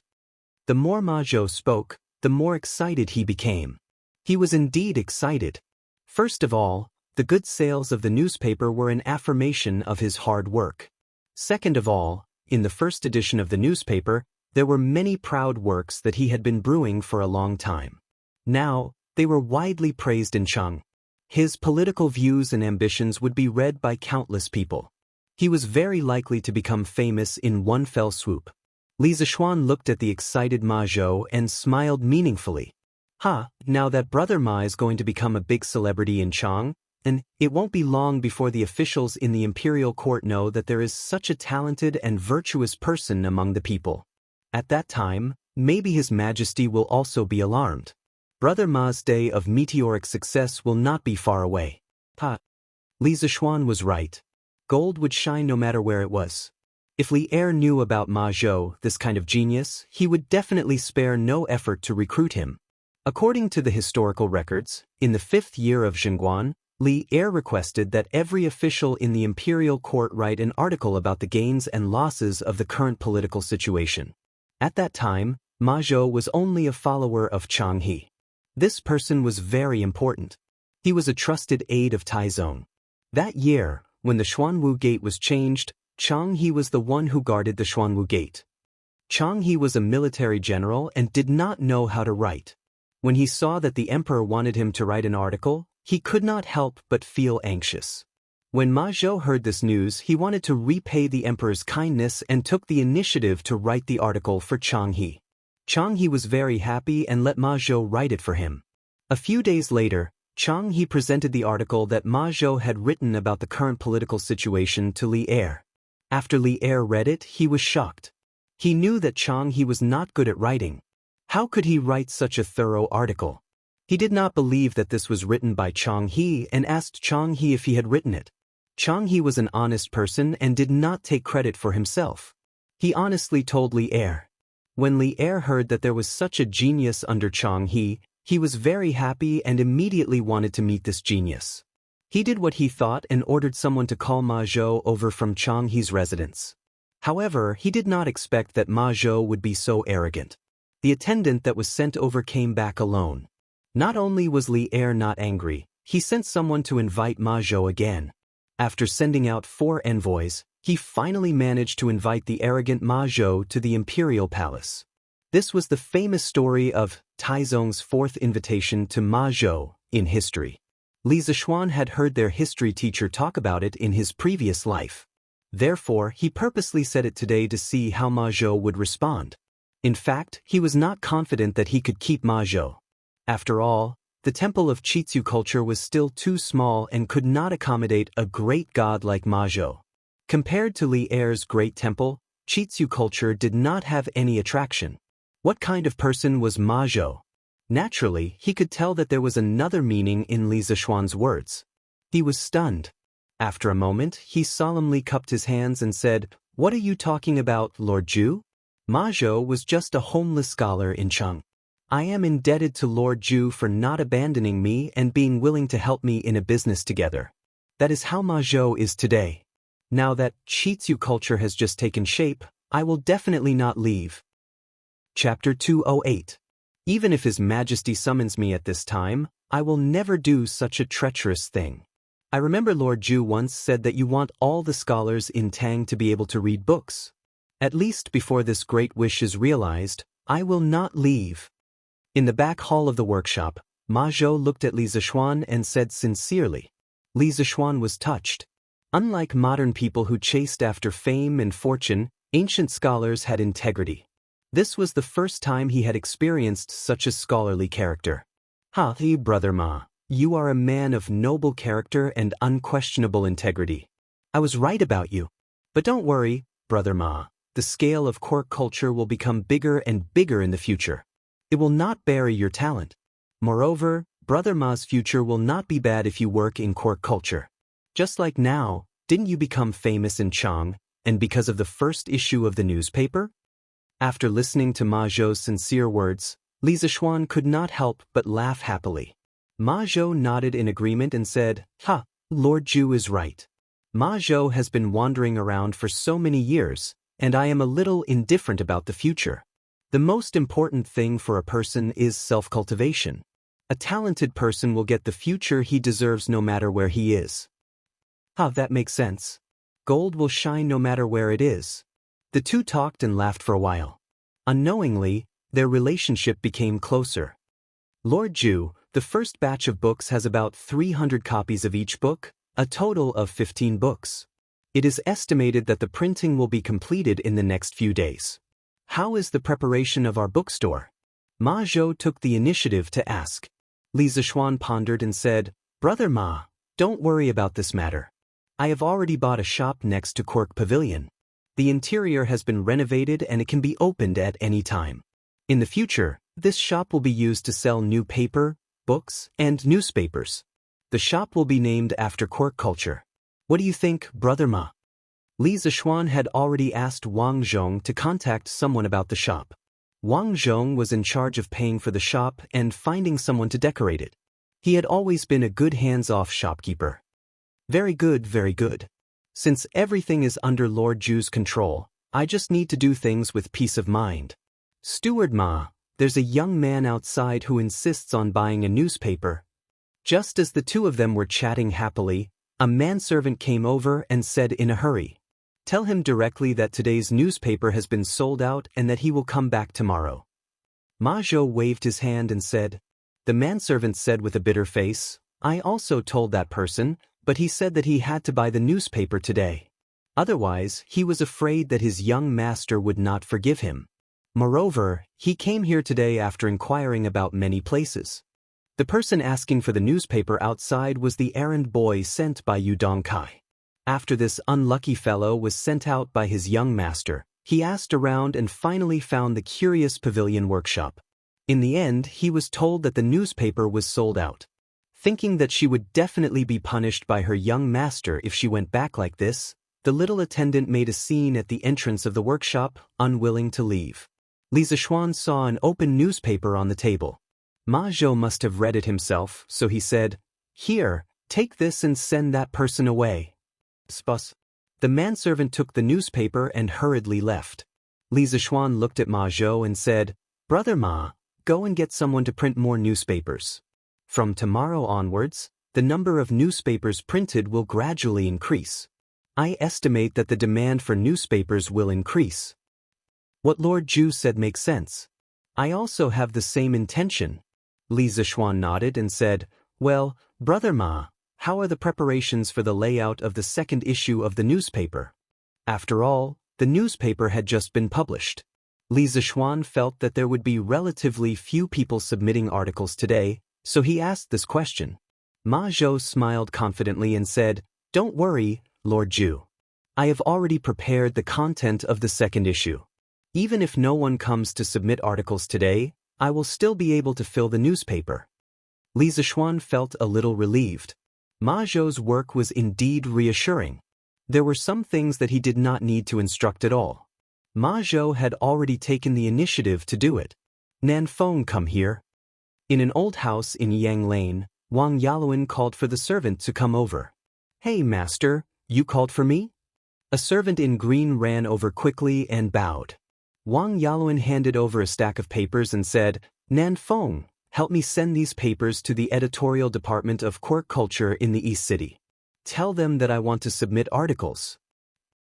The more Ma Zhou spoke, the more excited he became. He was indeed excited. First of all, the good sales of the newspaper were an affirmation of his hard work. Second of all, in the first edition of the newspaper, there were many proud works that he had been brewing for a long time. Now, they were widely praised in Cheng. His political views and ambitions would be read by countless people. He was very likely to become famous in one fell swoop. Li Zixuan looked at the excited Ma Zhou and smiled meaningfully. Now that Brother Ma is going to become a big celebrity in Cheng, and it won't be long before the officials in the imperial court know that there is such a talented and virtuous person among the people. At that time, maybe His Majesty will also be alarmed. Brother Ma's day of meteoric success will not be far away. Li Zixuan was right. Gold would shine no matter where it was. If Li Er knew about Ma Zhou, this kind of genius, he would definitely spare no effort to recruit him. According to the historical records, in the 5th year of Zhengguan, Li Er requested that every official in the imperial court write an article about the gains and losses of the current political situation. At that time, Ma Zhou was only a follower of Chang He. This person was very important. He was a trusted aide of Taizong. That year, when the Xuanwu Gate was changed, Chang He was the one who guarded the Xuanwu Gate. Chang He was a military general and did not know how to write. When he saw that the emperor wanted him to write an article, he could not help but feel anxious. When Ma Zhou heard this news, he wanted to repay the emperor's kindness and took the initiative to write the article for Chang He. Chang He was very happy and let Ma Zhou write it for him. A few days later, Chang He presented the article that Ma Zhou had written about the current political situation to Li Er. After Li Er read it, he was shocked. He knew that Chang He was not good at writing. How could he write such a thorough article? He did not believe that this was written by Chang He and asked Chang He if he had written it. Chang He was an honest person and did not take credit for himself. He honestly told Li Er. When Li Er heard that there was such a genius under Chang he was very happy and immediately wanted to meet this genius. He did what he thought and ordered someone to call Ma Zhou over from Chang He's residence. However, he did not expect that Ma Zhou would be so arrogant. The attendant that was sent over came back alone. Not only was Li Er not angry, he sent someone to invite Ma Zhou again. After sending out 4 envoys, he finally managed to invite the arrogant Ma Zhou to the imperial palace. This was the famous story of Taizong's 4th invitation to Ma Zhou in history. Li Zixuan had heard their history teacher talk about it in his previous life. Therefore, he purposely said it today to see how Ma Zhou would respond. In fact, he was not confident that he could keep Ma Zhou. After all, The temple of Chitsu culture was still too small and could not accommodate a great god like Ma Zhou. Compared to Li Er's great temple, Chitsu culture did not have any attraction. What kind of person was Ma Zhou? Naturally, he could tell that there was another meaning in Li Zishuan's words. He was stunned. After a moment, he solemnly cupped his hands and said, "What are you talking about, Lord Zhu? Ma Zhou was just a homeless scholar in Cheng. I am indebted to Lord Zhu for not abandoning me and being willing to help me in a business together. That is how Ma Zhou is today. Now that Chitsu culture has just taken shape, I will definitely not leave." Chapter 208. Even if His Majesty summons me at this time, I will never do such a treacherous thing. I remember Lord Zhu once said that you want all the scholars in Tang to be able to read books. At least before this great wish is realized, I will not leave. In the back hall of the workshop, Ma Zhou looked at Li Zishuan and said sincerely. Li Zishuan was touched. Unlike modern people who chased after fame and fortune, ancient scholars had integrity. This was the first time he had experienced such a scholarly character. Brother Ma, you are a man of noble character and unquestionable integrity. I was right about you. But don't worry, Brother Ma, the scale of court culture will become bigger and bigger in the future. It will not bury your talent. Moreover, Brother Ma's future will not be bad if you work in court culture. Just like now, didn't you become famous in Chang, and because of the first issue of the newspaper? After listening to Ma Zhou's sincere words, Li Zishuan could not help but laugh happily. Ma Zhou nodded in agreement and said, Lord Zhu is right. Ma Zhou has been wandering around for so many years, and I am a little indifferent about the future. The most important thing for a person is self-cultivation. A talented person will get the future he deserves no matter where he is. That makes sense. Gold will shine no matter where it is. The two talked and laughed for a while. Unknowingly, their relationship became closer. Lord Zhu, the first batch of books has about 300 copies of each book, a total of 15 books. It is estimated that the printing will be completed in the next few days. How is the preparation of our bookstore? Ma Zhou took the initiative to ask. Li Zishuan pondered and said, Brother Ma, don't worry about this matter. I have already bought a shop next to Cork Pavilion. The interior has been renovated and it can be opened at any time. In the future, this shop will be used to sell new paper, books, and newspapers. The shop will be named after court culture. What do you think, Brother Ma? Li Zishuan had already asked Wang Zhong to contact someone about the shop. Wang Zhong was in charge of paying for the shop and finding someone to decorate it. He had always been a good hands-off shopkeeper. Very good, very good. Since everything is under Lord Zhu's control, I just need to do things with peace of mind. Steward Ma, there's a young man outside who insists on buying a newspaper. Just as the two of them were chatting happily, a manservant came over and said in a hurry, Tell him directly that today's newspaper has been sold out and that he will come back tomorrow. Ma Zhou waved his hand and said. The manservant said with a bitter face, I also told that person, but he said that he had to buy the newspaper today. Otherwise, he was afraid that his young master would not forgive him. Moreover, he came here today after inquiring about many places. The person asking for the newspaper outside was the errand boy sent by Yu Dongkai. After this unlucky fellow was sent out by his young master, he asked around and finally found the curious pavilion workshop. In the end, he was told that the newspaper was sold out. Thinking that she would definitely be punished by her young master if she went back like this, the little attendant made a scene at the entrance of the workshop, unwilling to leave. Li Zishuan saw an open newspaper on the table. Ma Zhou must have read it himself, so he said, Here, take this and send that person away. Spus. The manservant took the newspaper and hurriedly left. Li Zishuan looked at Ma Zhou and said, Brother Ma, go and get someone to print more newspapers. From tomorrow onwards, the number of newspapers printed will gradually increase. I estimate that the demand for newspapers will increase. What Lord Zhu said makes sense. I also have the same intention. Li Zishuan nodded and said, Well, Brother Ma, how are the preparations for the layout of the second issue of the newspaper? After all, the newspaper had just been published. Li Zishuan felt that there would be relatively few people submitting articles today, So he asked this question. Ma Zhou smiled confidently and said, "Don't worry, Lord Zhu. I have already prepared the content of the second issue. Even if no one comes to submit articles today, I will still be able to fill the newspaper." Li Zishuan felt a little relieved. Ma Zhou's work was indeed reassuring. There were some things that he did not need to instruct at all. Ma Zhou had already taken the initiative to do it. "Nan Feng, come here." In an old house in Yang Lane, Wang Yaluan called for the servant to come over. "Hey, master, you called for me?" A servant in green ran over quickly and bowed. Wang Yaluan handed over a stack of papers and said, "Nan Feng, help me send these papers to the editorial department of Quirk Culture in the East City. Tell them that I want to submit articles."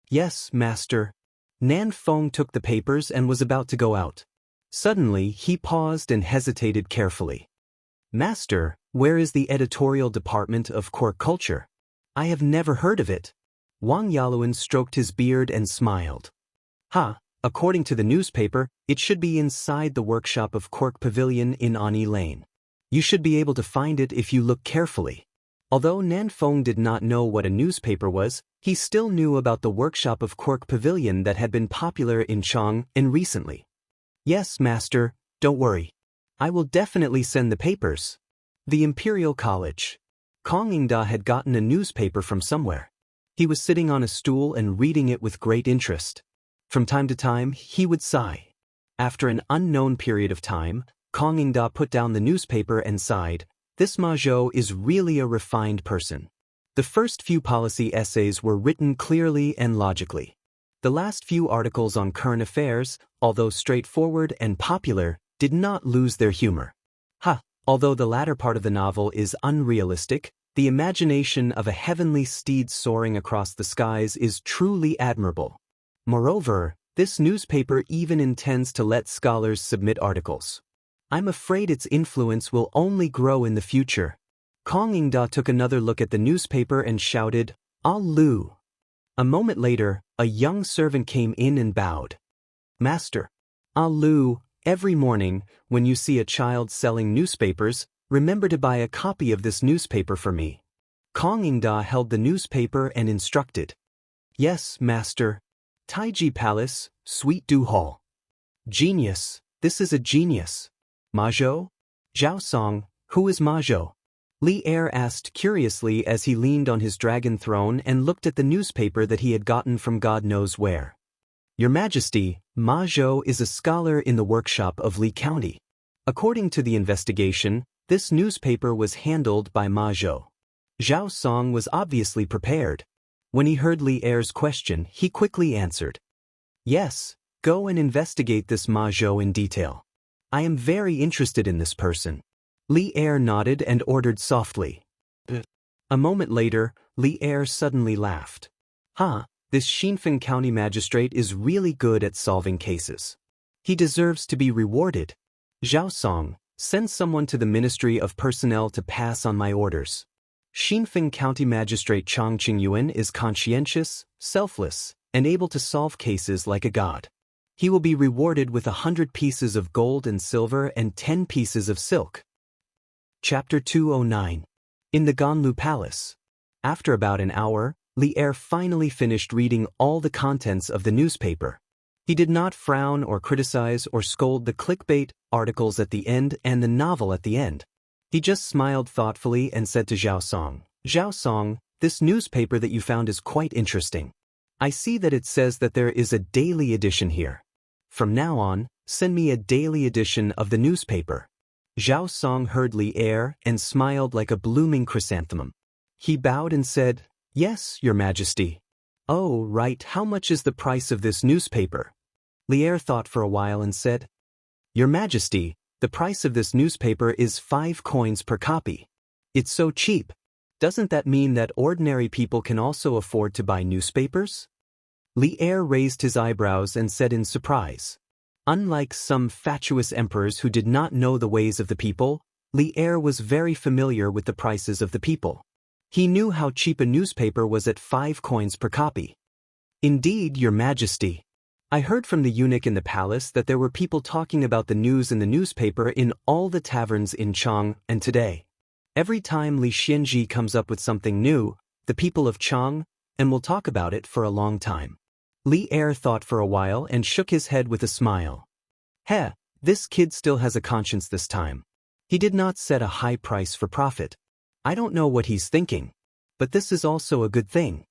"Yes, master." Nan Feng took the papers and was about to go out. Suddenly, he paused and hesitated carefully. "Master, where is the editorial department of Quirk Culture? I have never heard of it." Wang Yaluan stroked his beard and smiled. According to the newspaper, it should be inside the workshop of Quirk Pavilion in Ani Lane. You should be able to find it if you look carefully." Although Nan Feng did not know what a newspaper was, he still knew about the workshop of Quirk Pavilion that had been popular in Chang'an recently. "Yes, master, don't worry. I will definitely send the papers." The Imperial College. Kong Yingda had gotten a newspaper from somewhere. He was sitting on a stool and reading it with great interest. From time to time, he would sigh. After an unknown period of time, Kong Yingda put down the newspaper and sighed, "This Ma Zhou is really a refined person." The first few policy essays were written clearly and logically. The last few articles on current affairs, although straightforward and popular, did not lose their humor. Although the latter part of the novel is unrealistic, the imagination of a heavenly steed soaring across the skies is truly admirable. Moreover, this newspaper even intends to let scholars submit articles. I'm afraid its influence will only grow in the future. Kong Yingda took another look at the newspaper and shouted, "Ah Lu." A moment later, a young servant came in and bowed. "Master." "Ah Lu, every morning, when you see a child selling newspapers, remember to buy a copy of this newspaper for me." Kong Yingda held the newspaper and instructed. "Yes, master." Taiji Palace, Sweet Du Hall. "Genius, this is a genius." "Ma Zhou?" "Zhao Song, who is Ma Zhou?" Li Er asked curiously as he leaned on his dragon throne and looked at the newspaper that he had gotten from God knows where. "Your Majesty, Ma Zhou is a scholar in the workshop of Li County. According to the investigation, this newspaper was handled by Ma Zhou." Zhao Song was obviously prepared. When he heard Li Er's question, he quickly answered, "Yes, go and investigate this Ma Zhou in detail. I am very interested in this person." Li Er nodded and ordered softly. A moment later, Li Er suddenly laughed. This Xinfen County magistrate is really good at solving cases. He deserves to be rewarded. Zhao Song, send someone to the Ministry of Personnel to pass on my orders. Xinfen County Magistrate Chang Qingyuan is conscientious, selfless, and able to solve cases like a god. He will be rewarded with 100 pieces of gold and silver and 10 pieces of silk. Chapter 209. In the Ganlu Palace. After about an hour, Li Er finally finished reading all the contents of the newspaper. He did not frown or criticize or scold the clickbait articles at the end and the novel at the end. He just smiled thoughtfully and said to Zhao Song, "Zhao Song, this newspaper that you found is quite interesting. I see that it says that there is a daily edition here. From now on, send me a daily edition of the newspaper." Zhao Song heard Li Er and smiled like a blooming chrysanthemum. He bowed and said, "Yes, Your Majesty." "Oh, right, how much is the price of this newspaper?" Li Er thought for a while and said, "Your Majesty, the price of this newspaper is 5 coins per copy. It's so cheap. Doesn't that mean that ordinary people can also afford to buy newspapers?" Li Er raised his eyebrows and said in surprise. Unlike some fatuous emperors who did not know the ways of the people, Li Er was very familiar with the prices of the people. He knew how cheap a newspaper was at 5 coins per copy. "Indeed, Your Majesty." I heard from the eunuch in the palace that there were people talking about the news in the newspaper in all the taverns in Chang, and today. Every time Li Xianji comes up with something new, the people of Chang, and will talk about it for a long time. Li Er thought for a while and shook his head with a smile. Heh, this kid still has a conscience this time. He did not set a high price for profit. I don't know what he's thinking. But this is also a good thing.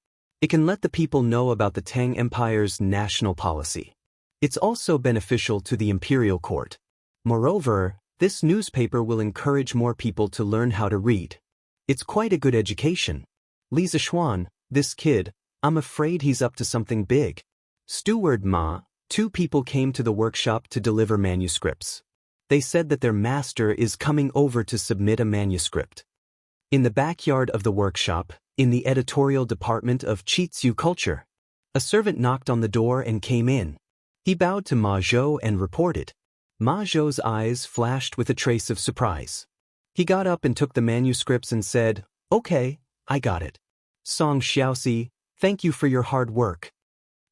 It can let the people know about the Tang Empire's national policy. It's also beneficial to the imperial court. Moreover, this newspaper will encourage more people to learn how to read. It's quite a good education. Li Zishuan, this kid, I'm afraid he's up to something big. Steward Ma, 2 people came to the workshop to deliver manuscripts. They said that their master is coming over to submit a manuscript. In the backyard of the workshop, in the editorial department of Chitsu Culture, a servant knocked on the door and came in. He bowed to Ma Zhou and reported. Ma Zhou's eyes flashed with a trace of surprise. He got up and took the manuscripts and said, "Okay, I got it. Song Xiaoxi, thank you for your hard work."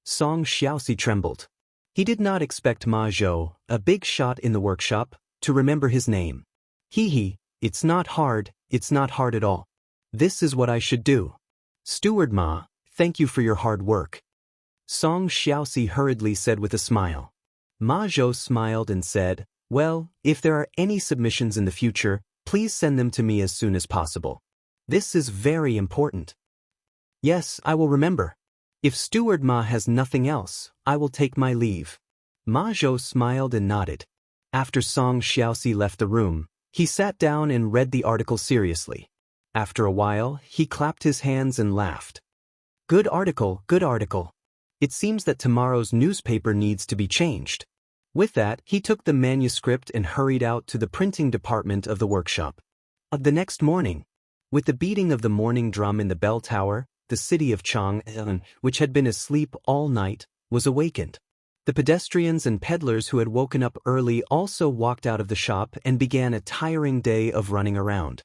Song Xiaoxi trembled. He did not expect Ma Zhou, a big shot in the workshop, to remember his name. Hee, it's not hard at all. This is what I should do. Steward Ma, thank you for your hard work. Song Xiaoxi hurriedly said with a smile. Ma Zhou smiled and said, well, if there are any submissions in the future, please send them to me as soon as possible. This is very important. Yes, I will remember. If Steward Ma has nothing else, I will take my leave. Ma Zhou smiled and nodded. After Song Xiaoxi left the room, he sat down and read the article seriously. After a while, he clapped his hands and laughed. Good article, good article. It seems that tomorrow's newspaper needs to be changed. With that, he took the manuscript and hurried out to the printing department of the workshop. The next morning, with the beating of the morning drum in the bell tower, the city of Chang'an, which had been asleep all night, was awakened. The pedestrians and peddlers who had woken up early also walked out of the shop and began a tiring day of running around.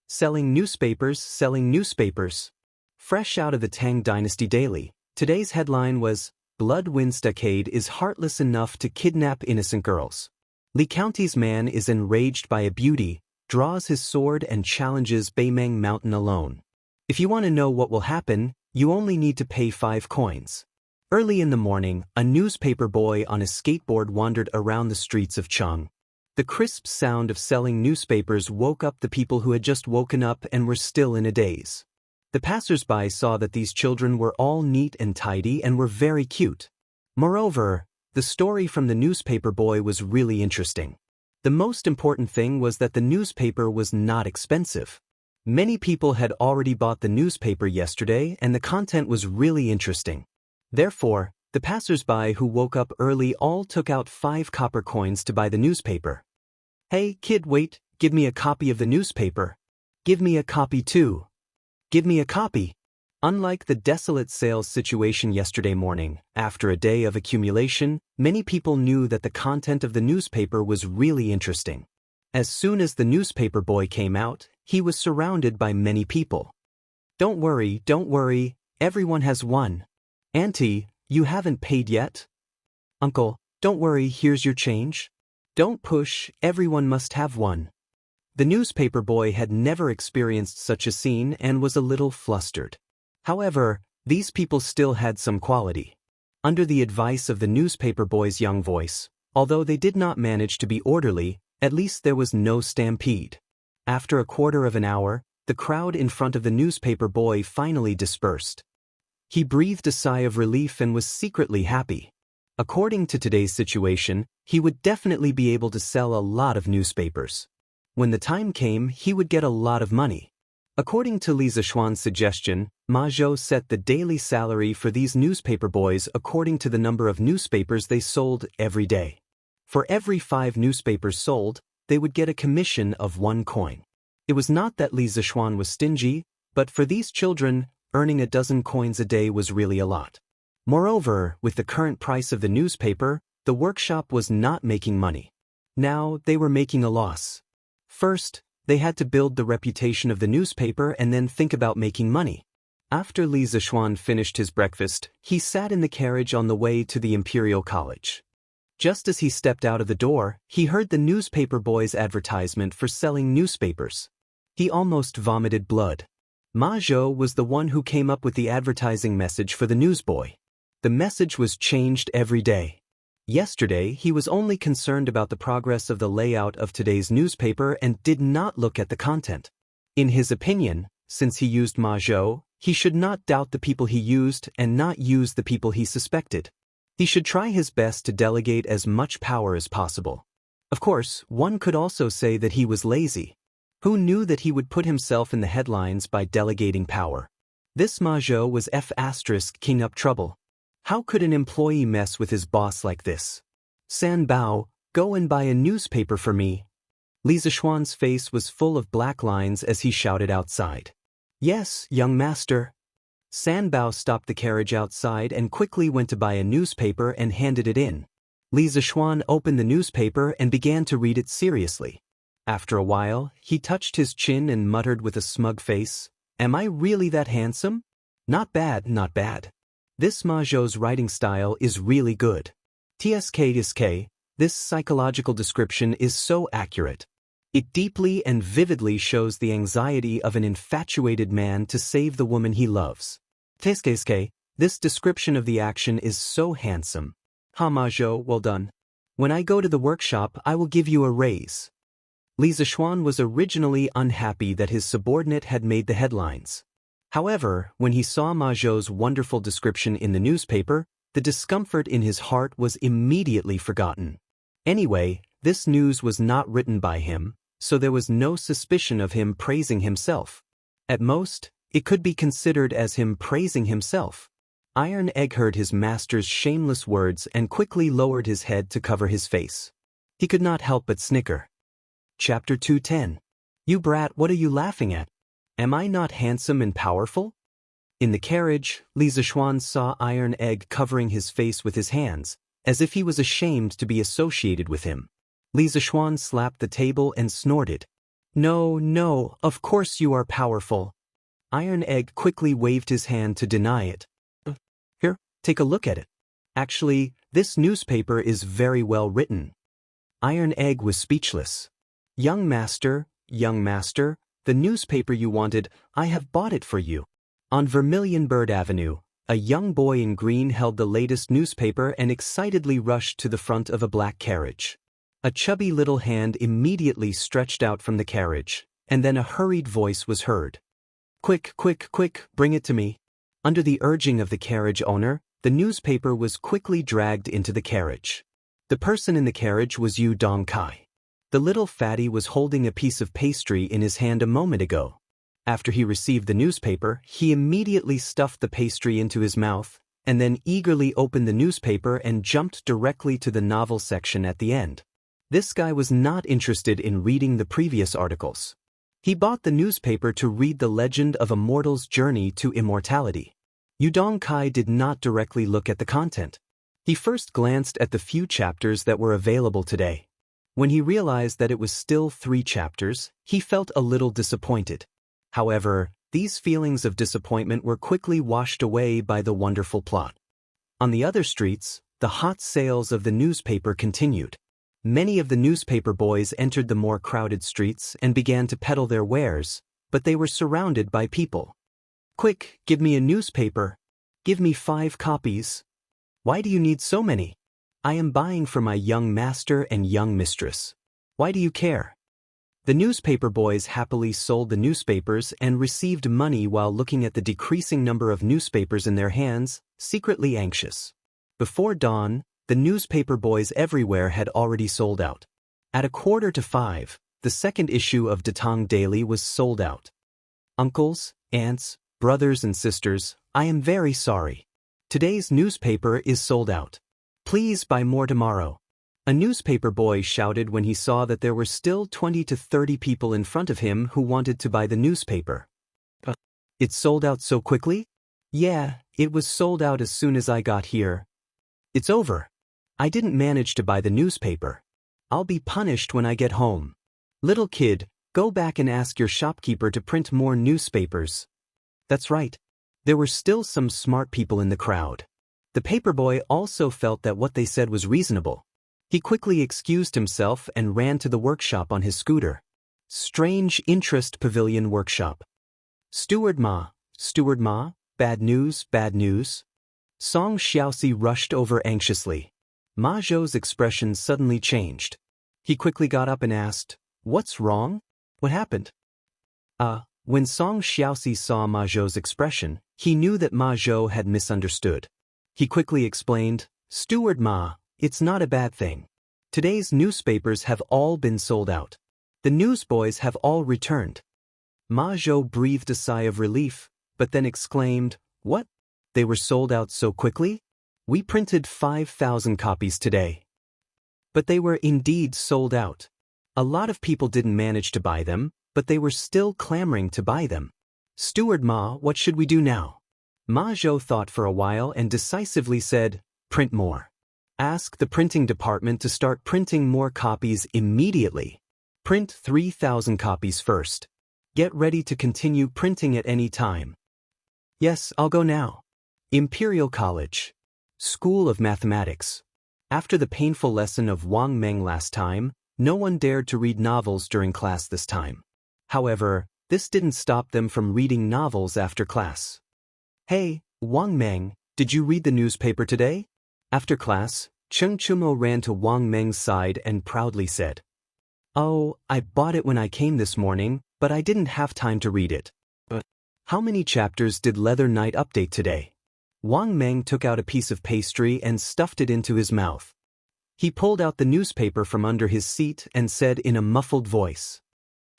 Selling newspapers. Fresh out of the Tang Dynasty Daily, today's headline was, Blood Wind Stockade is heartless enough to kidnap innocent girls. Li County's man is enraged by a beauty, draws his sword and challenges Beimeng Mountain alone. If you want to know what will happen, you only need to pay 5 coins. Early in the morning, a newspaper boy on a skateboard wandered around the streets of Chang. The crisp sound of selling newspapers woke up the people who had just woken up and were still in a daze. The passers-by saw that these children were all neat and tidy and were very cute. Moreover, the story from the newspaper boy was really interesting. The most important thing was that the newspaper was not expensive. Many people had already bought the newspaper yesterday and the content was really interesting. Therefore, the passers-by who woke up early all took out 5 copper coins to buy the newspaper. Hey, kid, wait, give me a copy of the newspaper. Give me a copy too. Give me a copy. Unlike the desolate sales situation yesterday morning, after a day of accumulation, many people knew that the content of the newspaper was really interesting. As soon as the newspaper boy came out, he was surrounded by many people. Don't worry, everyone has one. Auntie, you haven't paid yet? Uncle, don't worry, here's your change. Don't push, everyone must have one. The newspaper boy had never experienced such a scene and was a little flustered. However, these people still had some quality. Under the advice of the newspaper boy's young voice, although they did not manage to be orderly, at least there was no stampede. After a quarter of an hour, the crowd in front of the newspaper boy finally dispersed. He breathed a sigh of relief and was secretly happy. According to today's situation, he would definitely be able to sell a lot of newspapers. When the time came, he would get a lot of money. According to Li Zishuan's suggestion, Ma Zhou set the daily salary for these newspaper boys according to the number of newspapers they sold every day. For every 5 newspapers sold, they would get a commission of 1 coin. It was not that Li Zishuan was stingy, but for these children, earning a dozen coins a day was really a lot. Moreover, with the current price of the newspaper, the workshop was not making money. Now, they were making a loss. First, they had to build the reputation of the newspaper and then think about making money. After Li Zixuan finished his breakfast, he sat in the carriage on the way to the Imperial College. Just as he stepped out of the door, he heard the newspaper boy's advertisement for selling newspapers. He almost vomited blood. Ma Zhou was the one who came up with the advertising message for the newsboy. The message was changed every day. Yesterday, he was only concerned about the progress of the layout of today's newspaper and did not look at the content. In his opinion, since he used Ma Zhou, he should not doubt the people he used and not use the people he suspected. He should try his best to delegate as much power as possible. Of course, one could also say that he was lazy. Who knew that he would put himself in the headlines by delegating power? This Ma Zhou was F***ing up trouble. How could an employee mess with his boss like this? San Bao, go and buy a newspaper for me. Li Zixuan's face was full of black lines as he shouted outside. Yes, young master. San Bao stopped the carriage outside and quickly went to buy a newspaper and handed it in. Li Zixuan opened the newspaper and began to read it seriously. After a while, he touched his chin and muttered with a smug face, "Am I really that handsome? Not bad, not bad. This Ma Zhou's writing style is really good. TSK, this psychological description is so accurate. It deeply and vividly shows the anxiety of an infatuated man to save the woman he loves. TSK, this description of the action is so handsome. Ha Ma Zhou, well done. When I go to the workshop, I will give you a raise." Li Zixuan was originally unhappy that his subordinate had made the headlines. However, when he saw Ma Zhou's wonderful description in the newspaper, the discomfort in his heart was immediately forgotten. Anyway, this news was not written by him, so there was no suspicion of him praising himself. At most, it could be considered as him praising himself. Iron Egg heard his master's shameless words and quickly lowered his head to cover his face. He could not help but snicker. Chapter 210. You brat, what are you laughing at? Am I not handsome and powerful? In the carriage, Li Zixuan saw Iron Egg covering his face with his hands, as if he was ashamed to be associated with him. Li Zixuan slapped the table and snorted. No, no, of course you are powerful. Iron Egg quickly waved his hand to deny it. Here, take a look at it. Actually, this newspaper is very well written. Iron Egg was speechless. Young master, the newspaper you wanted, I have bought it for you. On Vermilion Bird Avenue, a young boy in green held the latest newspaper and excitedly rushed to the front of a black carriage. A chubby little hand immediately stretched out from the carriage, and then a hurried voice was heard. Quick, quick, quick, bring it to me. Under the urging of the carriage owner, the newspaper was quickly dragged into the carriage. The person in the carriage was Yu Dongkai. The little fatty was holding a piece of pastry in his hand a moment ago. After he received the newspaper, he immediately stuffed the pastry into his mouth, and then eagerly opened the newspaper and jumped directly to the novel section at the end. This guy was not interested in reading the previous articles. He bought the newspaper to read the legend of a mortal's journey to immortality. Yu Dongkai did not directly look at the content. He first glanced at the few chapters that were available today. When he realized that it was still 3 chapters, he felt a little disappointed. However, these feelings of disappointment were quickly washed away by the wonderful plot. On the other streets, the hot sales of the newspaper continued. Many of the newspaper boys entered the more crowded streets and began to peddle their wares, but they were surrounded by people. Quick, give me a newspaper. Give me 5 copies. Why do you need so many? I am buying for my young master and young mistress. Why do you care? The newspaper boys happily sold the newspapers and received money while looking at the decreasing number of newspapers in their hands, secretly anxious. Before dawn, the newspaper boys everywhere had already sold out. At 4:45, the second issue of Datong Daily was sold out. Uncles, aunts, brothers and sisters, I am very sorry. Today's newspaper is sold out. Please buy more tomorrow. A newspaper boy shouted when he saw that there were still 20 to 30 people in front of him who wanted to buy the newspaper. It sold out so quickly? Yeah, it was sold out as soon as I got here. It's over. I didn't manage to buy the newspaper. I'll be punished when I get home. Little kid, go back and ask your shopkeeper to print more newspapers. That's right. There were still some smart people in the crowd. The paperboy also felt that what they said was reasonable. He quickly excused himself and ran to the workshop on his scooter. Strange Interest Pavilion Workshop. Steward Ma, bad news, bad news. Song Xiaoxi rushed over anxiously. Ma Zhou's expression suddenly changed. He quickly got up and asked, "What's wrong? What happened?" When Song Xiaoxi saw Ma Zhou's expression, he knew that Ma Zhou had misunderstood. He quickly explained, "Steward Ma, it's not a bad thing. Today's newspapers have all been sold out. The newsboys have all returned." Ma Zhou breathed a sigh of relief, but then exclaimed, "What? They were sold out so quickly? We printed 5,000 copies today." But they were indeed sold out. A lot of people didn't manage to buy them, but they were still clamoring to buy them. "Steward Ma, what should we do now?" Ma Zhou thought for a while and decisively said, "Print more. Ask the printing department to start printing more copies immediately. Print 3,000 copies first. Get ready to continue printing at any time." "Yes, I'll go now." Imperial College. School of Mathematics. After the painful lesson of Wang Meng last time, no one dared to read novels during class this time. However, this didn't stop them from reading novels after class. "Hey, Wang Meng, did you read the newspaper today?" After class, Cheng Chumo ran to Wang Meng's side and proudly said, "Oh, I bought it when I came this morning, but I didn't have time to read it." "But how many chapters did Leather Knight update today?" Wang Meng took out a piece of pastry and stuffed it into his mouth. He pulled out the newspaper from under his seat and said in a muffled voice,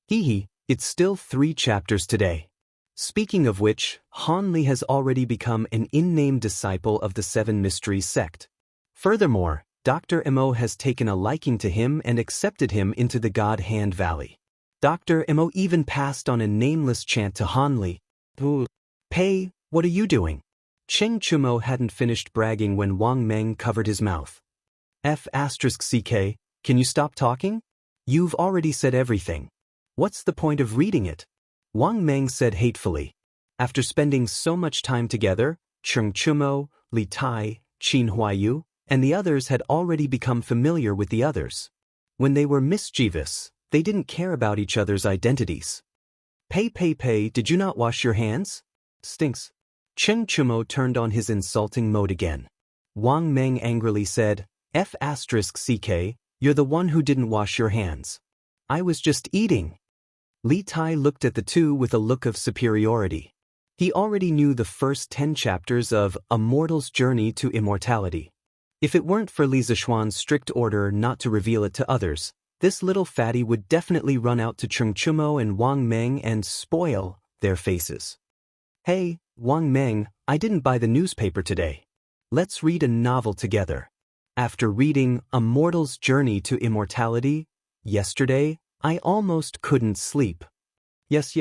"Hee, it's still 3 chapters today." Speaking of which, Han Li has already become an in-name disciple of the Seven Mysteries sect. Furthermore, Dr. Mo has taken a liking to him and accepted him into the God Hand Valley. Dr. Mo even passed on a nameless chant to Han Li. "Pei, what are you doing?" Cheng Chumo hadn't finished bragging when Wang Meng covered his mouth. "F***CK, can you stop talking? You've already said everything. What's the point of reading it?" Wang Meng said hatefully. After spending so much time together, Cheng Chumo, Li Tai, Qin Huayu, and the others had already become familiar with the others. When they were mischievous, they didn't care about each other's identities. Pei, did you not wash your hands? Stinks." Cheng Chumo turned on his insulting mode again. Wang Meng angrily said, "F***CK, you're the one who didn't wash your hands. I was just eating." Li Tai looked at the two with a look of superiority. He already knew the first 10 chapters of Immortal's Journey to Immortality. If it weren't for Li Zishuan's strict order not to reveal it to others, this little fatty would definitely run out to Cheng Chumo and Wang Meng and spoil their faces. "Hey, Wang Meng, I didn't buy the newspaper today. Let's read a novel together." After reading Immortal's Journey to Immortality yesterday, I almost couldn't sleep. Yes,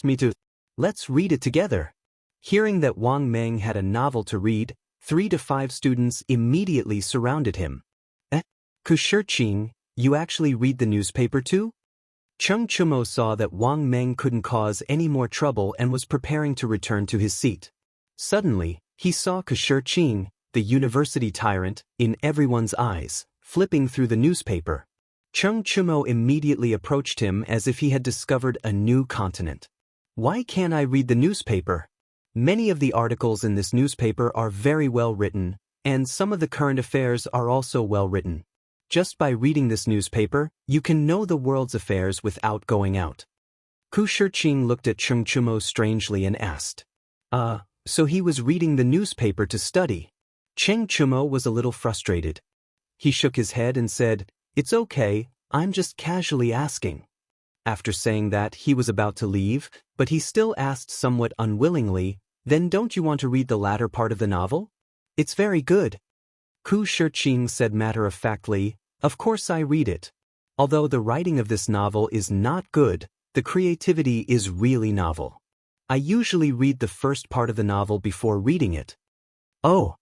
me too. Let's read it together." Hearing that Wang Meng had a novel to read, 3 to 5 students immediately surrounded him. Kushirqing, you actually read the newspaper too?" Cheng Chumo saw that Wang Meng couldn't cause any more trouble and was preparing to return to his seat. Suddenly, he saw Kushirqing, the university tyrant, in everyone's eyes, flipping through the newspaper. Cheng Chumo immediately approached him as if he had discovered a new continent. "Why can't I read the newspaper? Many of the articles in this newspaper are very well written, and some of the current affairs are also well written. Just by reading this newspaper, you can know the world's affairs without going out." Kushirqing looked at Cheng Chumo strangely and asked, So he was reading the newspaper to study." Cheng Chumo was a little frustrated. He shook his head and said, "It's okay, I'm just casually asking." After saying that, he was about to leave, but he still asked somewhat unwillingly, "Then don't you want to read the latter part of the novel? It's very good." Kushirqing said matter-of-factly, "Of course I read it. Although the writing of this novel is not good, the creativity is really novel. I usually read the first part of the novel before reading it." "Oh."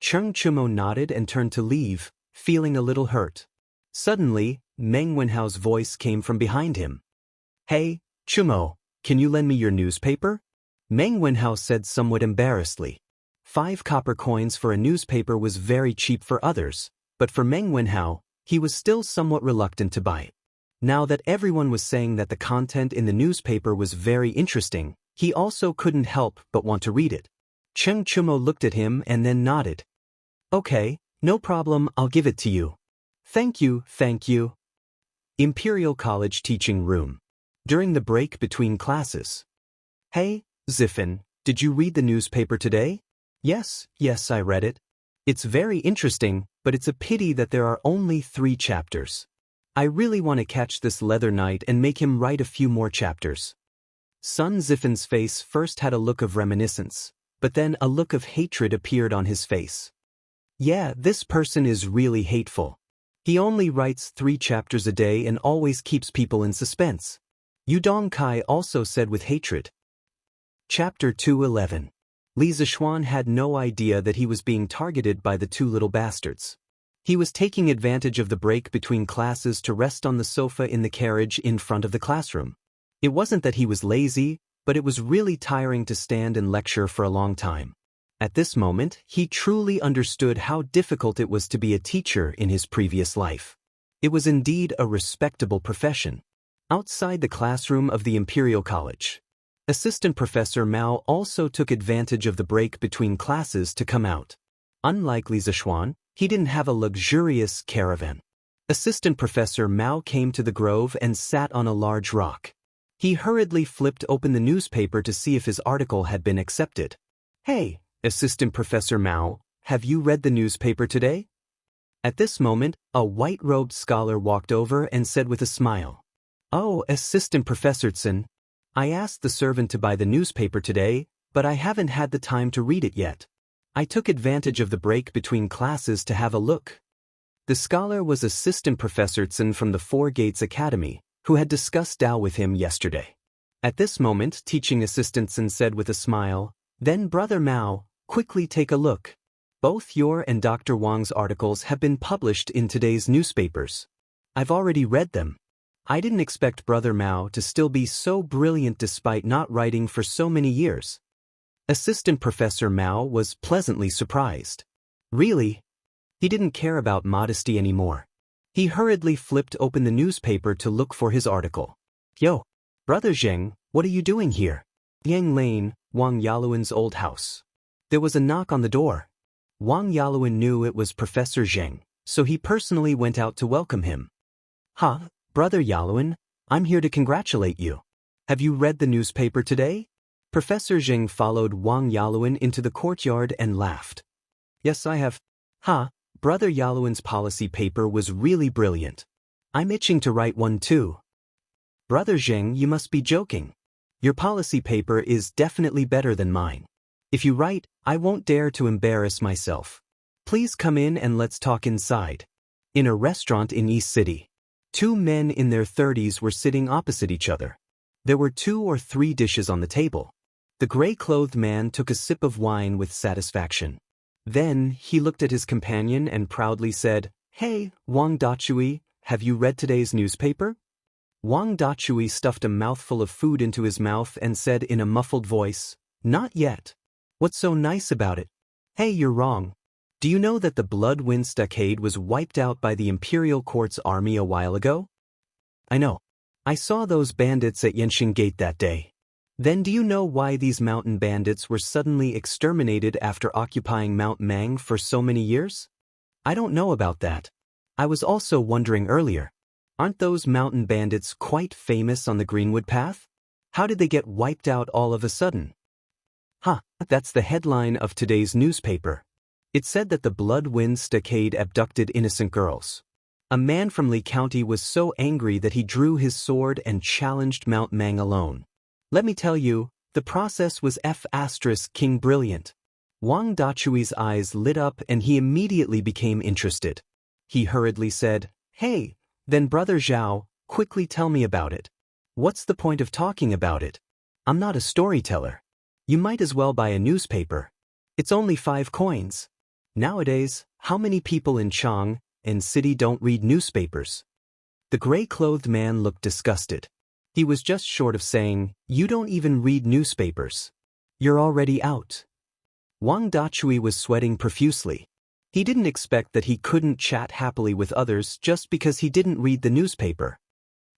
Cheng Chumo nodded and turned to leave, feeling a little hurt. Suddenly, Meng Wenhao's voice came from behind him. "Hey, Chumo, can you lend me your newspaper?" Meng Wenhao said somewhat embarrassedly. 5 copper coins for a newspaper was very cheap for others, but for Meng Wenhao, he was still somewhat reluctant to buy it. Now that everyone was saying that the content in the newspaper was very interesting, he also couldn't help but want to read it. Cheng Chumo looked at him and then nodded. Okay, no problem, I'll give it to you. Thank you, thank you. Imperial College Teaching Room. During the break between classes. Hey, Ziffin, did you read the newspaper today? Yes, I read it. It's very interesting, but it's a pity that there are only 3 chapters. I really want to catch this leather knight and make him write a few more chapters. Sun Ziffin's face first had a look of reminiscence, but then a look of hatred appeared on his face. Yeah, this person is really hateful. He only writes 3 chapters a day and always keeps people in suspense. Yu Dongkai also said with hatred. Chapter 211. Li Zishuan had no idea that he was being targeted by the 2 little bastards. He was taking advantage of the break between classes to rest on the sofa in the carriage in front of the classroom. It wasn't that he was lazy, but it was really tiring to stand and lecture for a long time. At this moment, he truly understood how difficult it was to be a teacher in his previous life. It was indeed a respectable profession. Outside the classroom of the Imperial College, Assistant Professor Mao also took advantage of the break between classes to come out. Unlike Li Zishuan, he didn't have a luxurious caravan. Assistant Professor Mao came to the grove and sat on a large rock. He hurriedly flipped open the newspaper to see if his article had been accepted. Hey, Assistant Professor Mao, have you read the newspaper today? At this moment, a white-robed scholar walked over and said with a smile. Oh, Assistant Professor Tsun, I asked the servant to buy the newspaper today, but I haven't had the time to read it yet. I took advantage of the break between classes to have a look. The scholar was Assistant Professor Tsun from the Four Gates Academy, who had discussed Dao with him yesterday. At this moment, teaching assistant Tsun said with a smile, Then Brother Mao, quickly take a look. Both your and Dr. Wang's articles have been published in today's newspapers. I've already read them. I didn't expect Brother Mao to still be so brilliant despite not writing for so many years. Assistant Professor Mao was pleasantly surprised. Really? He didn't care about modesty anymore. He hurriedly flipped open the newspaper to look for his article. Yo, Brother Zheng, what are you doing here? Yang Lane, Wang Yaluan's old house. There was a knock on the door. Wang Yaluan knew it was Professor Zheng, so he personally went out to welcome him. Huh, Brother Yaluan, I'm here to congratulate you. Have you read the newspaper today? Professor Zheng followed Wang Yaluan into the courtyard and laughed. Yes, I have. Brother Yaluan's policy paper was really brilliant. I'm itching to write one too. Brother Zheng, you must be joking. Your policy paper is definitely better than mine. If you write, I won't dare to embarrass myself. Please come in and let's talk inside. In a restaurant in East City, 2 men in their 30s were sitting opposite each other. There were 2 or 3 dishes on the table. The gray-clothed man took a sip of wine with satisfaction. Then, he looked at his companion and proudly said, Hey, Wang Dachui, have you read today's newspaper? Wang Dachui stuffed a mouthful of food into his mouth and said in a muffled voice, Not yet. What's so nice about it? Hey, you're wrong. Do you know that the Blood Wind Stockade was wiped out by the Imperial Court's army a while ago? I know. I saw those bandits at Yenshing Gate that day. Then do you know why these mountain bandits were suddenly exterminated after occupying Mount Mang for so many years? I don't know about that. I was also wondering earlier. Aren't those mountain bandits quite famous on the Greenwood Path? How did they get wiped out all of a sudden? That's the headline of today's newspaper. It said that the Blood Wind Stockade abducted innocent girls. A man from Li County was so angry that he drew his sword and challenged Mount Mang alone. Let me tell you, the process was King brilliant. Wang Dachui's eyes lit up and he immediately became interested. He hurriedly said, Hey, then Brother Zhao, quickly tell me about it. What's the point of talking about it? I'm not a storyteller. You might as well buy a newspaper. It's only 5 coins. Nowadays, how many people in Chang and city don't read newspapers? The gray-clothed man looked disgusted. He was just short of saying, You don't even read newspapers. You're already out. Wang Dachui was sweating profusely. He didn't expect that he couldn't chat happily with others just because he didn't read the newspaper.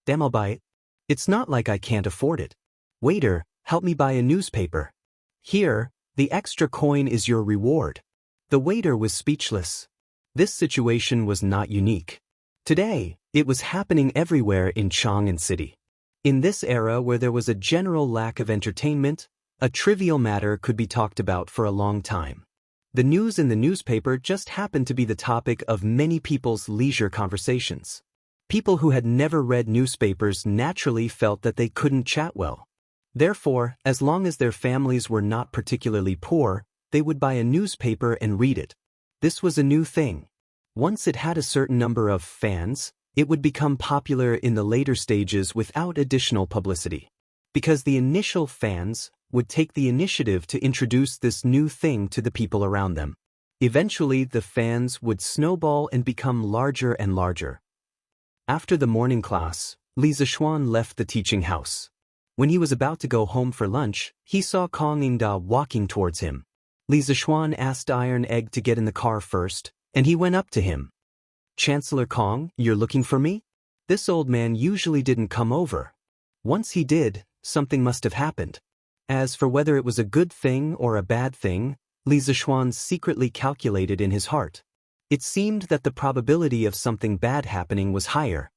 Damn, I'll buy it. It's not like I can't afford it. Waiter, help me buy a newspaper. Here, the extra coin is your reward. The waiter was speechless. This situation was not unique. Today, it was happening everywhere in Chang'an City. In this era where there was a general lack of entertainment, a trivial matter could be talked about for a long time. The news in the newspaper just happened to be the topic of many people's leisure conversations. People who had never read newspapers naturally felt that they couldn't chat well. Therefore, as long as their families were not particularly poor, they would buy a newspaper and read it. This was a new thing. Once it had a certain number of fans, it would become popular in the later stages without additional publicity. Because the initial fans would take the initiative to introduce this new thing to the people around them. Eventually, the fans would snowball and become larger and larger. After the morning class, Li Zixuan left the teaching house. When he was about to go home for lunch, he saw Kong Yingda walking towards him. Li Zixuan asked Iron Egg to get in the car first, and he went up to him. Chancellor Kong, you're looking for me? This old man usually didn't come over. Once he did, something must have happened. As for whether it was a good thing or a bad thing, Li Zixuan secretly calculated in his heart. It seemed that the probability of something bad happening was higher.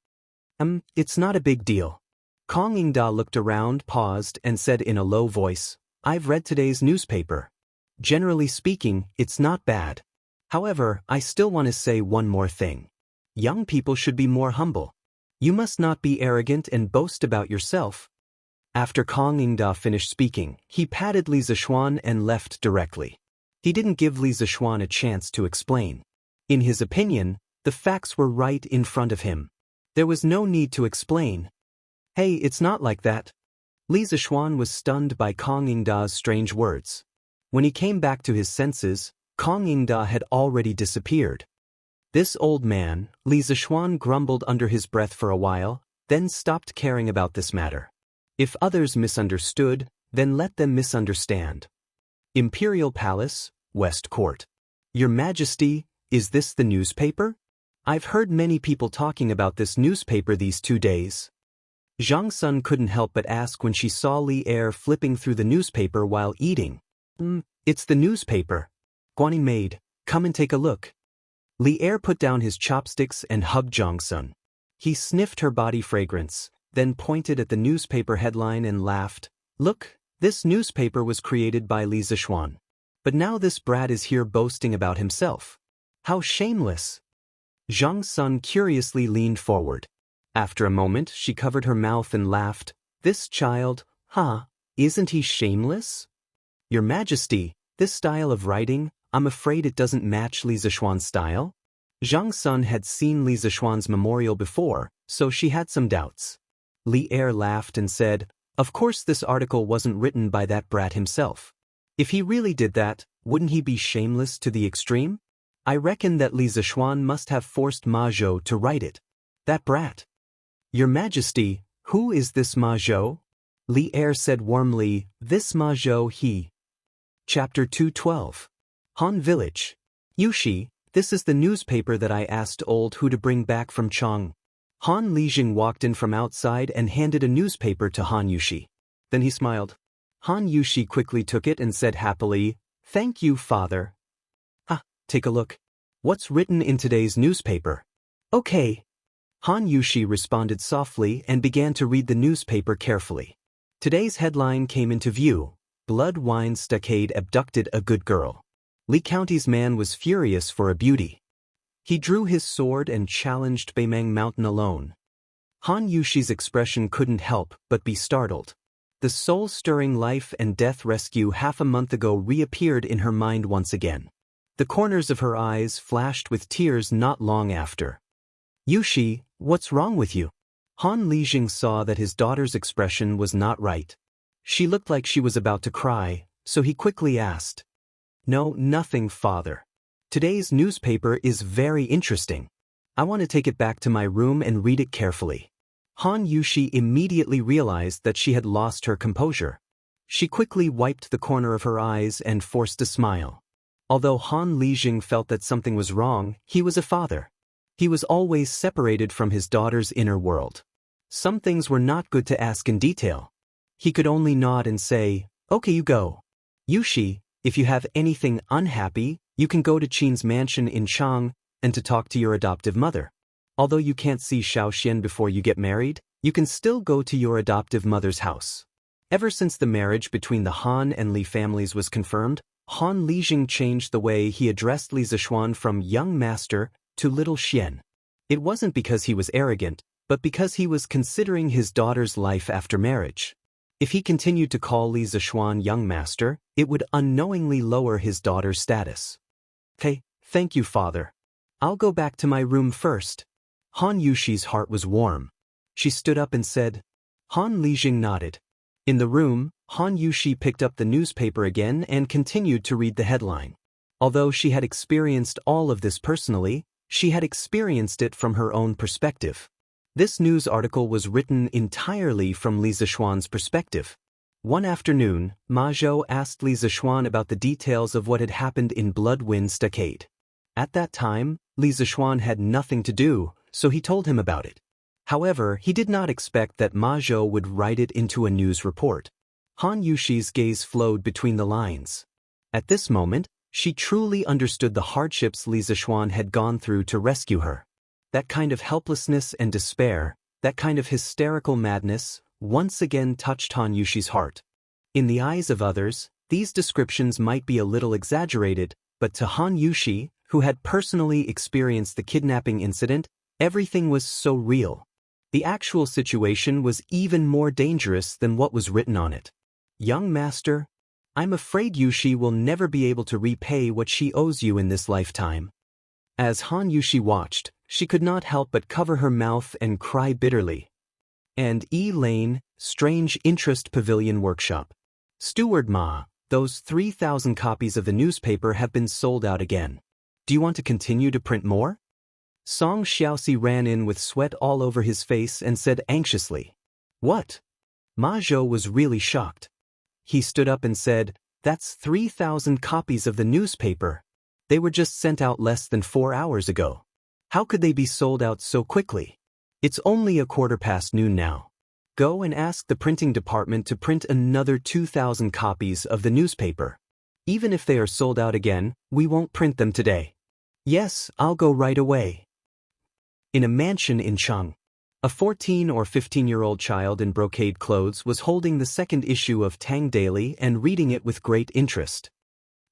It's not a big deal. Kong Yingda looked around, paused, and said in a low voice, I've read today's newspaper. Generally speaking, it's not bad. However, I still want to say one more thing. Young people should be more humble. You must not be arrogant and boast about yourself. After Kong Yingda finished speaking, he patted Li Zixuan and left directly. He didn't give Li Zixuan a chance to explain. In his opinion, the facts were right in front of him. There was no need to explain. Hey, it's not like that. Li Zixuan was stunned by Kong Yingda's strange words. When he came back to his senses, Kong Yingda had already disappeared. This old man, Li Zixuan grumbled under his breath for a while, then stopped caring about this matter. If others misunderstood, then let them misunderstand. Imperial Palace, West Court. Your Majesty, is this the newspaper? I've heard many people talking about this newspaper these 2 days. Zhang Sun couldn't help but ask when she saw Li Er flipping through the newspaper while eating. It's the newspaper. Guanyin maid, come and take a look. Li Er put down his chopsticks and hugged Zhang Sun. He sniffed her body fragrance, then pointed at the newspaper headline and laughed. Look, this newspaper was created by Li Zixuan. But now this brat is here boasting about himself. How shameless! Zhang Sun curiously leaned forward. After a moment, she covered her mouth and laughed. This child, isn't he shameless? Your Majesty, this style of writing, I'm afraid it doesn't match Li Zixuan's style. Zhang Sun had seen Li Zixuan's memorial before, so she had some doubts. Li Er laughed and said, Of course this article wasn't written by that brat himself. If he really did that, wouldn't he be shameless to the extreme? I reckon that Li Zixuan must have forced Ma Zhou to write it. That brat. Your Majesty, who is this Ma Zhou? Li Er said warmly, This Ma Zhou he. Chapter 212. Han Village. Yushi, this is the newspaper that I asked old Hu to bring back from Chang. Han Lijing walked in from outside and handed a newspaper to Han Yushi. Then he smiled. Han Yushi quickly took it and said happily, Thank you, father. Take a look. What's written in today's newspaper? Okay. Han Yushi responded softly and began to read the newspaper carefully. Today's headline came into view. Blood Wine Stockade abducted a good girl. Li County's man was furious for a beauty. He drew his sword and challenged Beimeng Mountain alone. Han Yushi's expression couldn't help but be startled. The soul-stirring life and death rescue half a month ago reappeared in her mind once again. The corners of her eyes flashed with tears not long after. Yushi, what's wrong with you? Han Lijing saw that his daughter's expression was not right. She looked like she was about to cry, so he quickly asked. No, nothing, father. Today's newspaper is very interesting. I want to take it back to my room and read it carefully. Han Yushi immediately realized that she had lost her composure. She quickly wiped the corner of her eyes and forced a smile. Although Han Lijing felt that something was wrong, he was a father. He was always separated from his daughter's inner world. Some things were not good to ask in detail. He could only nod and say, "Okay, you go. Yushi, if you have anything unhappy, you can go to Qin's mansion in Chang and to talk to your adoptive mother. Although you can't see Xiaoxian before you get married, you can still go to your adoptive mother's house." Ever since the marriage between the Han and Li families was confirmed, Han Lijing changed the way he addressed Li Zishuan from young master to little Xian. It wasn't because he was arrogant, but because he was considering his daughter's life after marriage. If he continued to call Li Zishuan young master, it would unknowingly lower his daughter's status. "Okay, thank you, father. I'll go back to my room first." Han Yushi's heart was warm. She stood up and said. Han Lijing nodded. In the room, Han Yushi picked up the newspaper again and continued to read the headline. Although she had experienced all of this personally, she had experienced it from her own perspective. This news article was written entirely from Li Zishuan's perspective. One afternoon, Ma Zhou asked Li Zishuan about the details of what had happened in Bloodwind Stockade. At that time, Li Zishuan had nothing to do, so he told him about it. However, he did not expect that Ma Zhou would write it into a news report. Han Yushi's gaze flowed between the lines. At this moment, she truly understood the hardships Li Zishuan had gone through to rescue her. That kind of helplessness and despair, that kind of hysterical madness, once again touched Han Yushi's heart. In the eyes of others, these descriptions might be a little exaggerated, but to Han Yushi, who had personally experienced the kidnapping incident, everything was so real. The actual situation was even more dangerous than what was written on it. "Young master, I'm afraid Yushi will never be able to repay what she owes you in this lifetime." As Han Yushi watched, she could not help but cover her mouth and cry bitterly. And E. Lane, Strange Interest Pavilion Workshop. "Steward Ma, those 3,000 copies of the newspaper have been sold out again. Do you want to continue to print more?" Song Xiaoxi ran in with sweat all over his face and said anxiously. "What?" Ma Zhou was really shocked. He stood up and said, "That's 3,000 copies of the newspaper. They were just sent out less than 4 hours ago. How could they be sold out so quickly? It's only noon now. Go and ask the printing department to print another 2,000 copies of the newspaper. Even if they are sold out again, we won't print them today." "Yes, I'll go right away." In a mansion in Chang, a 14 or 15-year-old child in brocade clothes was holding the second issue of Tang Daily and reading it with great interest.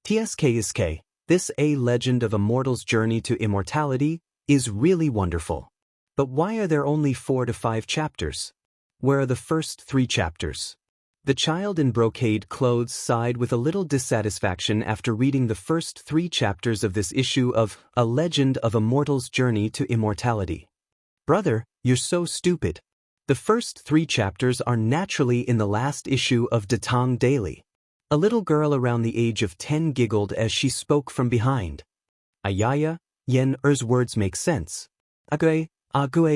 "TSK, this A Legend of a Mortal's Journey to Immortality is really wonderful. But why are there only 4 to 5 chapters? Where are the first 3 chapters?" The child in brocade clothes sighed with a little dissatisfaction after reading the first 3 chapters of this issue of A Legend of a Mortal's Journey to Immortality. "Brother, you're so stupid. The first 3 chapters are naturally in the last issue of Datang Daily." A little girl around the age of 10 giggled as she spoke from behind. "Ayaya, Yen Er's words make sense. Ague,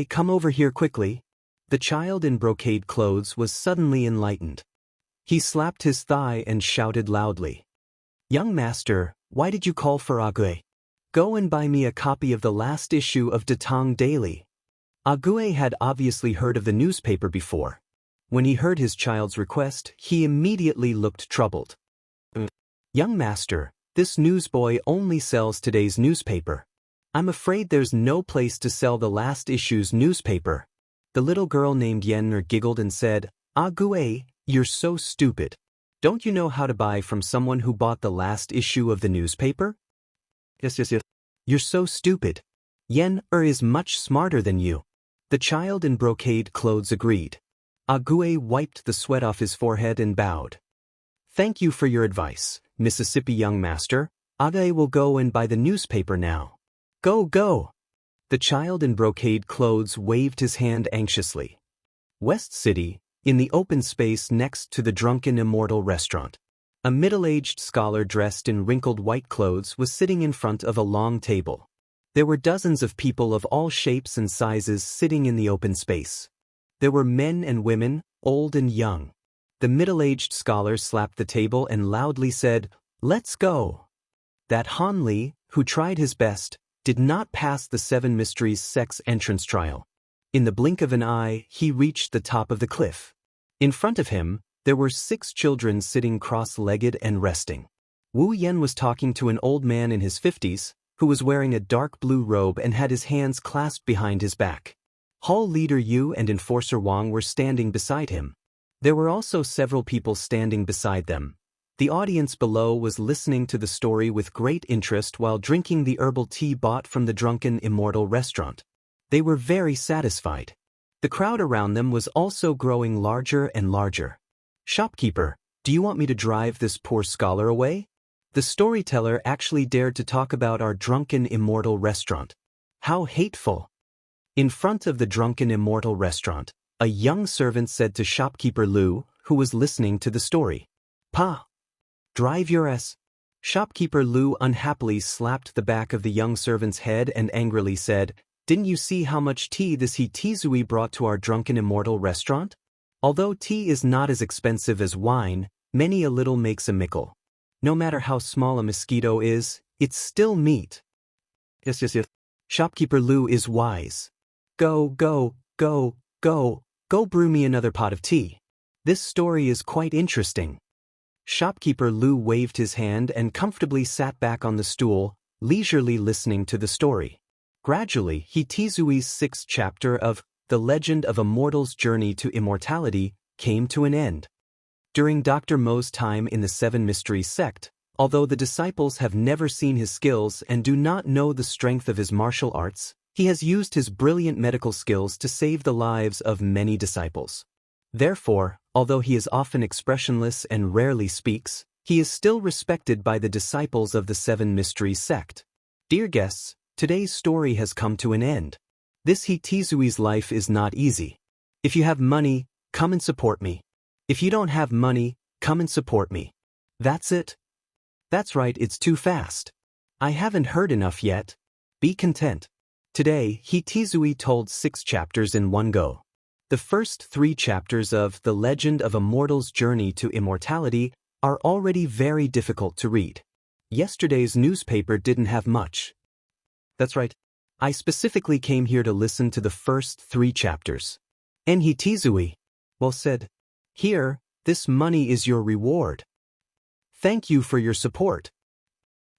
come over here quickly." The child in brocade clothes was suddenly enlightened. He slapped his thigh and shouted loudly. "Young master, why did you call for Ague? Go and buy me a copy of the last issue of Datang Daily." Ague had obviously heard of the newspaper before. When he heard his child's request, he immediately looked troubled. "Young master, this newsboy only sells today's newspaper. I'm afraid there's no place to sell the last issue's newspaper." The little girl named Yenner giggled and said, "Ague, you're so stupid. Don't you know how to buy from someone who bought the last issue of the newspaper?" Yes. "You're so stupid. Yen is much smarter than you." The child in brocade clothes agreed. Ague wiped the sweat off his forehead and bowed. "Thank you for your advice, Mississippi young master. Ague will go and buy the newspaper now." Go. The child in brocade clothes waved his hand anxiously. West City, in the open space next to the Drunken Immortal restaurant. A middle-aged scholar dressed in wrinkled white clothes was sitting in front of a long table. There were dozens of people of all shapes and sizes sitting in the open space. There were men and women, old and young. The middle-aged scholar slapped the table and loudly said, "Let's go." That Han Li, who tried his best, did not pass the Seven Mysteries sex entrance trial. In the blink of an eye, he reached the top of the cliff. In front of him, there were 6 children sitting cross-legged and resting. Wu Yan was talking to an old man in his 50s, who was wearing a dark blue robe and had his hands clasped behind his back. Hall leader Yu and enforcer Wang were standing beside him. There were also several people standing beside them. The audience below was listening to the story with great interest while drinking the herbal tea bought from the drunken Immortal restaurant. They were very satisfied. The crowd around them was also growing larger and larger. "Shopkeeper, do you want me to drive this poor scholar away?" The storyteller actually dared to talk about our drunken Immortal restaurant. How hateful! In front of the drunken Immortal restaurant, a young servant said to shopkeeper Lu, who was listening to the story, "Pa, drive your ass." Shopkeeper Lu unhappily slapped the back of the young servant's head and angrily said, "Didn't you see how much tea this he Tizui brought to our drunken Immortal restaurant? Although tea is not as expensive as wine, many a little makes a mickle. No matter how small a mosquito is, it's still meat." Yes. Shopkeeper Lu is wise. Go, brew me another pot of tea. This story is quite interesting." Shopkeeper Lu waved his hand and comfortably sat back on the stool, leisurely listening to the story. Gradually, Tizui's 6th chapter of The Legend of a Mortal's Journey to Immortality came to an end. During Dr. Mo's time in the Seven Mysteries sect, although the disciples have never seen his skills and do not know the strength of his martial arts, he has used his brilliant medical skills to save the lives of many disciples. Therefore, although he is often expressionless and rarely speaks, he is still respected by the disciples of the Seven Mysteries sect. Dear guests, today's story has come to an end. This Tizui's life is not easy. If you have money, come and support me. If you don't have money, come and support me. That's it. That's right, it's too fast. I haven't heard enough yet. Be content. Today, Tizui told 6 chapters in one go. The first 3 chapters of The Legend of a Mortal's Journey to Immortality are already very difficult to read. Yesterday's newspaper didn't have much. That's right. I specifically came here to listen to the first 3 chapters. And Tizui, well said. Here, this money is your reward. Thank you for your support.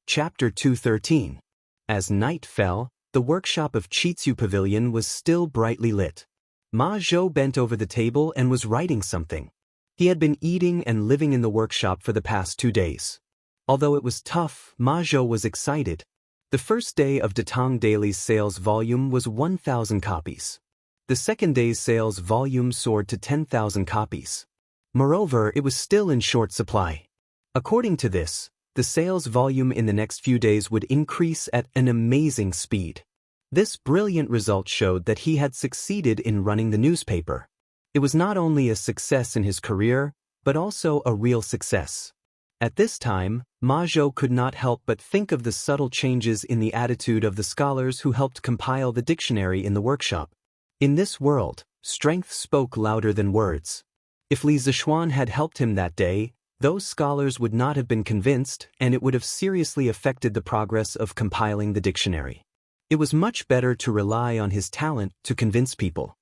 Chapter 213. As night fell, the workshop of Chitsu Pavilion was still brightly lit. Ma Zhou bent over the table and was writing something. He had been eating and living in the workshop for the past 2 days. Although it was tough, Ma Zhou was excited. The first day of Datang Daily's sales volume was 1,000 copies. The second day's sales volume soared to 10,000 copies. Moreover, it was still in short supply. According to this, the sales volume in the next few days would increase at an amazing speed. This brilliant result showed that he had succeeded in running the newspaper. It was not only a success in his career, but also a real success. At this time, Ma Zhou could not help but think of the subtle changes in the attitude of the scholars who helped compile the dictionary in the workshop. In this world, strength spoke louder than words. If Li Zishuan had helped him that day, those scholars would not have been convinced, and it would have seriously affected the progress of compiling the dictionary. It was much better to rely on his talent to convince people.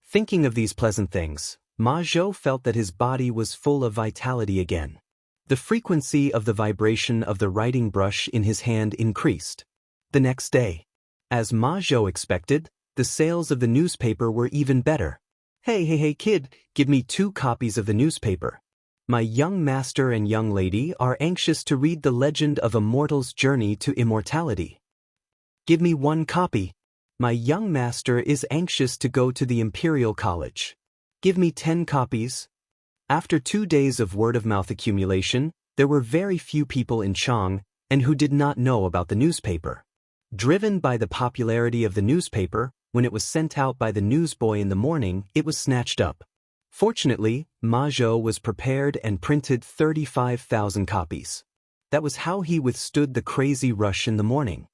Thinking of these pleasant things, Ma Zhou felt that his body was full of vitality again. The frequency of the vibration of the writing brush in his hand increased. The next day, as Ma Zhou expected, the sales of the newspaper were even better. Hey kid, give me 2 copies of the newspaper. My young master and young lady are anxious to read The Legend of a Mortal's Journey to Immortality. Give me 1 copy. My young master is anxious to go to the Imperial College. Give me 10 copies. After 2 days of word-of-mouth accumulation, there were very few people in Chang and who did not know about the newspaper. Driven by the popularity of the newspaper, when it was sent out by the newsboy in the morning, it was snatched up. Fortunately, Ma Zhou was prepared and printed 35,000 copies. That was how he withstood the crazy rush in the morning.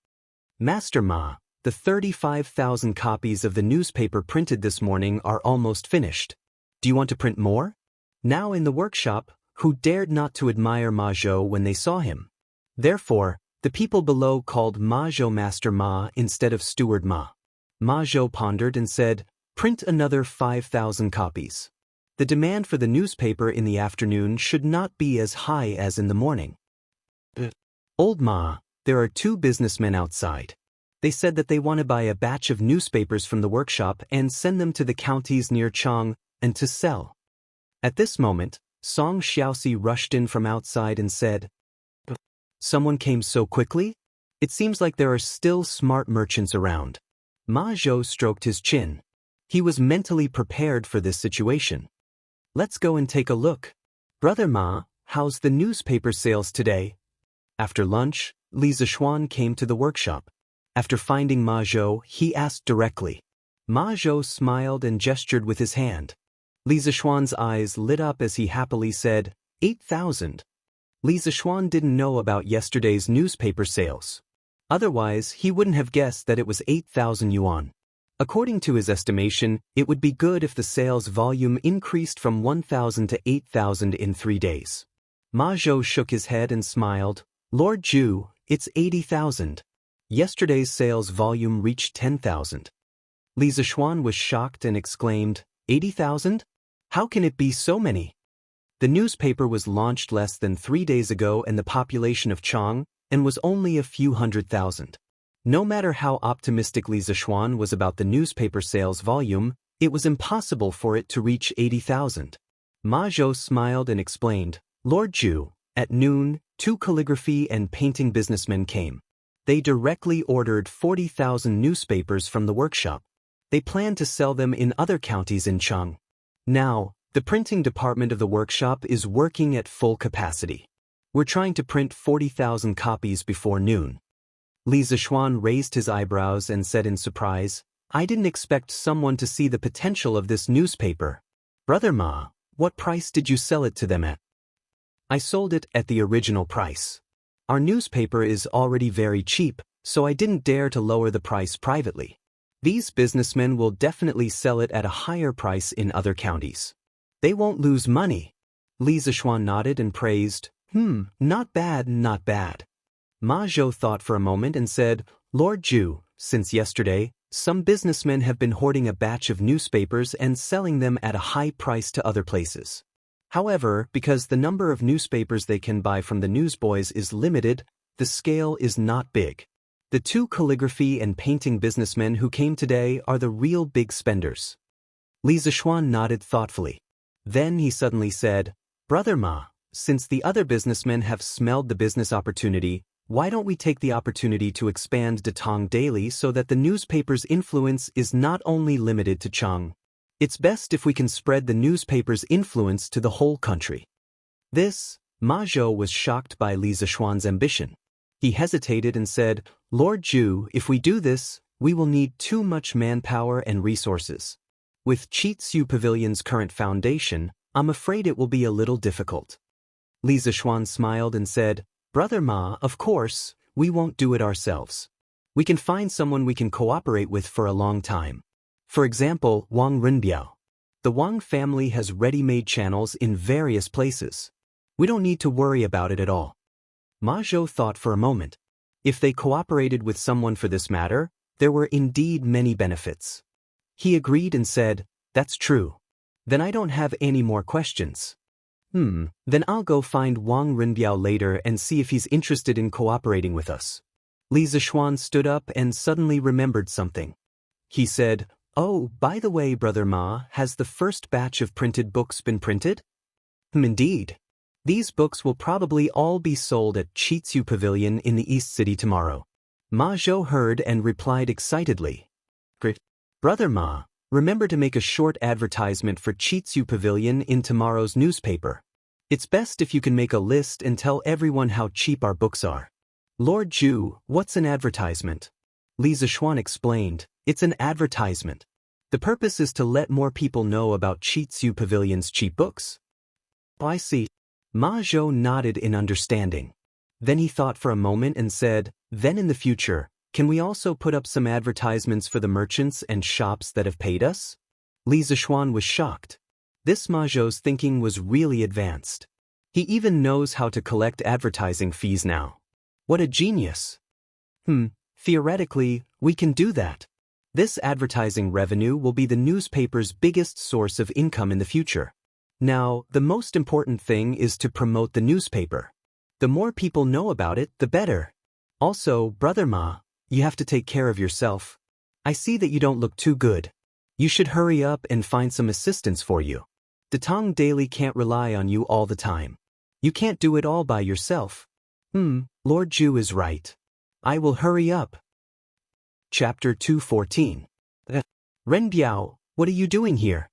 Master Ma, the 35,000 copies of the newspaper printed this morning are almost finished. Do you want to print more? now in the workshop, who dared not to admire Ma Zhou when they saw him. Therefore, the people below called Ma Zhou Master Ma instead of Steward Ma. Ma Zhou pondered and said, "Print another 5,000 copies. The demand for the newspaper in the afternoon should not be as high as in the morning." Old Ma, there are two businessmen outside. They said that they want to buy a batch of newspapers from the workshop and send them to the counties near Chang and to sell. At this moment, Song Xiaoxi rushed in from outside and said, "Someone came so quickly? It seems like there are still smart merchants around." Ma Zhou stroked his chin. He was mentally prepared for this situation. "Let's go and take a look. Brother Ma, how's the newspaper sales today?" After lunch, Li Zishuan came to the workshop. After finding Ma Zhou, he asked directly. Ma Zhou smiled and gestured with his hand. Li Zishuan's eyes lit up as he happily said, 8,000. Li Zishuan didn't know about yesterday's newspaper sales. Otherwise, he wouldn't have guessed that it was 8,000 yuan. According to his estimation, it would be good if the sales volume increased from 1,000 to 8,000 in 3 days. Ma Zhou shook his head and smiled. "Lord Zhu, it's 80,000. Yesterday's sales volume reached 10,000. Li Zishuan was shocked and exclaimed, 80,000? How can it be so many? The newspaper was launched less than 3 days ago and the population of Chang and was only a few 100,000. No matter how optimistic Li Zishuan was about the newspaper sales volume, it was impossible for it to reach 80,000. Ma Zhou smiled and explained, "Lord Zhu, at noon, 2 calligraphy and painting businessmen came. They directly ordered 40,000 newspapers from the workshop. They plan to sell them in other counties in Chang. Now, the printing department of the workshop is working at full capacity. We're trying to print 40,000 copies before noon." Li Zishuan raised his eyebrows and said in surprise, "I didn't expect someone to see the potential of this newspaper. Brother Ma, what price did you sell it to them at?" "I sold it at the original price. Our newspaper is already very cheap, so I didn't dare to lower the price privately. These businessmen will definitely sell it at a higher price in other counties. They won't lose money." Li Zishuan nodded and praised, "Not bad, not bad." Ma Zhou thought for a moment and said, "Lord Zhu, since yesterday, some businessmen have been hoarding a batch of newspapers and selling them at a high price to other places. However, because the number of newspapers they can buy from the newsboys is limited, the scale is not big. The 2 calligraphy and painting businessmen who came today are the real big spenders." Li Zishuan nodded thoughtfully. Then he suddenly said, "Brother Ma, since the other businessmen have smelled the business opportunity, why don't we take the opportunity to expand Datong Daily so that the newspaper's influence is not only limited to Chang? It's best if we can spread the newspaper's influence to the whole country." Ma Zhou was shocked by Li Zishuan's ambition. He hesitated and said, "Lord Zhu, if we do this, we will need too much manpower and resources. With Qiziu Pavilion's current foundation, I'm afraid it will be a little difficult." Li Zishuan smiled and said, "Brother Ma, of course, we won't do it ourselves. We can find someone we can cooperate with for a long time. For example, Wang Renbiao. The Wang family has ready-made channels in various places. We don't need to worry about it at all." Ma Zhou thought for a moment. If they cooperated with someone for this matter, there were indeed many benefits. He agreed and said, "That's true. Then I don't have any more questions. Then I'll go find Wang Renbiao later and see if he's interested in cooperating with us." Li Zishuan stood up and suddenly remembered something. He said, "Oh, by the way, Brother Ma, has the first batch of printed books been printed?" "Indeed. These books will probably all be sold at Qiziu Pavilion in the East City tomorrow." Ma Zhou heard and replied excitedly, "Brother Ma, remember to make a short advertisement for Qiziu Pavilion in tomorrow's newspaper. It's best if you can make a list and tell everyone how cheap our books are." "Lord Zhu, what's an advertisement?" Li Zishuan explained, "It's an advertisement. The purpose is to let more people know about Qiziu Pavilion's cheap books." "I see." Ma Zhou nodded in understanding. Then he thought for a moment and said, "Then in the future, can we also put up some advertisements for the merchants and shops that have paid us?" Li Zishuan was shocked. This Majo's thinking was really advanced. He even knows how to collect advertising fees now. What a genius. Theoretically, we can do that. This advertising revenue will be the newspaper's biggest source of income in the future. Now, the most important thing is to promote the newspaper. The more people know about it, the better. Also, Brother Ma, you have to take care of yourself. I see that you don't look too good. You should hurry up and find some assistance for you. Datong Daily can't rely on you all the time. You can't do it all by yourself. Lord Ju is right. I will hurry up. Chapter 214. Ren Biao, what are you doing here?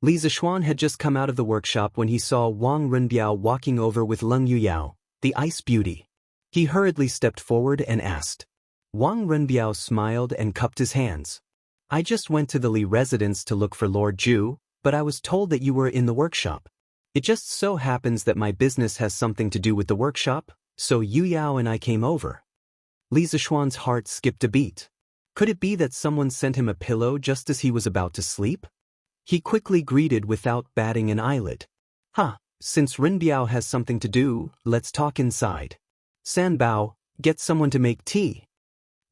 Li Zixuan had just come out of the workshop when he saw Wang Renbiao walking over with Leng Yuyao, the ice beauty. He hurriedly stepped forward and asked. Wang Renbiao smiled and cupped his hands. I just went to the Li residence to look for Lord Ju, but I was told that you were in the workshop. It just so happens that my business has something to do with the workshop, so Yuyao and I came over. Li Zixuan's heart skipped a beat. Could it be that someone sent him a pillow just as he was about to sleep? He quickly greeted without batting an eyelid. Since Renbiao has something to do, let's talk inside. Sanbao, get someone to make tea.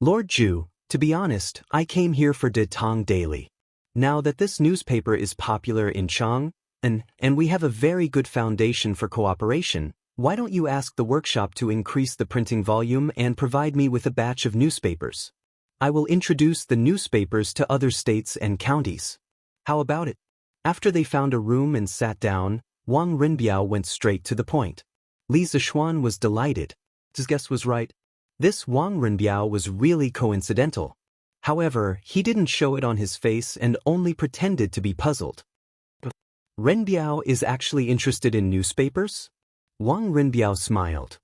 Lord Ju, to be honest, I came here for Datong Daily. Now that this newspaper is popular in Chang, and we have a very good foundation for cooperation, why don't you ask the workshop to increase the printing volume and provide me with a batch of newspapers? I will introduce the newspapers to other states and counties. How about it? After they found a room and sat down, Wang Renbiao went straight to the point. Li Zixuan was delighted. His guess was right. This Wang Renbiao was really coincidental. However, he didn't show it on his face and only pretended to be puzzled. Renbiao is actually interested in newspapers? Wang Renbiao smiled.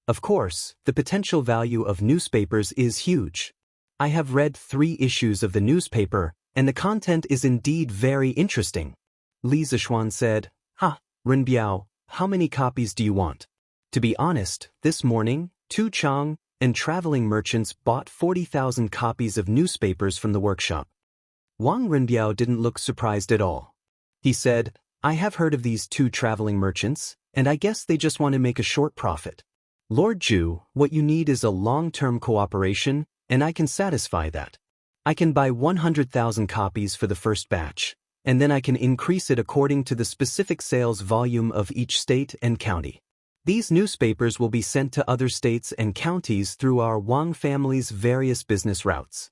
Of course, the potential value of newspapers is huge. I have read 3 issues of the newspaper, and the content is indeed very interesting. Li Zixuan said, Renbiao, how many copies do you want? To be honest, this morning, 2 Chang and traveling merchants bought 40,000 copies of newspapers from the workshop. Wang Renbiao didn't look surprised at all. He said, I have heard of these 2 traveling merchants, and I guess they just want to make a short profit. Lord Ju, what you need is a long-term cooperation, and I can satisfy that. I can buy 100,000 copies for the first batch, and then I can increase it according to the specific sales volume of each state and county. These newspapers will be sent to other states and counties through our Wang family's various business routes.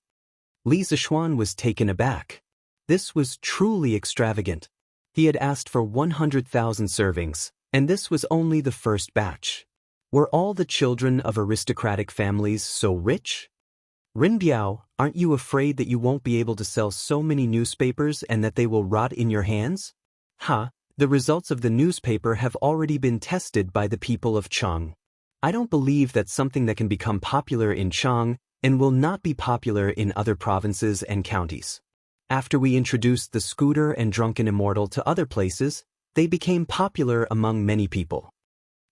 Li Zixuan was taken aback. This was truly extravagant. He had asked for 100,000 servings, and this was only the first batch. Were all the children of aristocratic families so rich? Renbiao, aren't you afraid that you won't be able to sell so many newspapers and that they will rot in your hands? The results of the newspaper have already been tested by the people of Chang. I don't believe that something that can become popular in Chang and will not be popular in other provinces and counties. After we introduced the scooter and drunken Immortal to other places, they became popular among many people.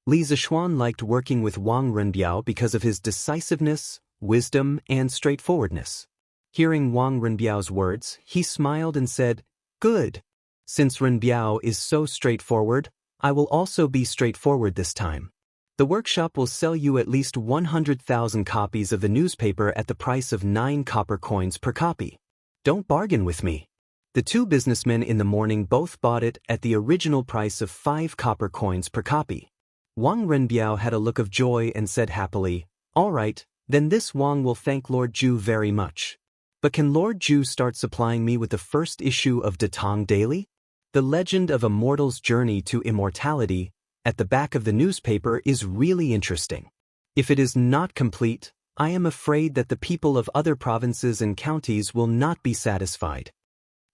Li Zixuan liked working with Wang Renbiao because of his decisiveness, wisdom, and straightforwardness. Hearing Wang Renbiao's words, he smiled and said, Good. Since Renbiao is so straightforward, I will also be straightforward this time. The workshop will sell you at least 100,000 copies of the newspaper at the price of 9 copper coins per copy. Don't bargain with me. The 2 businessmen in the morning both bought it at the original price of 5 copper coins per copy. Wang Renbiao had a look of joy and said happily, All right, then this Wang will thank Lord Ju very much. But can Lord Ju start supplying me with the first issue of Datong Daily? The legend of a mortal's journey to immortality, at the back of the newspaper is really interesting. If it is not complete, I am afraid that the people of other provinces and counties will not be satisfied.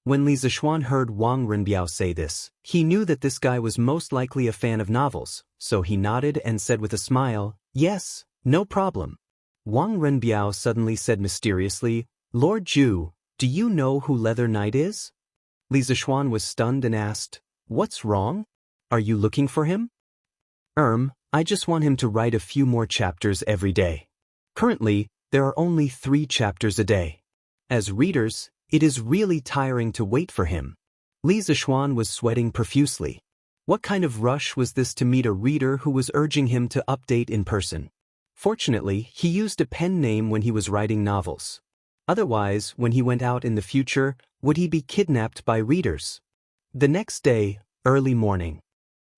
When Li Zixuan heard Wang Renbiao say this, he knew that this guy was most likely a fan of novels, so he nodded and said with a smile, Yes, no problem. Wang Renbiao suddenly said mysteriously, Lord Ju, do you know who Leather Knight is? Li Zixuan was stunned and asked, What's wrong? Are you looking for him? I just want him to write a few more chapters every day. Currently, there are only 3 chapters a day. As readers, it is really tiring to wait for him. Li Zixuan was sweating profusely. What kind of rush was this to meet a reader who was urging him to update in person? Fortunately, he used a pen name when he was writing novels. Otherwise, when he went out in the future, would he be kidnapped by readers? The next day, early morning.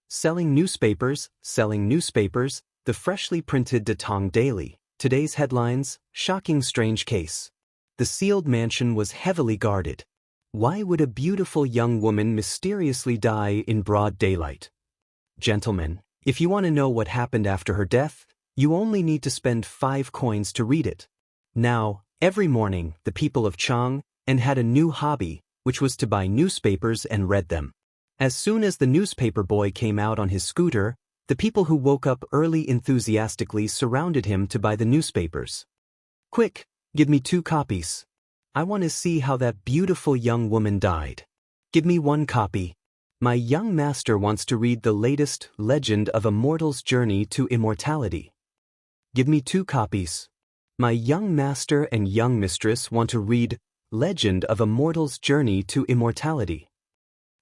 Selling newspapers, the freshly printed Datong Daily. Today's headlines, shocking strange case. The sealed mansion was heavily guarded. Why would a beautiful young woman mysteriously die in broad daylight? Gentlemen, if you want to know what happened after her death, you only need to spend 5 coins to read it. Now, every morning, the people of Chang had a new hobby, which was to buy newspapers and read them. As soon as the newspaper boy came out on his scooter, the people who woke up early enthusiastically surrounded him to buy the newspapers. Quick, give me 2 copies. I want to see how that beautiful young woman died. Give me 1 copy. My young master wants to read the latest Legend of a Mortal's Journey to Immortality. Give me 2 copies. My young master and young mistress want to read Legend of a Mortal's Journey to Immortality.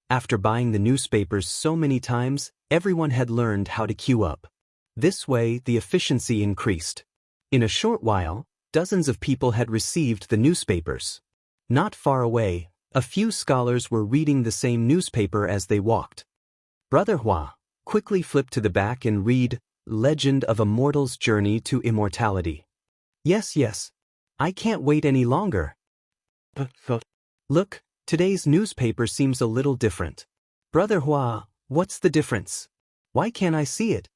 After buying the newspapers so many times, everyone had learned how to queue up. This way, the efficiency increased. In a short while, dozens of people had received the newspapers. Not far away, a few scholars were reading the same newspaper as they walked. Brother Hua, quickly flip to the back and read Legend of a Mortal's Journey to Immortality. Yes. I can't wait any longer. Look, today's newspaper seems a little different. Brother Hua, what's the difference? Why can't I see it?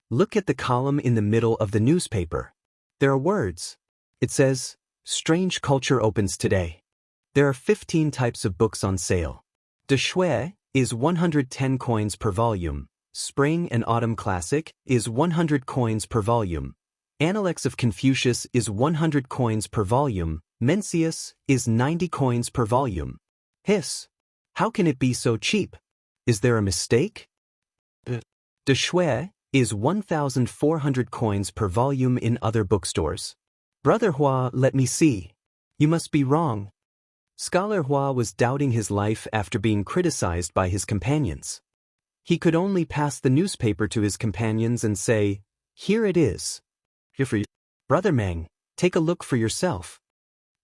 Look at the column in the middle of the newspaper. There are words. It says, Strange Culture opens today. There are 15 types of books on sale. De Shui is 110 coins per volume. Spring and Autumn Classic is 100 coins per volume. Analects of Confucius is 100 coins per volume. Mencius is 90 coins per volume. Hiss! How can it be so cheap? Is there a mistake? De Shui is 1,400 coins per volume in other bookstores. Brother Hua, let me see. You must be wrong. Scholar Hua was doubting his life after being criticized by his companions. He could only pass the newspaper to his companions and say, Here it is. Here for you. Brother Meng, take a look for yourself.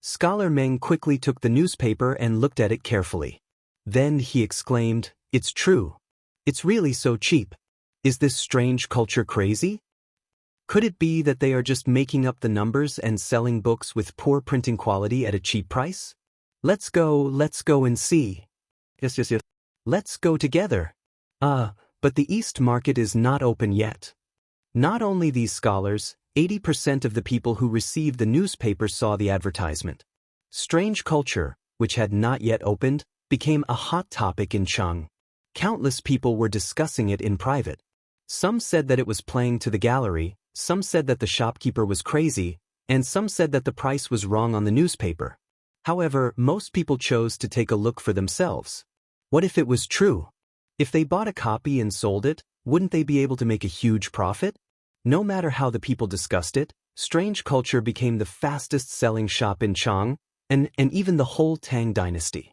Scholar Meng quickly took the newspaper and looked at it carefully. Then he exclaimed, It's true. It's really so cheap. Is this strange culture crazy? Could it be that they are just making up the numbers and selling books with poor printing quality at a cheap price? Let's go and see. Yes. Let's go together. But the East Market is not open yet. Not only these scholars, 80% of the people who received the newspaper saw the advertisement. Strange culture, which had not yet opened, became a hot topic in Chang. Countless people were discussing it in private. Some said that it was playing to the gallery, some said that the shopkeeper was crazy, and some said that the price was wrong on the newspaper. However, most people chose to take a look for themselves. What if it was true? If they bought a copy and sold it, wouldn't they be able to make a huge profit? No matter how the people discussed it, Strange Culture became the fastest-selling shop in Chang, and even the whole Tang dynasty.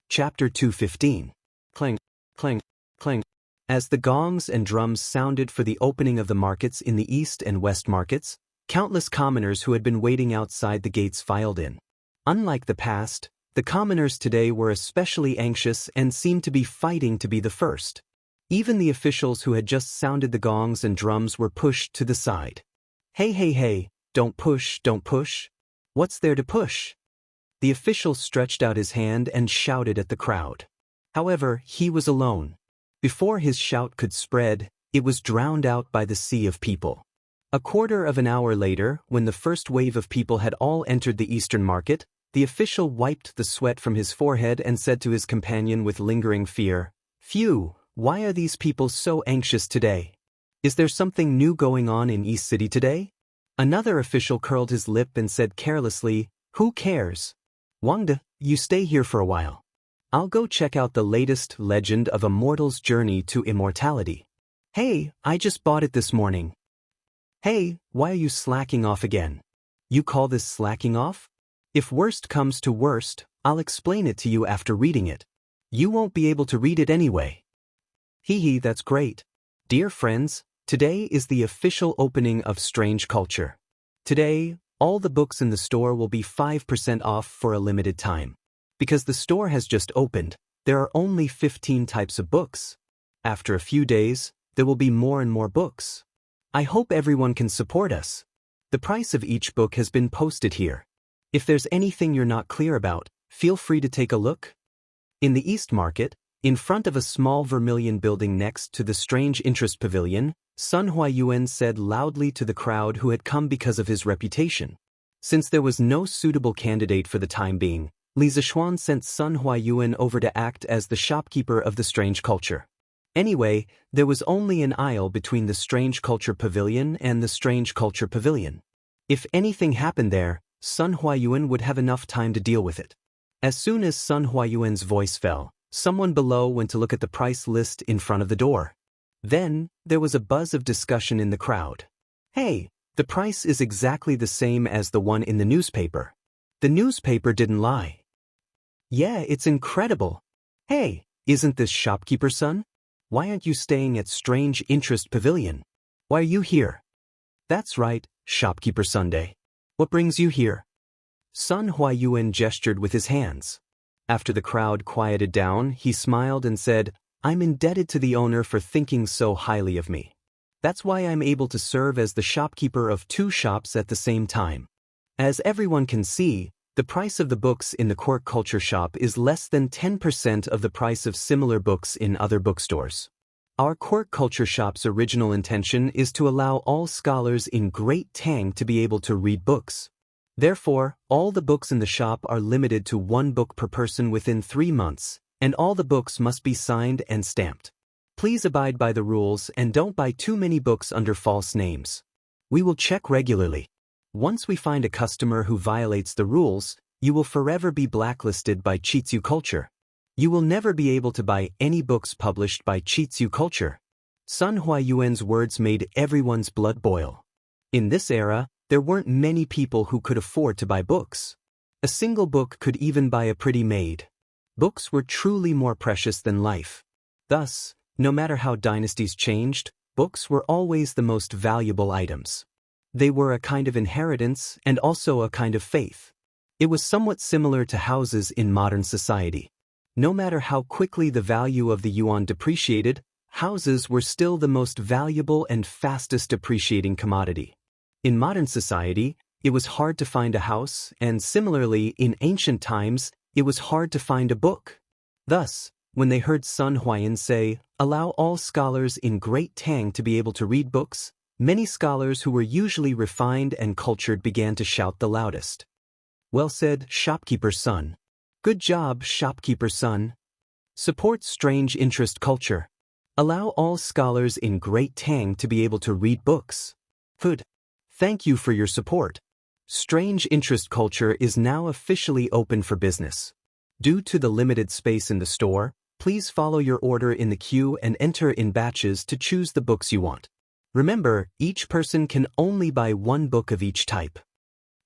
Chapter 215. Clang, clang, clang. As the gongs and drums sounded for the opening of the markets in the East and West markets, countless commoners who had been waiting outside the gates filed in. Unlike the past, the commoners today were especially anxious and seemed to be fighting to be the first. Even the officials who had just sounded the gongs and drums were pushed to the side. Hey, don't push. What's there to push? The official stretched out his hand and shouted at the crowd. However, he was alone. Before his shout could spread, it was drowned out by the sea of people. A quarter of an hour later, when the first wave of people had all entered the Eastern Market, the official wiped the sweat from his forehead and said to his companion with lingering fear, Phew, why are these people so anxious today? Is there something new going on in East City today? Another official curled his lip and said carelessly, Who cares? Wangde, you stay here for a while. I'll go check out the latest Legend of a Mortal's Journey to Immortality. Hey, I just bought it this morning. Hey, why are you slacking off again? You call this slacking off? If worst comes to worst, I'll explain it to you after reading it. You won't be able to read it anyway. Hee hee, that's great. Dear friends, today is the official opening of Strange Culture. Today, all the books in the store will be 5% off for a limited time. Because the store has just opened, there are only 15 types of books. After a few days, there will be more and more books. I hope everyone can support us. The price of each book has been posted here. If there's anything you're not clear about, feel free to take a look. In the East Market, in front of a small vermilion building next to the Strange Interest Pavilion, Sun Huayuan said loudly to the crowd who had come because of his reputation. Since there was no suitable candidate for the time being, Li Zishuan sent Sun Huayuan over to act as the shopkeeper of the Strange Culture. Anyway, there was only an aisle between the Strange Culture Pavilion and the Strange Culture Pavilion. If anything happened there, Sun Huayuan would have enough time to deal with it. As soon as Sun Huayuan's voice fell, someone below went to look at the price list in front of the door. Then, there was a buzz of discussion in the crowd. Hey, the price is exactly the same as the one in the newspaper. The newspaper didn't lie. Yeah, it's incredible. Hey, isn't this shopkeeper son? Why aren't you staying at Strange Interest Pavilion? Why are you here? That's right, Shopkeeper Sunday. What brings you here? Sun Huayuan gestured with his hands. After the crowd quieted down, he smiled and said, I'm indebted to the owner for thinking so highly of me. That's why I'm able to serve as the shopkeeper of 2 shops at the same time. As everyone can see, the price of the books in the Court Culture shop is less than 10% of the price of similar books in other bookstores. Our Court Culture shop's original intention is to allow all scholars in Great Tang to be able to read books. Therefore, all the books in the shop are limited to 1 book per person within 3 months, and all the books must be signed and stamped. Please abide by the rules and don't buy too many books under false names. We will check regularly. Once we find a customer who violates the rules, you will forever be blacklisted by Chitsu Culture. You will never be able to buy any books published by Chitsu Culture. Sun Huayuan's words made everyone's blood boil. In this era, there weren't many people who could afford to buy books. A single book could even buy a pretty maid. Books were truly more precious than life. Thus, no matter how dynasties changed, books were always the most valuable items. They were a kind of inheritance and also a kind of faith. It was somewhat similar to houses in modern society. No matter how quickly the value of the yuan depreciated, houses were still the most valuable and fastest appreciating commodity. In modern society, it was hard to find a house, and similarly, in ancient times, it was hard to find a book. Thus, when they heard Sun Huayuan say, allow all scholars in Great Tang to be able to read books, many scholars who were usually refined and cultured began to shout the loudest. Well said, Shopkeeper son. Good job, Shopkeeper son. Support Strange Interest Culture. Allow all scholars in Great Tang to be able to read books. Good. Thank you for your support. Strange Interest Culture is now officially open for business. Due to the limited space in the store, please follow your order in the queue and enter in batches to choose the books you want. Remember, each person can only buy 1 book of each type.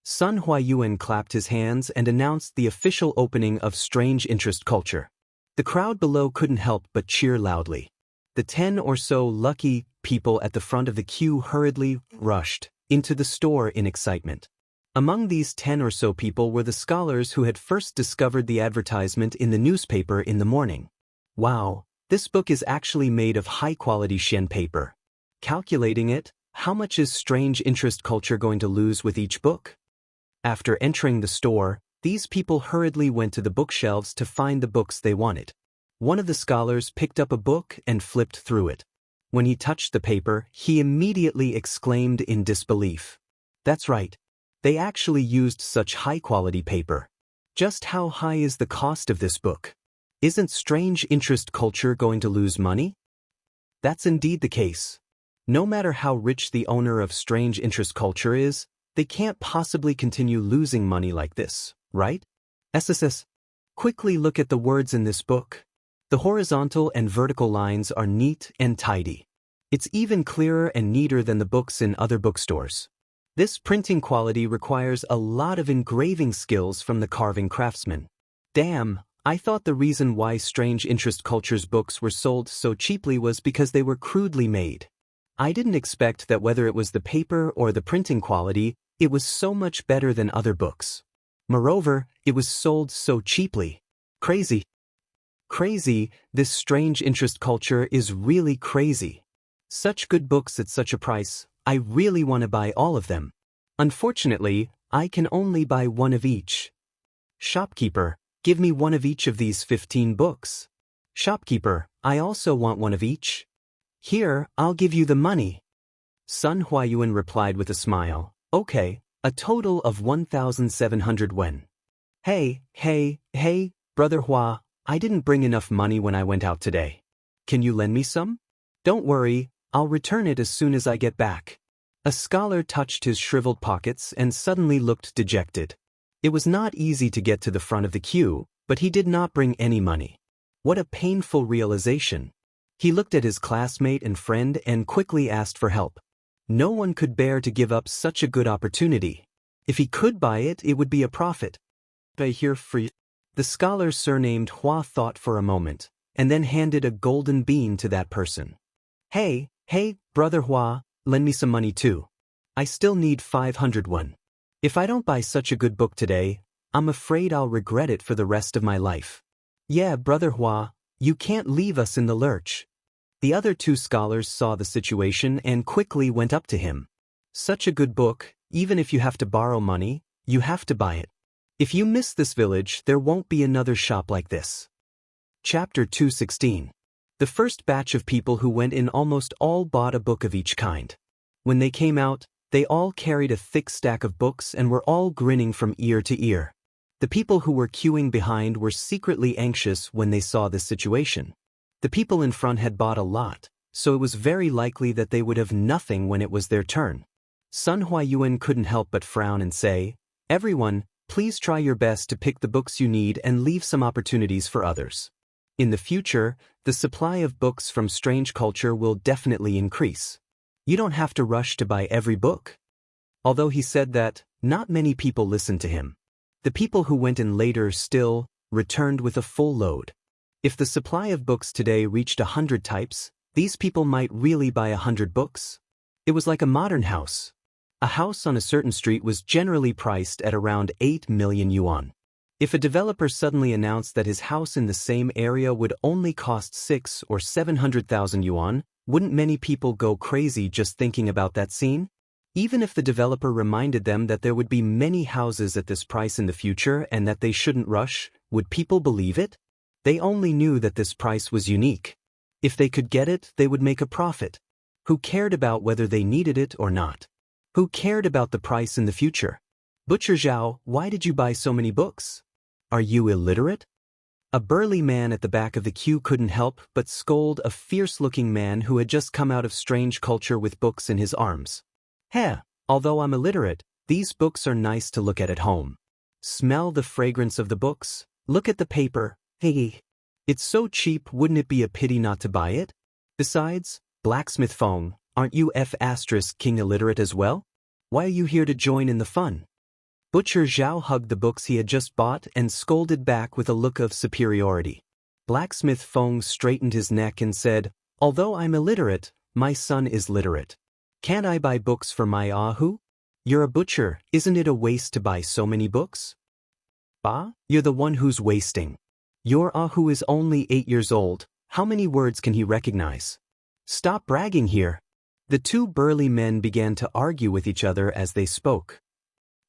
Sun Huayuan clapped his hands and announced the official opening of Strange Interest Culture. The crowd below couldn't help but cheer loudly. The 10 or so lucky people at the front of the queue hurriedly rushed into the store in excitement. Among these 10 or so people were the scholars who had first discovered the advertisement in the newspaper in the morning. Wow, this book is actually made of high-quality Shen paper. Calculating it, how much is Strange Interest Culture going to lose with each book? After entering the store, these people hurriedly went to the bookshelves to find the books they wanted. One of the scholars picked up a book and flipped through it. When he touched the paper, he immediately exclaimed in disbelief. That's right. They actually used such high-quality paper. Just how high is the cost of this book? Isn't Strange Interest Culture going to lose money? That's indeed the case. No matter how rich the owner of Strange Interest Culture is, they can't possibly continue losing money like this, right? SSS. Quickly look at the words in this book. The horizontal and vertical lines are neat and tidy. It's even clearer and neater than the books in other bookstores. This printing quality requires a lot of engraving skills from the carving craftsman. Damn, I thought the reason why strange interest culture's books were sold so cheaply was because they were crudely made. I didn't expect that whether it was the paper or the printing quality, it was so much better than other books. Moreover, it was sold so cheaply. Crazy. Crazy, this strange interest culture is really crazy. Such good books at such a price, I really want to buy all of them. Unfortunately, I can only buy one of each. Shopkeeper, give me one of each of these 15 books. Shopkeeper, I also want one of each. Here, I'll give you the money. Sun Huayuan replied with a smile, okay, a total of 1,700 wen. Hey, Brother Hua, I didn't bring enough money when I went out today. Can you lend me some? Don't worry, I'll return it as soon as I get back. A scholar touched his shriveled pockets and suddenly looked dejected. It was not easy to get to the front of the queue, but he did not bring any money. What a painful realization. He looked at his classmate and friend and quickly asked for help. No one could bear to give up such a good opportunity. If he could buy it, it would be a profit. Pay here free. The scholar surnamed Hua thought for a moment, and then handed a golden bean to that person. Hey, Brother Hua, lend me some money too. I still need 500 won. If I don't buy such a good book today, I'm afraid I'll regret it for the rest of my life. Yeah, Brother Hua, you can't leave us in the lurch. The other two scholars saw the situation and quickly went up to him. Such a good book, even if you have to borrow money, you have to buy it. If you miss this village, there won't be another shop like this. Chapter 216. The first batch of people who went in almost all bought a book of each kind. When they came out, they all carried a thick stack of books and were all grinning from ear to ear. The people who were queuing behind were secretly anxious when they saw this situation. The people in front had bought a lot, so it was very likely that they would have nothing when it was their turn. Sun Huayuan couldn't help but frown and say, everyone, please try your best to pick the books you need and leave some opportunities for others. In the future, the supply of books from strange culture will definitely increase. You don't have to rush to buy every book. Although he said that, not many people listened to him. The people who went in later still returned with a full load. If the supply of books today reached 100 types, these people might really buy 100 books. It was like a modern house. A house on a certain street was generally priced at around 8 million yuan. If a developer suddenly announced that his house in the same area would only cost 6 or 700,000 yuan, wouldn't many people go crazy just thinking about that scene? Even if the developer reminded them that there would be many houses at this price in the future and that they shouldn't rush, would people believe it? They only knew that this price was unique. If they could get it, they would make a profit. Who cared about whether they needed it or not? Who cared about the price in the future? Butcher Zhao, why did you buy so many books? Are you illiterate? A burly man at the back of the queue couldn't help but scold a fierce-looking man who had just come out of strange culture with books in his arms. Although I'm illiterate, these books are nice to look at home. Smell the fragrance of the books, look at the paper, it's so cheap, wouldn't it be a pity not to buy it? Besides, Blacksmith Feng, aren't you King illiterate as well? Why are you here to join in the fun? Butcher Zhao hugged the books he had just bought and scolded back with a look of superiority. Blacksmith Feng straightened his neck and said, although I'm illiterate, my son is literate. Can't I buy books for my Ahu? You're a butcher, isn't it a waste to buy so many books? Bah, you're the one who's wasting. Your Ahu is only 8 years old, how many words can he recognize? Stop bragging here. The two burly men began to argue with each other as they spoke.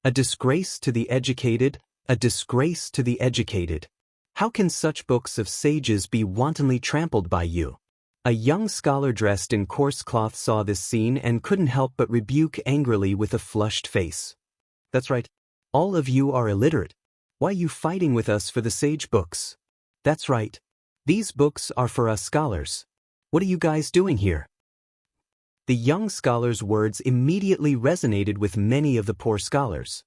A disgrace to the educated, a disgrace to the educated. How can such books of sages be wantonly trampled by you? A young scholar dressed in coarse cloth saw this scene and couldn't help but rebuke angrily with a flushed face. That's right. All of you are illiterate. Why are you fighting with us for the sage books? That's right. These books are for us scholars. What are you guys doing here? The young scholar's words immediately resonated with many of the poor scholars.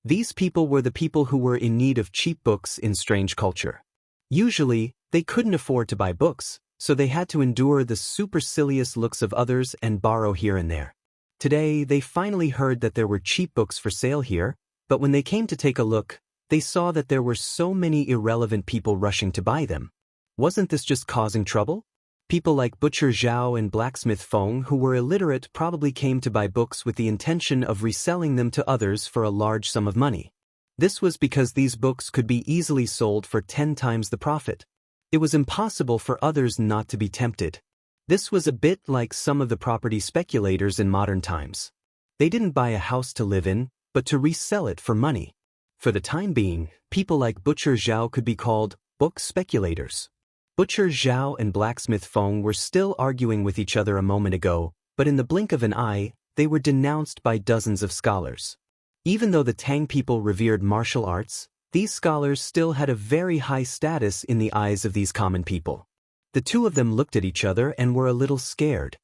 These people were the people who were in need of cheap books in strange culture. Usually, they couldn't afford to buy books, so they had to endure the supercilious looks of others and borrow here and there. Today, they finally heard that there were cheap books for sale here, but when they came to take a look, They saw that there were so many irrelevant people rushing to buy them. Wasn't this just causing trouble? People like Butcher Zhao and Blacksmith Feng, who were illiterate, probably came to buy books with the intention of reselling them to others for a large sum of money. This was because these books could be easily sold for 10 times the profit. It was impossible for others not to be tempted. This was a bit like some of the property speculators in modern times. They didn't buy a house to live in, but to resell it for money. For the time being, people like Butcher Zhao could be called book speculators. Butcher Zhao and Blacksmith Feng were still arguing with each other a moment ago, but in the blink of an eye, they were denounced by dozens of scholars. Even though the Tang people revered martial arts, these scholars still had a very high status in the eyes of these common people. The two of them looked at each other and were a little scared.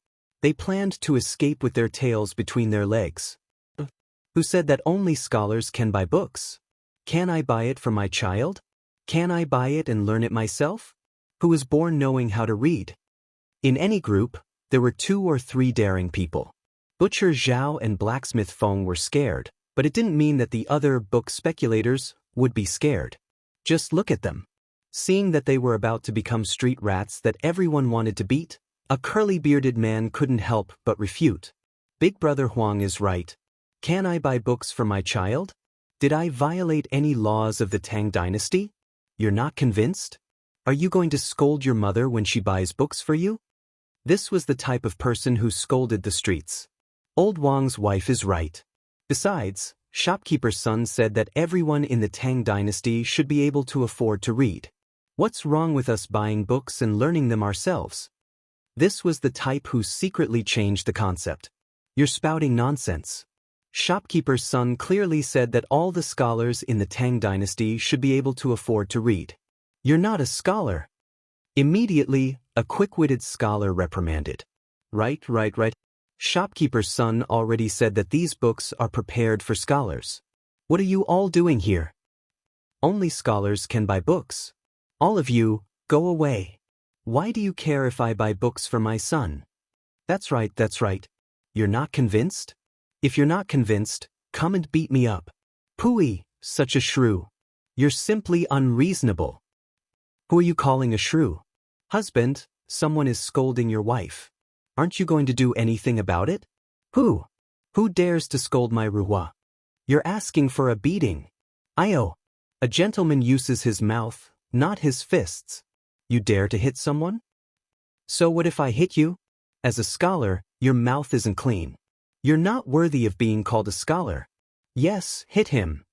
They planned to escape with their tails between their legs. Who said that only scholars can buy books? Can I buy it for my child? Can I buy it and learn it myself? Who was born knowing how to read? In any group, there were 2 or 3 daring people. Butcher Zhao and Blacksmith Feng were scared, but it didn't mean that the other book speculators would be scared. Just look at them. Seeing that they were about to become street rats that everyone wanted to beat, a curly-bearded man couldn't help but refute. Big Brother Huang is right. Can I buy books for my child? Did I violate any laws of the Tang dynasty? You're not convinced? Are you going to scold your mother when she buys books for you? This was the type of person who scolded the streets. Old Wang's wife is right. Besides, shopkeeper's son said that everyone in the Tang dynasty should be able to afford to read. What's wrong with us buying books and learning them ourselves? This was the type who secretly changed the concept. You're spouting nonsense. Shopkeeper's son clearly said that all the scholars in the Tang dynasty should be able to afford to read. You're not a scholar. Immediately, a quick-witted scholar reprimanded. Right. Shopkeeper's son already said that these books are prepared for scholars. What are you all doing here? Only scholars can buy books. All of you, go away. Why do you care if I buy books for my son? That's right. You're not convinced? If you're not convinced, come and beat me up. Pooey, such a shrew. You're simply unreasonable. Who are you calling a shrew? Husband, someone is scolding your wife. Aren't you going to do anything about it? Who? Who dares to scold my ruhua? You're asking for a beating. Io. A gentleman uses his mouth, not his fists. You dare to hit someone? So what if I hit you? As a scholar, your mouth isn't clean. You're not worthy of being called a scholar. Yes, hit him.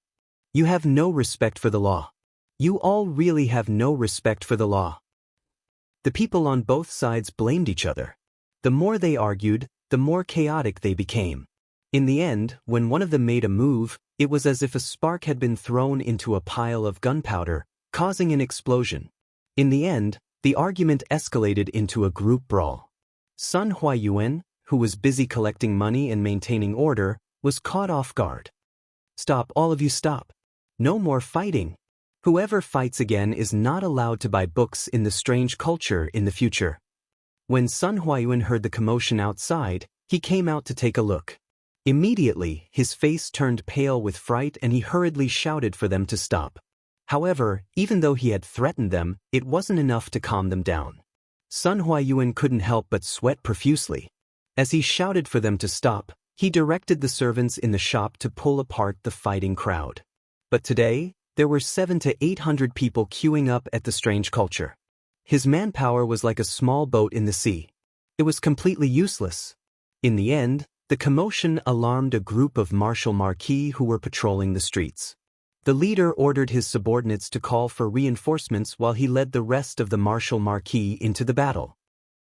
You have no respect for the law. You all really have no respect for the law. The people on both sides blamed each other. The more they argued, the more chaotic they became. In the end, when one of them made a move, it was as if a spark had been thrown into a pile of gunpowder, causing an explosion. In the end, the argument escalated into a group brawl. Sun Huayuan, who was busy collecting money and maintaining order, was caught off guard. Stop, all of you stop. No more fighting. Whoever fights again is not allowed to buy books in the strange culture in the future. When Sun Huayuan heard the commotion outside, he came out to take a look. Immediately, his face turned pale with fright and he hurriedly shouted for them to stop. However, even though he had threatened them, it wasn't enough to calm them down. Sun Huayuan couldn't help but sweat profusely. As he shouted for them to stop, he directed the servants in the shop to pull apart the fighting crowd. But today, there were 700 to 800 people queuing up at the strange culture. His manpower was like a small boat in the sea. It was completely useless. In the end, the commotion alarmed a group of martial marquis who were patrolling the streets. The leader ordered his subordinates to call for reinforcements while he led the rest of the martial marquis into the battle.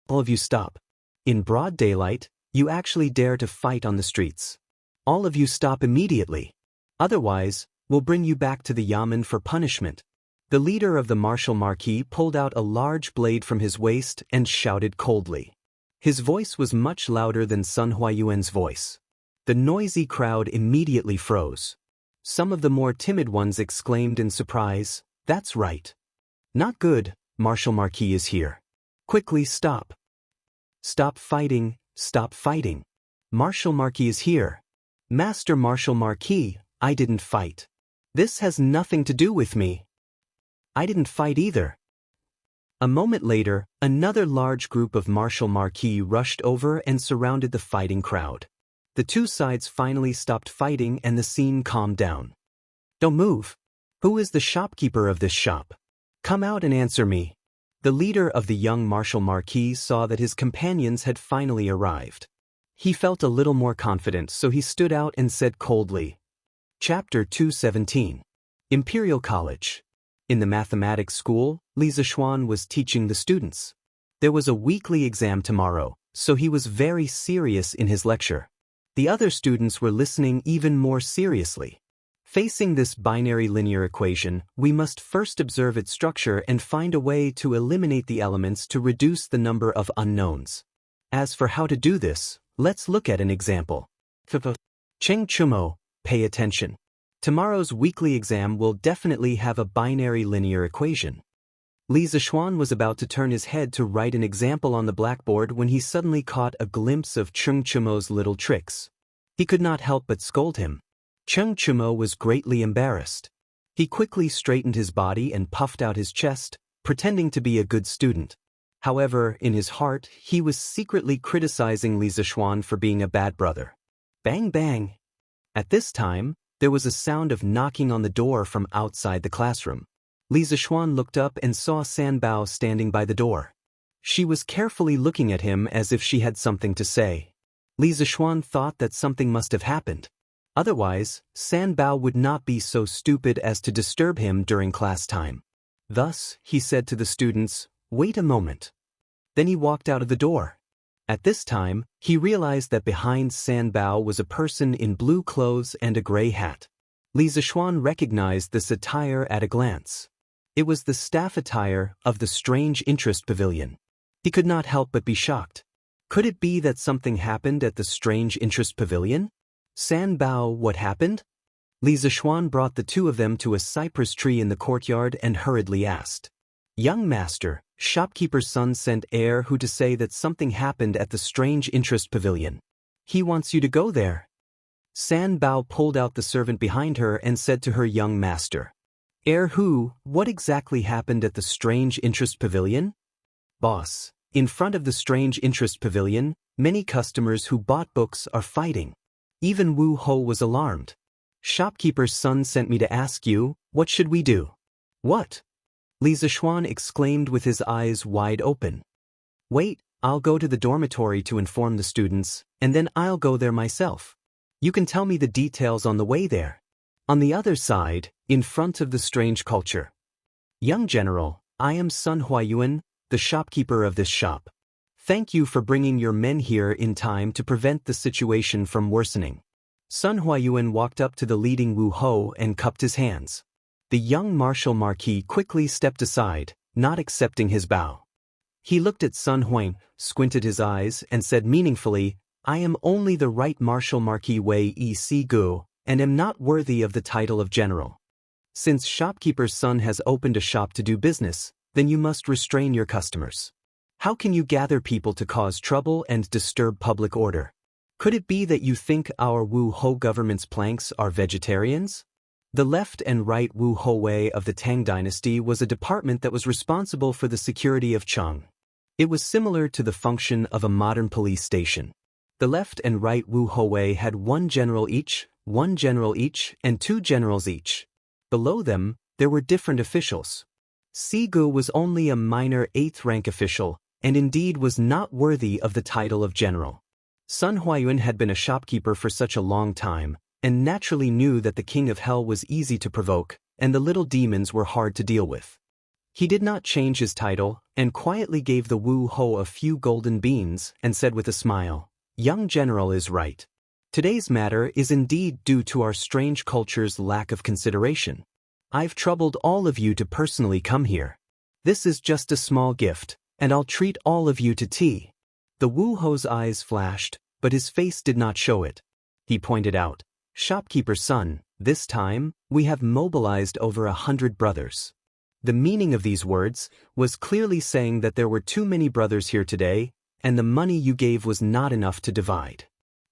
All of you stop. In broad daylight, you actually dare to fight on the streets. All of you stop immediately. Otherwise, we'll bring you back to the yamen for punishment. The leader of the martial marquis pulled out a large blade from his waist and shouted coldly. His voice was much louder than Sun Huayuan's voice. The noisy crowd immediately froze. Some of the more timid ones exclaimed in surprise, "That's right. Not good, Martial Marquis is here. Quickly stop. Stop fighting, stop fighting. Martial Marquis is here. Master Martial Marquis, I didn't fight. This has nothing to do with me. I didn't fight either. A moment later, another large group of martial marquis rushed over and surrounded the fighting crowd. The two sides finally stopped fighting and the scene calmed down. Don't move. Who is the shopkeeper of this shop? Come out and answer me. The leader of the young martial marquis saw that his companions had finally arrived. He felt a little more confident, so he stood out and said coldly. Chapter 217. Imperial College. In the mathematics school, Li Zixuan was teaching the students. There was a weekly exam tomorrow, so he was very serious in his lecture. The other students were listening even more seriously. Facing this binary linear equation, we must first observe its structure and find a way to eliminate the elements to reduce the number of unknowns. As for how to do this, let's look at an example. Cheng Chumo, pay attention. Tomorrow's weekly exam will definitely have a binary linear equation. Li Zixuan was about to turn his head to write an example on the blackboard when he suddenly caught a glimpse of Cheng Chumo's little tricks. He could not help but scold him. Cheng Chumo was greatly embarrassed. He quickly straightened his body and puffed out his chest, pretending to be a good student. However, in his heart, he was secretly criticizing Li Zixuan for being a bad brother. Bang bang! At this time, there was a sound of knocking on the door from outside the classroom. Li Zixuan looked up and saw San Bao standing by the door. She was carefully looking at him as if she had something to say. Li Zixuan thought that something must have happened. Otherwise, San Bao would not be so stupid as to disturb him during class time. Thus, he said to the students, "Wait a moment." Then he walked out of the door. At this time, he realized that behind San Bao was a person in blue clothes and a gray hat. Li Zixuan recognized this attire at a glance. It was the staff attire of the Strange Interest Pavilion. He could not help but be shocked. Could it be that something happened at the Strange Interest Pavilion? San Bao, what happened? Li Zixuan brought the two of them to a cypress tree in the courtyard and hurriedly asked. Young master, shopkeeper's son sent heir who to say that something happened at the Strange Interest Pavilion. He wants you to go there. San Bao pulled out the servant behind her and said to her young master. Heir who, what exactly happened at the Strange Interest Pavilion? Boss, in front of the Strange Interest Pavilion, many customers who bought books are fighting. Even Wu Ho was alarmed. Shopkeeper's son sent me to ask you, what should we do? What? Li Zixuan exclaimed with his eyes wide open. Wait, I'll go to the dormitory to inform the students, and then I'll go there myself. You can tell me the details on the way there. On the other side, in front of the strange culture. Young General, I am Sun Huayuan, the shopkeeper of this shop. Thank you for bringing your men here in time to prevent the situation from worsening. Sun Huayuan walked up to the leading Wu Ho and cupped his hands. The young martial marquis quickly stepped aside, not accepting his bow. He looked at Sun Huayuan, squinted his eyes, and said meaningfully, I am only the right martial marquis Wei Yi Si Gu, and am not worthy of the title of general. Since shopkeeper's son has opened a shop to do business, then you must restrain your customers. How can you gather people to cause trouble and disturb public order? Could it be that you think our Wu Ho government's planks are vegetarians? The left and right Wu Ho Wei of the Tang dynasty was a department that was responsible for the security of Cheng. It was similar to the function of a modern police station. The left and right Wu Ho Wei had one general each, and two generals each. Below them, there were different officials. Si Gu was only a minor 8th rank official, and indeed was not worthy of the title of general. Sun Huayuan had been a shopkeeper for such a long time, and naturally knew that the king of hell was easy to provoke, and the little demons were hard to deal with. He did not change his title, and quietly gave the Wu Ho a few golden beans, and said with a smile, Young General is right. Today's matter is indeed due to our strange culture's lack of consideration. I've troubled all of you to personally come here. This is just a small gift, and I'll treat all of you to tea. The Wu Ho's eyes flashed, but his face did not show it. He pointed out, Shopkeeper's son, this time, we have mobilized over 100 brothers. The meaning of these words was clearly saying that there were too many brothers here today, and the money you gave was not enough to divide.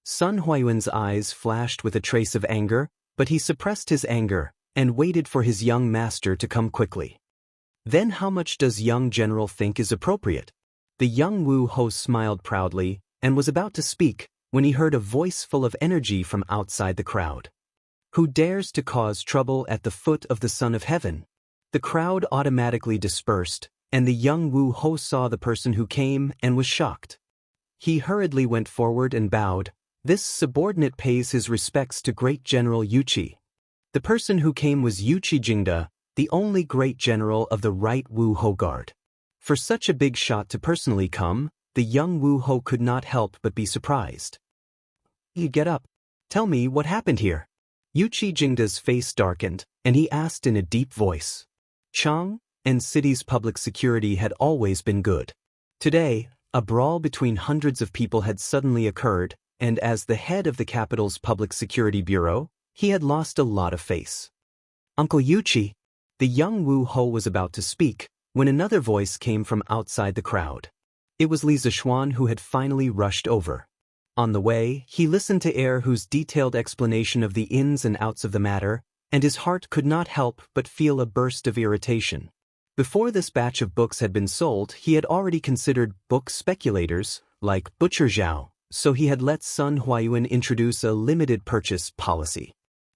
Sun Huayuan's eyes flashed with a trace of anger, but he suppressed his anger, and waited for his young master to come quickly. Then how much does young general think is appropriate? The young Wu host smiled proudly and was about to speak when he heard a voice full of energy from outside the crowd. Who dares to cause trouble at the foot of the Son of Heaven? The crowd automatically dispersed, and the young Wu host saw the person who came and was shocked. He hurriedly went forward and bowed. This subordinate pays his respects to great General Yuqi. The person who came was Yuqi Jingda, the only great general of the right Wu Ho Guard. For such a big shot to personally come, the young Wu Ho could not help but be surprised. You get up. Tell me what happened here. Yuqi Jingda's face darkened, and he asked in a deep voice. Chang and city's public security had always been good. Today, a brawl between hundreds of people had suddenly occurred, and as the head of the capital's public security bureau, he had lost a lot of face. Uncle Yuqi. The young Wu Ho was about to speak when another voice came from outside the crowd. It was Li Zixuan who had finally rushed over. On the way, he listened to Erhu's detailed explanation of the ins and outs of the matter, and his heart could not help but feel a burst of irritation. Before this batch of books had been sold, he had already considered book speculators, like Butcher Zhao, so he had let Sun Huayuan introduce a limited purchase policy.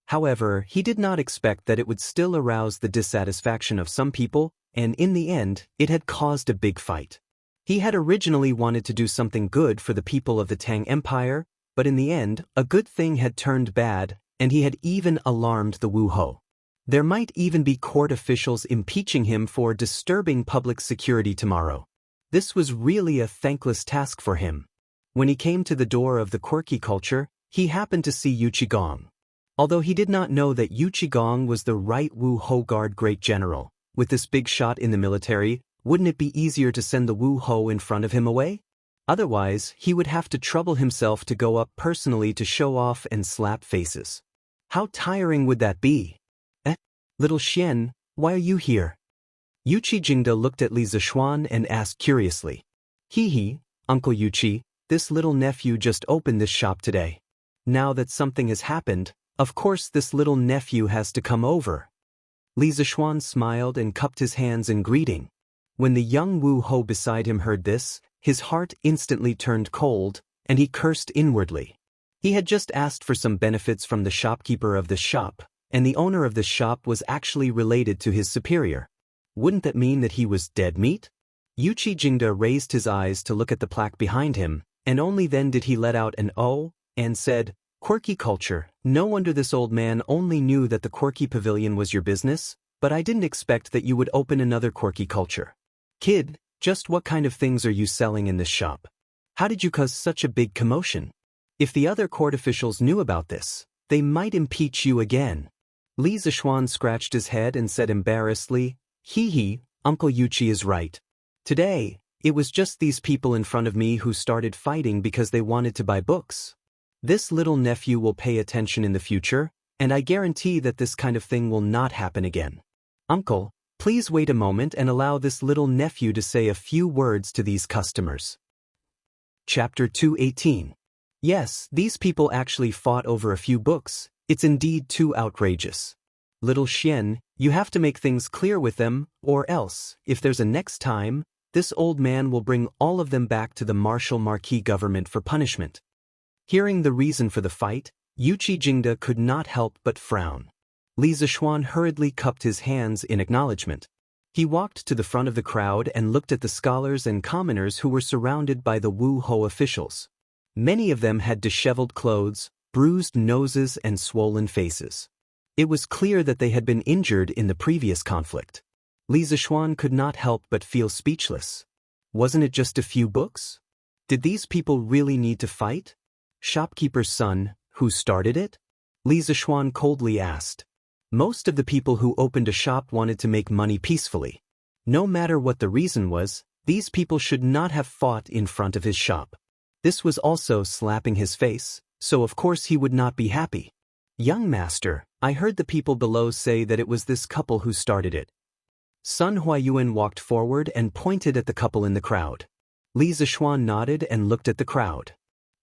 However, he did not expect that it would still arouse the dissatisfaction of some people, and in the end, it had caused a big fight. He had originally wanted to do something good for the people of the Tang Empire, but in the end, a good thing had turned bad, and he had even alarmed the Wu Ho. There might even be court officials impeaching him for disturbing public security tomorrow. This was really a thankless task for him. When he came to the door of the quirky culture, he happened to see Yu Qigong. Although he did not know that Yu Qigong was the right Wu Ho Guard great general, with this big shot in the military, wouldn't it be easier to send the Wu Ho in front of him away? Otherwise, he would have to trouble himself to go up personally to show off and slap faces. How tiring would that be? Little Xian, why are you here? Yuqi Jingda looked at Li Zixuan and asked curiously. Hee, Uncle Yuqi, this little nephew just opened this shop today. Now that something has happened, of course this little nephew has to come over. Li Zixuan smiled and cupped his hands in greeting. When the young Wu Ho beside him heard this, his heart instantly turned cold, and he cursed inwardly. He had just asked for some benefits from the shopkeeper of this shop, and the owner of the shop was actually related to his superior. Wouldn't that mean that he was dead meat? Yuqi Jingda raised his eyes to look at the plaque behind him, and only then did he let out an "oh," and said, Quirky culture, no wonder this old man only knew that the quirky pavilion was your business, but I didn't expect that you would open another quirky culture. Kid, just what kind of things are you selling in this shop? How did you cause such a big commotion? If the other court officials knew about this, they might impeach you again. Li Zixuan scratched his head and said embarrassedly, Hee, Uncle Yuqi is right. Today, it was just these people in front of me who started fighting because they wanted to buy books. This little nephew will pay attention in the future, and I guarantee that this kind of thing will not happen again. Uncle, please wait a moment and allow this little nephew to say a few words to these customers. Chapter 218. Yes, these people actually fought over a few books. It's indeed too outrageous. Little Xian, you have to make things clear with them, or else, if there's a next time, this old man will bring all of them back to the martial Marquis government for punishment. Hearing the reason for the fight, Yuqi Jingda could not help but frown. Li Zixuan hurriedly cupped his hands in acknowledgement. He walked to the front of the crowd and looked at the scholars and commoners who were surrounded by the Wu Ho officials. Many of them had disheveled clothes, bruised noses and swollen faces. It was clear that they had been injured in the previous conflict. Li Zixuan could not help but feel speechless. Wasn't it just a few books? Did these people really need to fight? Shopkeeper's son, who started it? Li Zixuan coldly asked. Most of the people who opened a shop wanted to make money peacefully. No matter what the reason was, these people should not have fought in front of his shop. This was also slapping his face, so of course he would not be happy. Young master, I heard the people below say that it was this couple who started it. Sun Huayuan walked forward and pointed at the couple in the crowd. Li Zixuan nodded and looked at the crowd.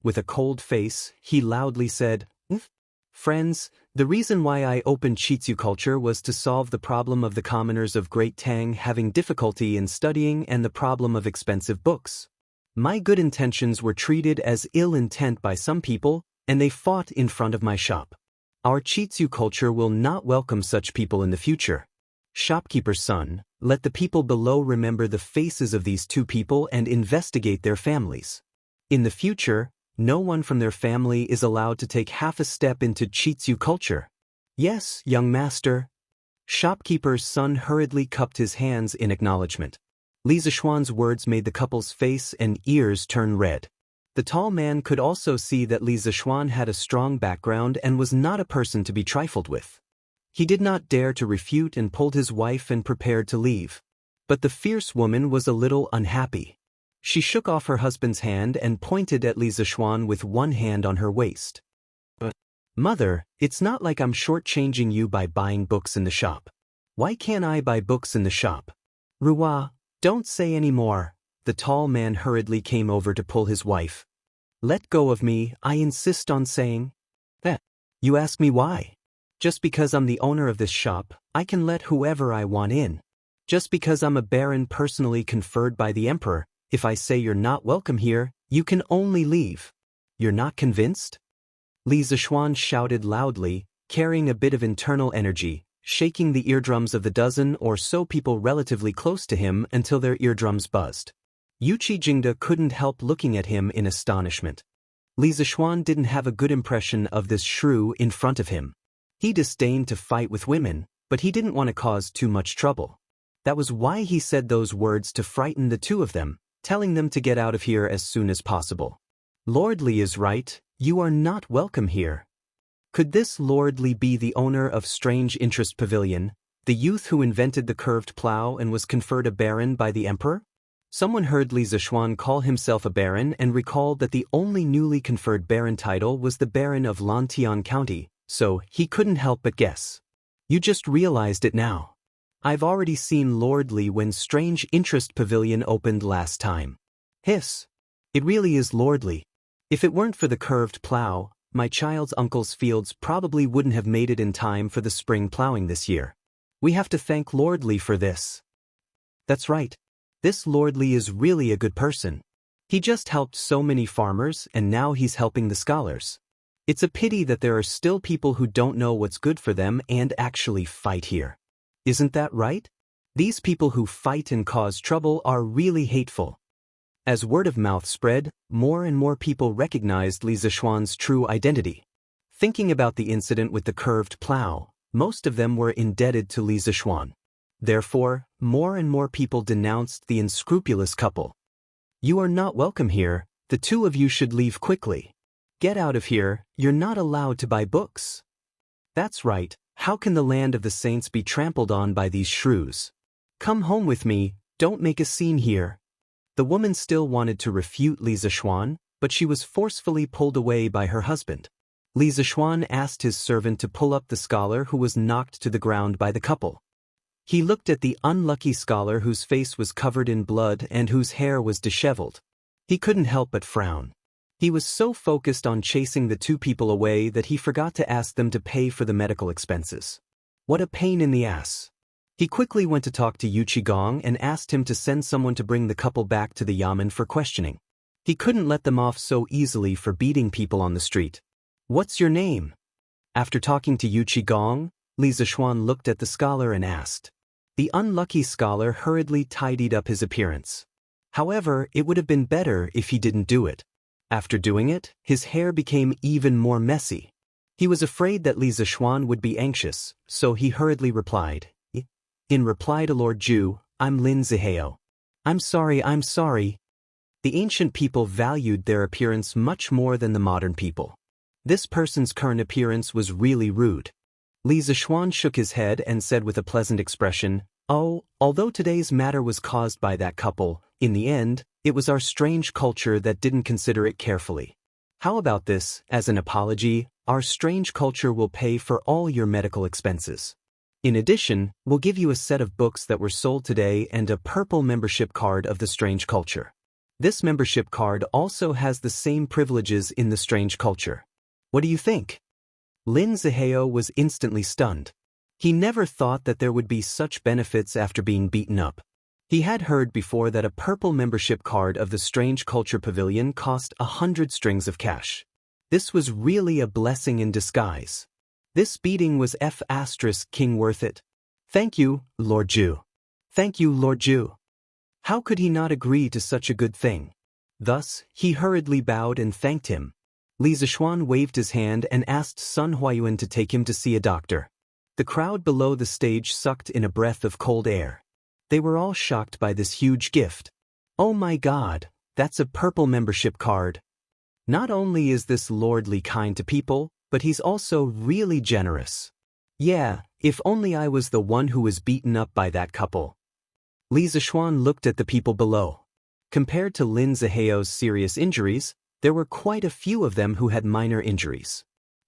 With a cold face, he loudly said, Friends, the reason why I opened Chitsu Culture was to solve the problem of the commoners of Great Tang having difficulty in studying and the problem of expensive books. My good intentions were treated as ill intent by some people, and they fought in front of my shop. Our Chitsu culture will not welcome such people in the future. Shopkeeper's son, let the people below remember the faces of these two people and investigate their families. In the future, no one from their family is allowed to take half a step into Chitsu culture. Yes, young master. Shopkeeper's son hurriedly cupped his hands in acknowledgement. Li Zishuan's words made the couple's face and ears turn red. The tall man could also see that Li Zishuan had a strong background and was not a person to be trifled with. He did not dare to refute and pulled his wife and prepared to leave. But the fierce woman was a little unhappy. She shook off her husband's hand and pointed at Li Zishuan with one hand on her waist. Mother, it's not like I'm shortchanging you by buying books in the shop. Why can't I buy books in the shop? Ruwa, don't say any more. The tall man hurriedly came over to pull his wife. Let go of me, I insist on saying. That. You ask me why? Just because I'm the owner of this shop, I can let whoever I want in. Just because I'm a baron personally conferred by the emperor, if I say you're not welcome here, you can only leave. You're not convinced? Li Zishuan shouted loudly, carrying a bit of internal energy, shaking the eardrums of the dozen or so people relatively close to him until their eardrums buzzed. Yuchi Jingda couldn't help looking at him in astonishment. Li Zishuan didn't have a good impression of this shrew in front of him. He disdained to fight with women, but he didn't want to cause too much trouble. That was why he said those words to frighten the two of them, telling them to get out of here as soon as possible. Lord Li is right, you are not welcome here. Could this Lord Li be the owner of Strange Interest Pavilion, the youth who invented the curved plow and was conferred a baron by the emperor? Someone heard Li Zishuan call himself a baron and recalled that the only newly conferred baron title was the Baron of Lantian County, so he couldn't help but guess. You just realized it now. I've already seen Lord Li when Strange Interest Pavilion opened last time. Hiss. It really is Lord Li. If it weren't for the curved plow, my child's uncle's fields probably wouldn't have made it in time for the spring plowing this year. We have to thank Lord Li for this. That's right. This Lord Li is really a good person. He just helped so many farmers and now he's helping the scholars. It's a pity that there are still people who don't know what's good for them and actually fight here. Isn't that right? These people who fight and cause trouble are really hateful. As word of mouth spread, more and more people recognized Li Zishuan's true identity. Thinking about the incident with the curved plow, most of them were indebted to Li Zishuan. Therefore, more and more people denounced the unscrupulous couple. You are not welcome here, the two of you should leave quickly. Get out of here, you're not allowed to buy books. That's right. How can the land of the saints be trampled on by these shrews? Come home with me, don't make a scene here. The woman still wanted to refute Li Zishuan, but she was forcefully pulled away by her husband. Li Zishuan asked his servant to pull up the scholar who was knocked to the ground by the couple. He looked at the unlucky scholar whose face was covered in blood and whose hair was disheveled. He couldn't help but frown. He was so focused on chasing the two people away that he forgot to ask them to pay for the medical expenses. What a pain in the ass. He quickly went to talk to Yu Qigong and asked him to send someone to bring the couple back to the yamen for questioning. He couldn't let them off so easily for beating people on the street. What's your name? After talking to Yu Qigong, Li Zishuan looked at the scholar and asked. The unlucky scholar hurriedly tidied up his appearance. However, it would have been better if he didn't do it. After doing it, his hair became even more messy. He was afraid that Li Zishuan would be anxious, so he hurriedly replied. In reply to Lord Zhu, I'm Lin Zihao. I'm sorry. The ancient people valued their appearance much more than the modern people. This person's current appearance was really rude. Li Zishuan shook his head and said with a pleasant expression, although today's matter was caused by that couple, in the end, it was our strange culture that didn't consider it carefully. How about this, as an apology, our strange culture will pay for all your medical expenses. In addition, we'll give you a set of books that were sold today and a purple membership card of the strange culture. This membership card also has the same privileges in the strange culture. What do you think? Lin Zihao was instantly stunned. He never thought that there would be such benefits after being beaten up. He had heard before that a purple membership card of the Strange Culture Pavilion cost 100 strings of cash. This was really a blessing in disguise. This beating was King worth it. Thank you, Lord Zhu. Thank you, Lord Zhu. How could he not agree to such a good thing? Thus, he hurriedly bowed and thanked him. Li Zishuan waved his hand and asked Sun Huayuan to take him to see a doctor. The crowd below the stage sucked in a breath of cold air. They were all shocked by this huge gift. Oh my God, that's a purple membership card. Not only is this lordly kind to people, but he's also really generous. Yeah, if only I was the one who was beaten up by that couple. Li Zishuan looked at the people below. Compared to Lin Zihao's serious injuries, there were quite a few of them who had minor injuries.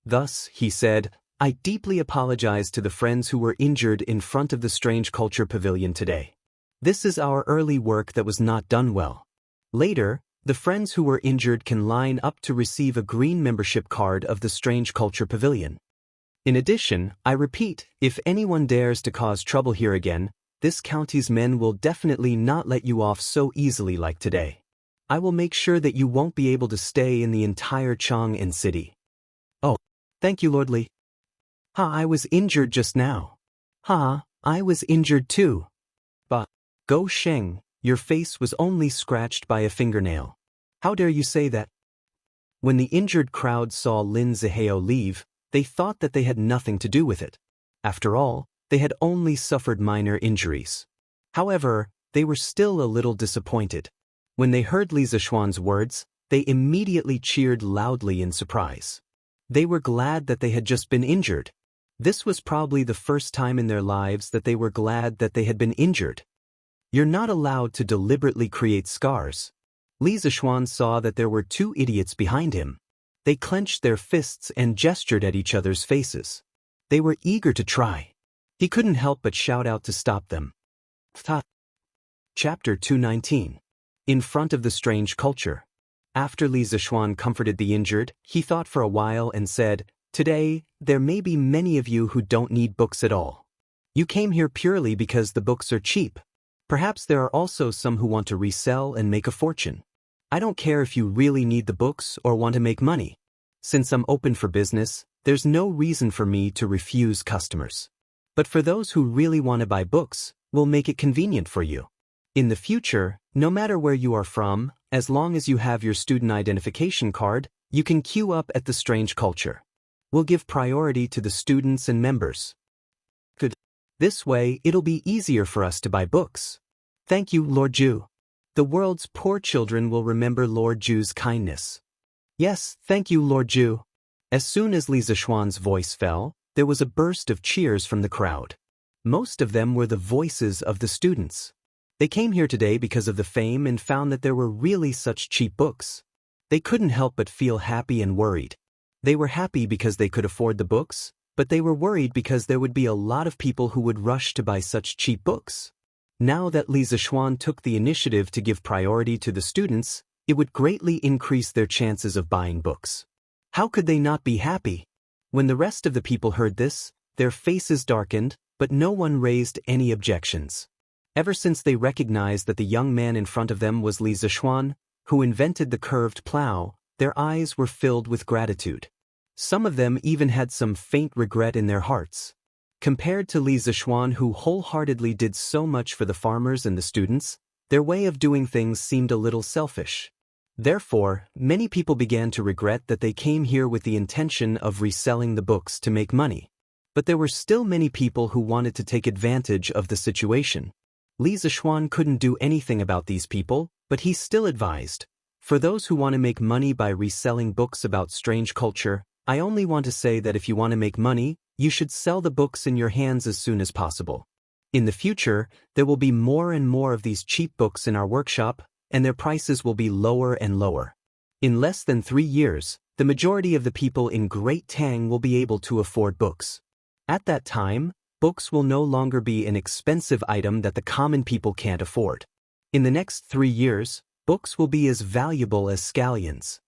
Thus, he said, I deeply apologize to the friends who were injured in front of the Strange Culture Pavilion today. This is our early work that was not done well. Later, the friends who were injured can line up to receive a green membership card of the Strange Culture Pavilion. In addition, I repeat, if anyone dares to cause trouble here again, this county's men will definitely not let you off so easily like today. I will make sure that you won't be able to stay in the entire Chang'an city. Oh, thank you, Lord Li. I was injured just now. I was injured too. But, Go Sheng, your face was only scratched by a fingernail. How dare you say that? When the injured crowd saw Lin Zihao leave, they thought that they had nothing to do with it. After all, they had only suffered minor injuries. However, they were still a little disappointed. When they heard Li Zishuan's words, they immediately cheered loudly in surprise. They were glad that they had just been injured. This was probably the first time in their lives that they were glad that they had been injured. You're not allowed to deliberately create scars. Li Zishuan saw that there were two idiots behind him. They clenched their fists and gestured at each other's faces. They were eager to try. He couldn't help but shout out to stop them. Chapter 219. In front of the Strange Culture. After Li Zishuan comforted the injured, he thought for a while and said, Today, there may be many of you who don't need books at all. You came here purely because the books are cheap. Perhaps there are also some who want to resell and make a fortune. I don't care if you really need the books or want to make money. Since I'm open for business, there's no reason for me to refuse customers. But for those who really want to buy books, we'll make it convenient for you. In the future, no matter where you are from, as long as you have your student identification card, you can queue up at the Strange Culture. We'll give priority to the students and members. Good. This way, it'll be easier for us to buy books. Thank you, Lord Zhu. The world's poor children will remember Lord Zhu's kindness. Yes, thank you, Lord Zhu. As soon as Li Zishuan's voice fell, there was a burst of cheers from the crowd. Most of them were the voices of the students. They came here today because of the fame and found that there were really such cheap books. They couldn't help but feel happy and worried. They were happy because they could afford the books, but they were worried because there would be a lot of people who would rush to buy such cheap books. Now that Li Zishuan took the initiative to give priority to the students, it would greatly increase their chances of buying books. How could they not be happy? When the rest of the people heard this, their faces darkened, but no one raised any objections. Ever since they recognized that the young man in front of them was Li Zishuan, who invented the curved plow, their eyes were filled with gratitude. Some of them even had some faint regret in their hearts. Compared to Li Zishuan, who wholeheartedly did so much for the farmers and the students, their way of doing things seemed a little selfish. Therefore, many people began to regret that they came here with the intention of reselling the books to make money. But there were still many people who wanted to take advantage of the situation. Li Zishuan couldn't do anything about these people, but he still advised, for those who want to make money by reselling books about strange culture, I only want to say that if you want to make money, you should sell the books in your hands as soon as possible. In the future, there will be more and more of these cheap books in our workshop, and their prices will be lower and lower. In less than 3 years, the majority of the people in Great Tang will be able to afford books. At that time, books will no longer be an expensive item that the common people can't afford. In the next 3 years, books will be as valuable as scallions.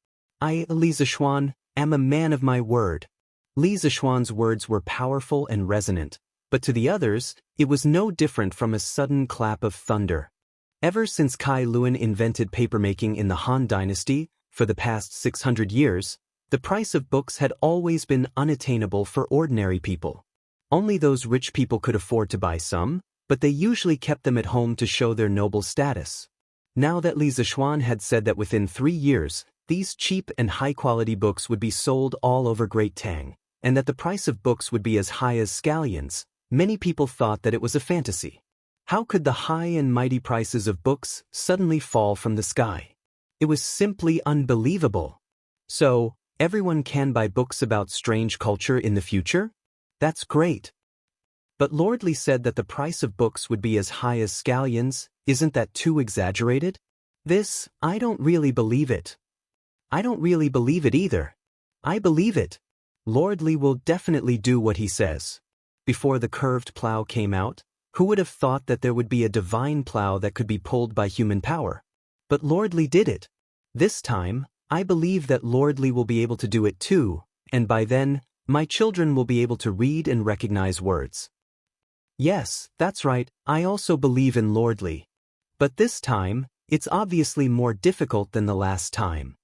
I, Li Zishuan, am a man of my word. Li Zixuan's words were powerful and resonant, but to the others, it was no different from a sudden clap of thunder. Ever since Kai Luan invented papermaking in the Han Dynasty, for the past 600 years, the price of books had always been unattainable for ordinary people. Only those rich people could afford to buy some, but they usually kept them at home to show their noble status. Now that Li Zixuan had said that within 3 years, these cheap and high-quality books would be sold all over Great Tang, and that the price of books would be as high as scallions, many people thought that it was a fantasy. How could the high and mighty prices of books suddenly fall from the sky? It was simply unbelievable. So, everyone can buy books about strange culture in the future? That's great. But Lord Li said that the price of books would be as high as scallions. Isn't that too exaggerated? I don't really believe it. I don't really believe it either. I believe it. Lord Li will definitely do what he says. Before the curved plow came out, who would have thought that there would be a divine plow that could be pulled by human power? But Lord Li did it. This time, I believe that Lord Li will be able to do it too, and by then, my children will be able to read and recognize words. Yes, that's right, I also believe in Lord Li. But this time, it's obviously more difficult than the last time.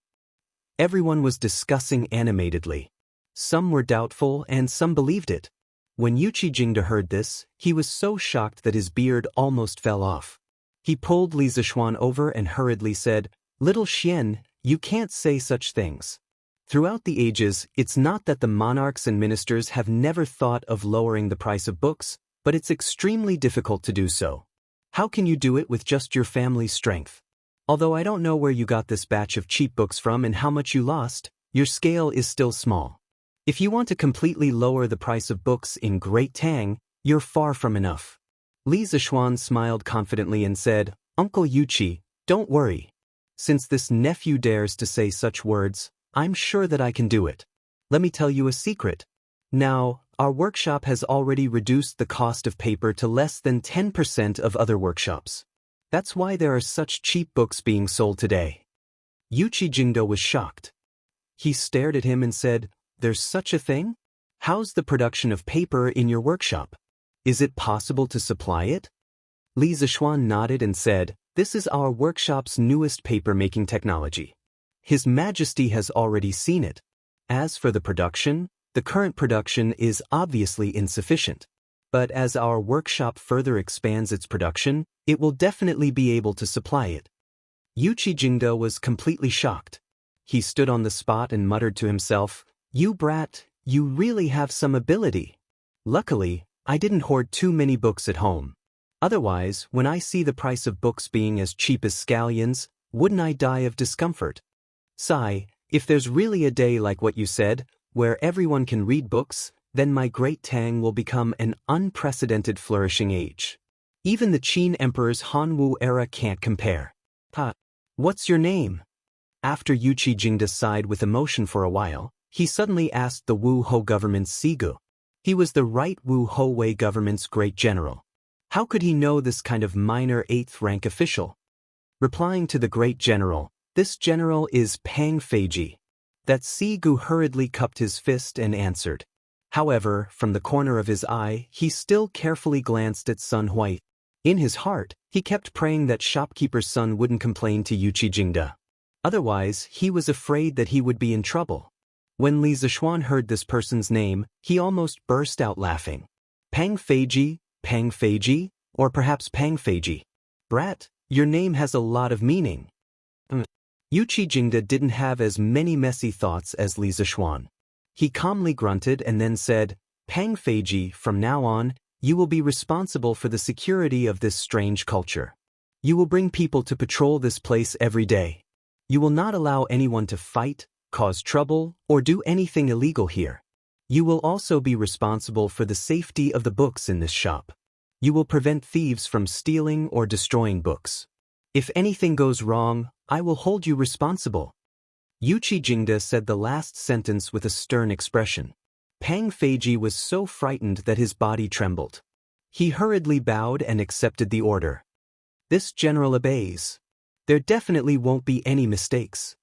Everyone was discussing animatedly. Some were doubtful and some believed it. When Yuqi Jingde heard this, he was so shocked that his beard almost fell off. He pulled Li Zixuan over and hurriedly said, "Little Xian, you can't say such things. Throughout the ages, it's not that the monarchs and ministers have never thought of lowering the price of books, but it's extremely difficult to do so. How can you do it with just your family's strength? Although I don't know where you got this batch of cheap books from and how much you lost, your scale is still small. If you want to completely lower the price of books in Great Tang, you're far from enough." Li Zixuan smiled confidently and said, "Uncle Yuqi, don't worry. Since this nephew dares to say such words, I'm sure that I can do it. Let me tell you a secret. Now, our workshop has already reduced the cost of paper to less than 10% of other workshops. That's why there are such cheap books being sold today." Yuqi Jingde was shocked. He stared at him and said, "There's such a thing? How's the production of paper in your workshop? Is it possible to supply it?" Li Zixuan nodded and said, "This is our workshop's newest paper-making technology. His Majesty has already seen it. As for the production, the current production is obviously insufficient. But as our workshop further expands its production, it will definitely be able to supply it." Yuqi Jingde was completely shocked. He stood on the spot and muttered to himself, "You brat, you really have some ability. Luckily, I didn't hoard too many books at home. Otherwise, when I see the price of books being as cheap as scallions, wouldn't I die of discomfort? Sigh, if there's really a day like what you said, where everyone can read books, then my Great Tang will become an unprecedented flourishing age. Even the Qin Emperor's Hanwu era can't compare." What's your name?" After Yuqi Jingde sighed with emotion for a while, he suddenly asked the Wu Ho government's Sigu. He was the right Wu Ho Wei government's great general. How could he know this kind of minor 8th-rank official? Replying to the great general, "This general is Pang Feiji." That Sigu hurriedly cupped his fist and answered. However, from the corner of his eye, he still carefully glanced at Sun Hui. In his heart, he kept praying that shopkeeper's son wouldn't complain to Yuqi Jingde. Otherwise, he was afraid that he would be in trouble. When Li Zixuan heard this person's name, he almost burst out laughing. Pang Feiji, or perhaps Pang Feiji. Brat, your name has a lot of meaning." Yuqi Jingde didn't have as many messy thoughts as Li Zixuan. He calmly grunted and then said, "Pang Feiji, from now on, you will be responsible for the security of this strange culture. You will bring people to patrol this place every day. You will not allow anyone to fight, cause trouble, or do anything illegal here. You will also be responsible for the safety of the books in this shop. You will prevent thieves from stealing or destroying books. If anything goes wrong, I will hold you responsible." Yuqi Jingde said the last sentence with a stern expression. Pang Feiji was so frightened that his body trembled. He hurriedly bowed and accepted the order. This general obeys. There definitely won't be any mistakes.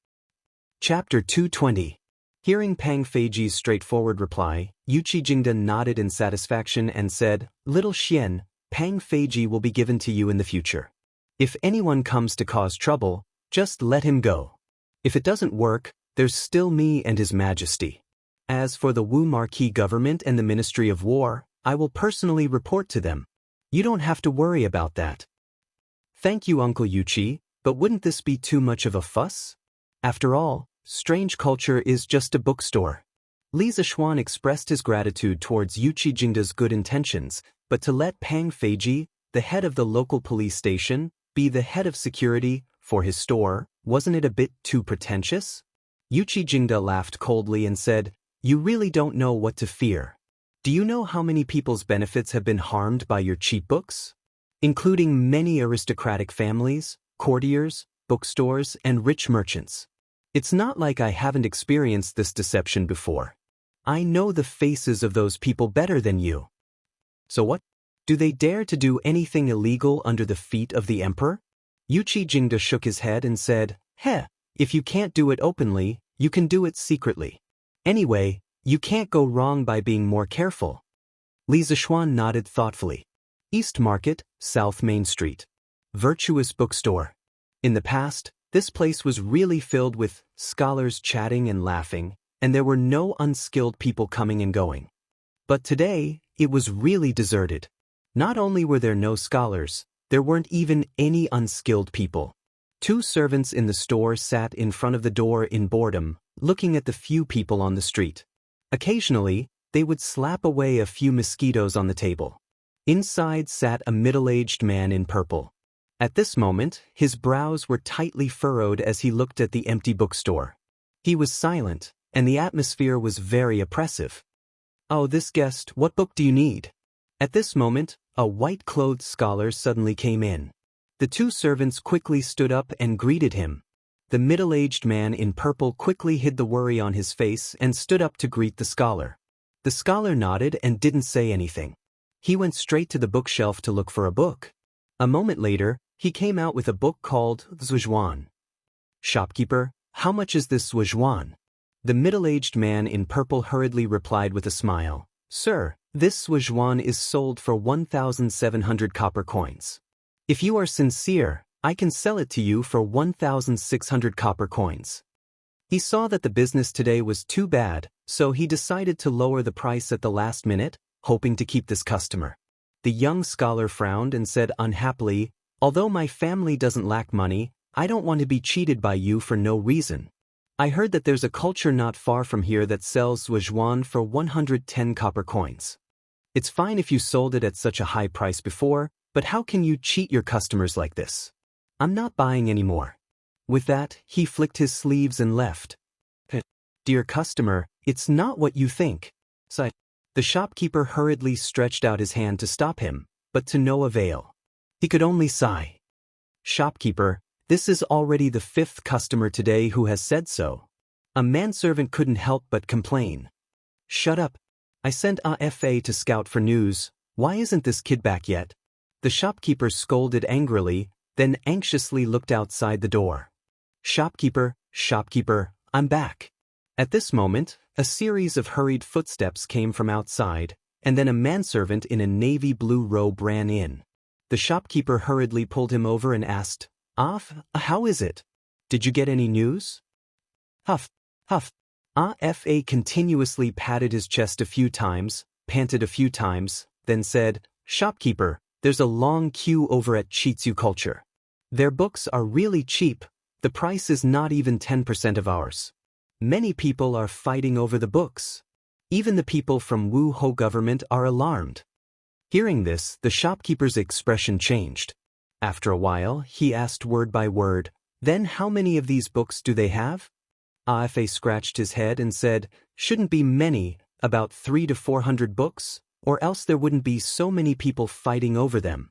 Chapter 220. Hearing Pang Feiji's straightforward reply, Yuqi Jingda nodded in satisfaction and said, "Little Xian, Pang Feiji will be given to you in the future. If anyone comes to cause trouble, just let him go. If it doesn't work, there's still me and His Majesty. As for the Wu Marquis government and the Ministry of War, I will personally report to them. You don't have to worry about that." "Thank you, Uncle Yuqi, but wouldn't this be too much of a fuss? After all, Strange Culture is just a bookstore." Li Zixuan expressed his gratitude towards Yuqi Jingda's good intentions, but to let Pang Feiji, the head of the local police station, be the head of security for his store, wasn't it a bit too pretentious? Yuqi Jingda laughed coldly and said, "You really don't know what to fear. Do you know how many people's benefits have been harmed by your cheap books? Including many aristocratic families, courtiers, bookstores, and rich merchants. It's not like I haven't experienced this deception before. I know the faces of those people better than you. So what? Do they dare to do anything illegal under the feet of the emperor?" Yuqi Jingda shook his head and said, "Heh, if you can't do it openly, you can do it secretly. Anyway, you can't go wrong by being more careful." Li Zixuan nodded thoughtfully. East Market, South Main Street. Virtuous bookstore. In the past, this place was really filled with scholars chatting and laughing, and there were no unskilled people coming and going. But today, it was really deserted. Not only were there no scholars, there weren't even any unskilled people. 2 servants in the store sat in front of the door in boredom, looking at the few people on the street. Occasionally, they would slap away a few mosquitoes on the table. Inside sat a middle-aged man in purple. At this moment, his brows were tightly furrowed as he looked at the empty bookstore. He was silent, and the atmosphere was very oppressive. "Oh, this guest, what book do you need?" At this moment, a white-clothed scholar suddenly came in. The 2 servants quickly stood up and greeted him. The middle-aged man in purple quickly hid the worry on his face and stood up to greet the scholar. The scholar nodded and didn't say anything. He went straight to the bookshelf to look for a book. A moment later, he came out with a book called Zhuan. "Shopkeeper, how much is this Zhuan?" The middle-aged man in purple hurriedly replied with a smile, "Sir, this Zhuan is sold for 1,700 copper coins. If you are sincere, I can sell it to you for 1,600 copper coins." He saw that the business today was too bad, so he decided to lower the price at the last minute, hoping to keep this customer. The young scholar frowned and said unhappily, "Although my family doesn't lack money, I don't want to be cheated by you for no reason. I heard that there's a culture not far from here that sells Zhuan for 110 copper coins. It's fine if you sold it at such a high price before, but how can you cheat your customers like this? I'm not buying any more." With that, he flicked his sleeves and left. "Dear customer, it's not what you think." The shopkeeper hurriedly stretched out his hand to stop him, but to no avail. He could only sigh. "Shopkeeper, this is already the 5th customer today who has said so." A manservant couldn't help but complain. "Shut up. I sent AFA to scout for news. Why isn't this kid back yet?" The shopkeeper scolded angrily, then anxiously looked outside the door. "Shopkeeper, shopkeeper, I'm back." At this moment, a series of hurried footsteps came from outside, and then a manservant in a navy blue robe ran in. The shopkeeper hurriedly pulled him over and asked, How is it? Did you get any news?" Huff, huff. AFA continuously patted his chest a few times, panted a few times, then said, "Shopkeeper, there's a long queue over at Chitsu Culture. Their books are really cheap, the price is not even 10% of ours. Many people are fighting over the books. Even the people from Wu Ho government are alarmed." Hearing this, the shopkeeper's expression changed. After a while, he asked word by word, "Then how many of these books do they have?" AFA scratched his head and said, "Shouldn't be many, about 300 to 400 books, or else there wouldn't be so many people fighting over them."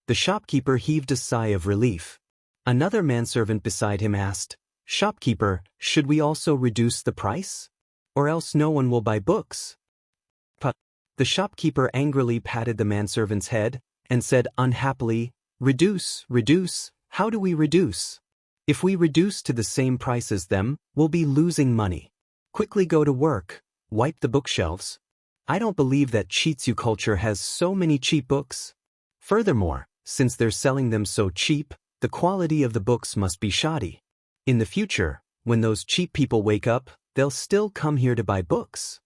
The shopkeeper heaved a sigh of relief. Another manservant beside him asked, "Shopkeeper, should we also reduce the price? Or else no one will buy books?" But the shopkeeper angrily patted the manservant's head and said unhappily, "Reduce, reduce, how do we reduce? If we reduce to the same price as them, we'll be losing money. Quickly go to work, wipe the bookshelves. I don't believe that Chitsu culture has so many cheap books. Furthermore, since they're selling them so cheap, the quality of the books must be shoddy. In the future, when those cheap people wake up, they'll still come here to buy books.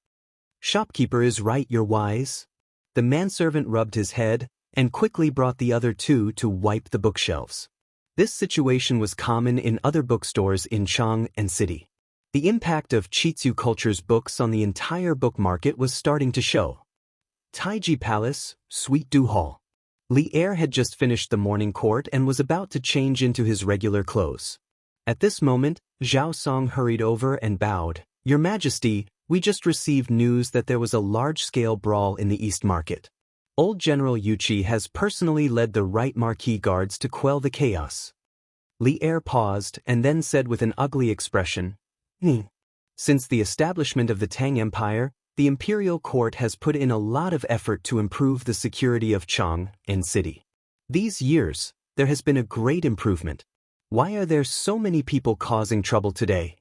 Shopkeeper is right, you're wise. The manservant rubbed his head and quickly brought the other two to wipe the bookshelves. This situation was common in other bookstores in Chang and City. The impact of Chitsu culture's books on the entire book market was starting to show. Taiji Palace, Suite Du Hall. Li Er had just finished the morning court and was about to change into his regular clothes. At this moment, Zhao Song hurried over and bowed. Your Majesty, we just received news that there was a large-scale brawl in the East Market. Old General Yuchi has personally led the right marquee guards to quell the chaos. Li Er paused and then said with an ugly expression, Since the establishment of the Tang Empire, the imperial court has put in a lot of effort to improve the security of Chang and City. These years, there has been a great improvement. Why are there so many people causing trouble today?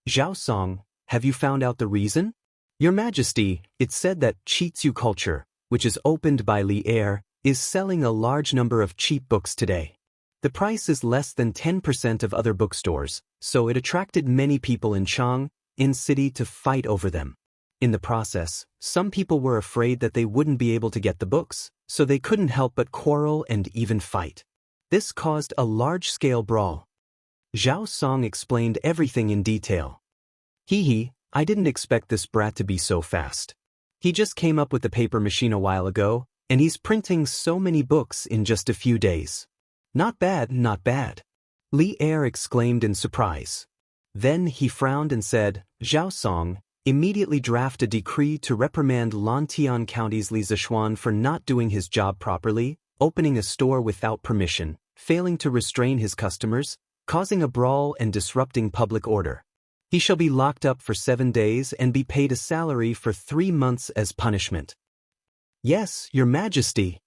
Zhao Song, have you found out the reason? Your Majesty, it's said that Chitsu culture, which is opened by Li Er, is selling a large number of cheap books today. The price is less than 10% of other bookstores, so it attracted many people in Chang, in City to fight over them. In the process, some people were afraid that they wouldn't be able to get the books, so they couldn't help but quarrel and even fight. This caused a large-scale brawl. Zhao Song explained everything in detail. I didn't expect this brat to be so fast. He just came up with the paper machine a while ago, and he's printing so many books in just a few days. Not bad, not bad. Li Er exclaimed in surprise. Then he frowned and said, Zhao Song, immediately draft a decree to reprimand Lantian County's Li Zishuan for not doing his job properly, opening a store without permission, failing to restrain his customers, causing a brawl and disrupting public order. He shall be locked up for 7 days and be paid a salary for 3 months as punishment. Yes, Your Majesty.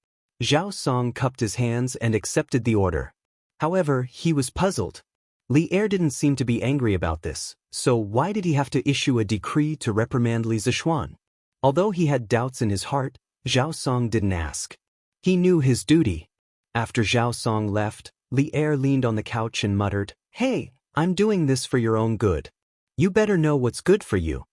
Zhao Song cupped his hands and accepted the order. However, he was puzzled. Li Er didn't seem to be angry about this, so why did he have to issue a decree to reprimand Li Zishuan? Although he had doubts in his heart, Zhao Song didn't ask. He knew his duty. After Zhao Song left, Li Er leaned on the couch and muttered, Hey, I'm doing this for your own good. You better know what's good for you.